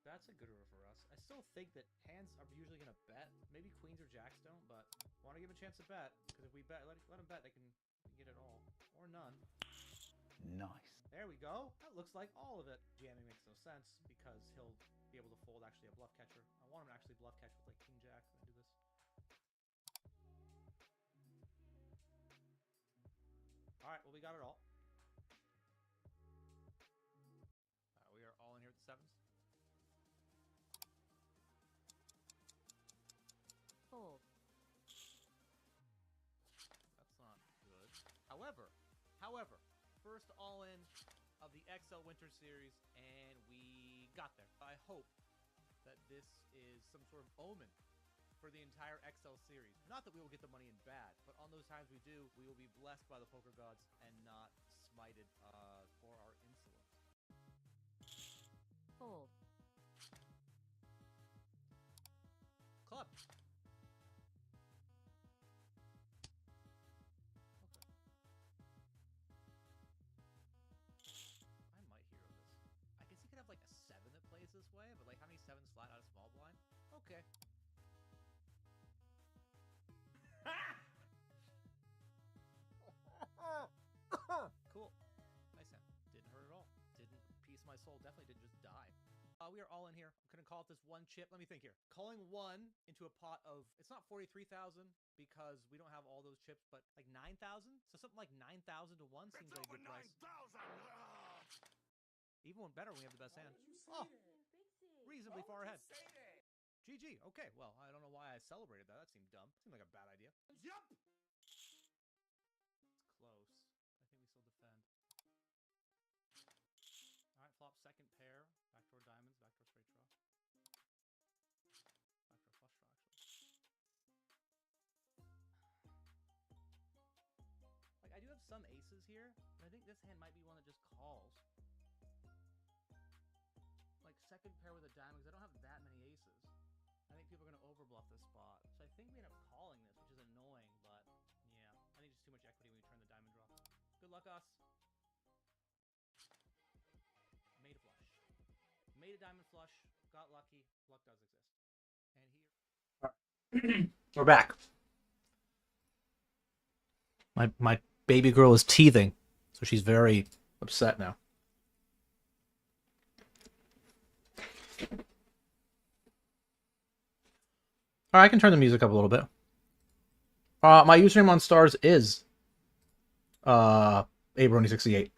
S3: That's a good river for us. I still think that hands are usually going to bet. Maybe queens or jacks don't, but want to give a chance to bet. Because if we bet, let them bet, they can get it all. Or none.
S2: Nice.
S3: There we go. That looks like all of it. Jamming makes no sense because he'll be able to fold actually a bluff catcher. I want him to actually bluff catch with like king jack and do this. All right, well, we got it all. We are all in here at the sevens.
S6: Fold.
S3: That's not good. However, first all in of the XL Winter Series, and we got there. I hope that this is some sort of omen for the entire XL series. Not that we will get the money in bad, but on those times we do, we will be blessed by the poker gods and not smited for our insolence.
S6: Fold.
S3: Club. I might hero this. I guess you could have like a 7 that plays this way, but like how many 7s flat out of small blind? Okay. Cool. Nice hand. Didn't hurt at all. Didn't piece my soul. Definitely didn't just die. We are all in here. I'm gonna call it this one chip. Let me think here. Calling one into a pot of, it's not 43,000 because we don't have all those chips, but like 9,000. So something like 9,000 to 1 seems like a good price. Even better when we have the best hand. Oh, reasonably far ahead. GG. Okay, well, I don't know why I celebrated that. That seemed dumb. Seemed like a bad idea.
S2: Yup.
S3: It's close. I think we still defend. All right, flop second pair. Backdoor diamonds, backdoor straight draw. Backdoor flush draw, actually. some aces here, but I think this hand might be one that just calls. Like second pair with a diamond, because I don't have that many aces. I think people are going to overbluff this spot. So I think we end up calling this, which is annoying, but yeah. I think just too much equity when we turn the diamond draw. Good luck, us. Made a flush. Made a diamond flush. Got lucky. Luck does exist. And here... We're back. My baby girl is teething, so she's very upset now. All right, I can turn the music up a little bit. My username on Stars is Abroni68,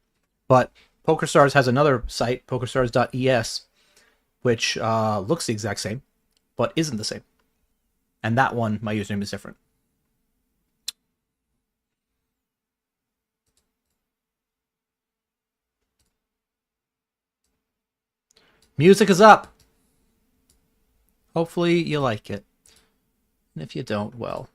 S3: but PokerStars has another site, PokerStars.es, which looks the exact same, but isn't the same. And that one, my username is different. Music is up. Hopefully you like it. And if you don't, well.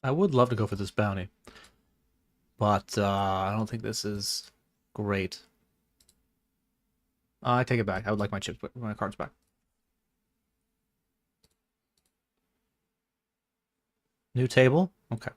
S3: I would love to go for this bounty, but I don't think this is great. I take it back. I would like my chips, my cards back. New table? Okay.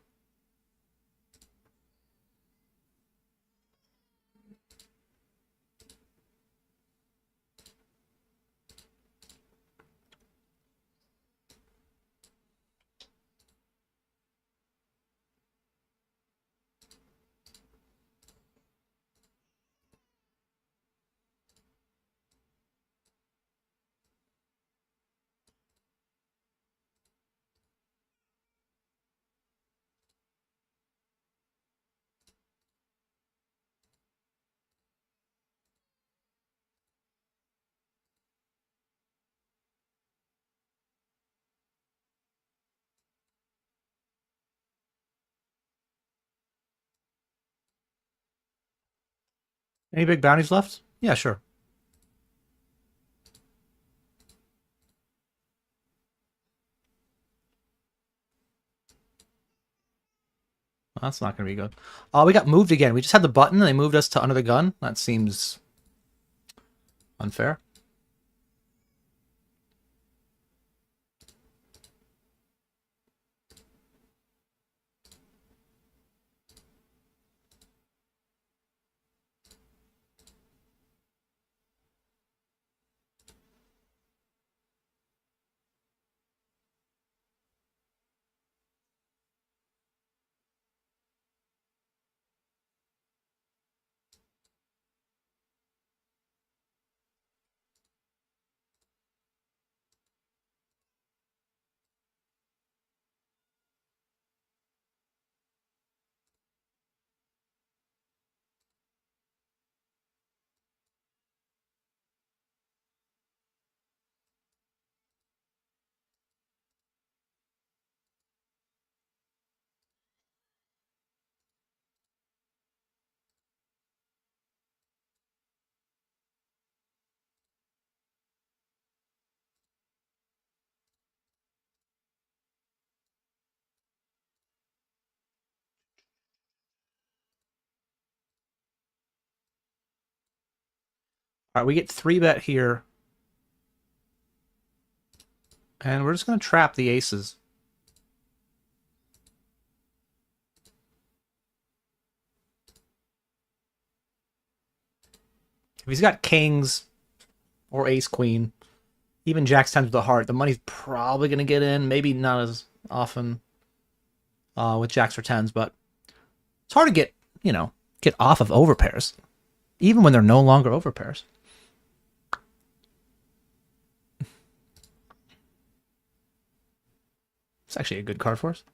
S3: Any big bounties left? Yeah, sure. That's not going to be good. We got moved again. We just had the button and they moved us to under the gun. That seems unfair. All right, we get 3-bet here. And we're just going to trap the aces. If he's got kings or ace queen, even jacks 10s with a heart, the money's probably going to get in. Maybe not as often with jacks or 10s, but it's hard to get, get off of overpairs, even when they're no longer overpairs. It's actually a good card for us.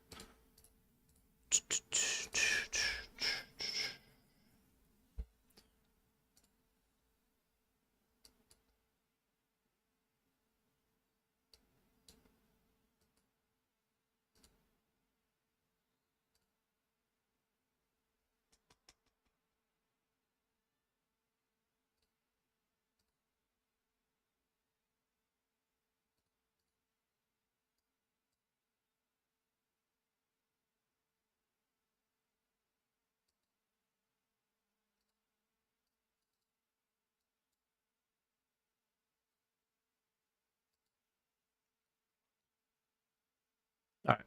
S3: All right.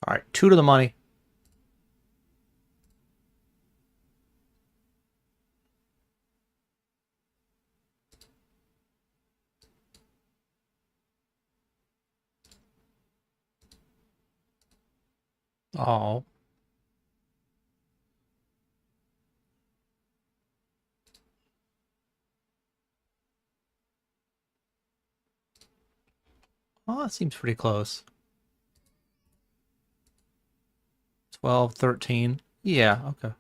S3: All right, 2 to the money. Oh. Oh, that seems pretty close. 12, 13. Yeah, okay.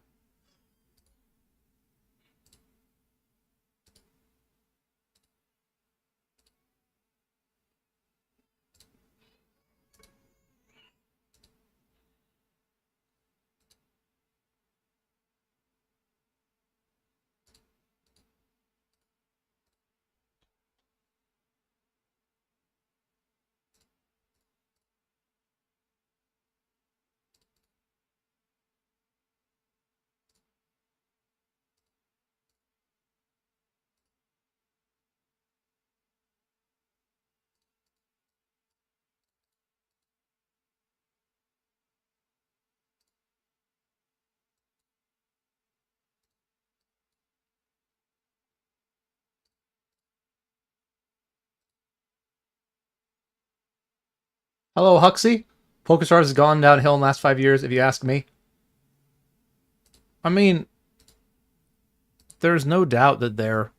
S3: Hello, Huxley. PokerStars has gone downhill in the last 5 years, if you ask me. I mean, there's no doubt that their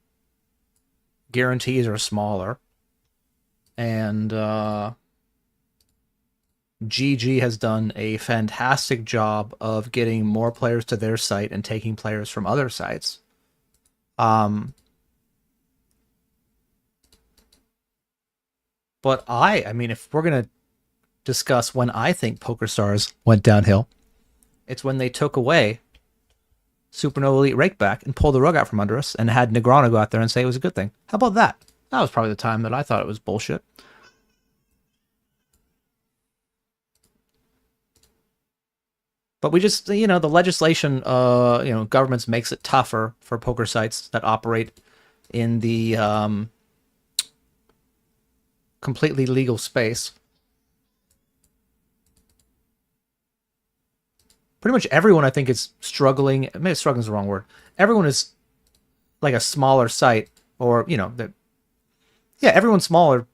S3: guarantees are smaller. And GG has done a fantastic job of getting more players to their site and taking players from other sites. But I mean, if we're going to discuss when I think PokerStars went downhill, it's when they took away Supernova Elite Rakeback and pulled the rug out from under us and had Negrano go out there and say it was a good thing. How about that? That was probably the time that I thought it was bullshit. But we just, the legislation, governments makes it tougher for poker sites that operate in the completely legal space. Pretty much everyone, I think, is struggling. Maybe struggling is the wrong word. Everyone is like a smaller site, or everyone's smaller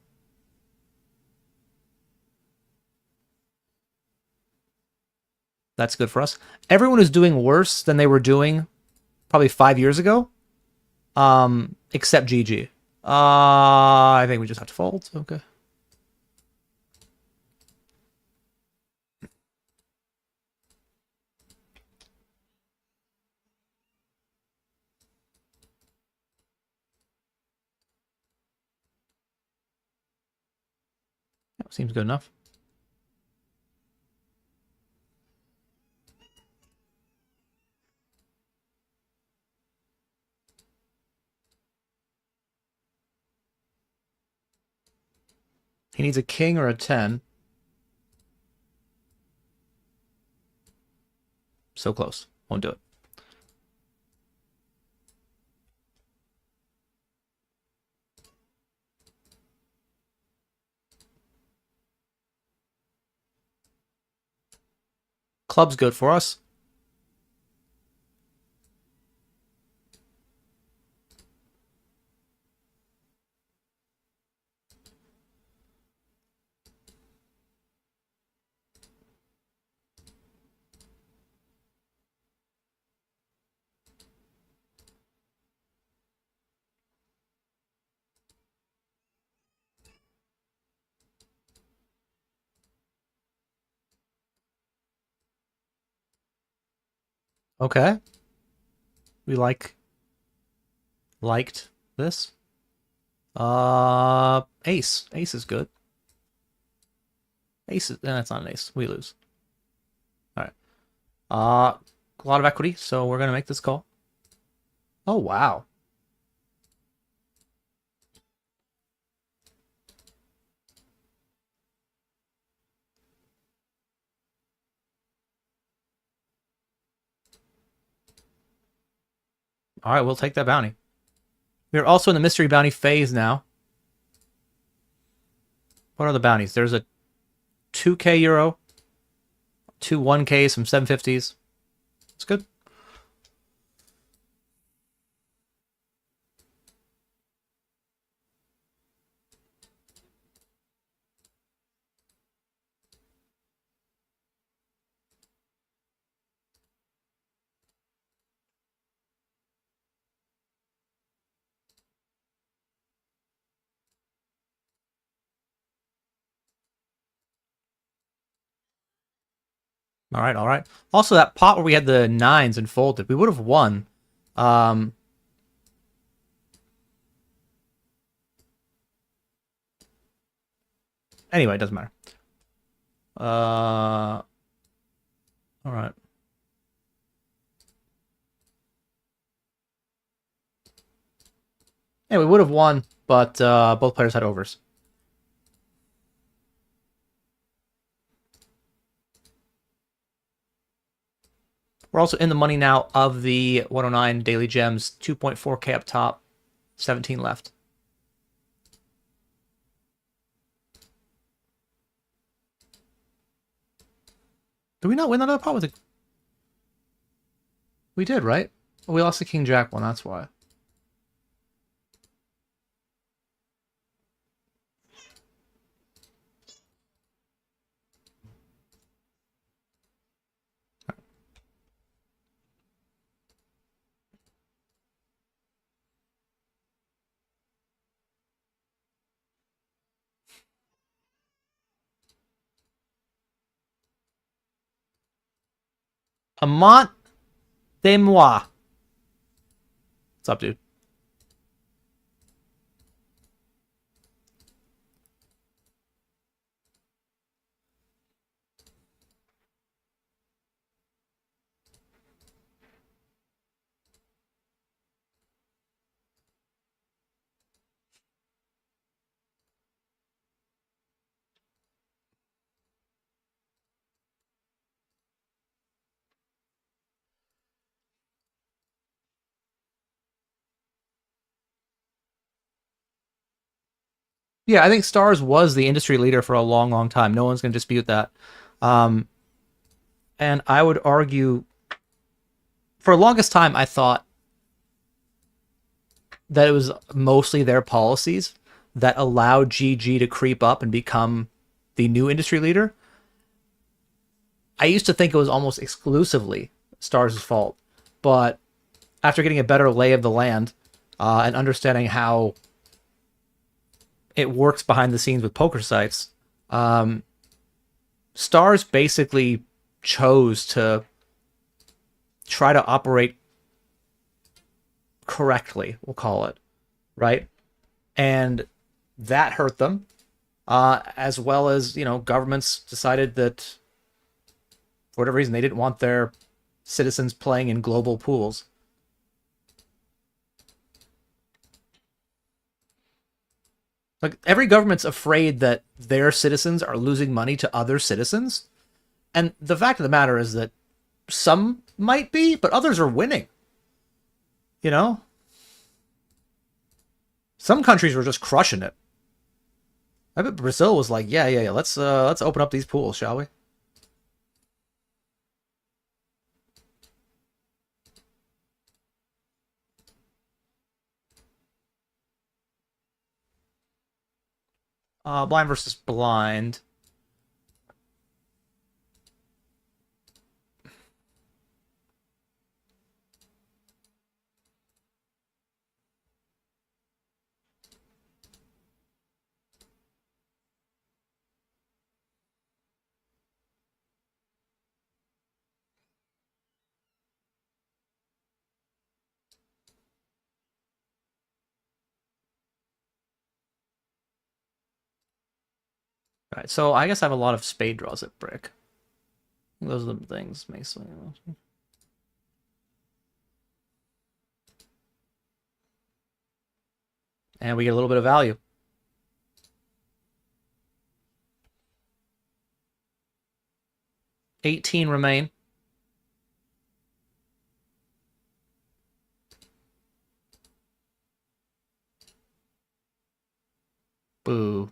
S3: That's good for us. Everyone is doing worse than they were doing probably 5 years ago, except GG. I think we just have to fold. Okay. Seems good enough. He needs a king or a 10. So close. Won't do it. Club's good for us. Okay. We liked this. Ace. Ace is good. Ace is, that's not an ace. We lose. All right. A lot of equity, so we're gonna make this call. Oh wow. All right, we'll take that bounty. We're also in the mystery bounty phase now. What are the bounties? There's a 2K euro, 2 1Ks, some 750s. It's good. All right, all right. Also, that pot where we had the 9s and folded, we would have won. Anyway, it doesn't matter. All right. Yeah, we would have won, but both players had overs. We're also in the money now of the 109 daily gems, 2.4K up top, 17 left. Did we not win that other pot with it? We did, right? We lost the King Jack one, that's why. Amant de moi. What's up, dude? Yeah, I think Stars was the industry leader for a long, long time. No one's going to dispute that. And I would argue, for the longest time, I thought that it was mostly their policies that allowed GG to creep up and become the new industry leader. I used to think it was almost exclusively Stars' fault, but after getting a better lay of the land and understanding how it works behind the scenes with poker sites, Stars basically chose to try to operate correctly, we'll call it, right? And that hurt them, as well as, governments decided that for whatever reason they didn't want their citizens playing in global pools. Like, every government's afraid that their citizens are losing money to other citizens. And the fact of the matter is that some might be, but others are winning. You know? Some countries were just crushing it. I bet Brazil was like, yeah. Let's open up these pools, shall we? Blind versus blind. All right, so I guess I have a lot of spade draws at brick. Those are the things, basically. And we get a little bit of value. $18 remain. Boo.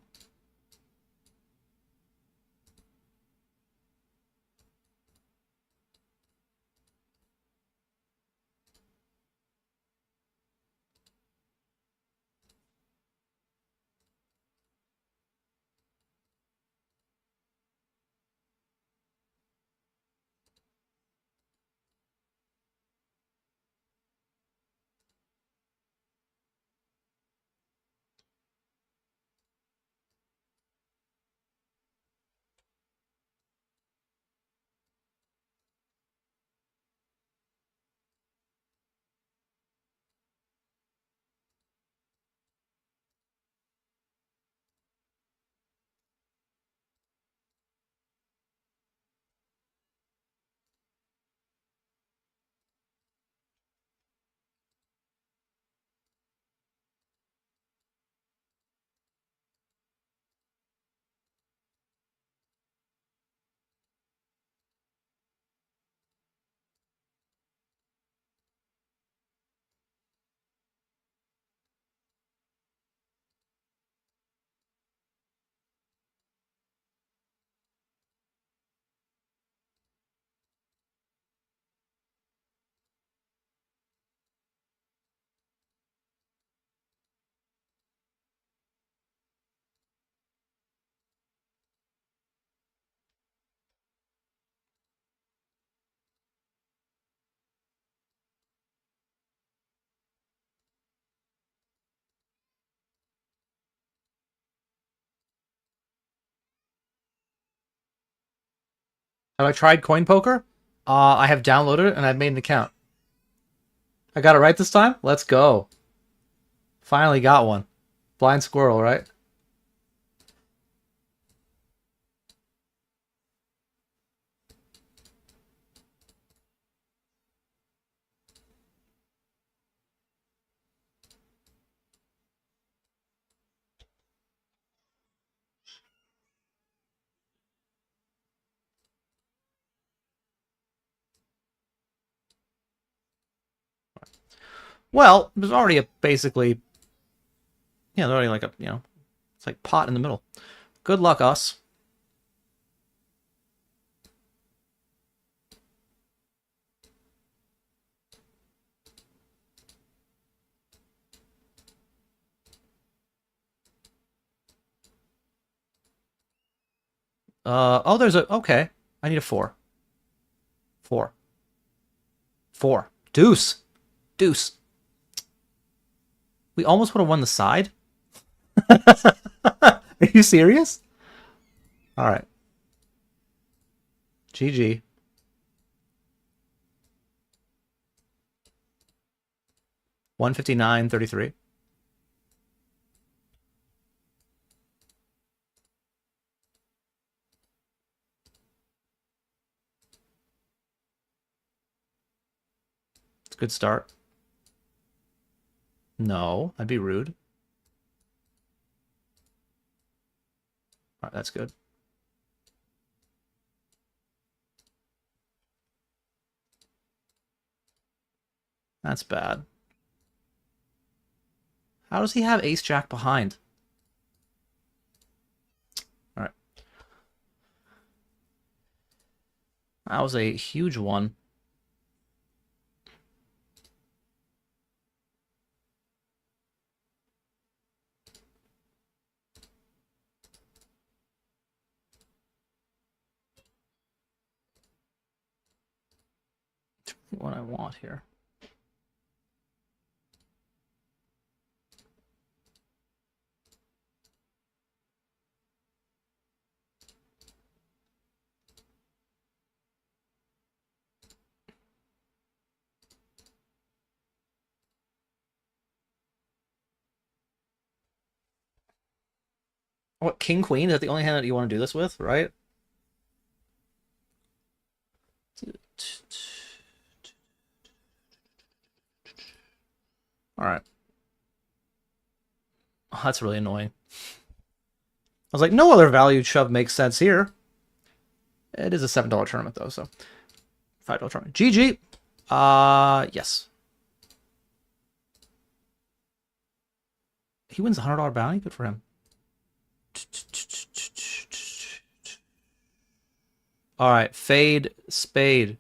S3: Have I tried coin poker? I have downloaded it and I've made an account. I got it right this time? Let's go. Finally got one. Blind squirrel, right? Well, there's already a basically, there's already like a, it's like pot in the middle. Good luck, us. Oh, there's a, okay. I need a 4. 4. 4. Deuce. Deuce. We almost would have won the side. Are you serious? All right. GG. $159.33. It's a good start. No, that'd be rude. All right, that's good. That's bad. How does he have ace-jack behind? All right. That was a huge one. What I want here. What, king queen? Is that the only hand that you want to do this with, right? All right. Oh, that's really annoying. I was like, no other value shove makes sense here. It is a $7 tournament though, so $5 tournament. GG. Yes. He wins a $100 bounty. Good for him. All right, fade spade.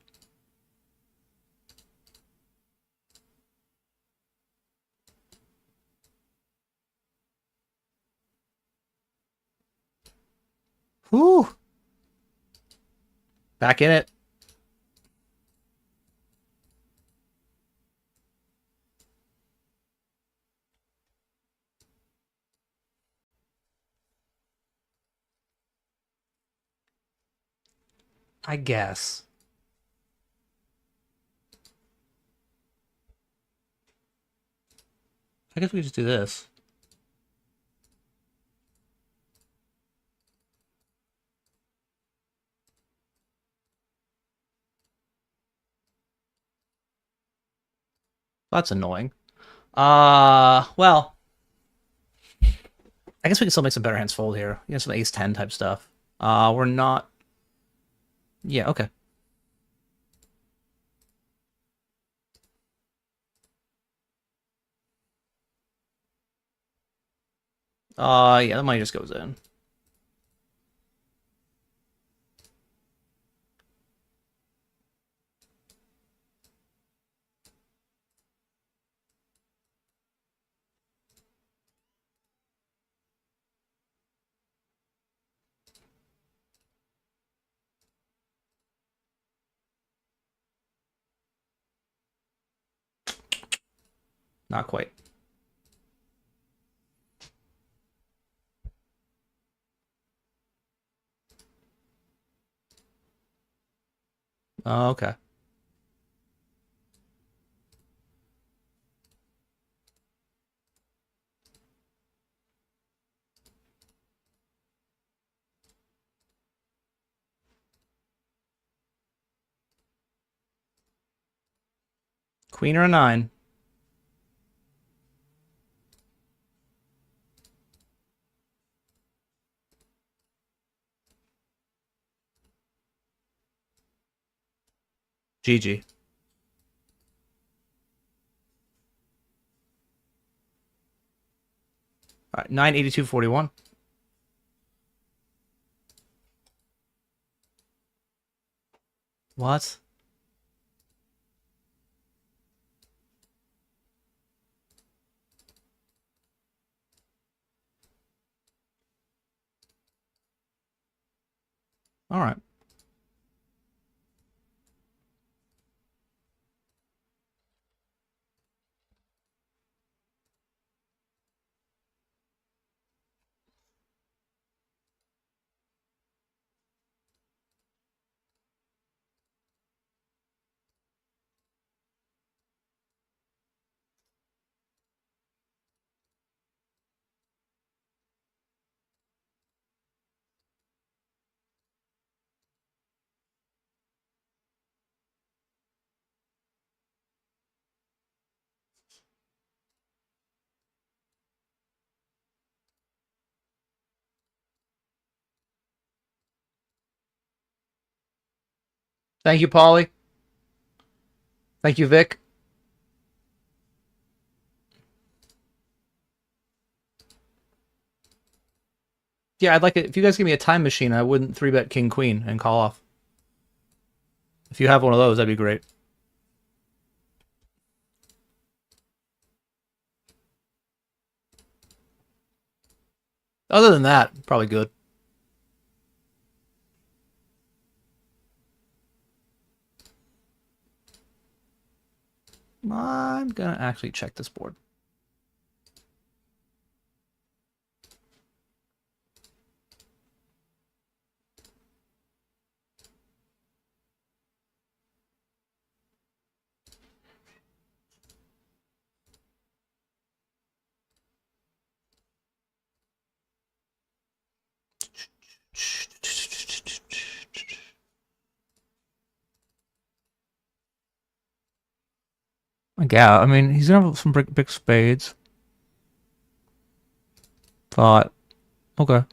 S3: Whoo! Back in it. I guess. I guess we could just do this. That's annoying. Well, I guess we can still make some better hands fold here. You know, some ace-10 type stuff. We're not... Yeah, okay. Yeah, the money just goes in. Not quite. Okay. Queen or a 9? GG. All right, 982.41. What? All right. Thank you, Polly. Thank you, Vic. Yeah, I'd like it. If you guys give me a time machine, I wouldn't 3-bet King Queen and call off. If you have one of those, that'd be great. Other than that, probably good. I'm gonna actually check this board. Yeah, I mean, he's gonna have some big spades. But, okay.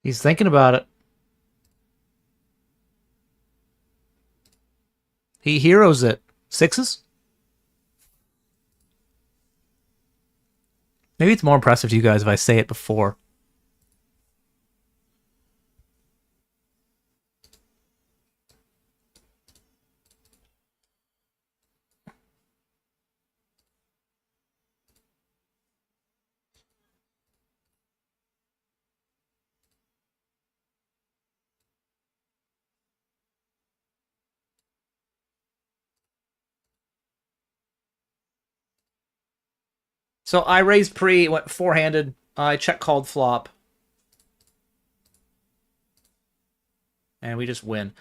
S3: He's thinking about it. He heroes it. Sixes? Maybe it's more impressive to you guys if I say it before. So I raised pre, went four-handed. I check called flop. And we just win.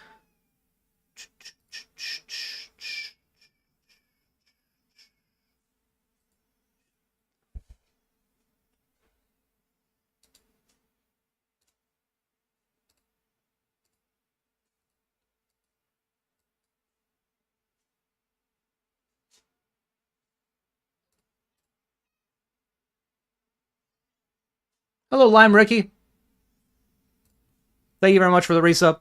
S3: Hello, Lime Ricky. Thank you very much for the resub.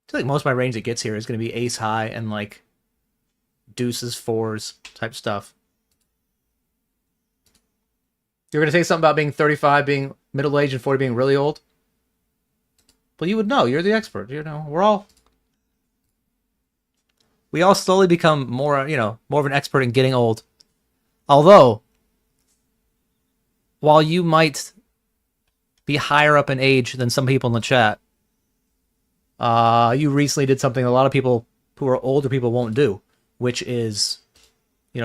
S3: I feel like most of my range that gets here is going to be ace high and like deuces, fours type stuff. You're going to say something about being 35, being middle-aged, and 40 being really old? Well, you would know. You're the expert. You know, we all slowly become more, more of an expert in getting old. Although, while you might be higher up in age than some people in the chat, you recently did something a lot of people who are older people won't do, which is,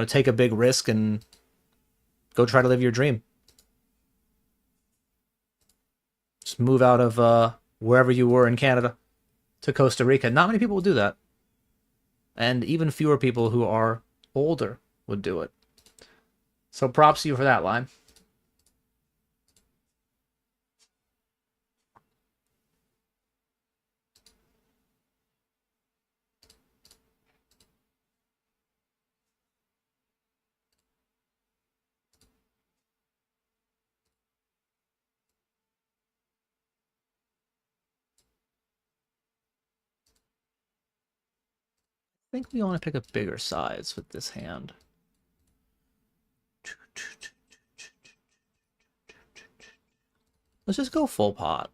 S3: take a big risk and go try to live your dream. Just move out of wherever you were in Canada to Costa Rica. Not many people will do that. And even fewer people who are older would do it. So props to you for that, Lime. I think we want to pick a bigger size with this hand. Let's just go full pot.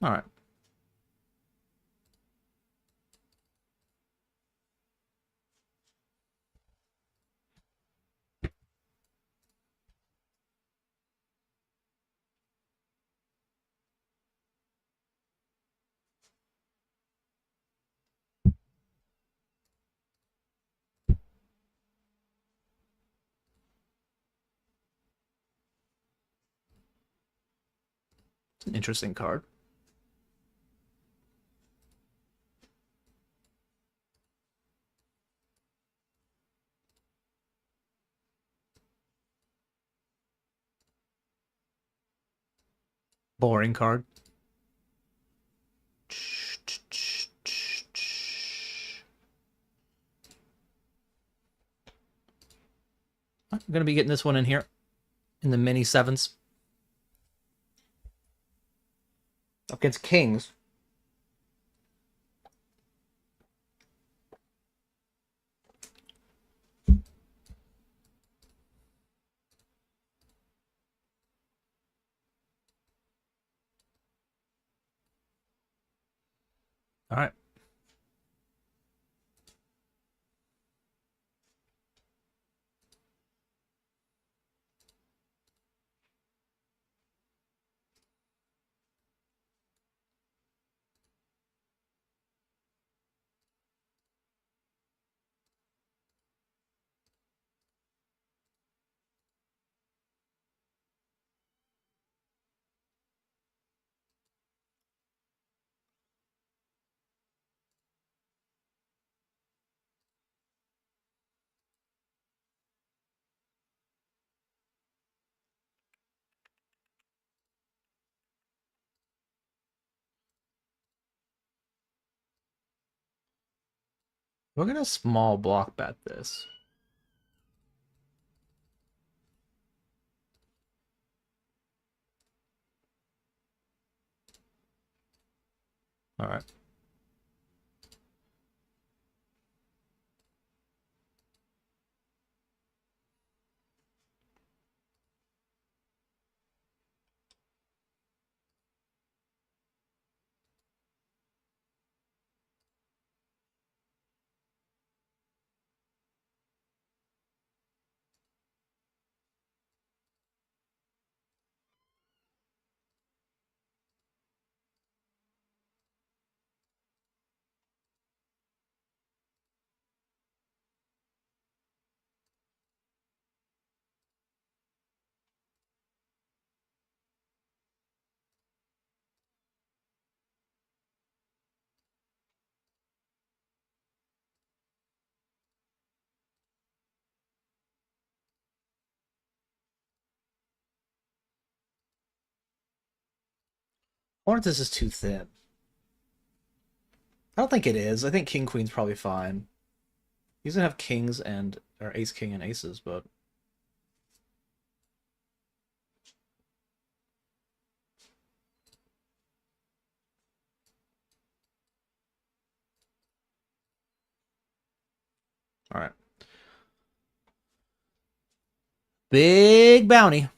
S3: All right. It's an interesting card. Boring card. I'm gonna be getting this one in here in the mini sevens against kings. All right. We're gonna small block bet this. All right. I wonder if this is too thin. I don't think it is. I think king queen's probably fine. He's gonna have kings and or ace king and aces, but all right. Big bounty.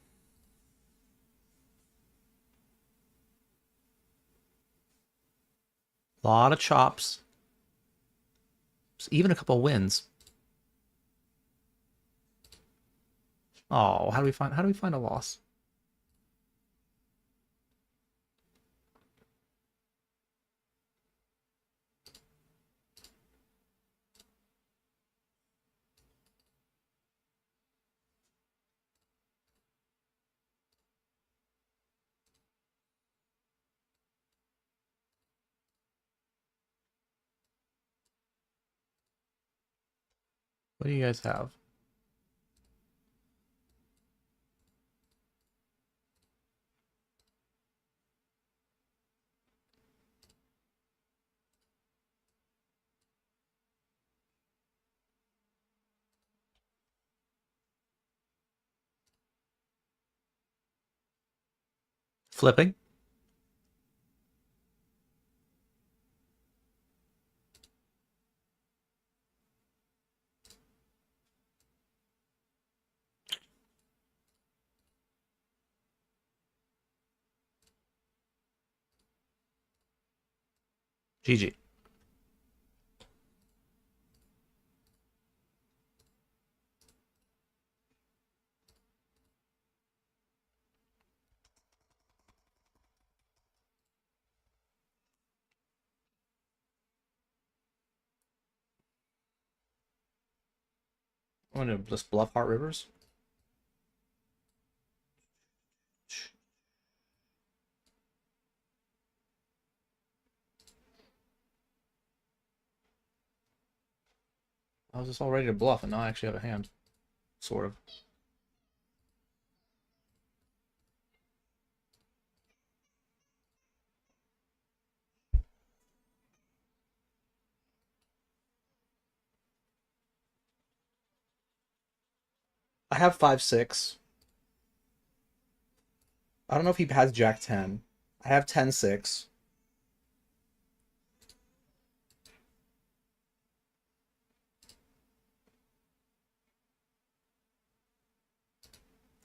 S3: A lot of chops. Even a couple wins. Oh, how do we find a loss? What do you guys have? Flipping. GG. I'm gonna just bluff Heart Rivers. I was just all ready to bluff, and now I actually have a hand. Sort of. I have 5-6. I don't know if he has Jack 10. I have 10-6.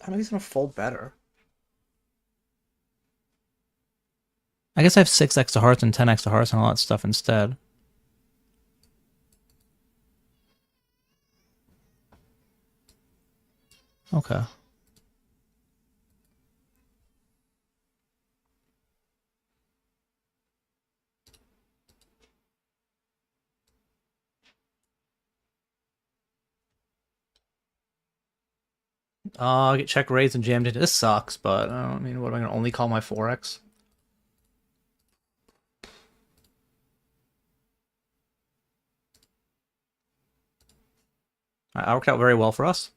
S3: I know he's gonna fold better. I guess I have 6x to hearts and 10x to hearts and all that stuff instead. Okay. I get check raised and jammed into. This sucks, but I mean, what am I gonna only call my 4x? That worked out very well for us.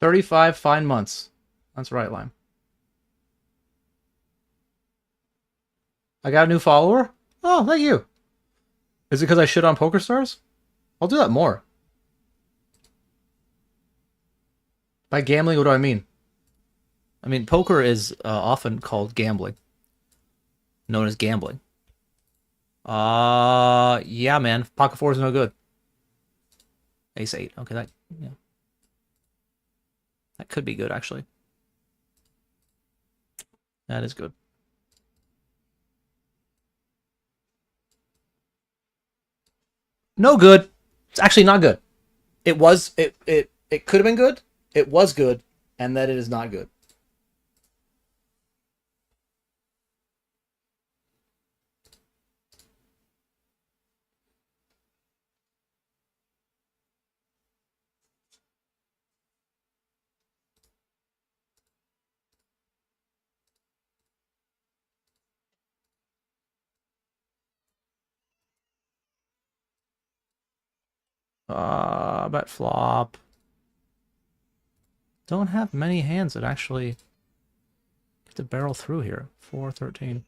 S3: $35 fine months. That's right, Lime. I got a new follower? Oh, thank you. Is it because I shit on PokerStars? I'll do that more. By gambling, what do I mean? I mean, poker is often called gambling. Known as gambling. Yeah, man. Pocket 4 is no good. Ace 8. Okay, that could be good, actually. That is good. No good. It's actually not good. It could have been good. It was good, and that it is not good. Bet flop. Don't have many hands that actually get to barrel through here. 4-13.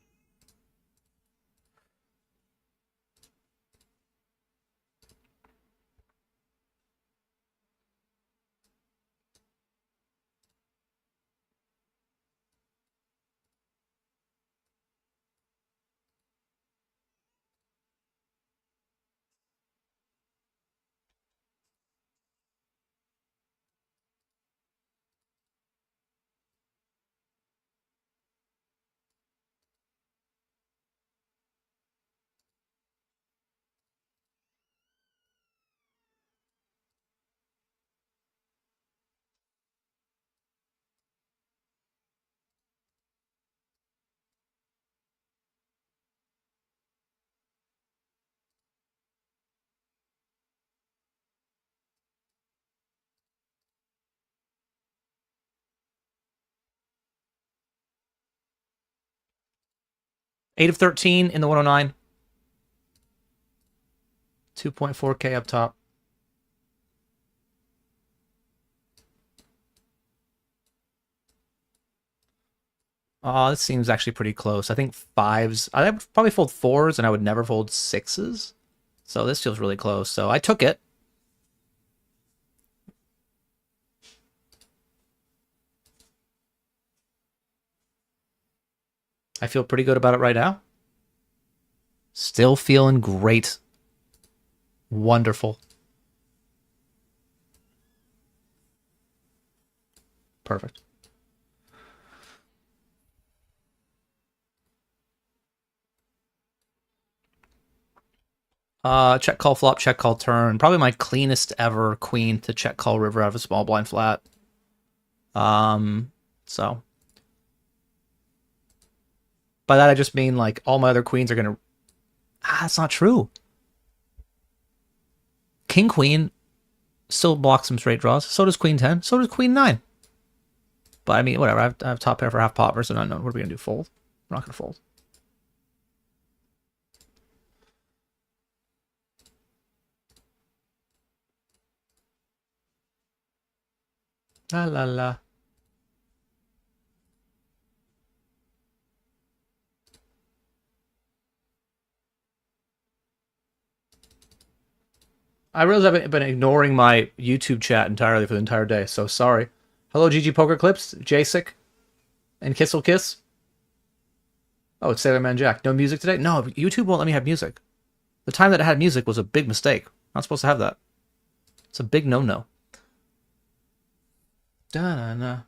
S3: Eight of 13 in the 109. 2.4K up top. This seems actually pretty close. I think 5s. I would probably fold 4s, and I would never fold 6s. So this feels really close. So I took it. I feel pretty good about it right now. Still feeling great. Wonderful. Perfect. Check call flop, check call turn. Probably my cleanest ever queen to check call river out of a small blind flat. So by that I just mean like all my other queens are gonna. That's not true. King queen still blocks some straight draws. So does queen 10. So does queen 9. But I mean, whatever. I have top pair for half pot versus unknown. What are we gonna do? Fold? We're not gonna fold. La la la. I realize I've been ignoring my YouTube chat entirely for the entire day, so sorry. Hello, GG Poker Clips, Jasic, and Kissel Kiss. Oh, it's Sailor Man Jack. No music today? No, YouTube won't let me have music. The time that it had music was a big mistake. Not supposed to have that. It's a big no-no. Da-na-na.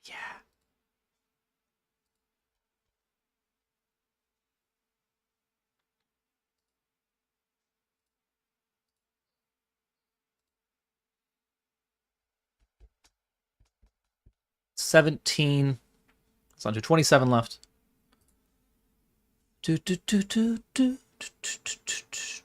S3: Yeah. 17. It's on to 27 left. Do, do, do, do, do, do, do, do, do, do.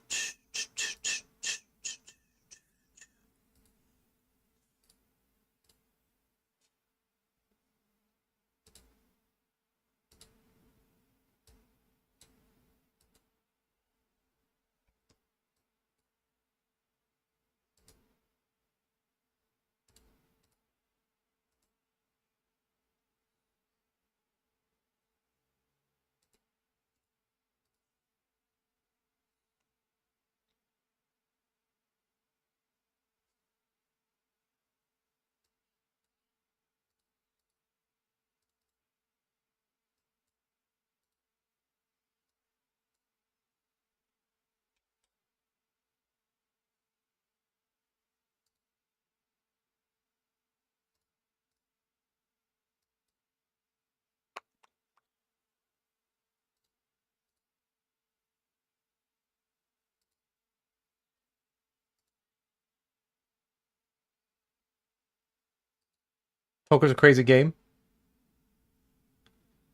S3: Poker's a crazy game.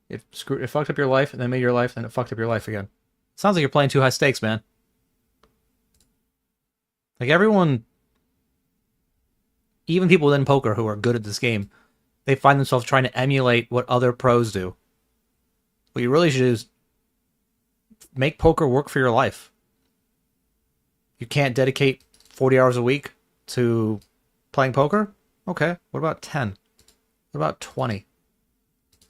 S3: It fucked up your life and then made your life, then it fucked up your life again. Sounds like you're playing too high stakes, man. Like everyone, even people within poker who are good at this game, they find themselves trying to emulate what other pros do. What you really should do is make poker work for your life. You can't dedicate 40 hours a week to playing poker? Okay, what about 10? What about 20?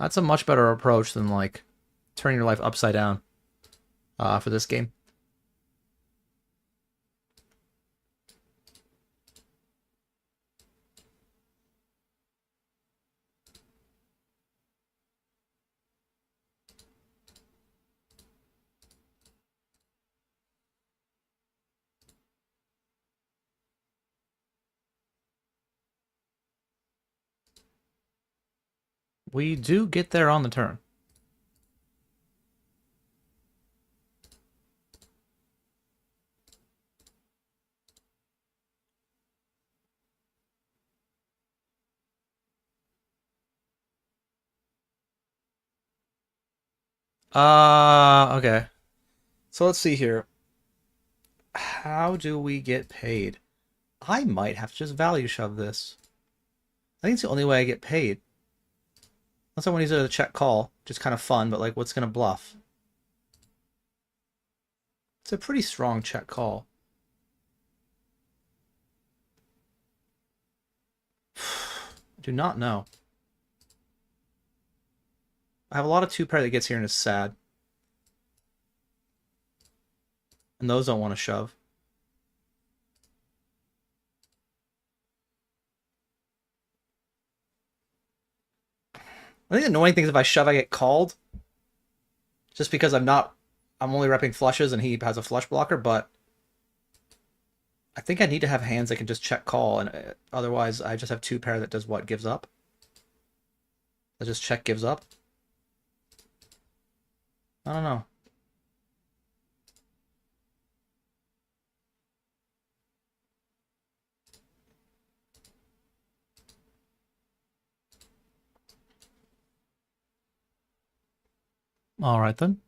S3: That's a much better approach than, like, turning your life upside down for this game. We do get there on the turn. Okay. So let's see here. How do we get paid? I might have to just value shove this. I think it's the only way I get paid. Unless I want to use it as a check call, just kind of fun, but like, what's gonna bluff? It's a pretty strong check call. Do not know. I have a lot of two pair that gets here and is sad. And those don't want to shove. I think the annoying thing is if I shove, I get called. Just because I'm only repping flushes and he has a flush blocker, but I think I need to have hands that can just check call, and otherwise I just have two pair that does what? Gives up? That just check gives up? I don't know. All right then.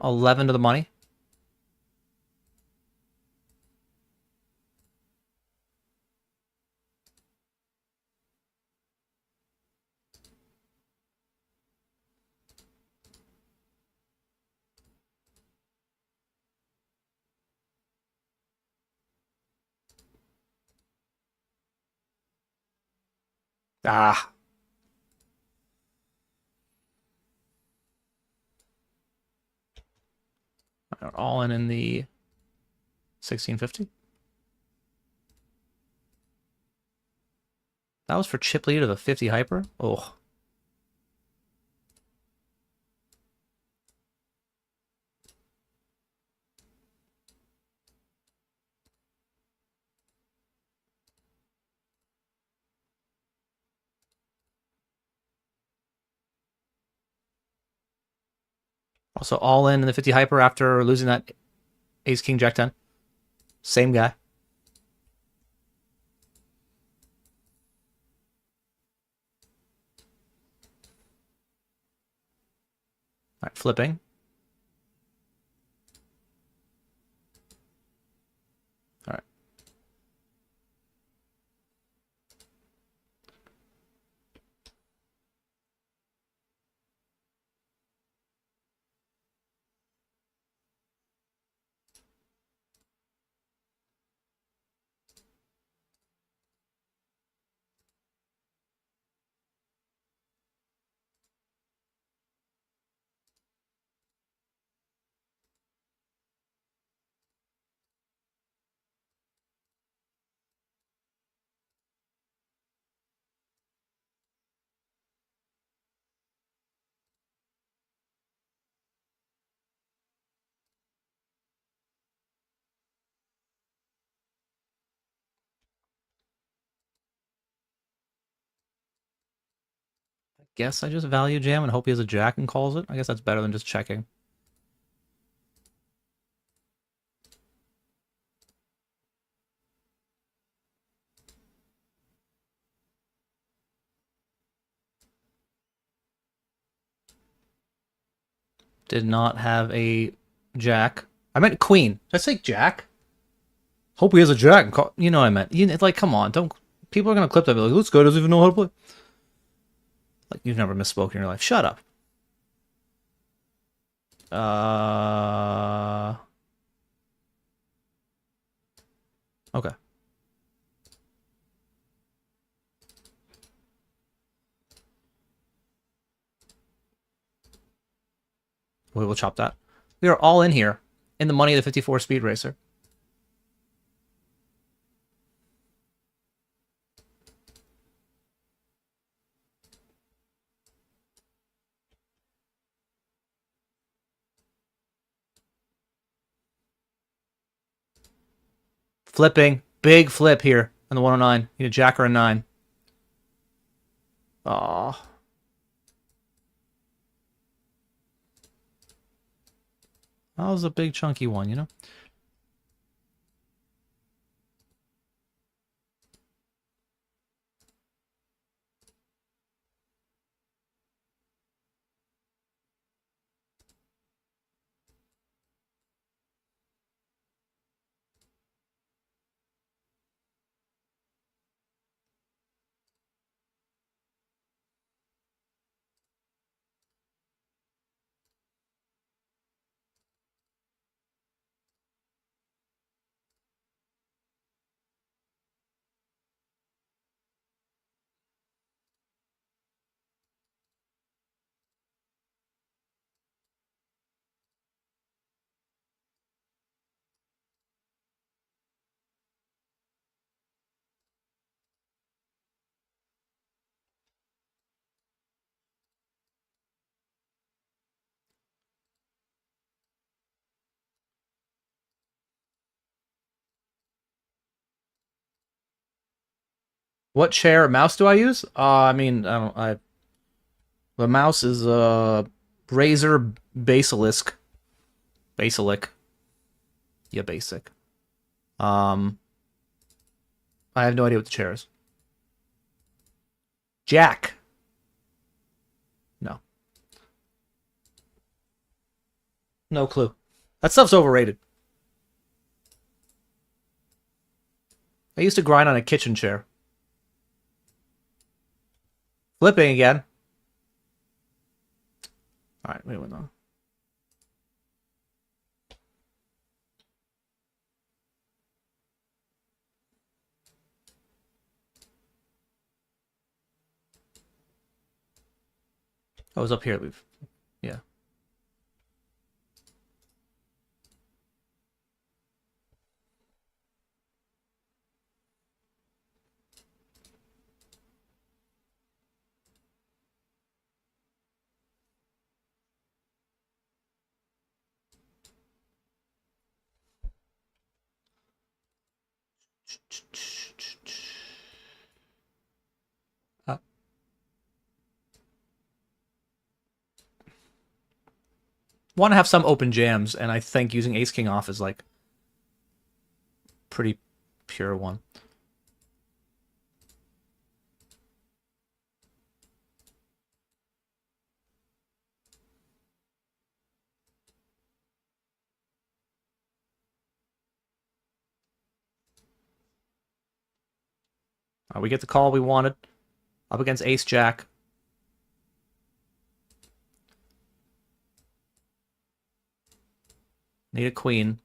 S3: $11 to the money. Ah. All in the 1650. That was for chip lead of the 50 hyper. Oh. Also all in the 50 hyper after losing that ace king jack 10. Same guy. All right, flipping. All right. Guess I just value jam and hope he has a jack and calls it. I guess that's better than just checking. Did not have a jack. I meant queen. Did I say jack? Hope he has a jack. You know what I meant. It's like, come on. Don't. People are going to clip that and be like, this guy doesn't even know how to play. Like, you've never misspoken in your life. Shut up. Okay. We will chop that. We are all in here in the money of the 54 Speed Racer. Flipping. Big flip here on the 109. Need a jack or a 9. Aww. That was a big chunky one, you know? What chair mouse do I use? I mean, I don't. The mouse is Razer Basilisk. Basilic. Yeah, basic. I have no idea what the chair is. Jack. No. No clue. That stuff's overrated. I used to grind on a kitchen chair. Flipping again. Alright, wait, no. Oh, it was up here. Yeah. Want to have some open jams, and I think using Ace King off is like pretty pure one. We get the call we wanted. Up against Ace Jack. Need a queen.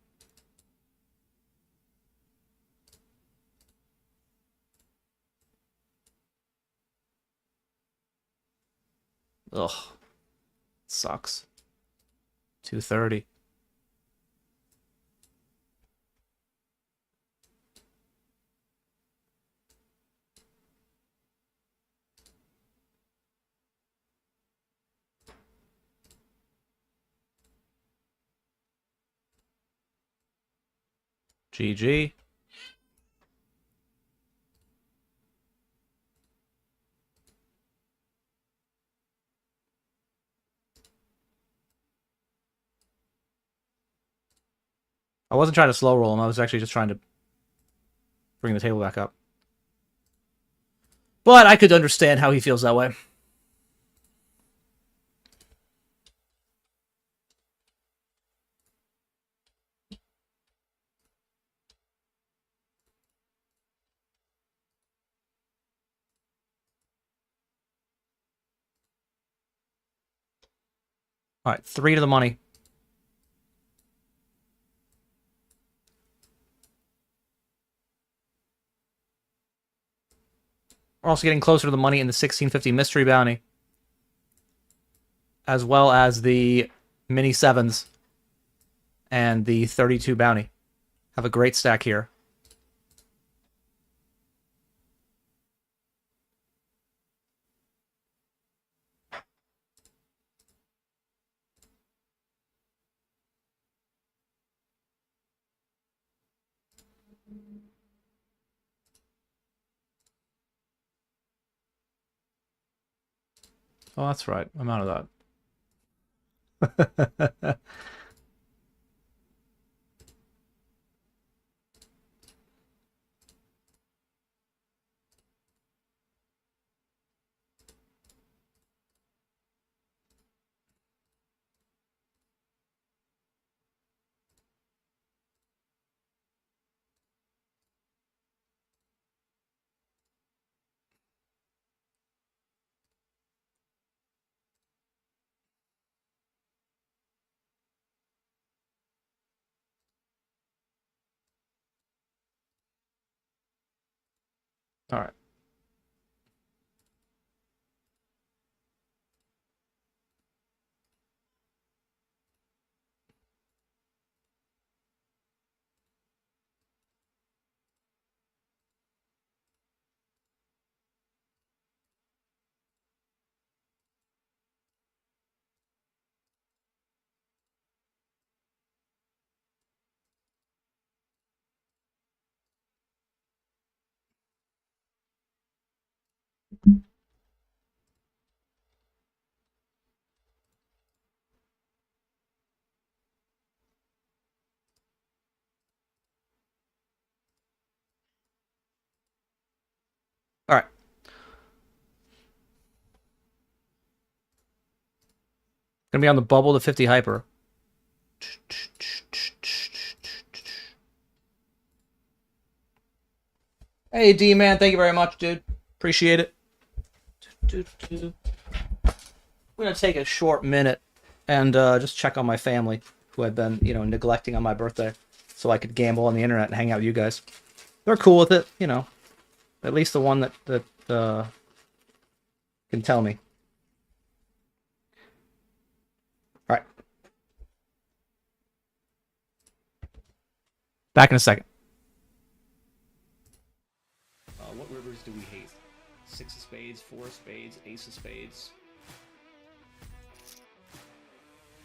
S3: Ugh. Sucks. 230. GG. I wasn't trying to slow roll him. I was actually just trying to bring the table back up. But I could understand how he feels that way. All right, 3 to the money. We're also getting closer to the money in the 1650 mystery bounty, as well as the mini 7s and the 32 bounty. Have a great stack here. Oh, that's right. I'm out of that. All right. Gonna be on the bubble to 50 hyper. Hey, D-Man, thank you very much, dude. Appreciate it. We're gonna take a short minute and just check on my family, who I've been, neglecting on my birthday, so I could gamble on the internet and hang out with you guys. They're cool with it, At least the one that can tell me. All right. Back in a second.
S1: What rivers do we hate? 6 of spades, 4 of spades, ace of spades.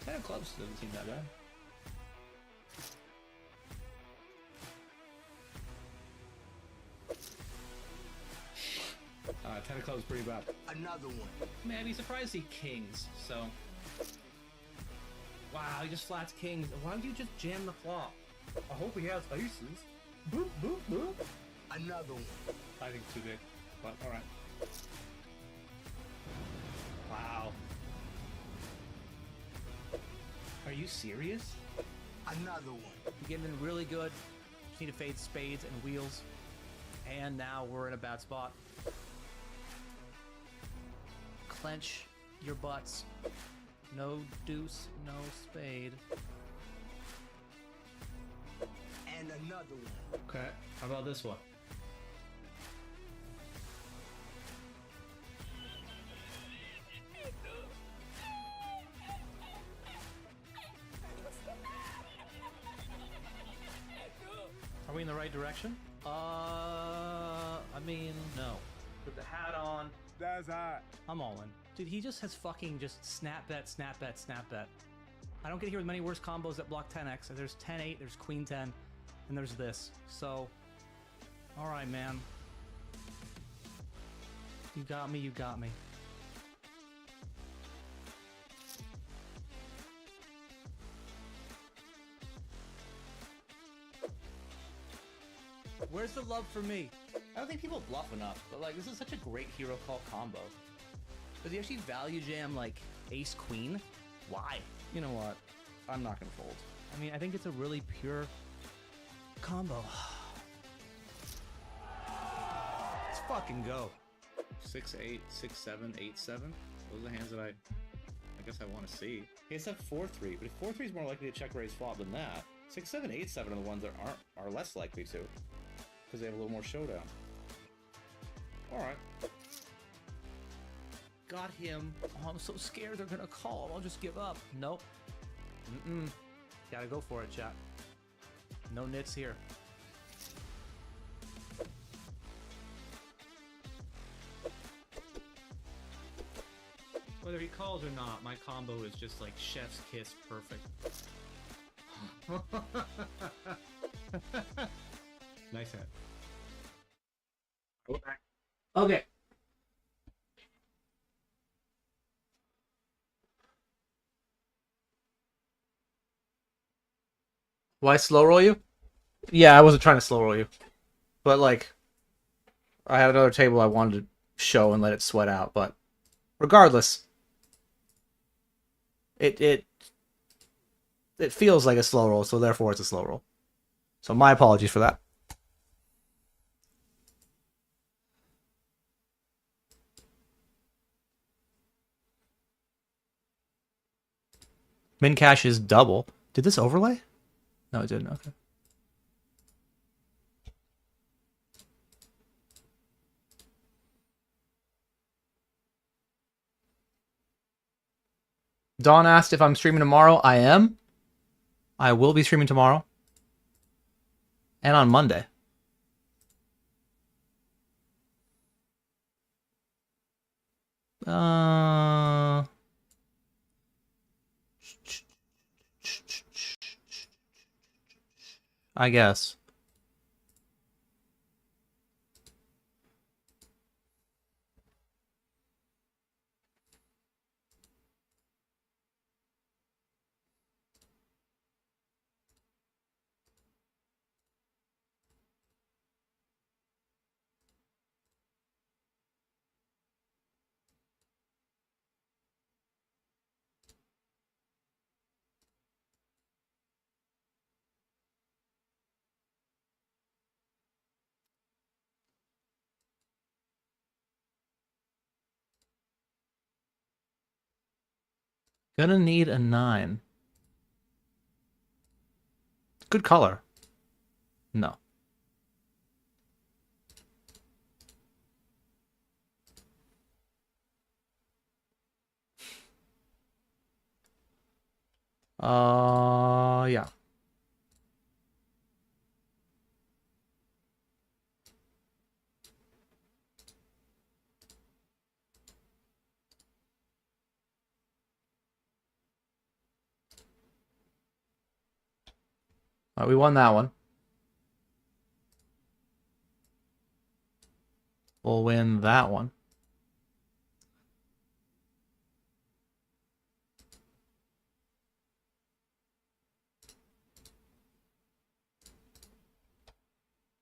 S1: 10 of clubs doesn't seem that bad. Ten of clubs is pretty bad.
S2: Another one.
S3: Man, I'd be surprised to see kings, so... Wow, he just flats kings. Why don't you just jam the flop? I hope he has aces. Boop, boop, boop.
S2: Another one.
S1: I think too big, but alright.
S3: Wow. Are you serious?
S2: Another one.
S3: We're getting in really good. Just need to fade spades and wheels. And now we're in a bad spot. Clench your butts. No deuce, no spade.
S2: And another one.
S3: Okay, how about this one? Are we in the right direction? I mean, no. Put the hat on.
S2: That's hot.
S3: I'm all in. Dude, he just has fucking just snap bet, snap bet, snap bet. I don't get here with many worse combos that block 10x. There's 10-8, there's queen 10, and there's this. So, all right, man. You got me, you got me. Where's the love for me? I don't think people bluff enough, but like, this is such a great hero call combo. Does he actually value jam like ace queen? Why? You know what? I'm not gonna fold. I mean, I think it's a really pure combo. Let's fucking go.
S1: 6-8, 6-7, 8-7. Those are the hands that I guess I want to see. He has that 4-3, but 4-3 is more likely to check raise flop than that. 6-7, 8-7 are the ones that are less likely to, because they have a little more showdown. All right.
S3: Got him. Oh, I'm so scared they're gonna call. I'll just give up. Nope. Gotta go for it, chat. No nits here. Whether he calls or not, my combo is just like chef's kiss perfect.
S1: Nice hand.
S3: Okay. Why slow roll you? Yeah, I wasn't trying to slow roll you. But like, I had another table I wanted to show and let it sweat out, but regardless, it feels like a slow roll, so therefore it's a slow roll. So my apologies for that. Min cash is double. Did this overlay? No, it didn't. Okay. Dawn asked if I'm streaming tomorrow. I am. I will be streaming tomorrow. And on Monday. I guess. Gonna need a 9. Good color. No. Yeah. All right, we won that one. We'll win that one.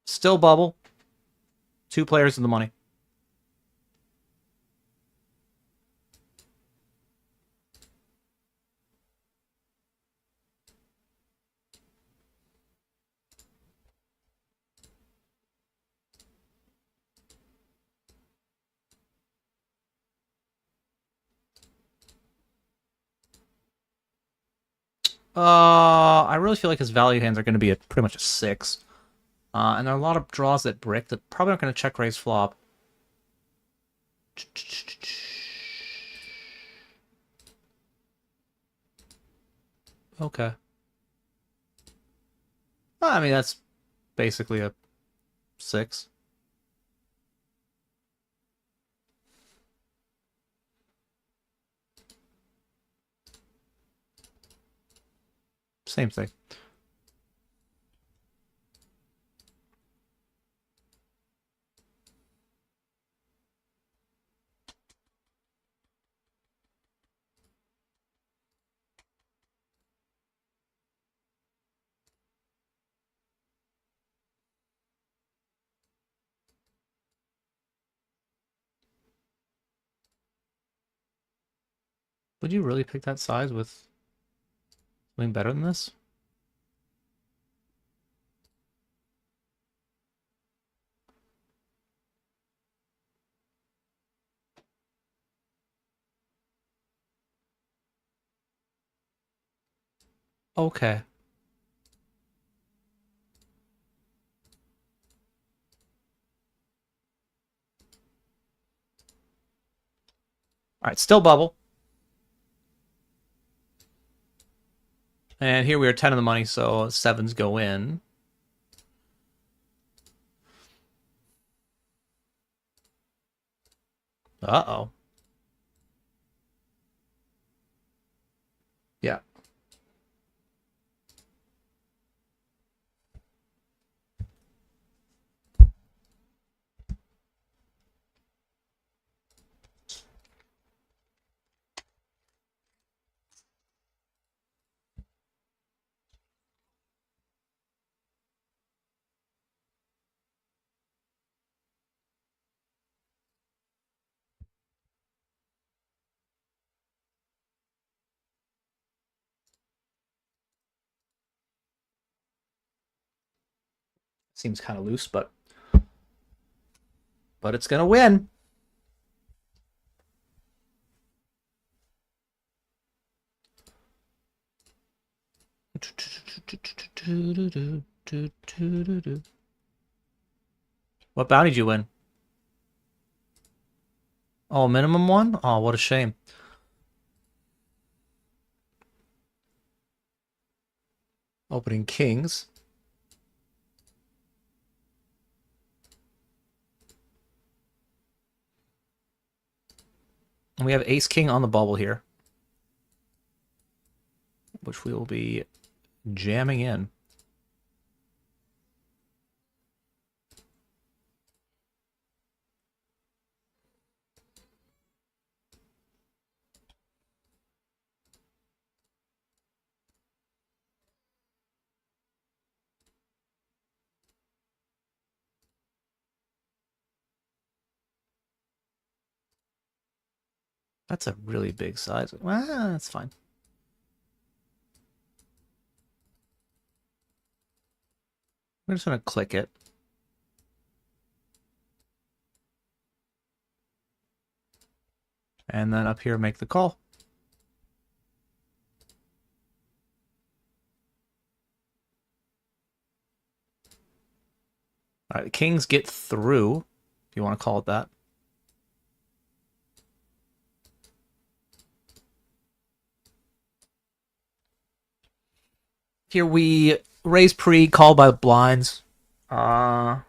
S3: Still bubble. 2 players in the money. I really feel like his value hands are going to be pretty much a 6. And there are a lot of draws that brick that probably aren't going to check raise flop. Okay. I mean, that's basically a 6. Same thing. Would you really pick that size with something better than this? Okay. All right, still bubble. And here we are 10 of the money, so 7s go in. Uh-oh. Yeah. Seems kind of loose, but it's gonna win. What bounty did you win? Oh, minimum one? Oh, what a shame. Opening kings. And we have ace king on the bubble here, which we will be jamming in. That's a really big size. Well, that's fine. We're just going to click it. And then up here, make the call. All right, the kings get through, if you want to call it that. Here we raise pre, call by the blinds. I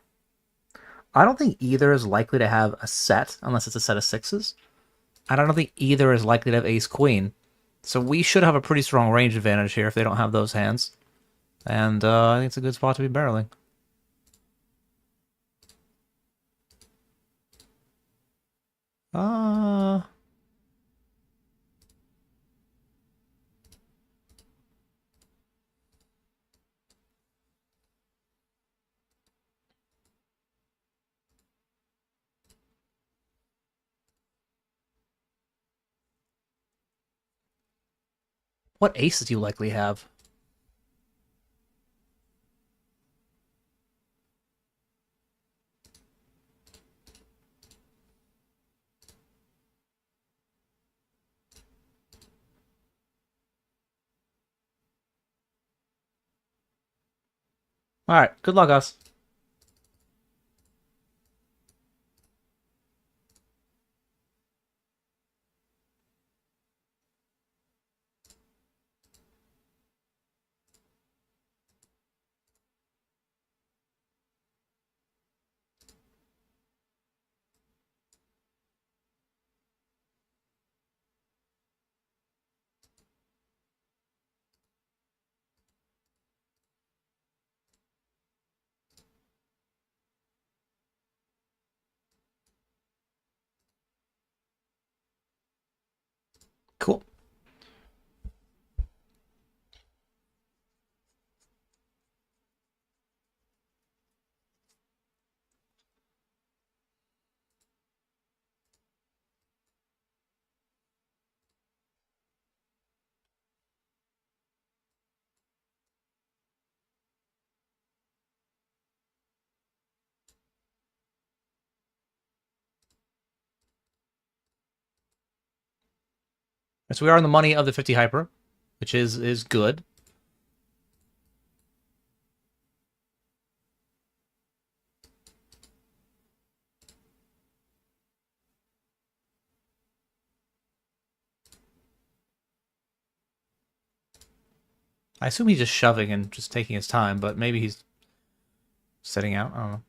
S3: don't think either is likely to have a set, unless it's a set of sixes. And I don't think either is likely to have ace-queen. So we should have a pretty strong range advantage here if they don't have those hands. And I think it's a good spot to be barreling. What aces do you likely have? All right, good luck, us. Cool. So we are in the money of the 50 hyper, which is good. I assume he's just shoving and just taking his time, but maybe he's setting out. I don't know.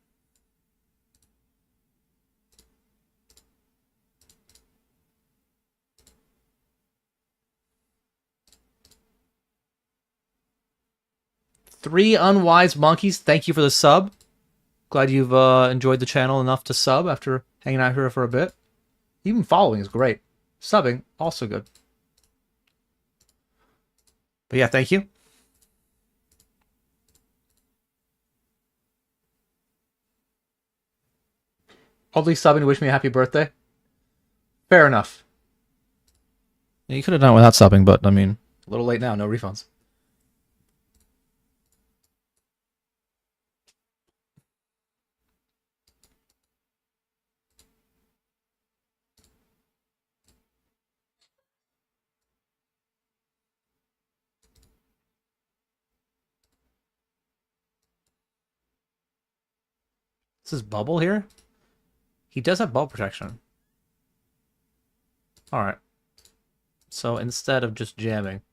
S3: Three unwise monkeys. Thank you for the sub. Glad you've enjoyed the channel enough to sub after hanging out here for a bit. Even following is great. Subbing, also good. But yeah, thank you. Oddly subbing to wish me a happy birthday. Fair enough. Yeah, you could have done it without subbing, but I mean, a little late now, no refunds. This is bubble here? He does have bubble protection. Alright. So instead of just jamming,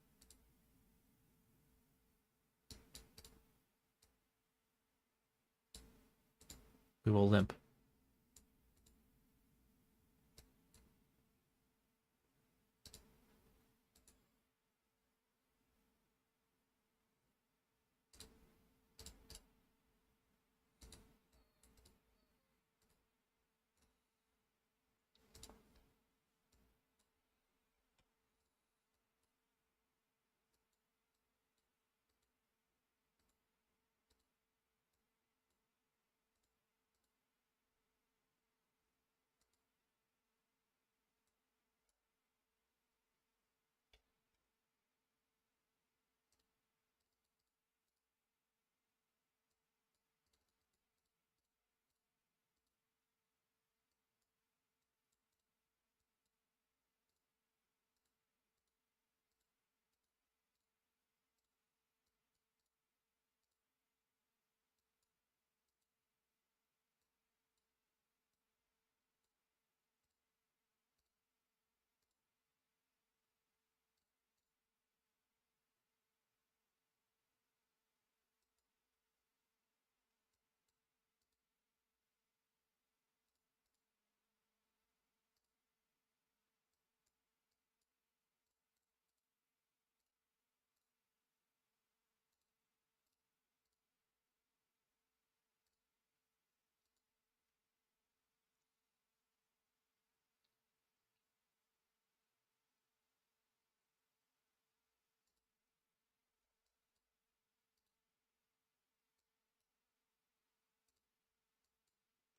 S3: we will limp.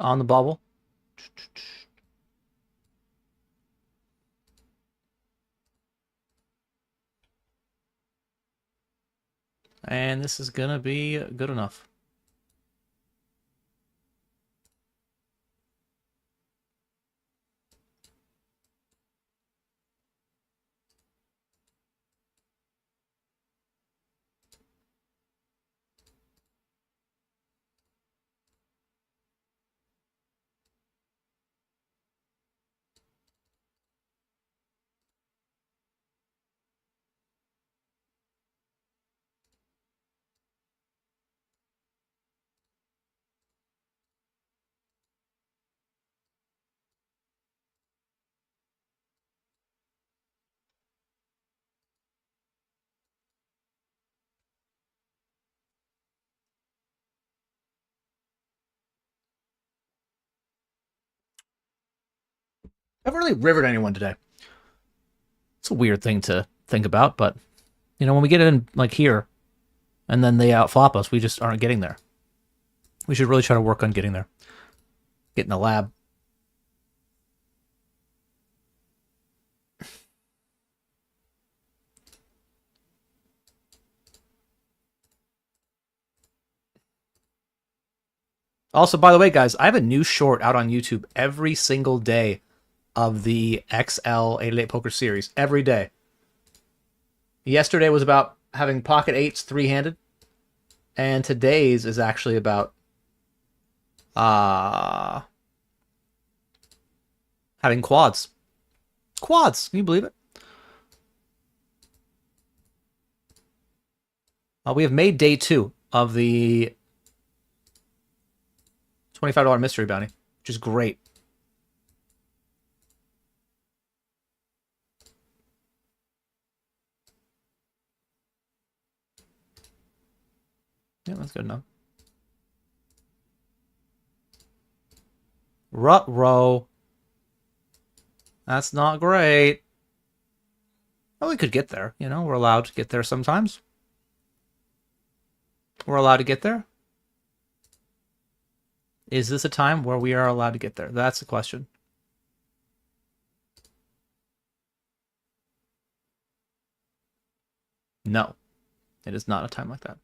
S3: on the bubble. And this is gonna be good enough. I haven't really rivered anyone today. It's a weird thing to think about, but you know, when we get in like here, and then they outflop us, we just aren't getting there. We should really try to work on getting there. Get in the lab. Also, by the way, guys, I have a new short out on YouTube every single day of the XL 888 Poker Series. Every day. Yesterday was about having pocket eights three-handed. And today's is actually about having quads. Quads! Can you believe it? We have made day 2 of the $25 mystery bounty, which is great. Yeah, that's good enough. Rut-row. That's not great. Well, we could get there. You know, we're allowed to get there sometimes. We're allowed to get there. Is this a time where we are allowed to get there? That's the question. No, it is not a time like that.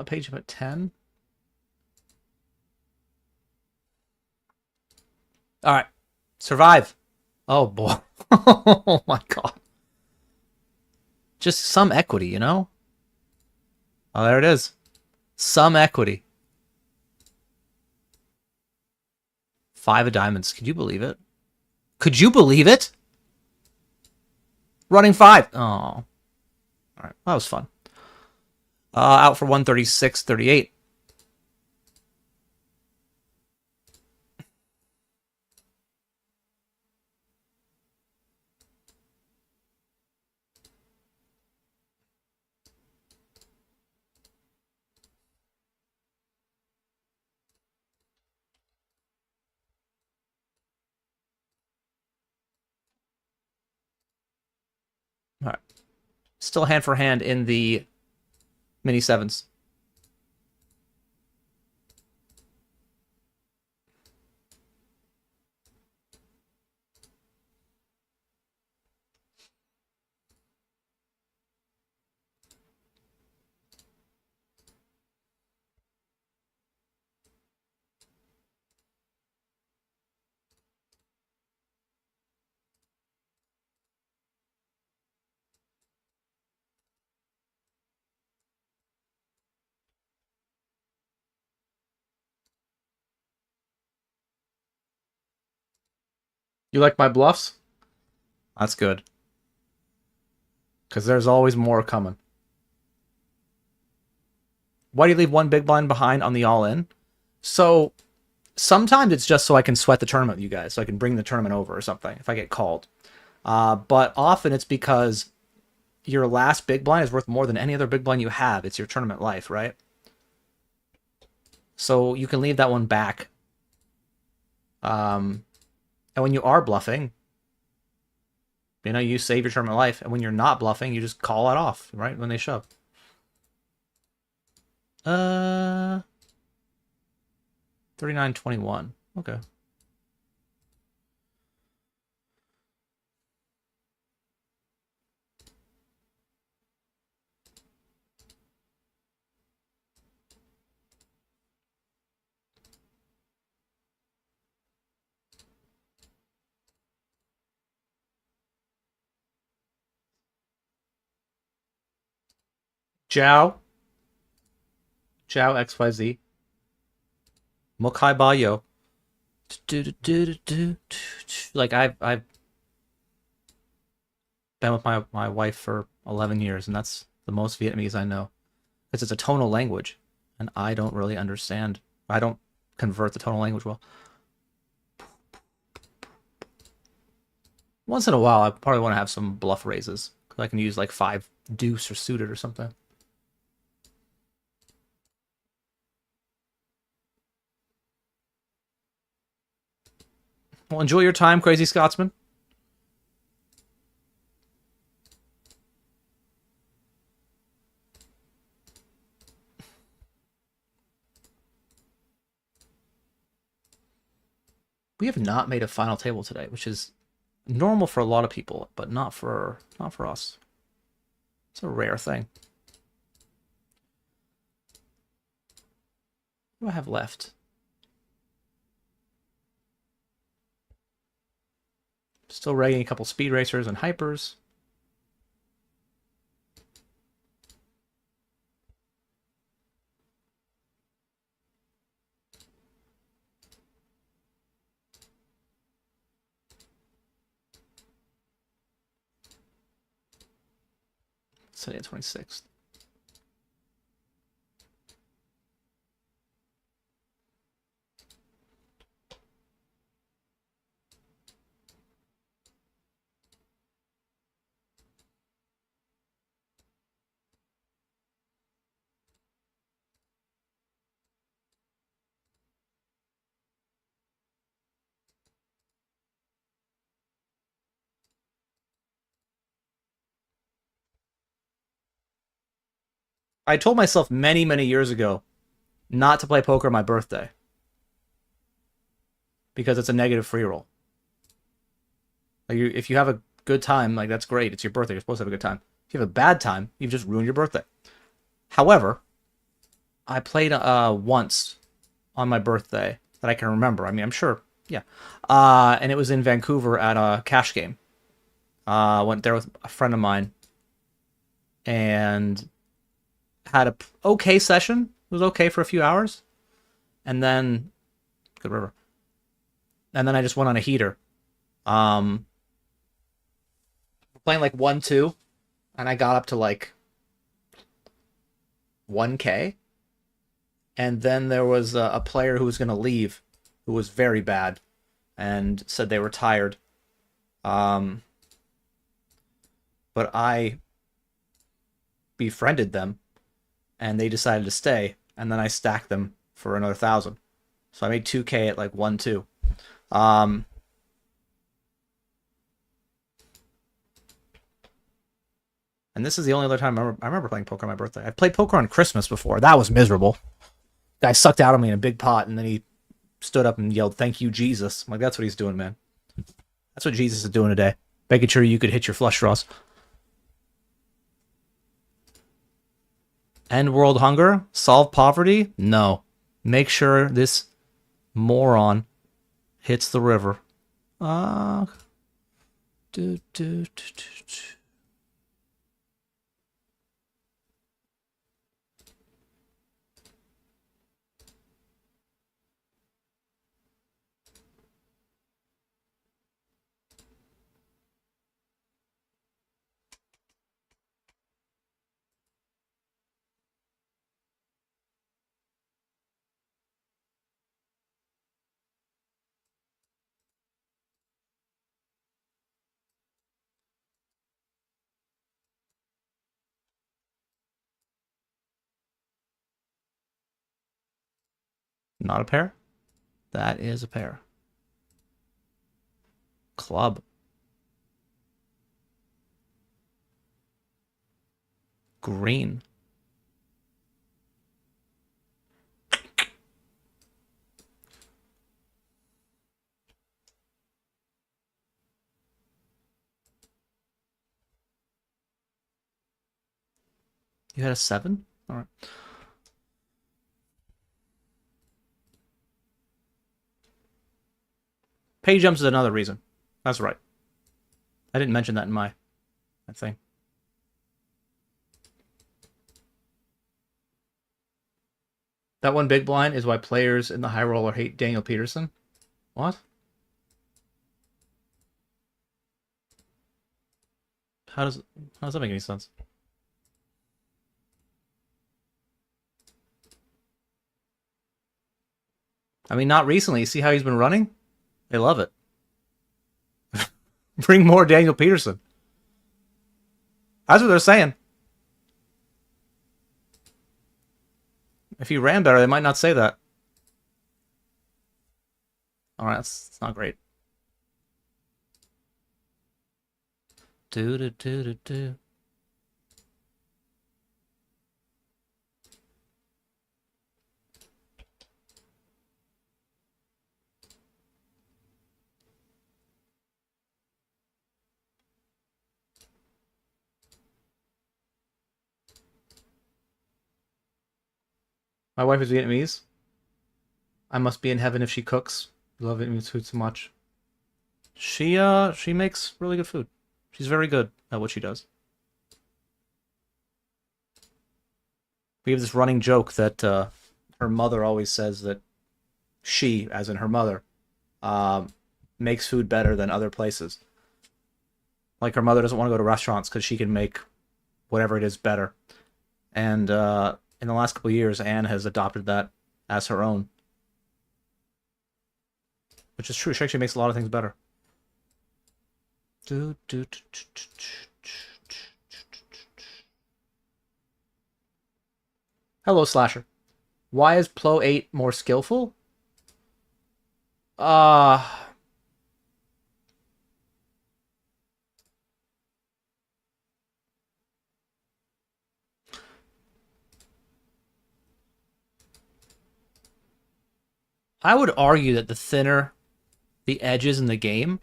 S3: Page about 10. All right. Survive. Oh, boy. Oh, my God. Just some equity, you know? Oh, there it is. Some equity. 5 of diamonds. Could you believe it? Could you believe it? Running 5. Oh. All right. That was fun. Out for 136.38. All right. Still hand for hand in the mini sevens. You like my bluffs? That's good. Because there's always more coming. Why do you leave one big blind behind on the all-in? So, sometimes it's just so I can sweat the tournament with you guys, so I can bring the tournament over or something, if I get called. But often it's because your last big blind is worth more than any other big blind you have. It's your tournament life, right? So you can leave that one back. And when you are bluffing, you know, you save your tournament life. And when you're not bluffing, you just call it off, right? When they shove. 39-21. Okay. Jiao XYZ. Mokai Bayo. Like I've been with my wife for 11 years, and that's the most Vietnamese I know. Because it's a tonal language, and I don't really understand. I don't convert the tonal language well. Once in a while, I probably want to have some bluff raises, because I can use like 5 deuce or suited or something. Well, enjoy your time, Crazy Scotsman. We have not made a final table today, which is normal for a lot of people, but not for us. It's a rare thing. What do I have left? Still regging a couple speed racers and hypers. Sunday 26th. I told myself many, many years ago not to play poker on my birthday because it's a negative free roll. Like if you have a good time, like that's great. It's your birthday. You're supposed to have a good time. If you have a bad time, you've just ruined your birthday. However, I played once on my birthday that I can remember. I mean, I'm sure, yeah. And it was in Vancouver at a cash game. Went there with a friend of mine and had a okay session. It was okay for a few hours, and then good river. And then I just went on a heater. Playing like 1-2, and I got up to like 1K. And then there was a player who was going to leave, who was very bad, and said they were tired. But I befriended them, and they decided to stay. And then I stacked them for another 1,000. So I made 2K at like 1-2. And this is the only other time I remember playing poker on my birthday. I played poker on Christmas before. That was miserable. Guy sucked out of me in a big pot, and then he stood up and yelled, "Thank you, Jesus." I'm like, that's what he's doing, man. That's what Jesus is doing today. Making sure you could hit your flush draws. End world hunger? Solve poverty? No. Make sure this moron hits the river. Do, do, do, do, do. Not a pair? That is a pair. Club. Green. You had a 7? All right. Page jumps is another reason. That's right. I didn't mention that in my thing. That one big blind is why players in the high roller hate Daniel Peterson. What? How does that make any sense? I mean, not recently. See how he's been running? They love it. Bring more Daniel Peterson. That's what they're saying. If he ran better, they might not say that. Alright, that's not great. Do. My wife is Vietnamese. I must be in heaven if she cooks. I love Vietnamese food so much. She makes really good food. She's very good at what she does. We have this running joke that her mother always says that she, as in her mother, makes food better than other places. Like her mother doesn't want to go to restaurants because she can make whatever it is better. And in the last couple of years, Anne has adopted that as her own. Which is true. She actually makes a lot of things better. Hello, Slasher. Why is Plo 8 more skillful? I would argue that the thinner the edges in the game,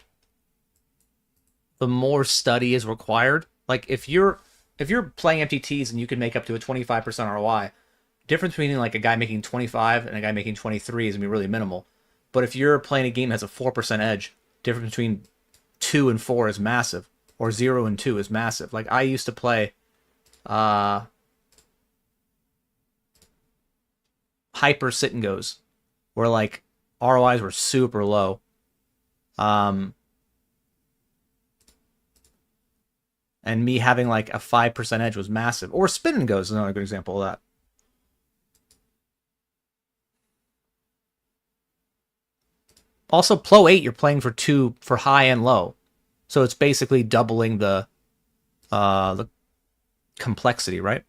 S3: the more study is required. Like if you're playing MTTs and you can make up to a 25% ROI, difference between like a guy making 25 and a guy making 23 is gonna be really minimal. But if you're playing a game that has a 4% edge, difference between 2 and 4 is massive, or 0 and 2 is massive. Like I used to play hyper sit and goes, where like ROIs were super low. And me having like a 5% edge was massive. Or spin and goes is another good example of that. Also, Plo 8, you're playing for 2 for high and low. So it's basically doubling the complexity, right?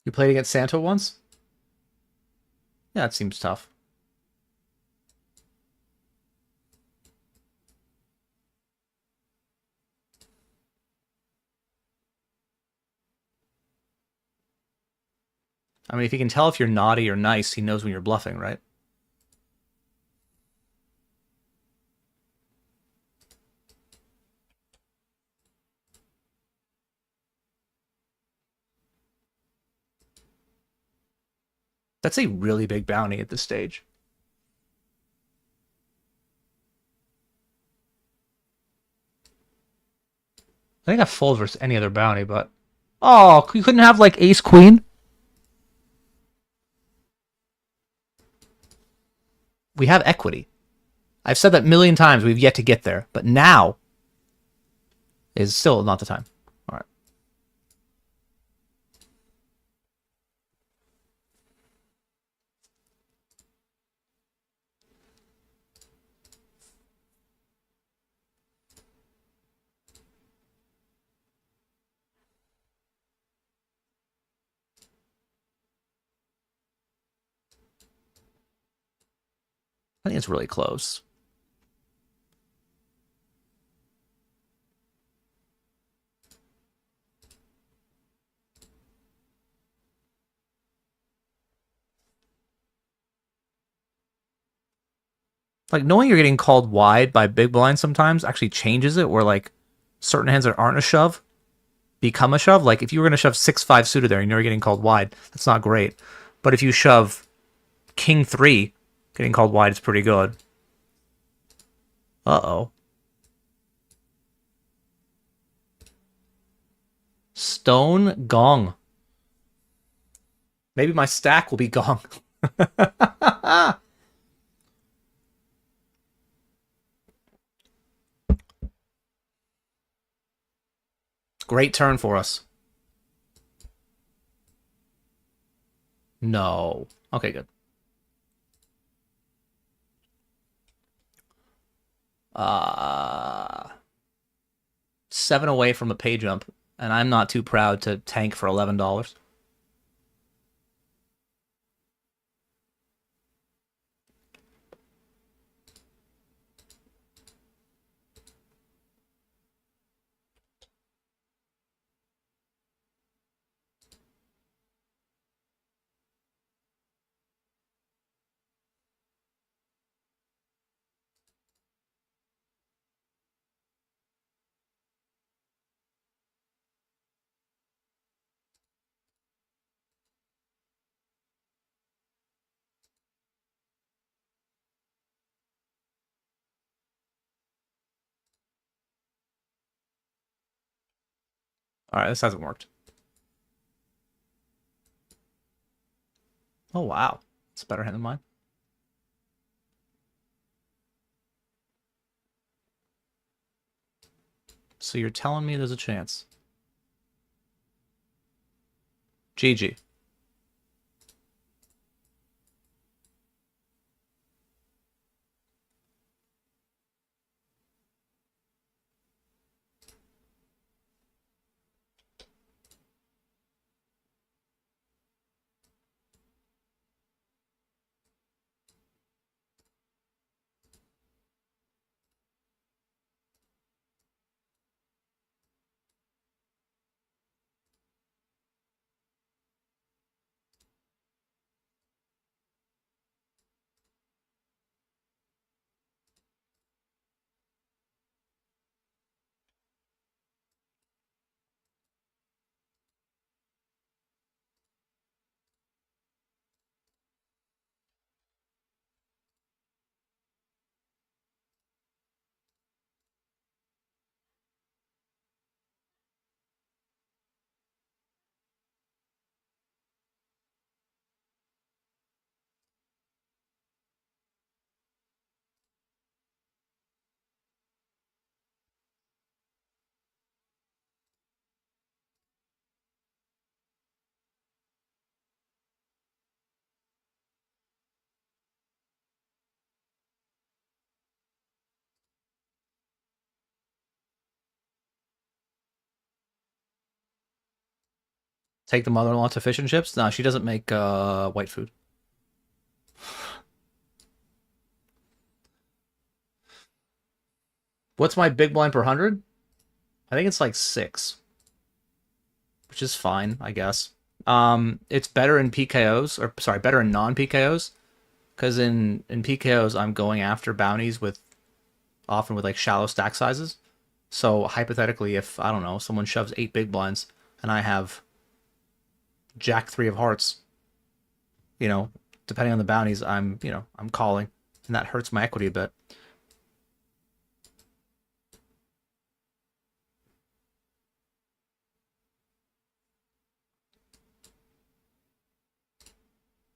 S3: You played against Santo once? Yeah, it seems tough. I mean, if he can tell if you're naughty or nice, he knows when you're bluffing, right? That's a really big bounty at this stage. I think I fold versus any other bounty, but... Oh, you couldn't have, like, ace-queen? We have equity. I've said that a million times, we've yet to get there. But now is still not the time. I think it's really close. Like, knowing you're getting called wide by big blind sometimes actually changes it, where like certain hands that aren't a shove become a shove. Like if you were going to shove 6-5 suited there and you're getting called wide, that's not great. But if you shove king 3, getting called wide is pretty good. Uh-oh. Stone gong. Maybe my stack will be gong. Great turn for us. No. Okay, good. Uh, 7 away from a pay jump, and I'm not too proud to tank for $11. All right, this hasn't worked. Oh, wow. It's a better hand than mine. So you're telling me there's a chance. GG. Take the mother-in-law to fish and chips? No, she doesn't make white food. What's my big blind per 100? I think it's like 6. Which is fine, I guess. It's better in PKOs, or sorry, better in non-PKOs. Because in PKOs, I'm going after bounties with often with like shallow stack sizes. So hypothetically, if I don't know, someone shoves 8 big blinds and I have Jack 3 of hearts, you know, depending on the bounties, I'm calling, and that hurts my equity a bit.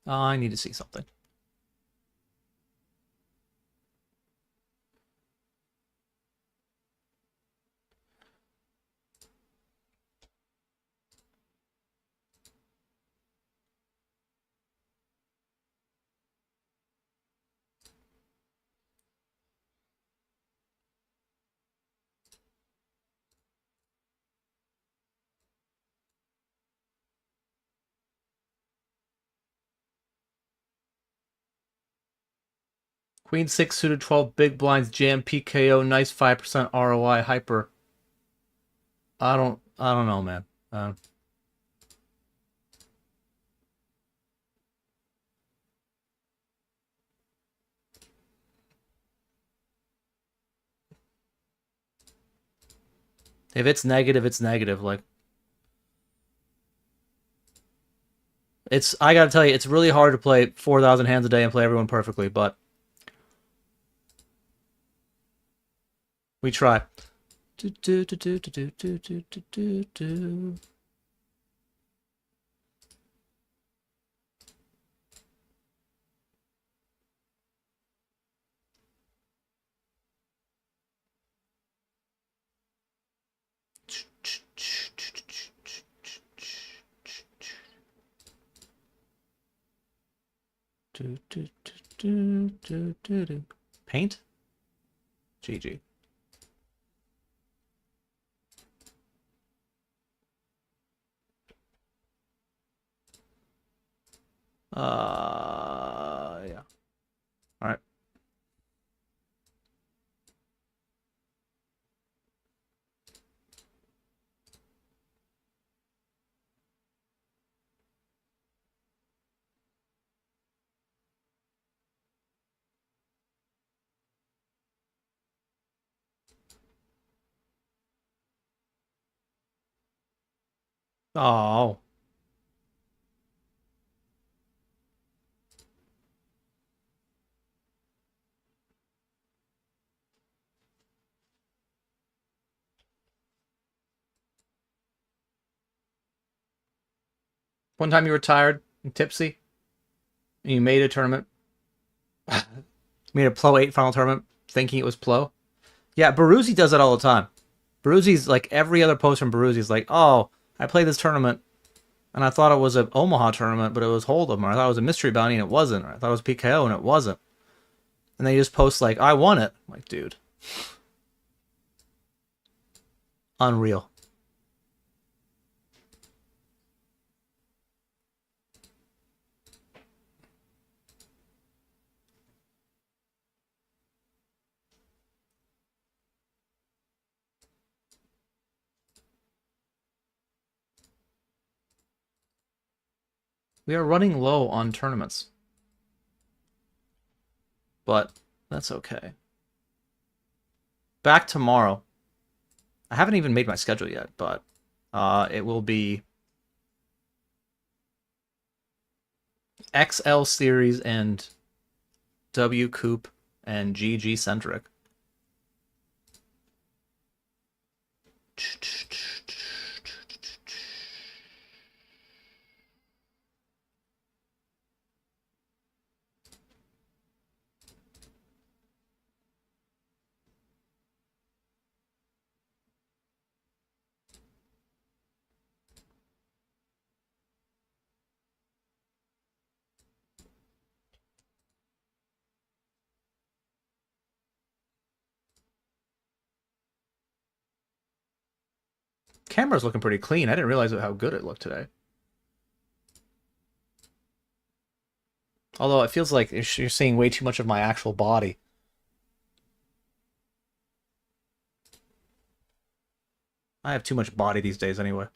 S3: I need to see something. Queen 6 suited 12 big blinds jam PKO nice 5% ROI hyper. I don't know, man. If it's negative, it's negative. Like, I gotta tell you, it's really hard to play 4,000 hands a day and play everyone perfectly, but we try. Paint? GG. Yeah. All right. Oh. One time you were tired and tipsy, and you made a tournament. Made a Plo 8 final tournament thinking it was Plo. Yeah, Baruzzi does that all the time. Baruzzi's like every other post from Baruzzi's like, oh, I played this tournament and I thought it was an Omaha tournament, but it was Hold'em, or I thought it was a mystery bounty and it wasn't, or I thought it was PKO and it wasn't. And they just post like, I won it. I'm like, dude. Unreal. We are running low on tournaments. But that's okay. Back tomorrow. I haven't even made my schedule yet, but it will be XL Series and W Coupe and GG Centric. Camera's looking pretty clean. I didn't realize how good it looked today. Although it feels like you're seeing way too much of my actual body. I have too much body these days anyway.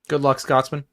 S3: Good luck, Scotsman.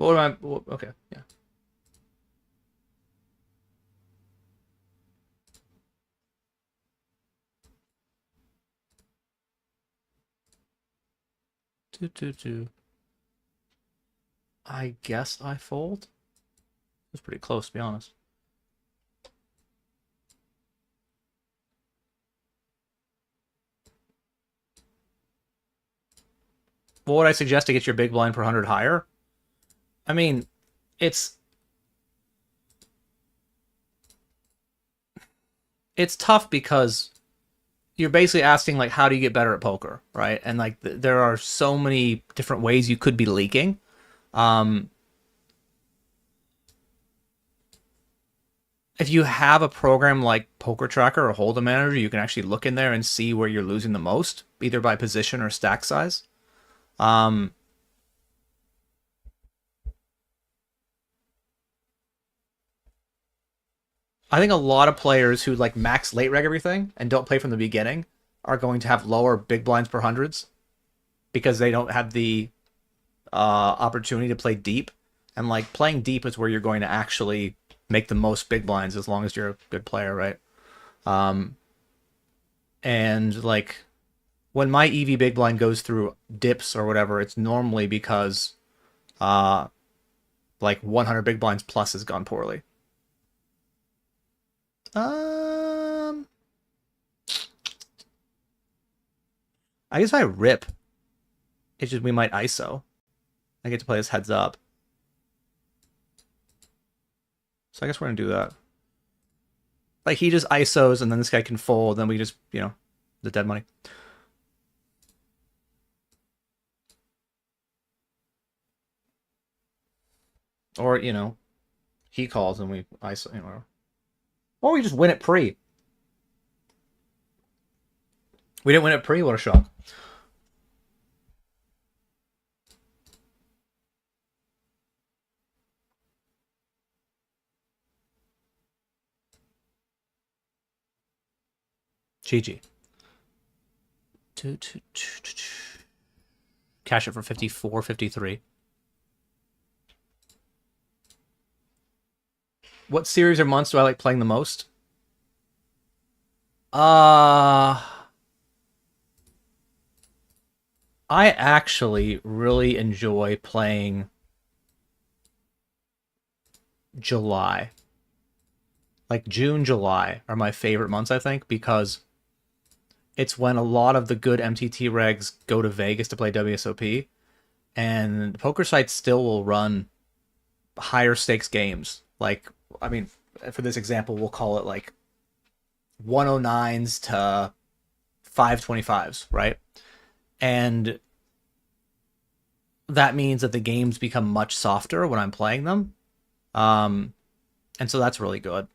S3: What am I? Okay, yeah. I guess I fold. It was pretty close, to be honest. What would I suggest to get your big blind per 100 higher? I mean, it's tough because you're basically asking like how do you get better at poker, right? And like there are so many different ways you could be leaking. If you have a program like Poker Tracker or Hold'em Manager, you can actually look in there and see where you're losing the most, either by position or stack size. I think a lot of players who like max late reg everything and don't play from the beginning are going to have lower big blinds per hundreds because they don't have the opportunity to play deep. And like playing deep is where you're going to actually make the most big blinds as long as you're a good player, right? And like when my EV big blind goes through dips or whatever, it's normally because like 100 big blinds plus has gone poorly. I guess if I rip, it's just we might ISO. I get to play this heads up. So I guess we're gonna do that. Like he just ISOs and then this guy can fold, then we just, you know, the dead money. Or, you know, he calls and we ISO, you know. Or we just win it pre. We didn't win it pre, what a shock. GG. Cash it for 54, 53. What series or months do I like playing the most? I actually really enjoy playing July. Like June, July are my favorite months, I think, because it's when a lot of the good MTT regs go to Vegas to play WSOP, and poker sites still will run higher stakes games. Like, I mean, for this example, we'll call it like 109s to 525s, right? And that means that the games become much softer when I'm playing them. And so that's really good.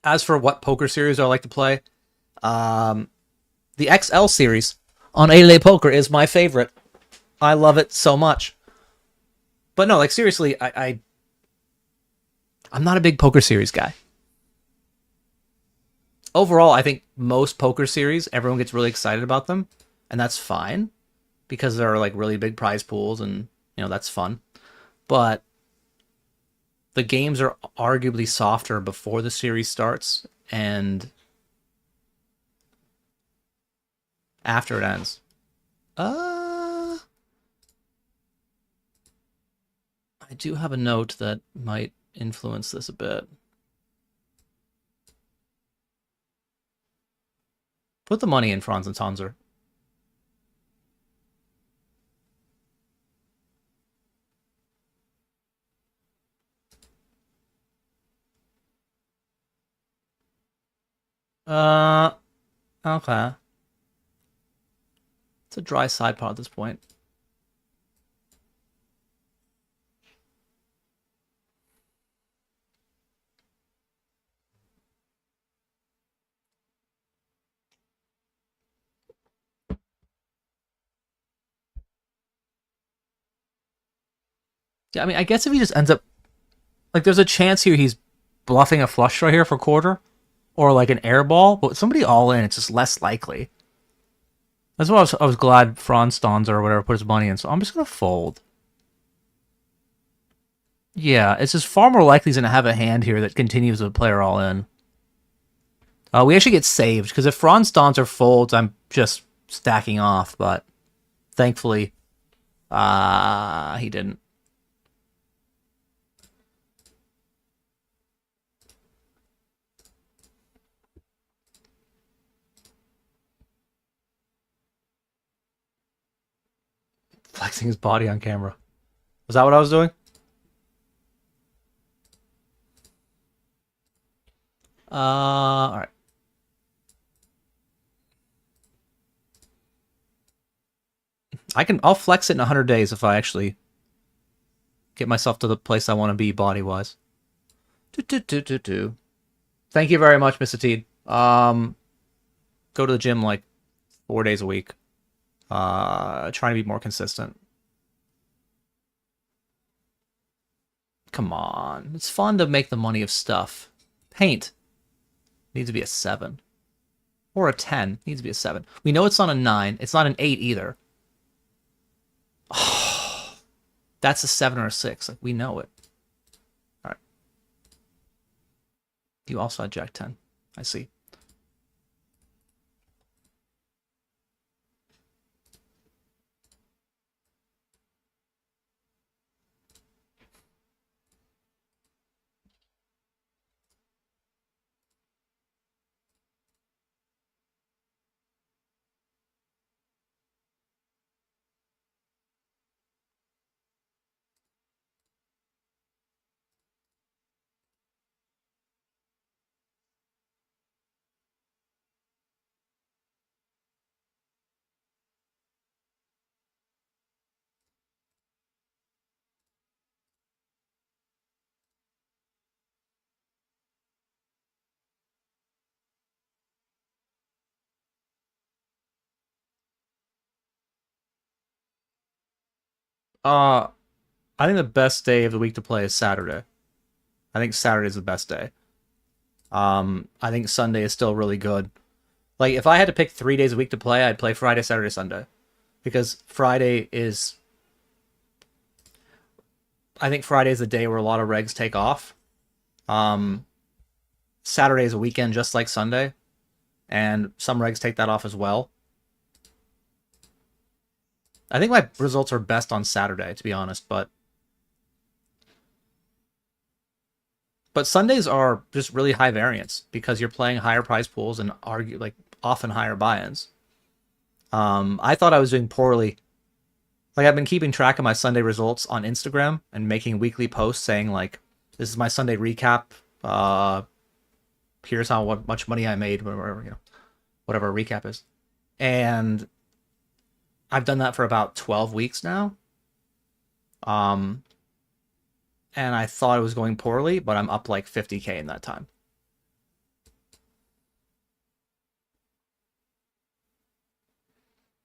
S3: As for what poker series I like to play, the XL series on 8-Day Poker is my favorite. I love it so much. But no, like seriously, I'm not a big poker series guy. Overall, I think most poker series, everyone gets really excited about them, and that's fine because there are like really big prize pools and, you know, that's fun. But the games are arguably softer before the series starts and after it ends. I do have a note that might influence this a bit. Put the money in, Franz and Tanzer. Okay. It's a dry side pot at this point. Yeah, I mean, I guess if he just ends up... Like, there's a chance here he's bluffing a flush draw here for quarter. Or like an air ball. But somebody all in, it's just less likely. That's why I was glad Franz Stons or whatever put his money in. So I'm just gonna fold. Yeah, it's just far more likely he's gonna have a hand here that continues with player all in. We actually get saved because if Franz Stons or folds, I'm just stacking off. But thankfully, he didn't. Flexing his body on camera. Was that what I was doing? All right. I'll flex it in 100 days if I actually get myself to the place I want to be body-wise. Thank you very much, Mr. Teed. Go to the gym like 4 days a week. Trying to be more consistent. Come on. It's fun to make the money of stuff. Paint. Needs to be a 7. Or a 10. Needs to be a 7. We know it's not a 9. It's not an 8 either. Oh, that's a 7 or a 6. Like, we know it. All right. You also had Jack 10. I see. I think the best day of the week to play is Saturday. I think Saturday is the best day. I think Sunday is still really good. Like, if I had to pick 3 days a week to play, I'd play Friday, Saturday, Sunday. Because Friday is... I think Friday is the day where a lot of regs take off. Saturday is a weekend just like Sunday. And some regs take that off as well. I think my results are best on Saturday, to be honest, but Sundays are just really high variance because you're playing higher prize pools and often higher buy-ins. I thought I was doing poorly. Like, I've been keeping track of my Sunday results on Instagram and making weekly posts saying, like, this is my Sunday recap. Here's what much money I made, whatever a recap is. And I've done that for about 12 weeks now. And I thought it was going poorly, but I'm up like 50K in that time.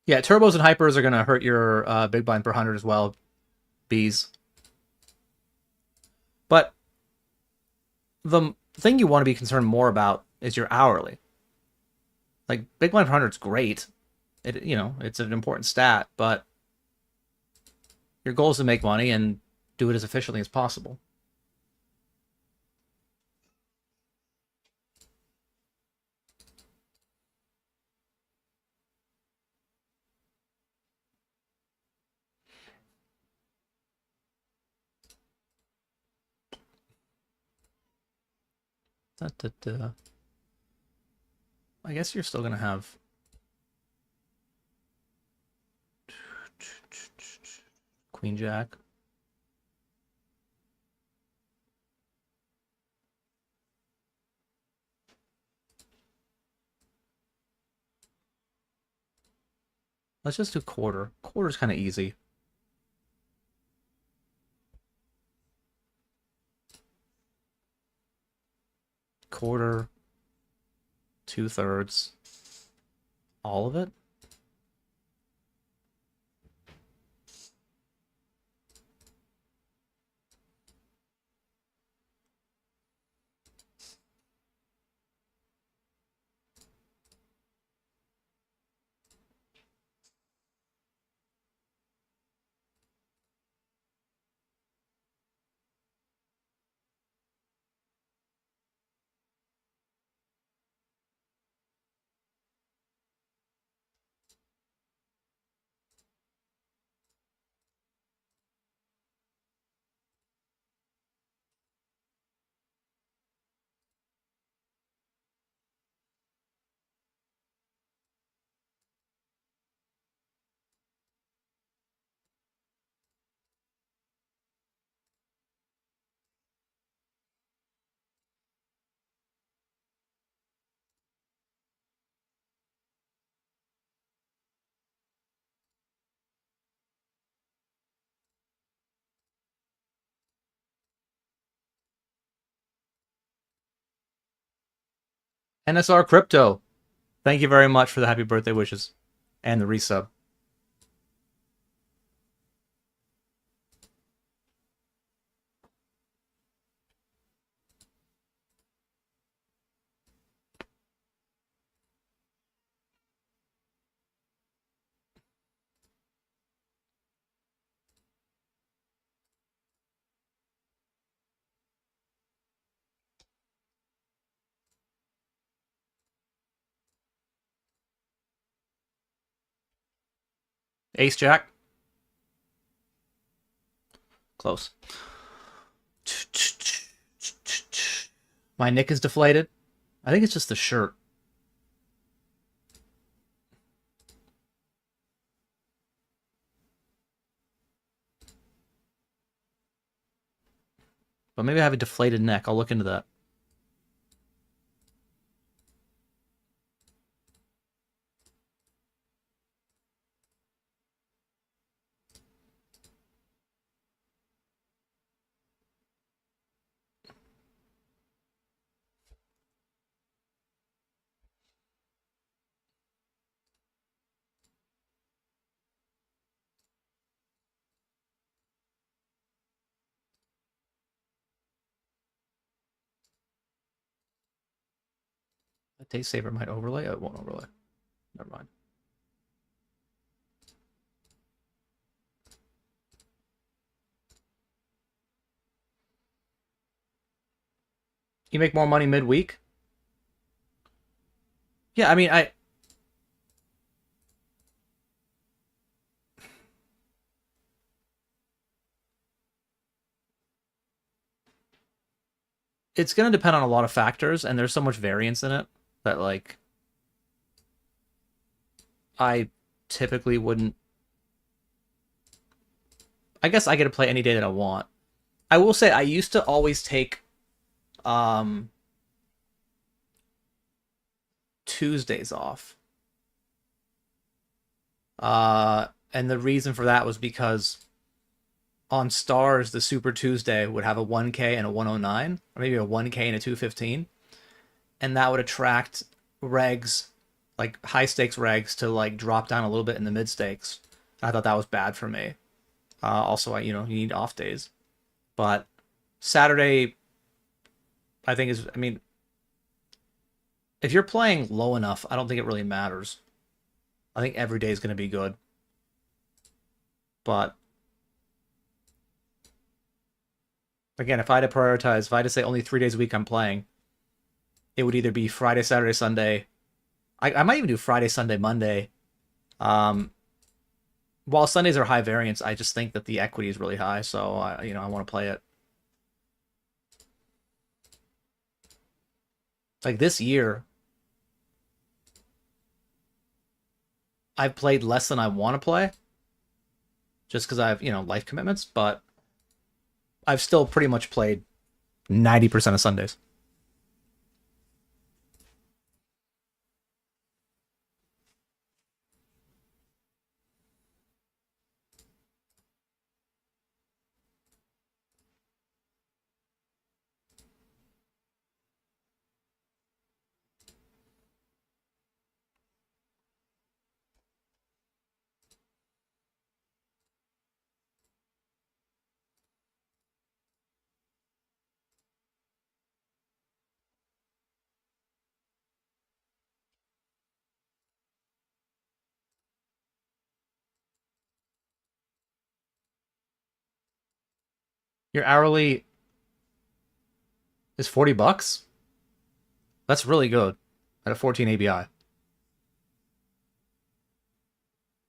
S3: Yeah, turbos and hypers are going to hurt your big blind per 100 as well, bees. But the thing you want to be concerned more about is your hourly. Like, big blind per 100 is great. It's an important stat, but your goal is to make money and do it as efficiently as possible. I guess you're still going to have... Queen Jack. Let's just do quarter. Quarter's kind of easy. Quarter. 2/3. All of it? NSR Crypto, thank you very much for the happy birthday wishes and the resub. Ace Jack. Close. My nick is deflated. I think it's just the shirt. But maybe I have a deflated neck. I'll look into that. A taste saver might overlay. Oh, it won't overlay. Never mind. You make more money midweek? Yeah, I mean, it's going to depend on a lot of factors, and there's so much variance in it that, like, I typically wouldn't. I guess I get to play any day that I want. I will say I used to always take Tuesdays off. And the reason for that was because on Stars, the Super Tuesday would have a 1K and a 109, or maybe a 1K and a 215, and that would attract regs, like high stakes regs, to like drop down a little bit in the mid stakes. I thought that was bad for me. Also, you need off days, but Saturday, I think I mean, if you're playing low enough, I don't think it really matters. I think every day is going to be good. But again, if I had to prioritize, if I had to say only 3 days a week I'm playing, it would either be Friday, Saturday, Sunday. I might even do Friday, Sunday, Monday. While Sundays are high variance, I just think that the equity is really high, so I want to play it. Like this year, I've played less than I want to play, just because I have life commitments, but I've still pretty much played 90% of Sundays. Your hourly is $40. That's really good at a 14 ABI.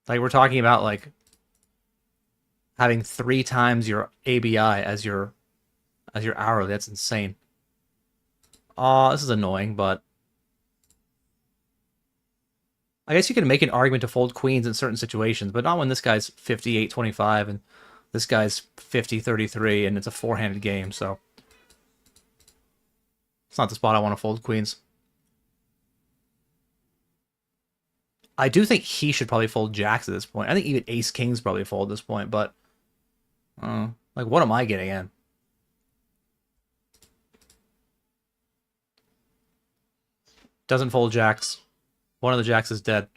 S3: Like we're talking about like having 3 times your ABI as your hourly. That's insane. This is annoying, but I guess you can make an argument to fold queens in certain situations, but not when this guy's 58-25 and this guy's 50-33 and it's a 4-handed game, so it's not the spot I want to fold queens. I do think he should probably fold jacks at this point. I think even ace kings probably fold at this point, but like what am I getting in? Doesn't fold jacks. One of the jacks is dead.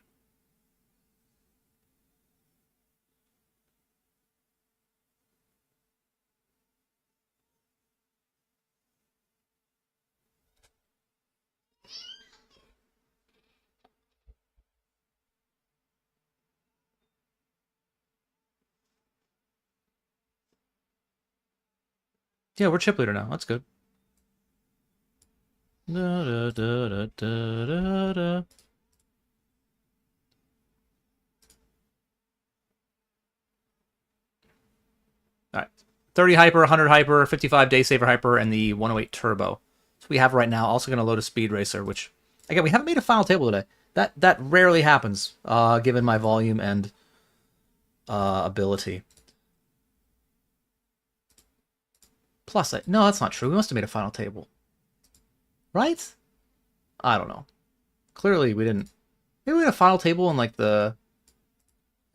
S3: Yeah, we're chip leader now. That's good. Da, da, da, da, da, da, da. All right. 30 hyper, 100 hyper, 55 day saver hyper, and the 108 turbo. So we have right now. Also going to load a speed racer, which again we haven't made a final table today. That rarely happens, given my volume and ability. Plus, no, that's not true. We must have made a final table, right? I don't know. Clearly, we didn't. Maybe we had a final table in like a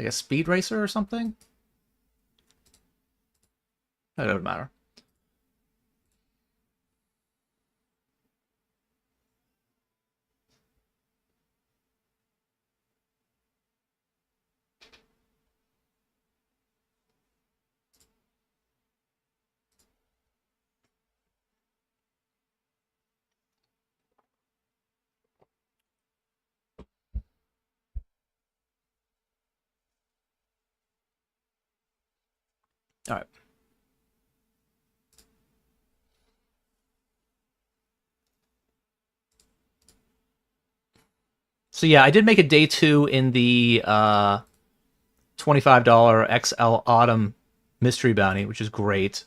S3: speed racer or something. That doesn't matter. All right. So yeah, I did make a day 2 in the $25 XL Autumn Mystery Bounty, which is great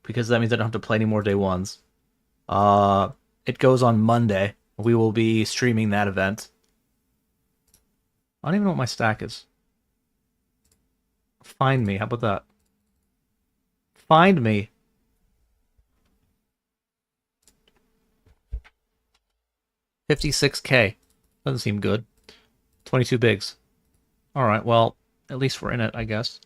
S3: because that means I don't have to play any more day 1s. It goes on Monday. We will be streaming that event. I don't even know what my stack is. Find me. How about that? Find me. $56K. Doesn't seem good. 22 bigs. Alright, well, at least we're in it, I guess.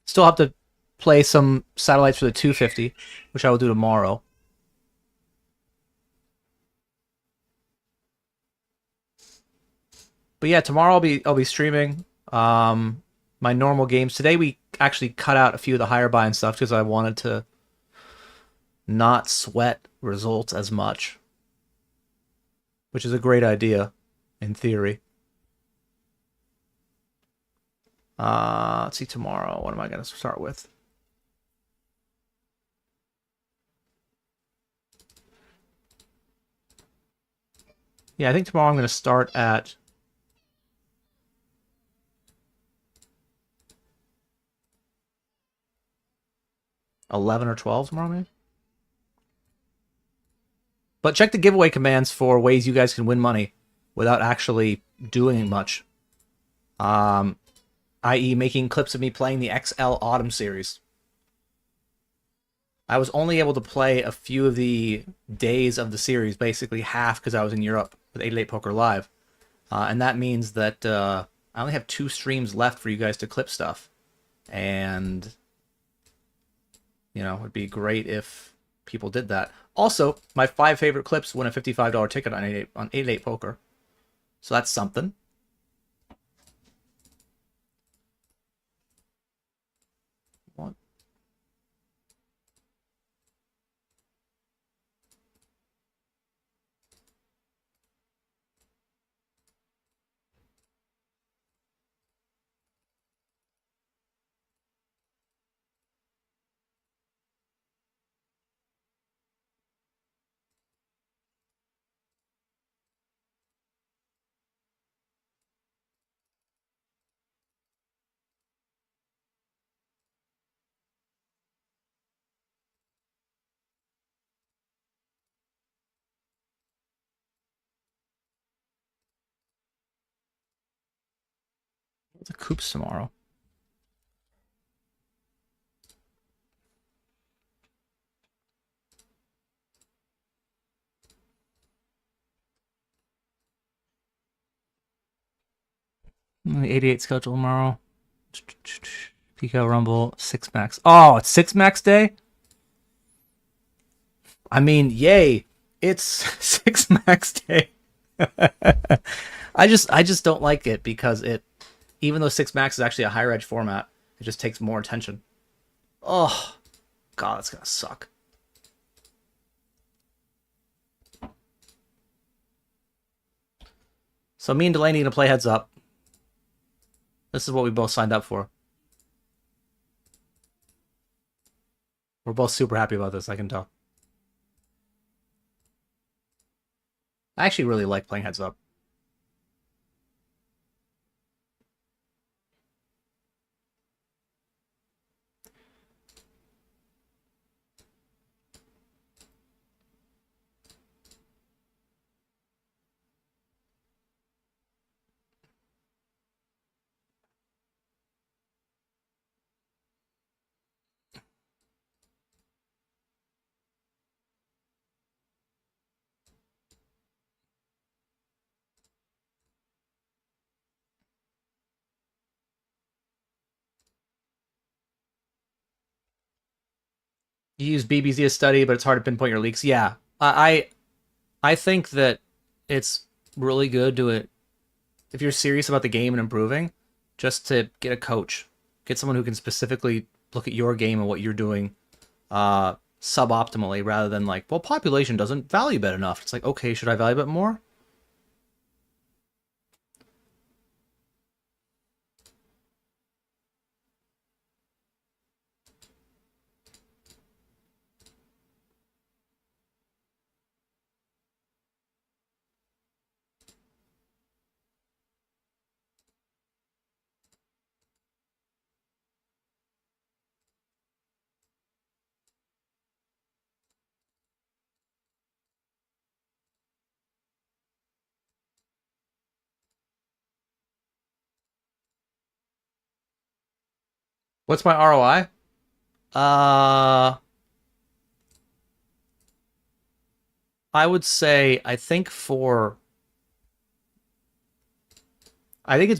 S3: Still have to play some satellites for the 250, which I will do tomorrow. But yeah, tomorrow I'll be streaming my normal games. Today we actually cut out a few of the higher buy and stuff because I wanted to not sweat results as much, which is a great idea in theory. Let's see tomorrow. What am I going to start with? Yeah, I think tomorrow I'm going to start at 11 or 12 tomorrow, maybe. But check the giveaway commands for ways you guys can win money without actually doing much. I.e. making clips of me playing the XL Autumn series. I was only able to play a few of the days of the series, basically half because I was in Europe with 888 Poker Live. And that means that I only have 2 streams left for you guys to clip stuff. And, you know, it'd be great if people did that. Also, my 5 favorite clips win a $55 ticket on 888 Poker. So that's something. What? The coops tomorrow. The 88 schedule tomorrow. Pico Rumble 6 max. Oh, it's 6 max day? I mean, yay! It's 6 max day. I just don't like it because even though 6 max is actually a higher edge format, it just takes more attention. Oh, God, that's gonna suck. So me and Delaney gonna play heads up. This is what we both signed up for. We're both super happy about this, I can tell. I actually really like playing heads up. You use BBZ as study, but it's hard to pinpoint your leaks. Yeah, I think that it's really good to it if you're serious about the game and improving, just to get a coach, get someone who can specifically look at your game and what you're doing suboptimally, rather than like, well, population doesn't value bet enough. It's like, okay, should I value bet more? What's my ROI? I would say I think it's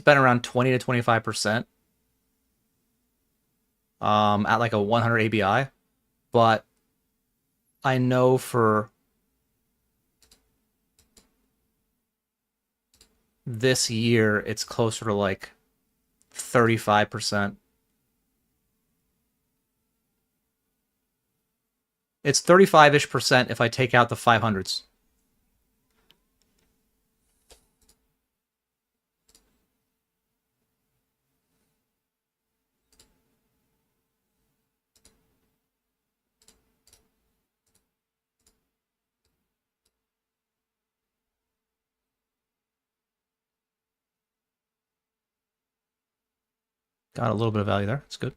S3: been around 20 to 25%. At like a 100 ABI, but I know for this year it's closer to like 35%. It's 35-ish% if I take out the 500s. Got a little bit of value there. It's good.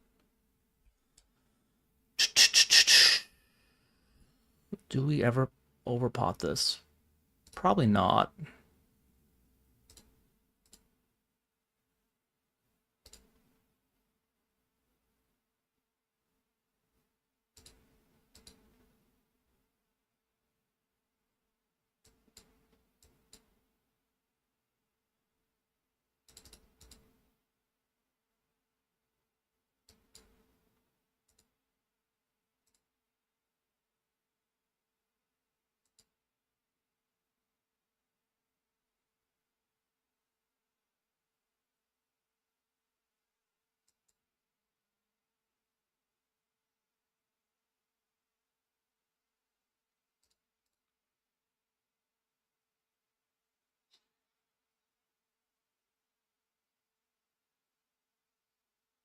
S3: Do we ever overpot this? Probably not.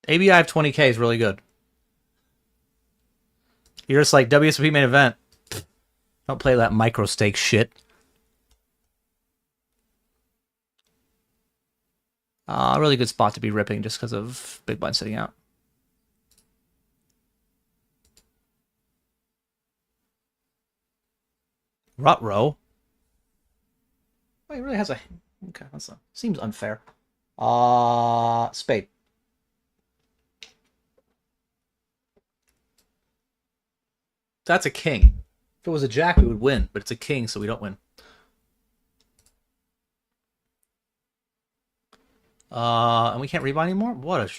S3: ABI of 20K is really good. You're just like, WSOP main event. Don't play that micro stake shit. Really good spot to be ripping just because of big blind sitting out. Rut row. Oh, he really has a... Okay, seems unfair. Spade. That's a king. If it was a jack, we would win, but it's a king, so we don't win. And we can't rebuy anymore? What a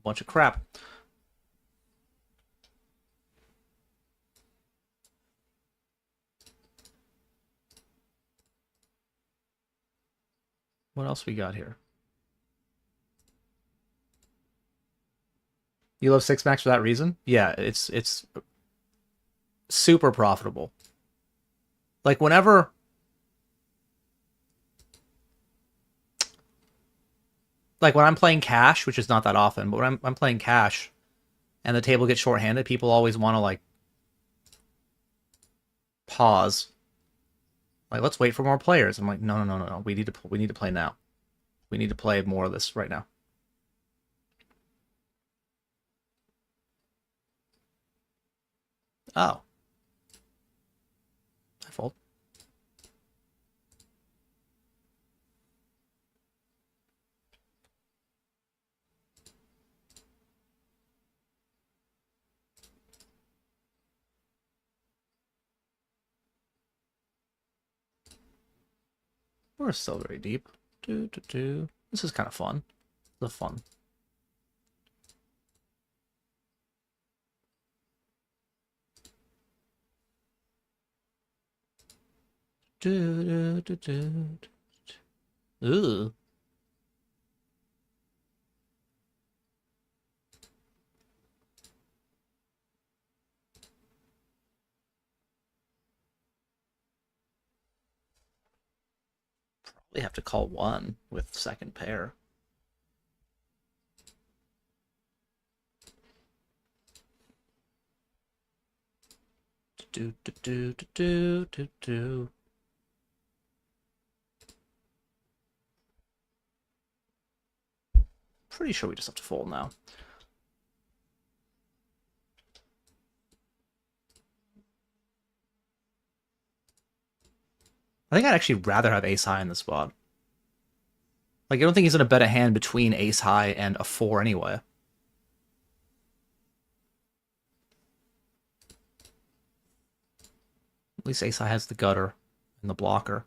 S3: bunch of crap. What else we got here? You love Six Max for that reason? Yeah, it's super profitable. Like whenever like when I'm playing cash, which is not that often, but when I'm playing cash and the table gets shorthanded, people always want to like pause. Like, let's wait for more players. I'm like, no. We need to play now. We need to play more of this right now. Oh. I fold. We're still very deep. This is kind of fun. The fun. Ooh. Probably have to call one with second pair. Pretty sure we just have to fold now. I think I'd actually rather have ace high in the spot. Like, I don't think he's gonna bet a hand between ace high and a 4 anyway. At least ace high has the gutter and the blocker.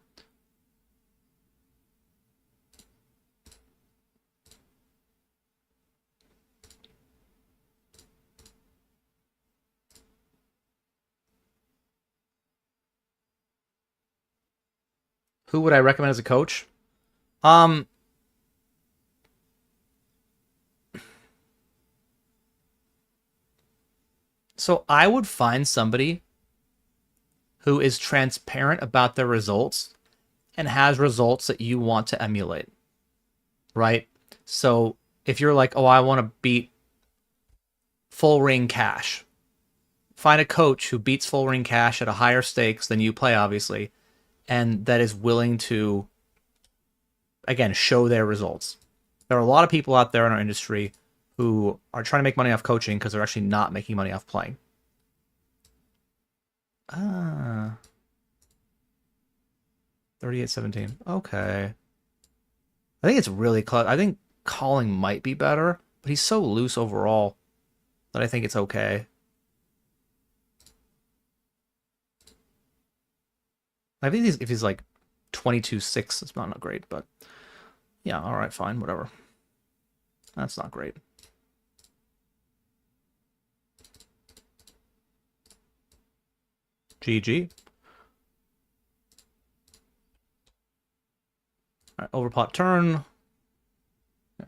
S3: Who would I recommend as a coach? So I would find somebody who is transparent about their results and has results that you want to emulate, right? So if you're like, oh, I want to beat full ring cash, find a coach who beats full ring cash at a higher stakes than you play, obviously, and that is willing to, again, show their results. There are a lot of people out there in our industry who are trying to make money off coaching because they're actually not making money off playing. 38-17. Okay. I think it's really close. I think calling might be better, but he's so loose overall that I think it's okay. I think if he's like 22-6, it's not great, but yeah, all right, fine, whatever. That's not great. GG. All right, overpot turn. Yeah.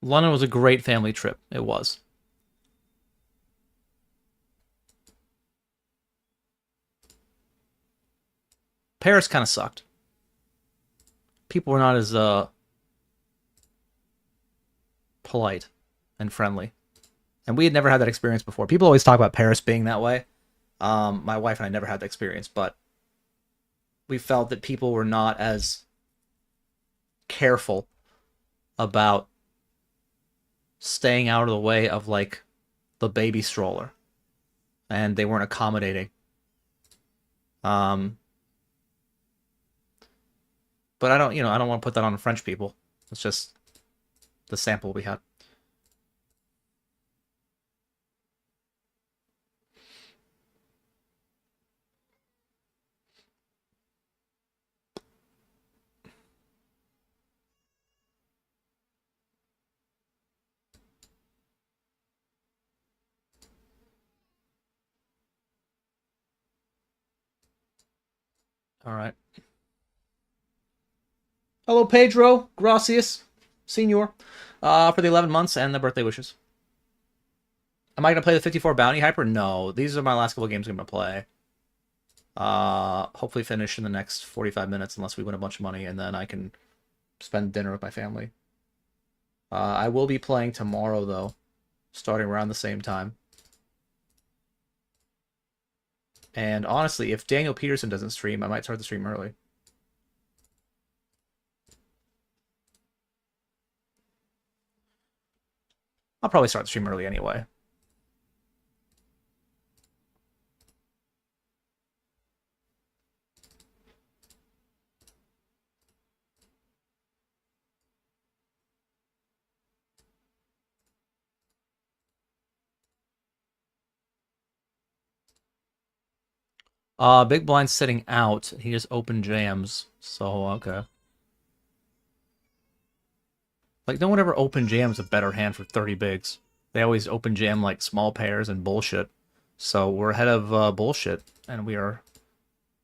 S3: London was a great family trip. It was. Paris kind of sucked. People were not as polite and friendly. And we had never had that experience before. People always talk about Paris being that way. My wife and I never had that experience, but we felt that people were not as careful about staying out of the way of like the baby stroller, and they weren't accommodating. But I don't want to put that on French people. It's just the sample we had. All right. Hello, Pedro. Gracias, Senor, for the 11 months and the birthday wishes. Am I going to play the 54 Bounty Hyper? No. These are my last couple of games I'm going to play. Hopefully finish in the next 45 minutes unless we win a bunch of money, and then I can spend dinner with my family. I will be playing tomorrow, though, starting around the same time. And honestly, if Daniel Peterson doesn't stream, I might start the stream early. I'll probably start the stream early anyway. Big blind's sitting out. He just opened jams. So, okay. Like, no one ever open jams a better hand for 30 bigs. They always open jam, like, small pairs and bullshit. So, we're ahead of bullshit, and we are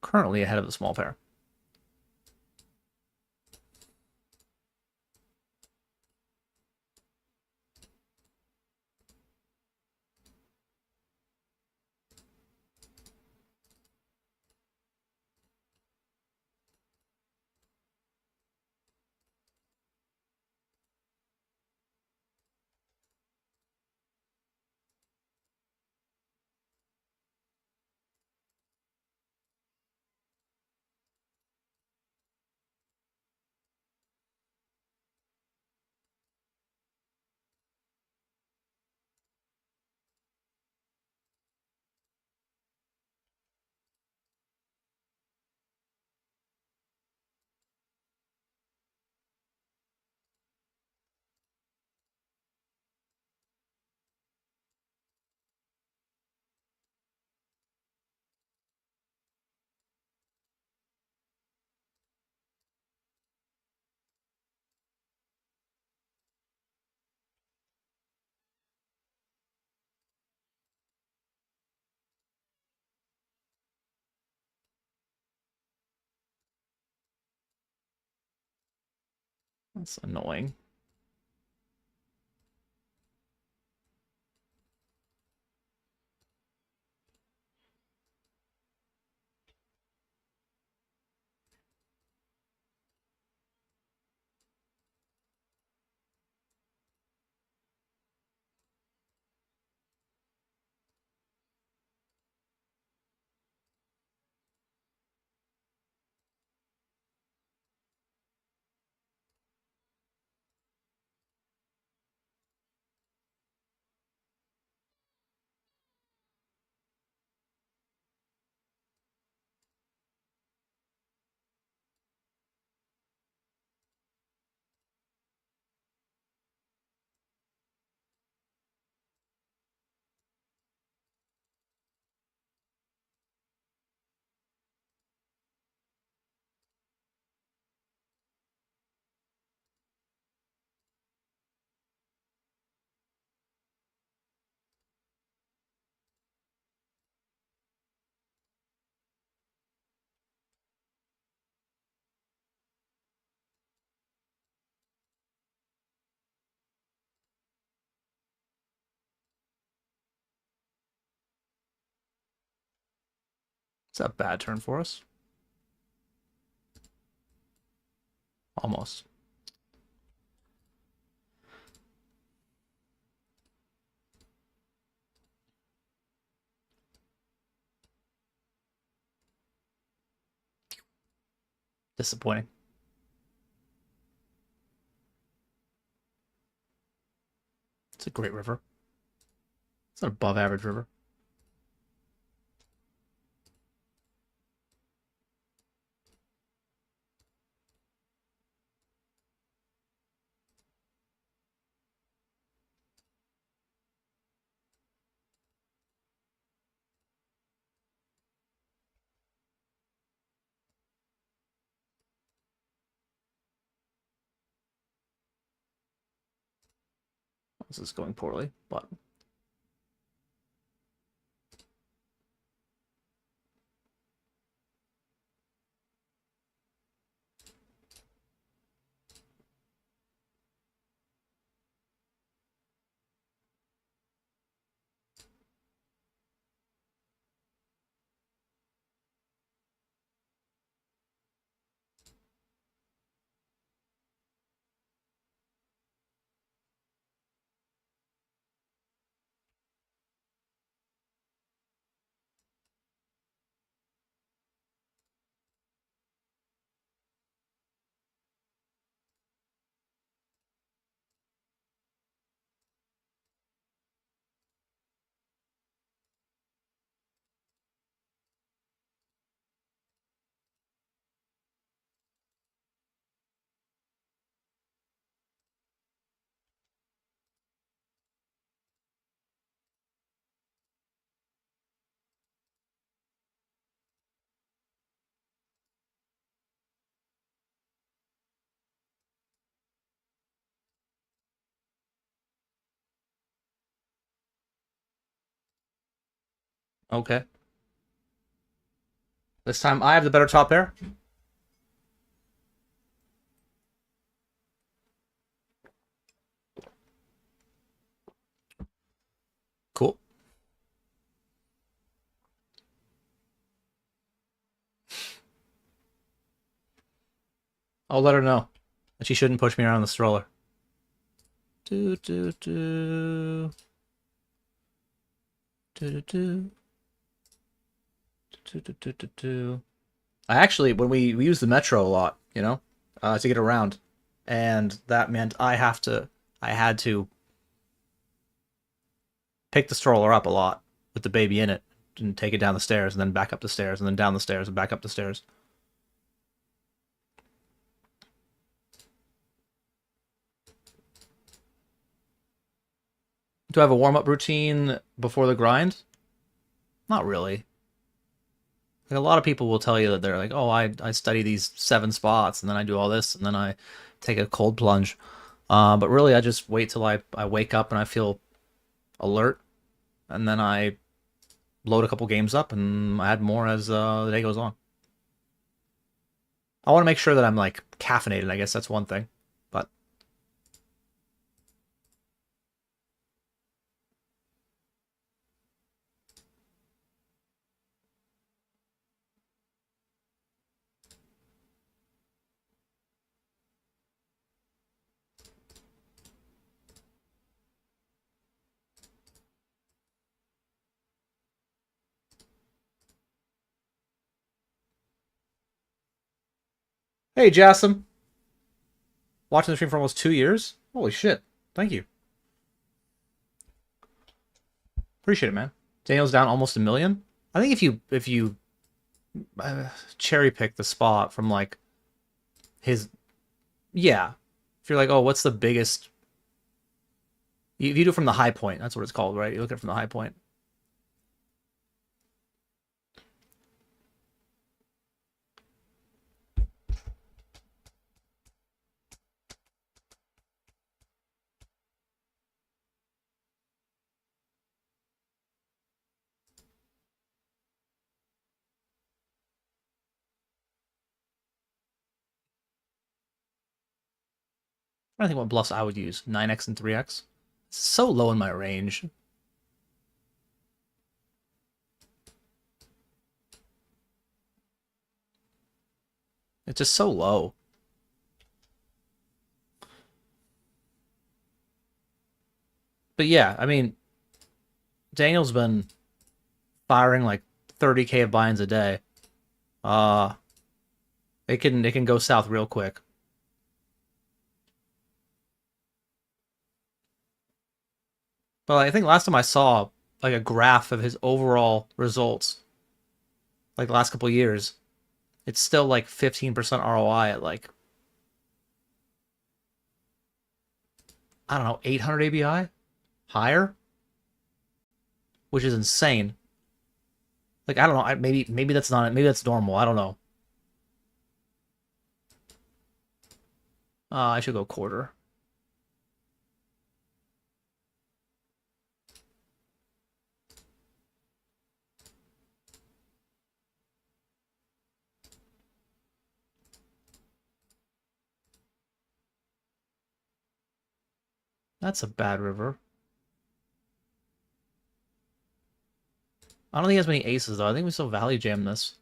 S3: currently ahead of the small pair. That's annoying. It's a bad turn for us. Almost. Disappointing. It's a great river. It's an above average river. This is going poorly, but Okay. This time I have the better top pair. Cool. I'll let her know that she shouldn't push me around the stroller. Do do do. Do do do. Do do do do do. I actually, when we use the metro a lot, you know, to get around, and that meant I had to pick the stroller up a lot with the baby in it and take it down the stairs and then back up the stairs and then down the stairs and back up the stairs. Do I have a warm-up routine before the grind? Not really. Like, a lot of people will tell you that they're like, oh, I study these 7 spots and then I do all this and then I take a cold plunge. But really, I just wait till I wake up and I feel alert, and then I load a couple games up and add more as the day goes on. I want to make sure that I'm like caffeinated. I guess that's one thing. But hey, Jassim, watching the stream for almost 2 years. Holy shit! Thank you. Appreciate it, man. Daniel's down almost 1 million. I think if you cherry pick the spot from like his, yeah. If you're like, oh, what's the biggest? If you do it from the high point, that's what it's called, right? You look at it from the high point. I don't think what bluffs I would use. 9x and 3x. It's so low in my range. It's just so low. But yeah, I mean, Daniel's been firing like 30k of buy-ins a day. It can go south real quick. But I think last time I saw like a graph of his overall results, like the last couple of years, it's still like 15% ROI at like, I don't know, 800 ABI? Higher? Which is insane. Like, I don't know, maybe that's not it. Maybe that's normal. I don't know. I should go quarter. That's a bad river. I don't think he has many aces, though. I think we still value jam this.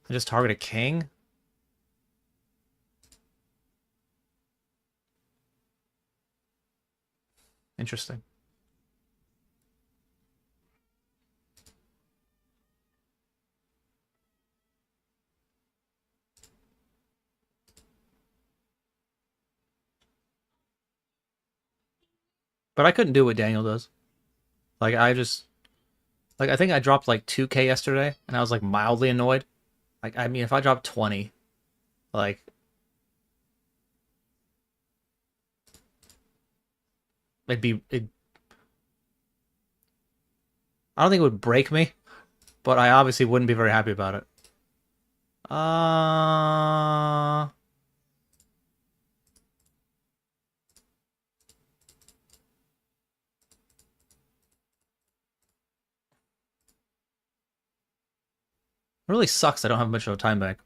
S3: I just target a king? Interesting. But I couldn't do what Daniel does. Like, I just... Like, I think I dropped like 2k yesterday, and I was like mildly annoyed. Like, I mean, if I dropped 20, like... It'd... I don't think it would break me, but I obviously wouldn't be very happy about it. It really sucks I don't have much of a time bank.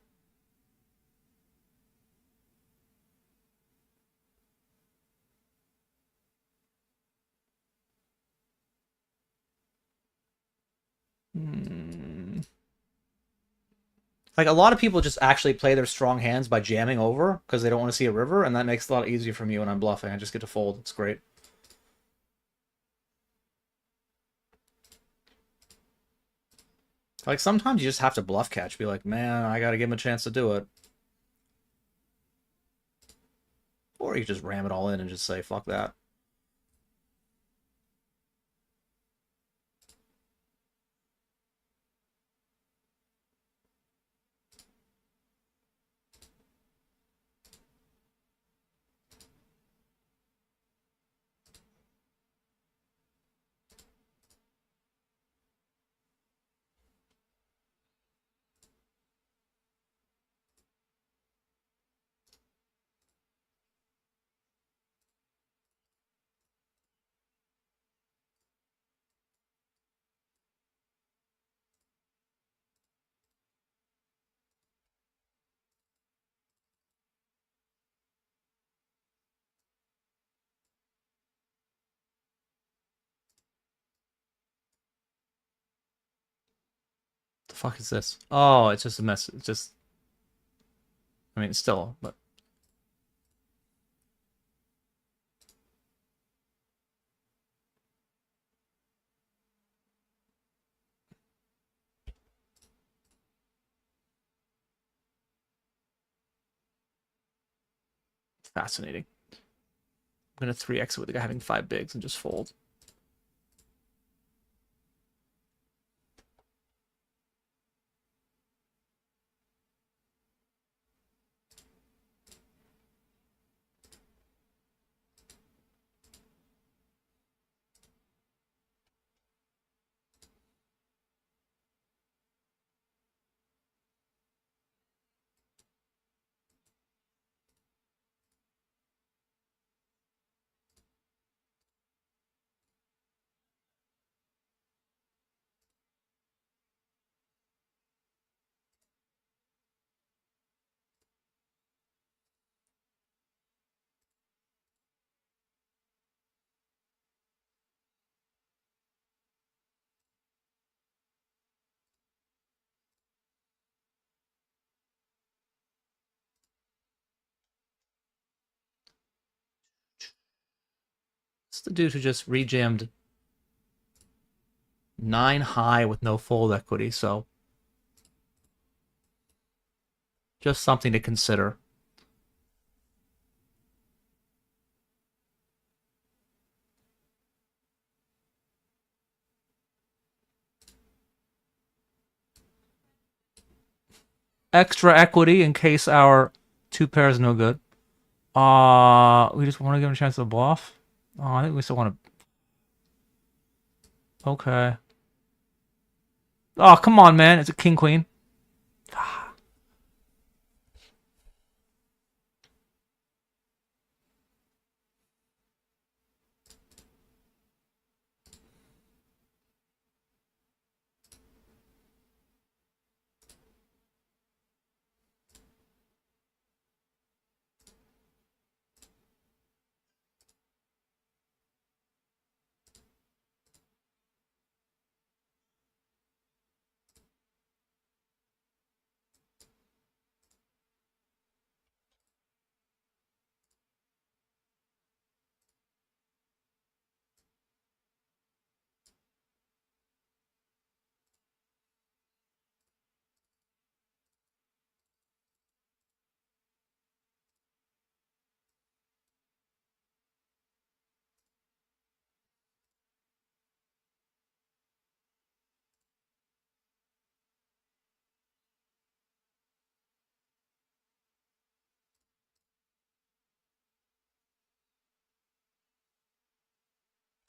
S3: Like, a lot of people just actually play their strong hands by jamming over because they don't want to see a river, and that makes it a lot easier for me when I'm bluffing. I just get to fold. It's great. Like, sometimes you just have to bluff catch. Be like, man, I gotta give him a chance to do it. Or you just ram it all in and just say, fuck that. The fuck is this? Oh, it's just a mess. It's just... I mean, still, but... Fascinating. I'm gonna 3x it with the guy having 5 bigs and just fold. It's the dude who just rejammed 9 high with no fold equity, so... just something to consider. Extra equity in case our 2 pairs no good. We just want to give him a chance to bluff. Oh, I think we still want to... Okay. Oh, come on, man. It's a king-queen.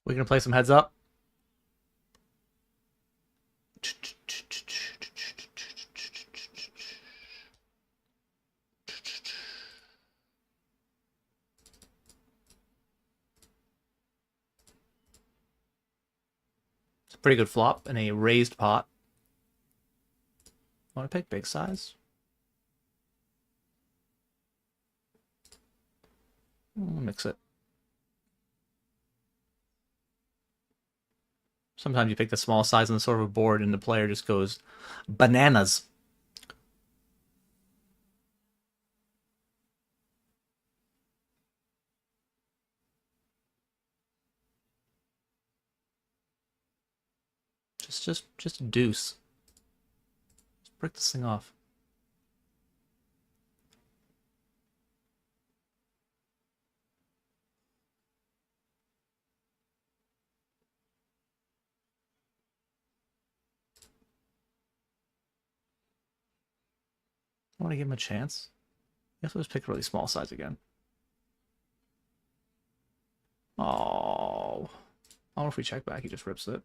S3: We're going to play some heads up. It's a pretty good flop in a raised pot. Want to pick big size? Mix it. Sometimes you pick the small size on the sort of a board and the player just goes bananas. Just deuce. Just break this thing off. I want to give him a chance. I guess we'll just pick a really small size again. Oh. I wonder if we check back, he just rips it.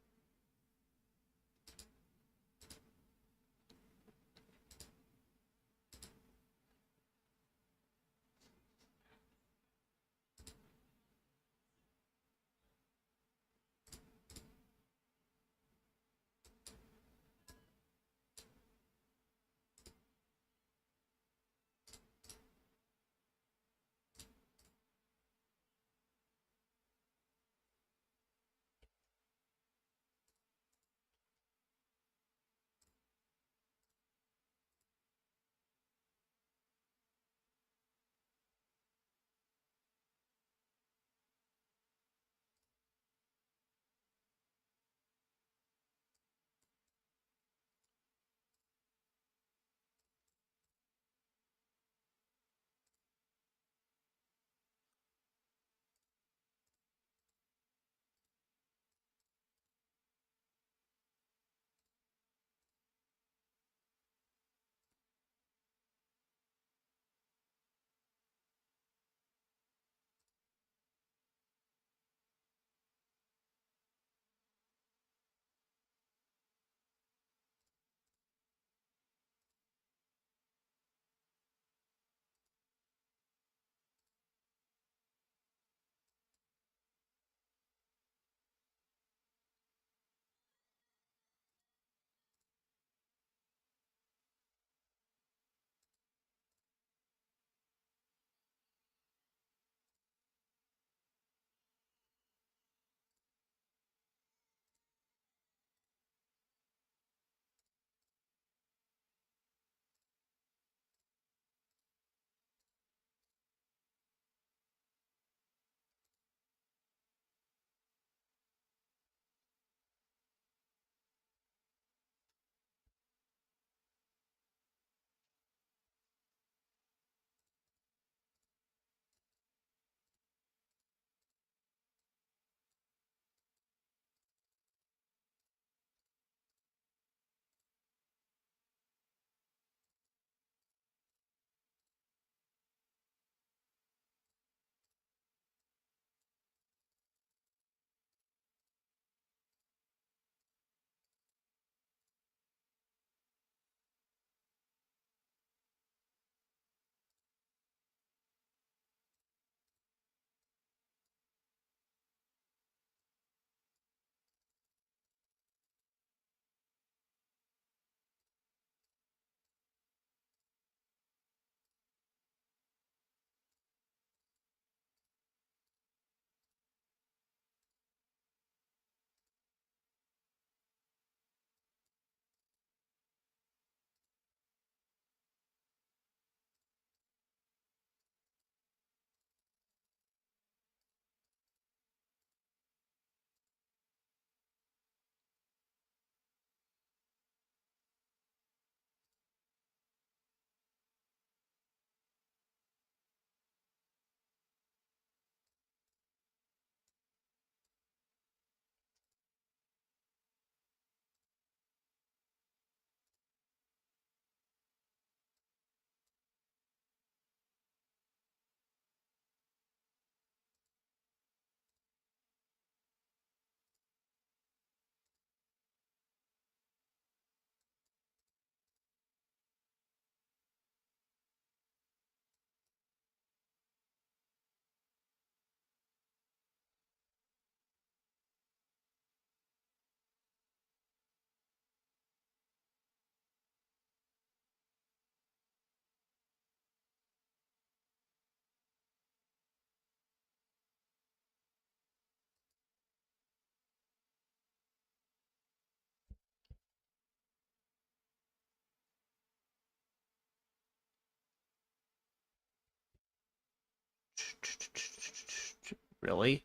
S3: Really?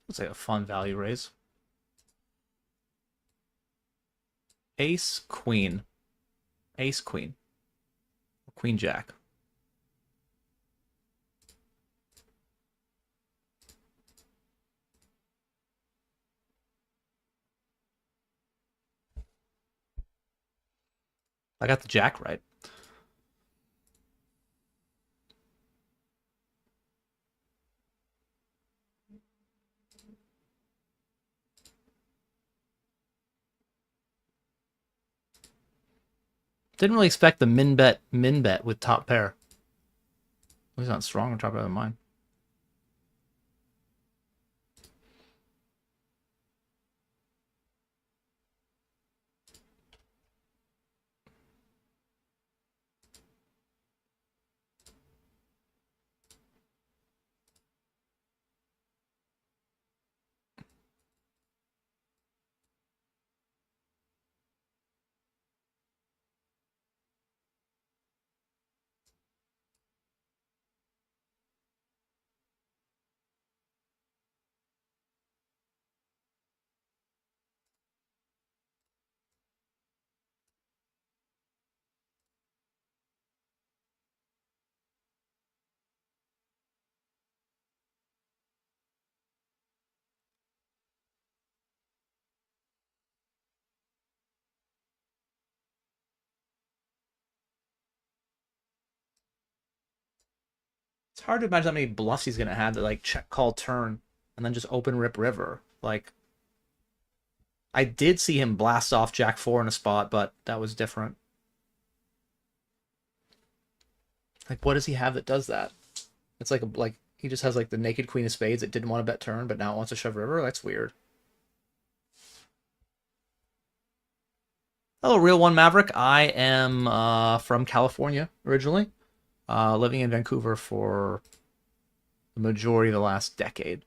S3: Looks like a fun value raise. Ace, queen. Ace, queen. Queen, jack. I got the jack right. Didn't really expect the min bet with top pair. He's not strong on top pair than mine. It's hard to imagine how many bluffs he's gonna have that like check call turn and then just open rip river. Like I did see him blast off Jack 4 in a spot, but that was different. Like what does he have that does that? It's like he just has like the naked queen of spades that didn't want to bet turn, but now it wants to shove river. That's weird. Hello, Real One Maverick. I am from California originally, living in Vancouver for the majority of the last decade.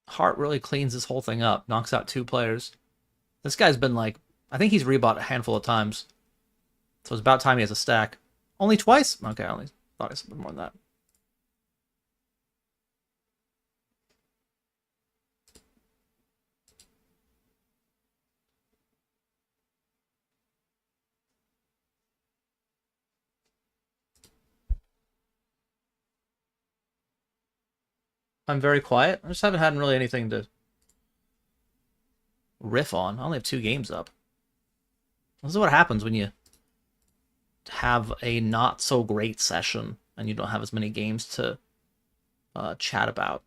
S3: Hart really cleans this whole thing up, knocks out 2 players. This guy's been like, I think he's rebought a handful of times. So it's about time he has a stack. Only twice? Okay, I only thought it was more than that. I'm very quiet. I just haven't had really anything to riff on. I only have 2 games up. This is what happens when you have a not so great session and you don't have as many games to chat about.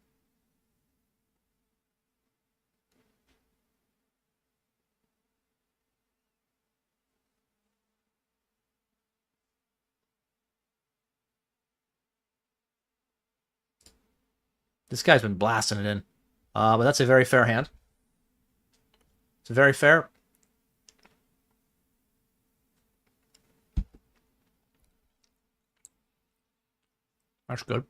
S3: This guy's been blasting it in. But that's a very fair hand. It's very fair. That's good.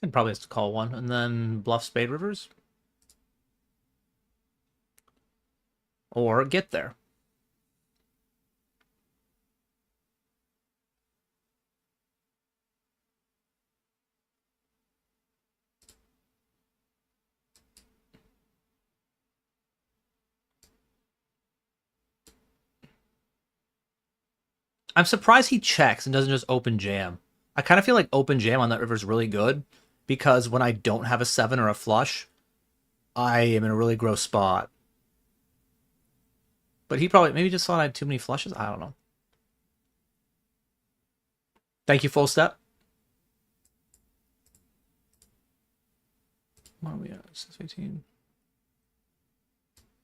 S3: And probably has to call one. And then bluff spade rivers. Or get there. I'm surprised he checks and doesn't just open jam. I kind of feel like open jam on that river is really good because when I don't have a 7 or a flush, I am in a really gross spot. But he probably maybe just thought I had too many flushes. I don't know. Thank you, full step. What are we at? 618.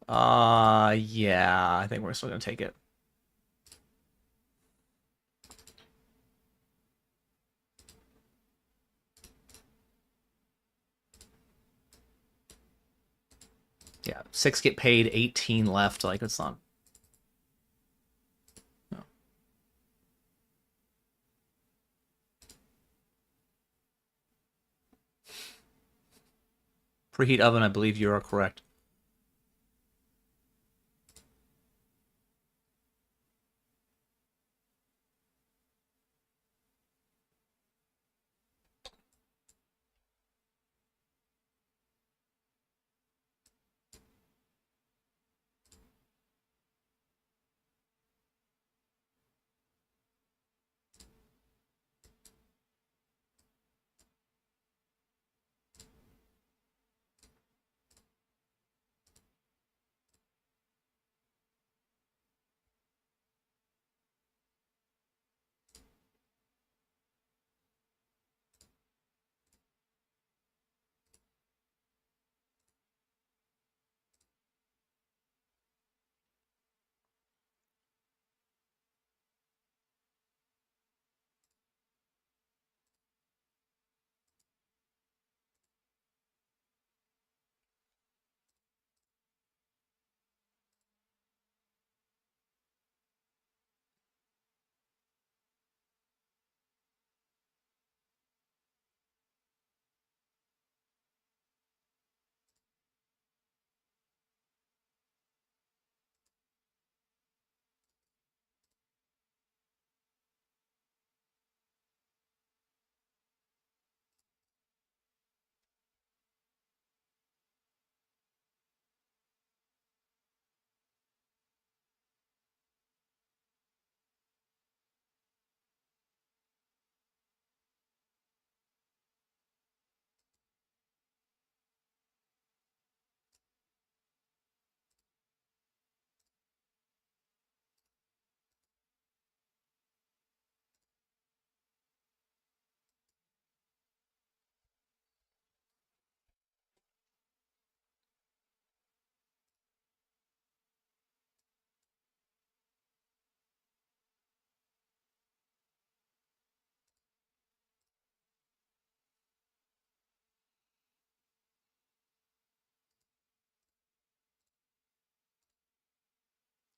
S3: Yeah, I think we're still gonna take it. Yeah, 6 get paid, 18 left. Like, it's not. No. Preheat oven, I believe you are correct.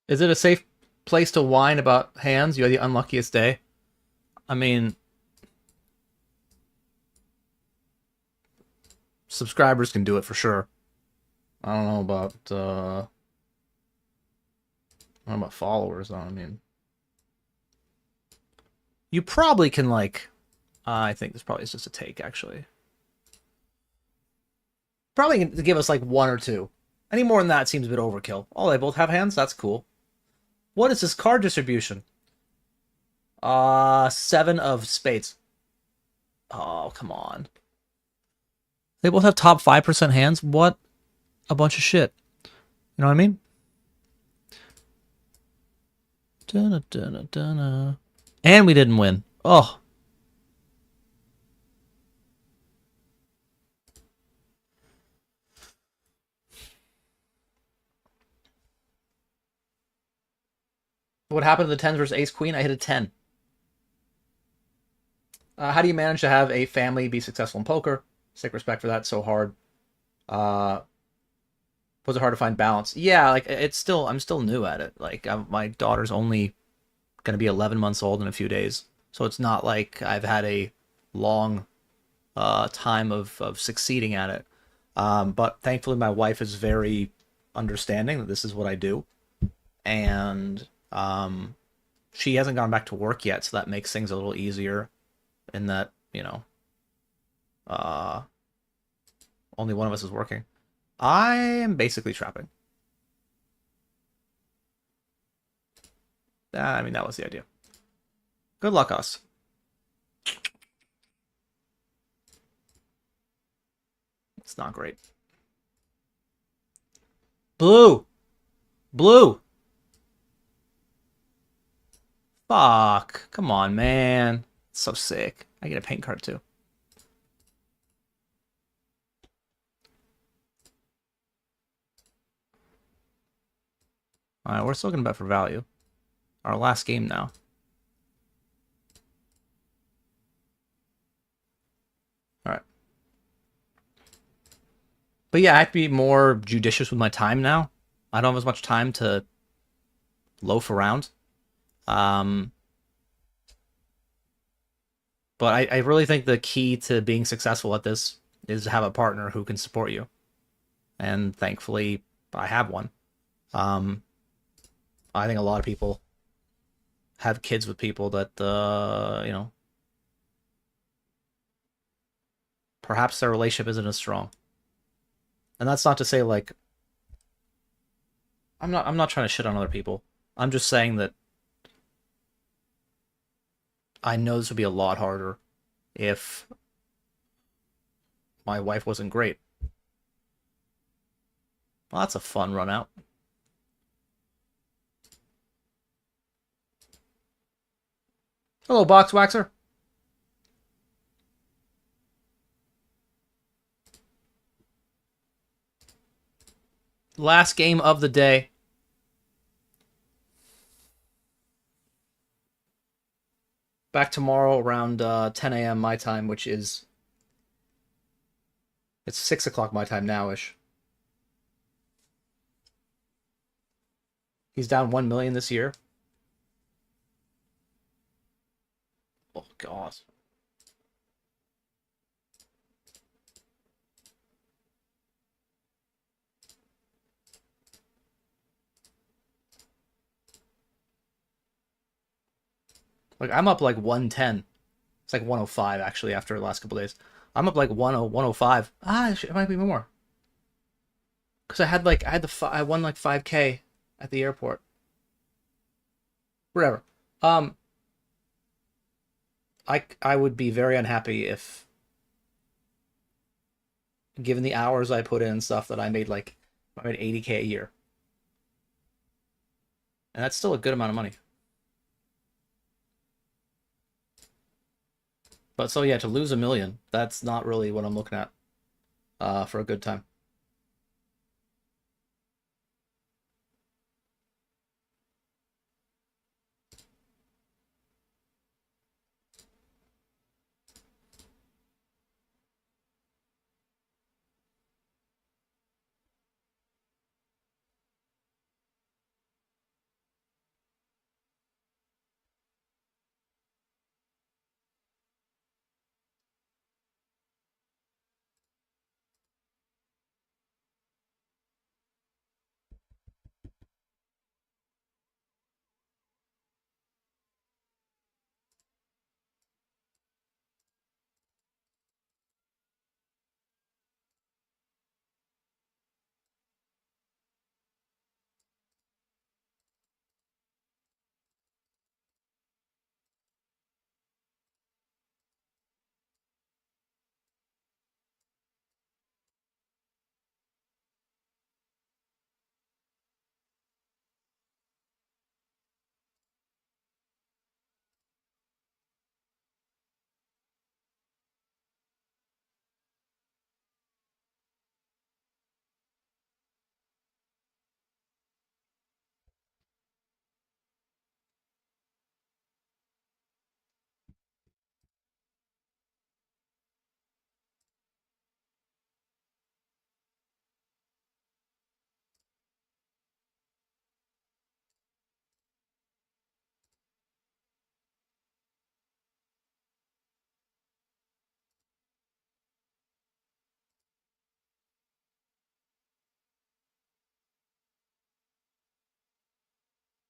S3: Is it a safe place to whine about hands? You had the unluckiest day. I mean, subscribers can do it for sure. I don't know about followers though. I mean, you probably can like. I think this probably is just a take actually. Probably can give us like 1 or 2. Any more than that seems a bit overkill. Oh, they both have hands. That's cool. What is this card distribution? 7 of spades. Oh, come on. They both have top 5% hands? What a bunch of shit. You know what I mean? Dun, dun, dun, and we didn't win. Oh. What happened to the 10s versus ace queen? I hit a 10. How do you manage to have a family be successful in poker? Sick respect for that. So hard. Was it hard to find balance? Yeah, like I'm still new at it. Like my daughter's only gonna be 11 months old in a few days, so it's not like I've had a long time of succeeding at it. But thankfully, my wife is very understanding that this is what I do, and she hasn't gone back to work yet, so that makes things a little easier. In that, you know, only one of us is working. I am basically trapping. I mean, that was the idea. Good luck, us. It's not great. Blue! Blue! Fuck. Come on, man. So sick. I get a paint card, too. Alright, we're still gonna bet for value. Our last game now. Alright. But yeah, I have to be more judicious with my time now. I don't have as much time to loaf around. But I really think the key to being successful at this is to have a partner who can support you. And thankfully, I have one. I think a lot of people have kids with people that, you know, perhaps their relationship isn't as strong. And that's not to say, like, I'm not trying to shit on other people. I'm just saying that I know this would be a lot harder if my wife wasn't great. Well, that's a fun run out. Hello, Box Waxer. Last game of the day. Back tomorrow around 10 a.m. my time, which is... It's 6 o'clock my time now-ish. He's down 1 million this year. Oh, God. Like, I'm up like 110. It's like 105, actually, after the last couple days. I'm up like 105. It might be more. Because I won like 5K at the airport. Whatever. I would be very unhappy if, given the hours I put in and stuff, that I made 80K a year. And that's still a good amount of money. But so yeah, to lose 1 million, that's not really what I'm looking at for a good time.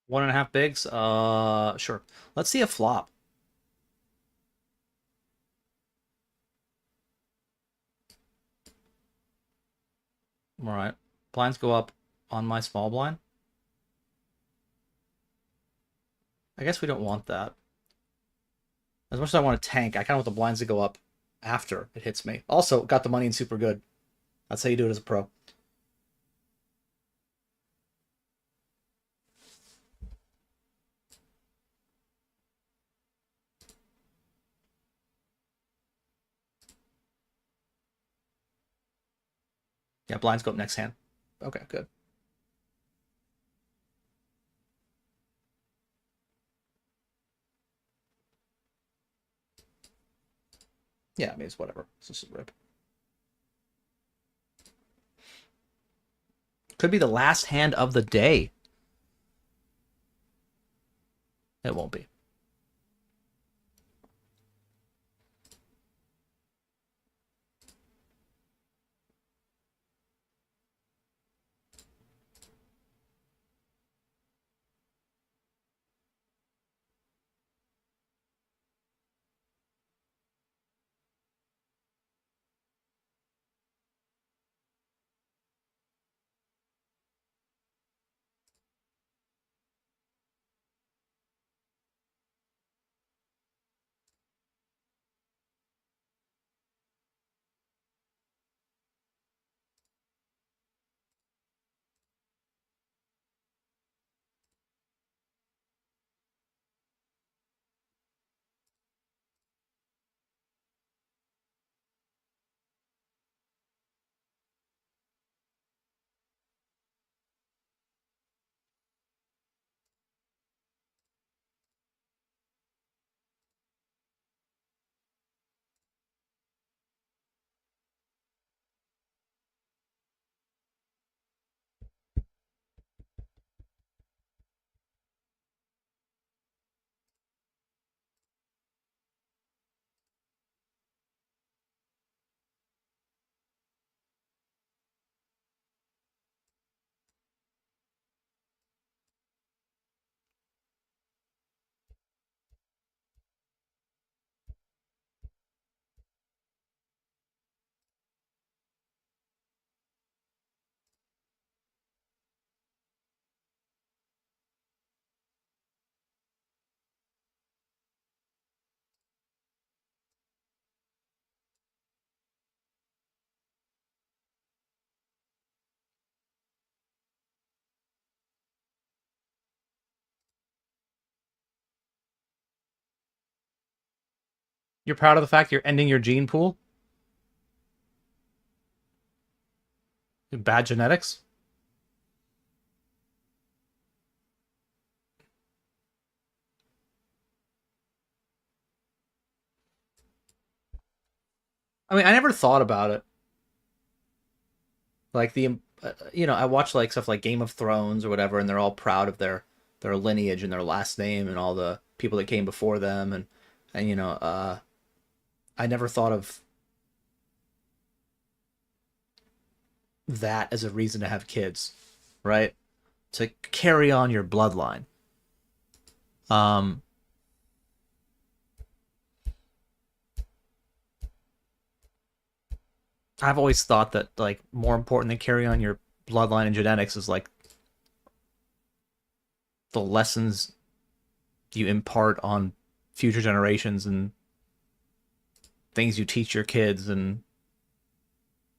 S3: One and a half bigs? Sure. Let's see a flop. All right. Blinds go up on my small blind. I guess we don't want that. As much as I want to tank, I kind of want the blinds to go up after it hits me. Also, got the money in super good. That's how you do it as a pro. Yeah, blinds go up next hand. Okay, good. Yeah, I mean, it's whatever. It's just a rip. Could be the last hand of the day. It won't be. You're proud of the fact you're ending your gene pool? Bad genetics? I mean, I never thought about it. Like I watch like stuff like Game of Thrones or whatever, and they're all proud of their lineage and their last name and all the people that came before them, and I never thought of that as a reason to have kids, right? To carry on your bloodline. Um, I've always thought that like more important than carry on your bloodline and genetics is like the lessons you impart on future generations and things you teach your kids, and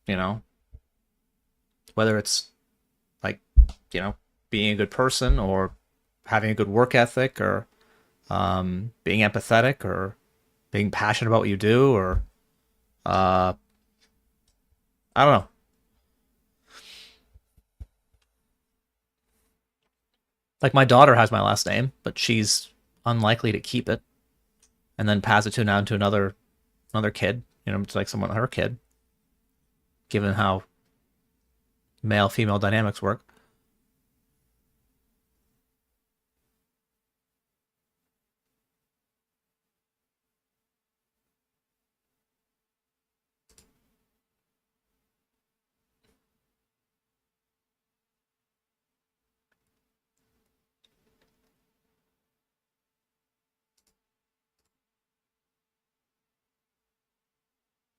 S3: you know whether it's like being a good person or having a good work ethic or being empathetic or being passionate about what you do or uh, I don't know. Like my daughter has my last name, but she's unlikely to keep it and then pass it to now to another kid. It's like someone her kid, given how male female dynamics work.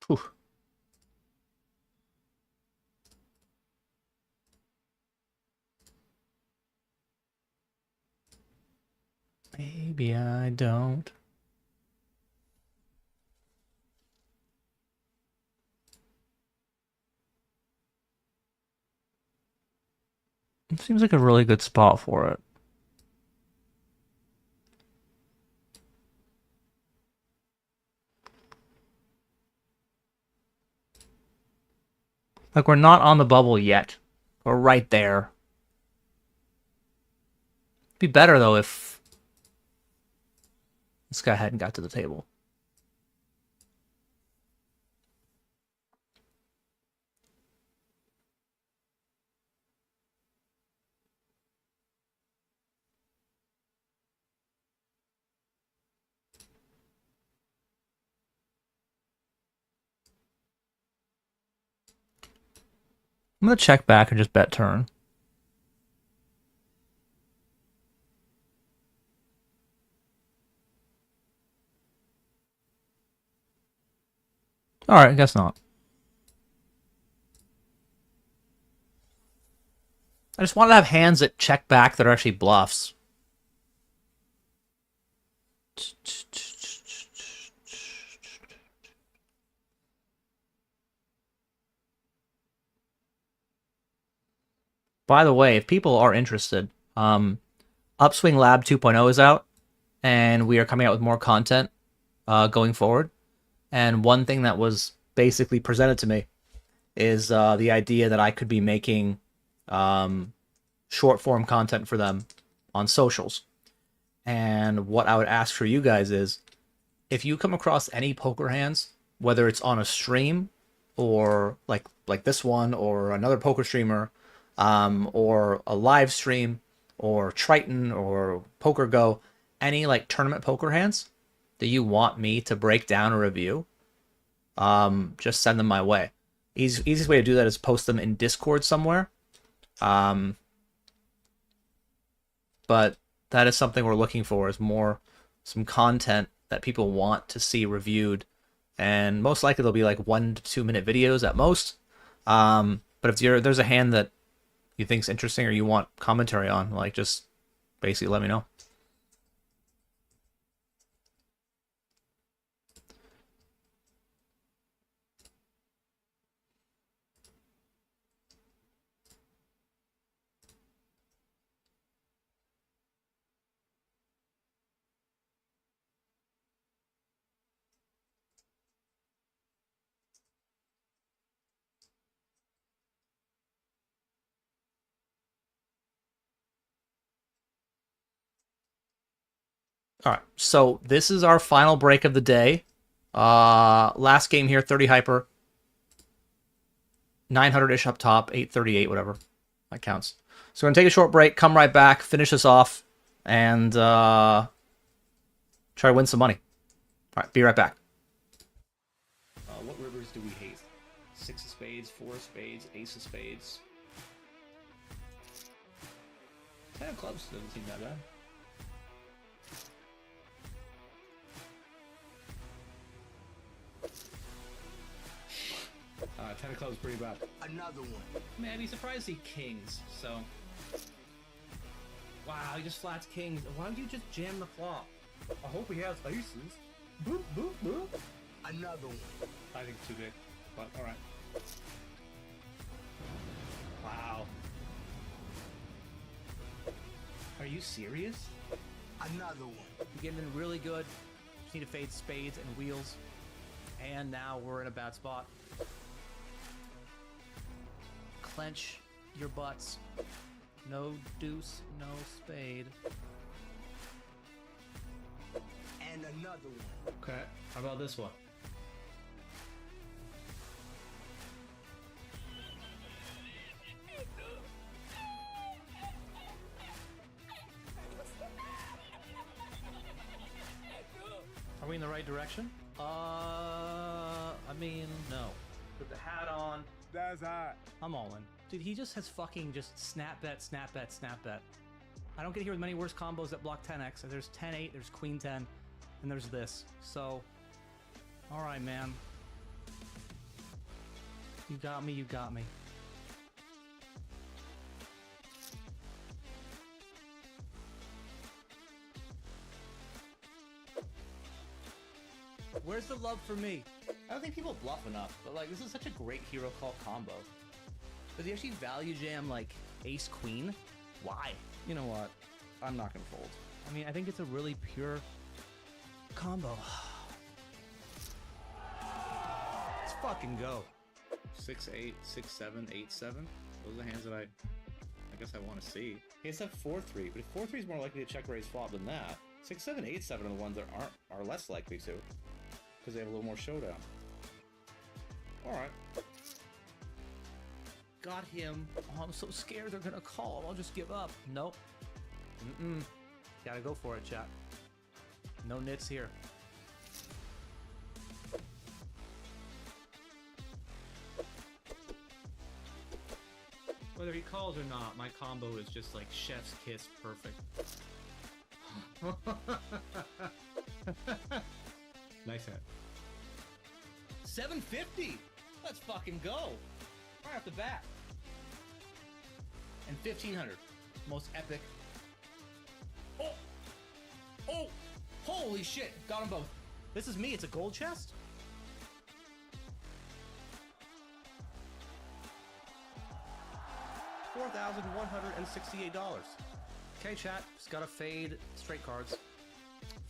S3: Whew. Maybe I don't. It seems like a really good spot for it. Like, we're not on the bubble yet. We're right there. It'd be better, though, if this guy hadn't got to the table. I'm going to check back and just bet turn. Alright, I guess not. I just want to have hands that check back that are actually bluffs. By the way, if people are interested, Upswing Lab 2.0 is out, and we are coming out with more content going forward. And one thing that was basically presented to me is the idea that I could be making short form content for them on socials. And what I would ask for you guys is, if you come across any poker hands, whether it's on a stream or like this one or another poker streamer, or a live stream or Triton or Poker Go, any like tournament poker hands that you want me to break down or review, just send them my way. Easiest way to do that is post them in Discord somewhere. But that is something we're looking for, is some content that people want to see reviewed, and most likely they'll be like 1 to 2 minute videos at most. But if there's a hand that you think's interesting or you want commentary on, like, just basically let me know. All right, so this is our final break of the day. Last game here, 30 hyper. 900-ish up top, 838, whatever. That counts. So we're going to take a short break, come right back, finish this off, and try to win some money. All right, be right back.
S1: What rivers do we hate? 6 of spades, 4 of spades, ace of spades. 10 of clubs doesn't seem that bad. Ten of clubs pretty bad.
S2: Another one.
S1: Man, I'd be surprised to see kings, so... Wow, he just flats kings. Why don't you just jam the flop? I hope he has aces. Boop, boop, boop.
S2: Another one.
S1: I think it's too big, but alright. Wow. Are you serious?
S2: Another one.
S3: We're getting in really good. Just need to fade spades and wheels. And now we're in a bad spot. Clench your butts. No deuce, no spade.
S2: And another one.
S1: Okay, how about this one?
S3: Are we in the right direction? I mean, no. Put the hat on.
S2: That's hot.
S3: I'm all in. Dude, he just has fucking just snap bet, snap bet, snap bet. I don't get here with many worse combos that block 10x. There's 10-8, there's queen 10, and there's this. So, alright, man. You got me, you got me. Where's the love for me?
S1: I don't think people bluff enough, but like, this is such a great hero call combo. Does he actually value jam like
S3: ace queen. Why?
S1: You know what? I'm not gonna fold.
S3: I mean, I think it's a really pure combo. Let's fucking go.
S1: 6-8, 6-7, 8-7. Those are the hands that I guess I want to see. He has that 4-3, but if 4-3 is more likely to check raise flop than that, 6-7, 8-7 are the ones that are less likely to, because they have a little more showdown. All right.
S3: Got him. Oh, I'm so scared they're gonna call. I'll just give up. Nope. Gotta go for it, chat. No nits here. Whether he calls or not, my combo is just like chef's kiss perfect. Nice hit. 750! Let's fucking go! Right off the bat. And 1500. Most epic. Oh! Oh! Holy shit! Got them both. This is me. It's a gold chest? $4,168. Okay, chat. Just gotta fade straight cards.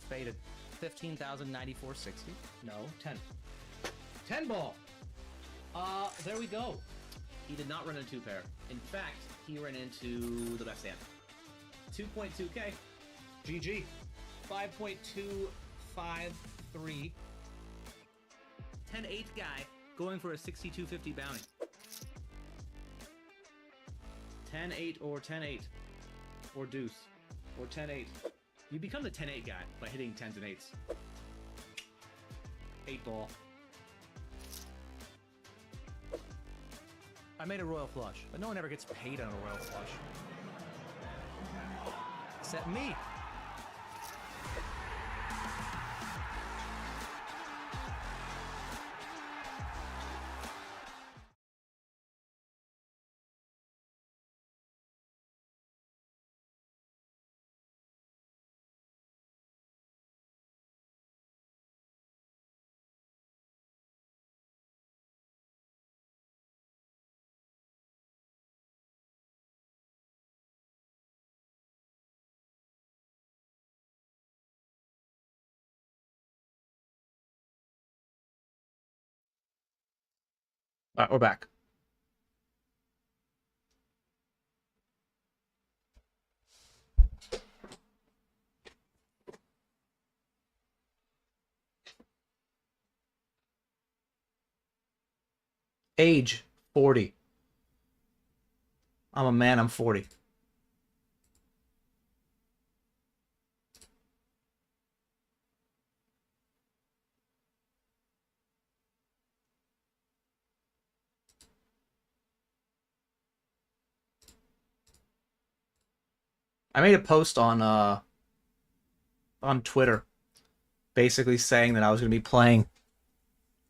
S3: Faded. 15,094.60. No, 10. 10 ball! There we go. He did not run into 2-pair. In fact, he ran into the best hand. 2.2k. GG. 5.253. 10-8 guy going for a 6250 bounty. 10-8 or 10-8. Or deuce. Or 10-8. You become the 10-8 guy by hitting 10s and 8s. 8 ball. I made a royal flush, but no one ever gets paid on a royal flush. Except me. We're back. Age 40. I'm a man, I'm 40. I made a post on Twitter basically saying that I was going to be playing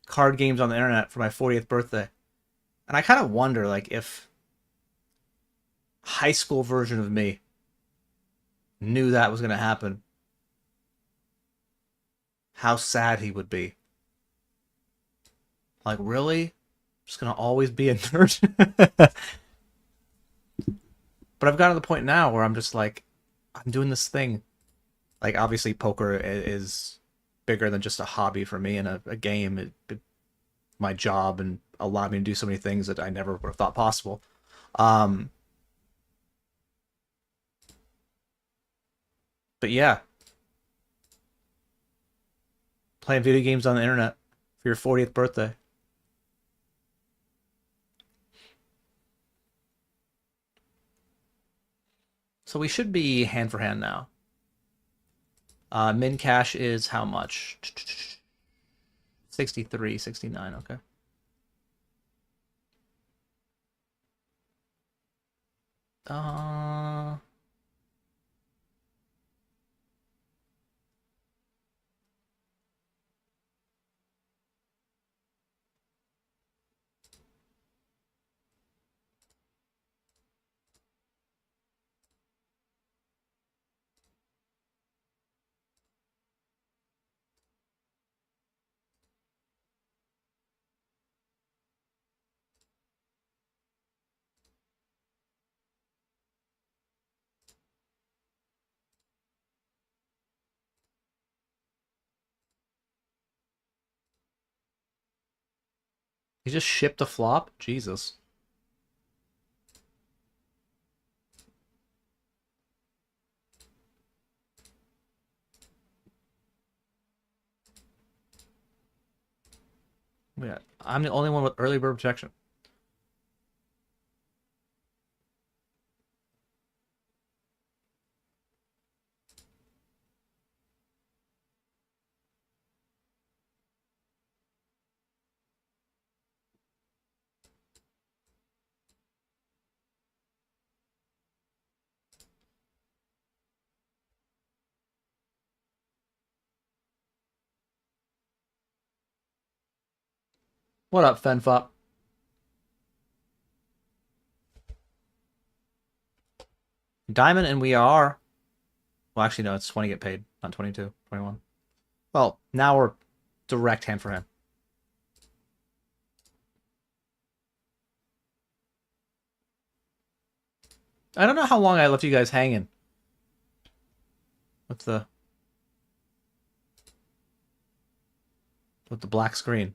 S3: card games on the internet for my 40th birthday. And I kind of wonder, like, if high school version of me knew that was going to happen, how sad he would be. Like, really? Just going to always be a nerd? But I've gotten to the point now where I'm just like, I'm doing this thing. Like, obviously, poker is bigger than just a hobby for me and a game. My job and allowed me to do so many things that I never would have thought possible. But yeah. Playing video games on the internet for your 40th birthday. So we should be hand for hand now. Min cash is how much? 63, 69, okay. He just shipped a flop? Jesus. Yeah, I'm the only one with early bird protection. What up, Fenfop? Diamond and we are. Well, actually, no, it's 20 get paid, not 22, 21. Well, now we're direct hand for him. I don't know how long I left you guys hanging with the black screen.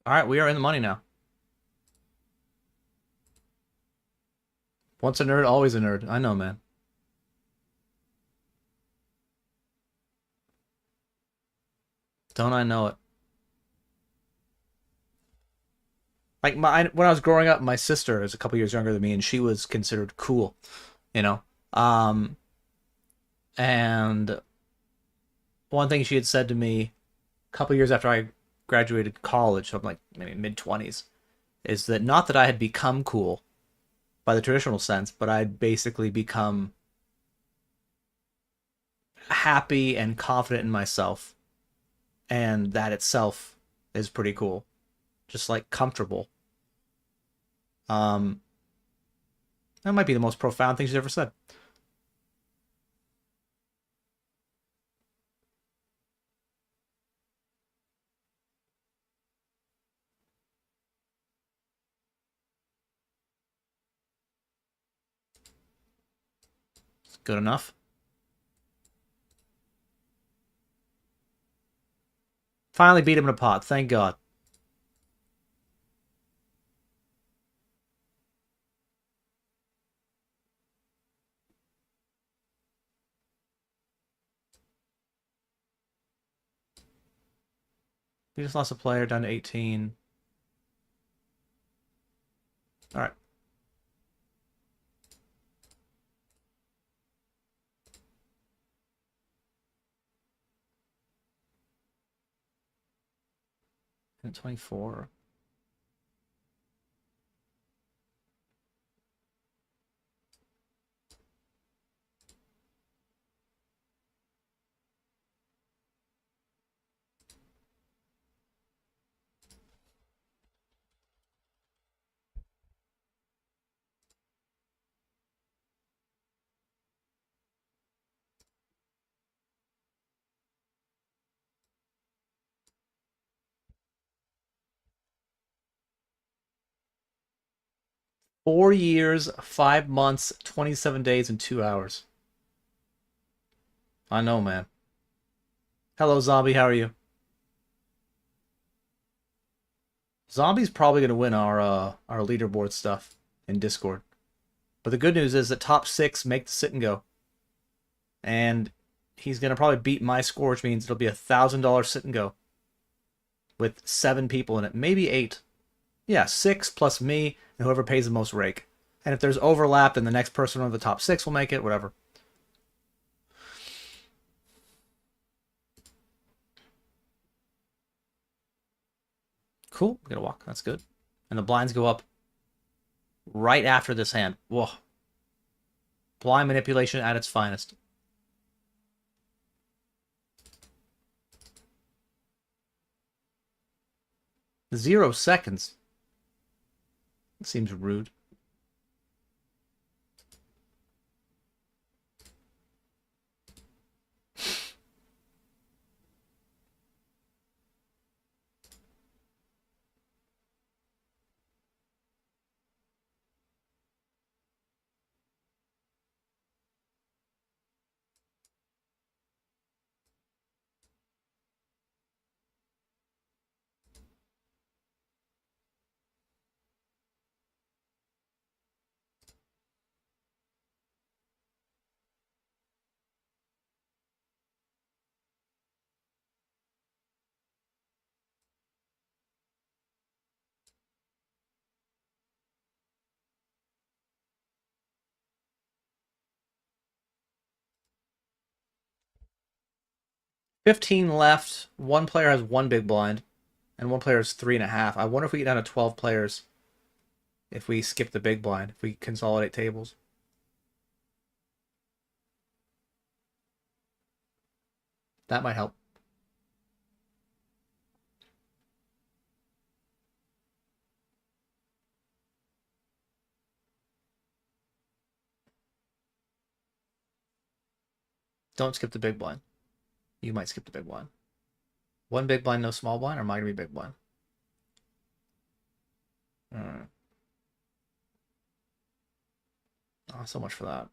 S3: All right, we are in the money now. Once a nerd, always a nerd. I know, man. Don't I know it? Like when I was growing up, my sister is a couple years younger than me, and she was considered cool, you know. Um, and one thing she had said to me a couple years after I graduated college, so I'm like maybe mid-20s, is that not that I had become cool by the traditional sense, but I'd basically become happy and confident in myself, and that itself is pretty cool. Just like comfortable. Um, that might be the most profound thing she's ever said. It's good enough. Finally beat him in a pot, thank God. We just lost a player down to 18. Alright. And 24. Four years, 5 months, 27 days, and 2 hours. I know, man. Hello, Zombie. How are you? Zombie's probably going to win our leaderboard stuff in Discord. But the good news is that top 6 make the sit and go. And he's going to probably beat my score, which means it'll be $1,000 sit and go. With 7 people in it. Maybe 8. Yeah, 6 plus me and whoever pays the most rake. And if there's overlap, then the next person of the top 6 will make it, whatever. Cool. I'm going to walk. That's good. And the blinds go up right after this hand. Whoa. Blind manipulation at its finest. Zero seconds. Seems rude. $15 left. One player has 1 big blind, and one player has 3.5. I wonder if we get down to 12 players if we skip the big blind, if we consolidate tables. That might help. Don't skip the big blind. You might skip the big blind. 1 big blind, no small blind, or am I going to be big blind? Oh, so much for that.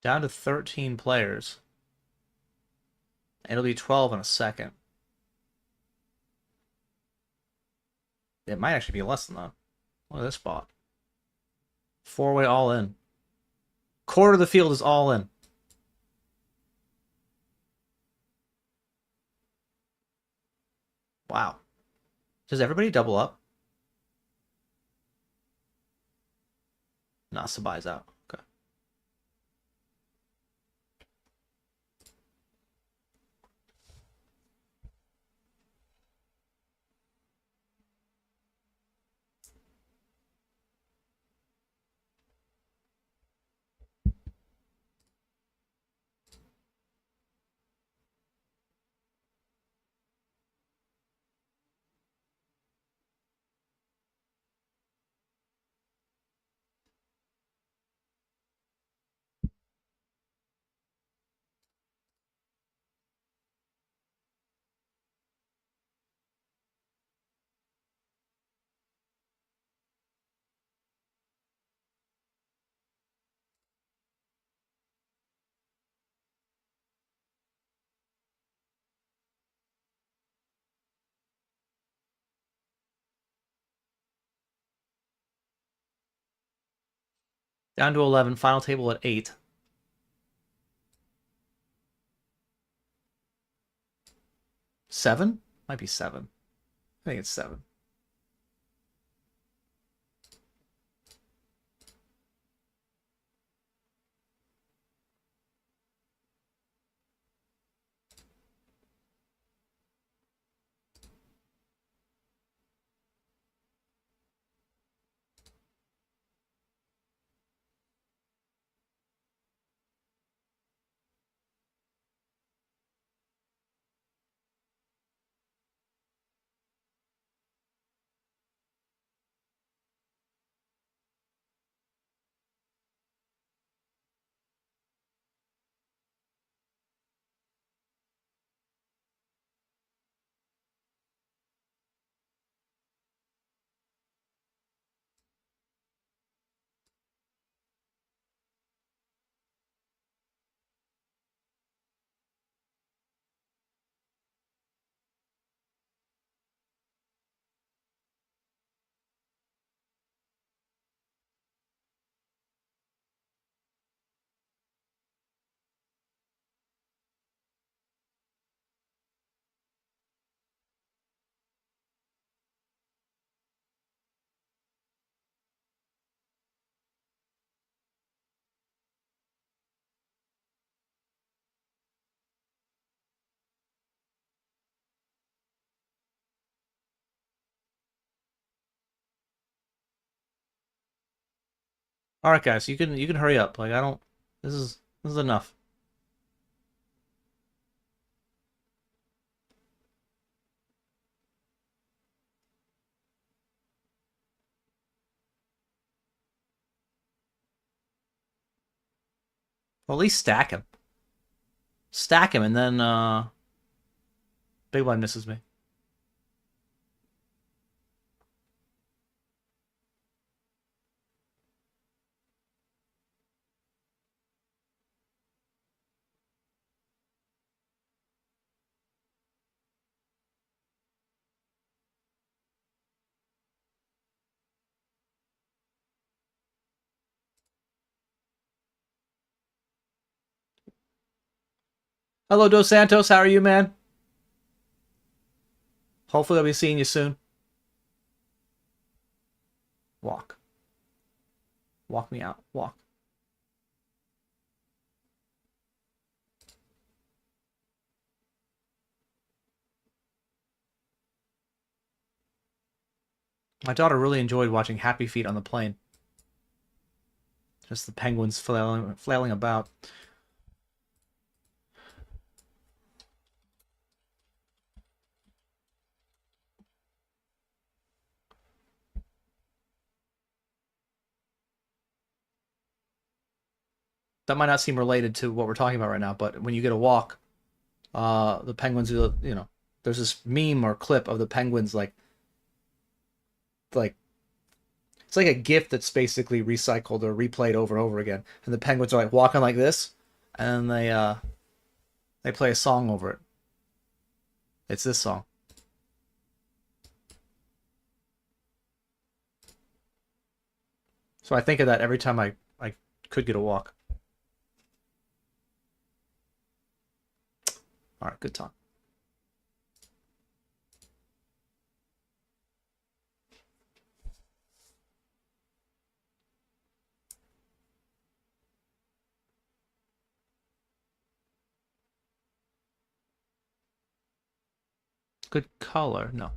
S3: Down to 13 players. It'll be 12 in a second. It might actually be less than that. Look at this spot. 4-way all in. Quarter of the field is all in. Wow. Does everybody double up? Nah, Sabai's out. Okay. Down to 11. Final table at 8. Seven? Might be 7. I think it's 7. All right, guys, you can hurry up. Like I don't. This is enough. Well, at least stack him. Stack him, and then big blind misses me. Hello, Dos Santos. How are you, man? Hopefully, I'll be seeing you soon. Walk. Walk me out. Walk. My daughter really enjoyed watching Happy Feet on the plane. Just the penguins flailing about. That might not seem related to what we're talking about right now, but when you get a walk, the penguins, there's this meme or clip of the penguins like it's like a GIF that's basically recycled or replayed over and over again, and the penguins are like walking like this, and they play a song over it. It's this song. So I think of that every time I could get a walk. All right, good talk. Good color. No.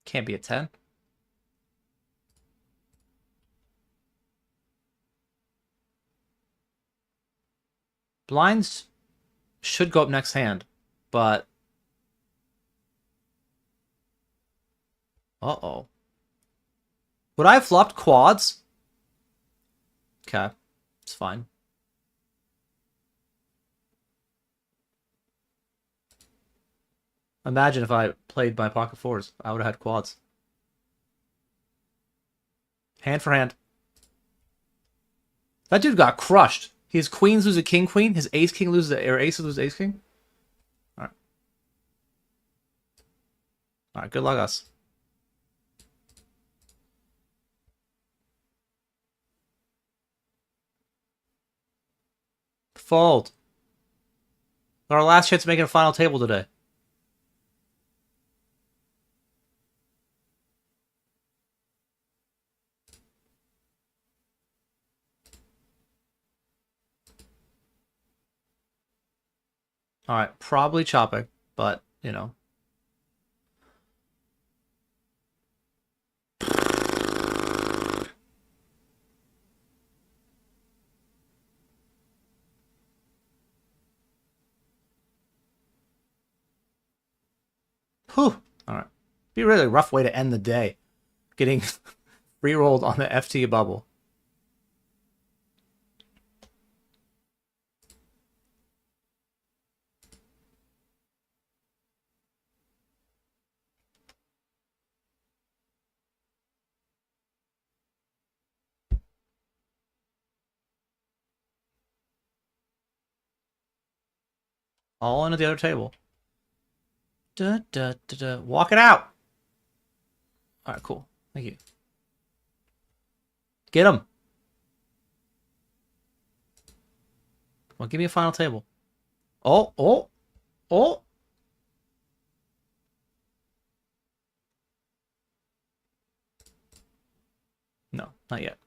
S3: Can't be a 10. Blinds should go up next hand, but uh-oh. Would I have flopped quads? Okay. It's fine. Imagine if I played my pocket fours. I would have had quads. Hand for hand. That dude got crushed. His queens lose a king queen. His ace king loses or ace loses ace king. All right. All right. Good luck, us. Fold. Our last chance making a final table today. All right, probably chopping, but you know. Whew. All right. Be a really rough way to end the day. Getting re-rolled on the FT bubble. All into the other table. Da, da, da, da. Walk it out. All right, cool. Thank you. Get him. Well, give me a final table. Oh, oh, oh. No, not yet.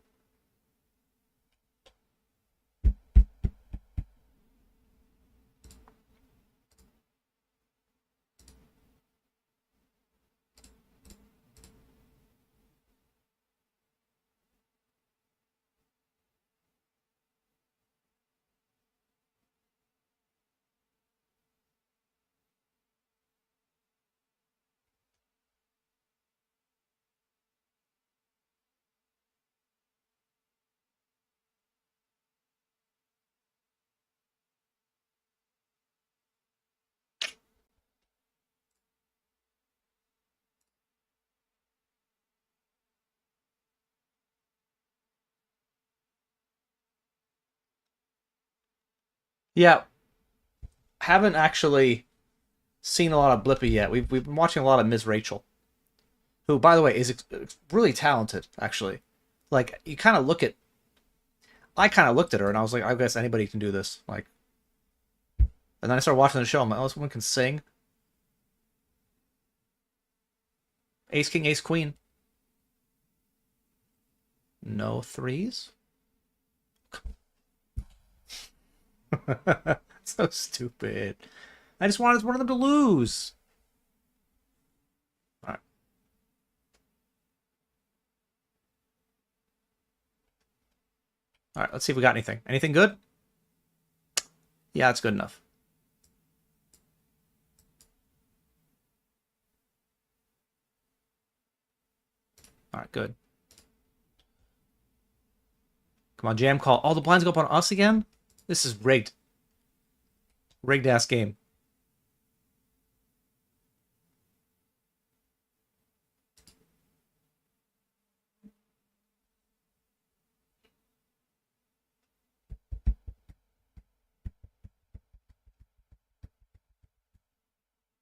S3: Yeah, haven't actually seen a lot of Blippi yet. We've been watching a lot of Ms. Rachel, who, by the way, is really talented. Actually, like you kind of look at, I kind of looked at her and I was like, I guess anybody can do this. Like, and then I started watching the show. I'm like, oh, this woman can sing. Ace king, ace queen. No threes. So stupid. I just wanted one of them to lose. All right. All right, let's see if we got anything. Anything good? Yeah, that's good enough. All right, good. Come on, jam call. Oh, the blinds go up on us again? This is rigged. Rigged ass game.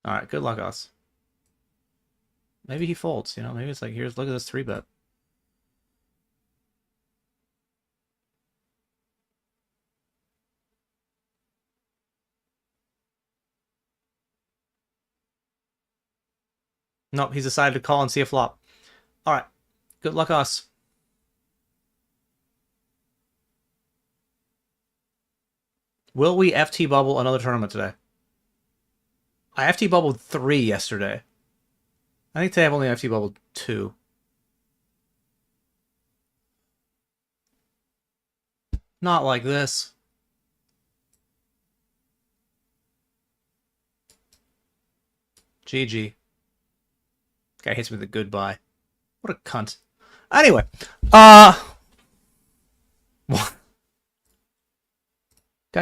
S3: All right, good luck, us. Maybe he folds, you know? Maybe it's like, here's, look at this 3-bet. Nope, he's decided to call and see a flop. All right, good luck, us. Will we FT bubble another tournament today? I FT bubbled 3 yesterday. I think today I've only FT bubbled 2. Not like this. GG. Guy hits me with a goodbye. What a cunt. Anyway, guy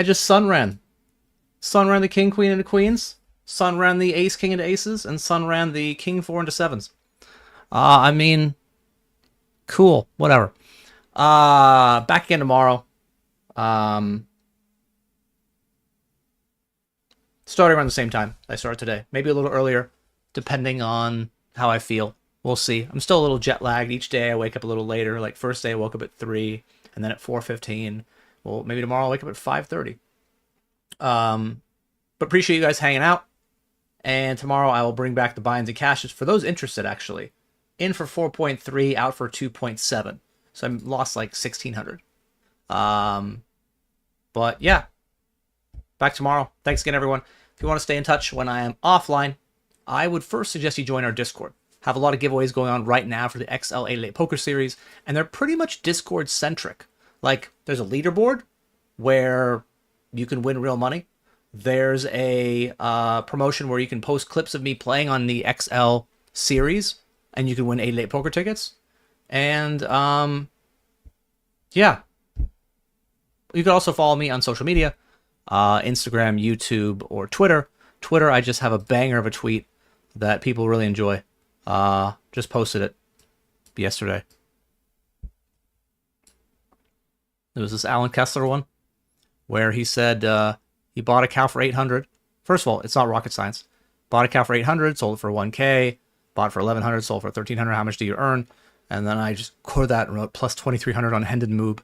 S3: just sun ran. Sun ran the king, queen into queens. Sun ran the ace, king into aces, and Sun ran the king, four into sevens. I mean, cool, whatever. Back again tomorrow. Starting around the same time I started today. Maybe a little earlier, depending on how I feel. We'll see. I'm still a little jet lagged. Each day I wake up a little later. Like first day I woke up at 3, and then at 4:15. Well, maybe tomorrow I'll wake up at 5:30. But appreciate you guys hanging out. And tomorrow I will bring back the binds and cashes for those interested, actually. In for 4.3, out for 2.7. So I lost like 1,600. But yeah. Back tomorrow. Thanks again, everyone. If you want to stay in touch when I am offline, I would first suggest you join our Discord. Have a lot of giveaways going on right now for the XL8 Late Poker Series, and they're pretty much Discord-centric. Like, there's a leaderboard where you can win real money. There's a promotion where you can post clips of me playing on the XL series, and you can win 8 Late Poker tickets. And, yeah. You can also follow me on social media, Instagram, YouTube, or Twitter. Twitter, I just have a banger of a tweet that people really enjoy. Just posted it yesterday. There was this Alan Kessler one where he said he bought a cow for 800. First of all, it's not rocket science. Bought a cow for 800, sold it for 1K, bought it for 1100, sold for 1300. How much do you earn? And then I just quoted that and wrote plus 2300 on Hendon Moob.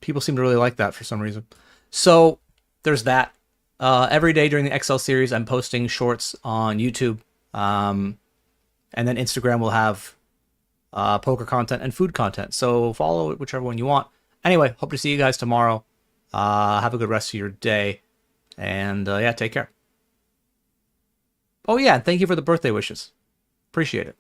S3: People seem to really like that for some reason. So there's that. Every day during the XL series, I'm posting shorts on YouTube. And then Instagram will have poker content and food content. So follow whichever one you want. Anyway, hope to see you guys tomorrow. Have a good rest of your day. And yeah, take care. Oh yeah, and thank you for the birthday wishes. Appreciate it.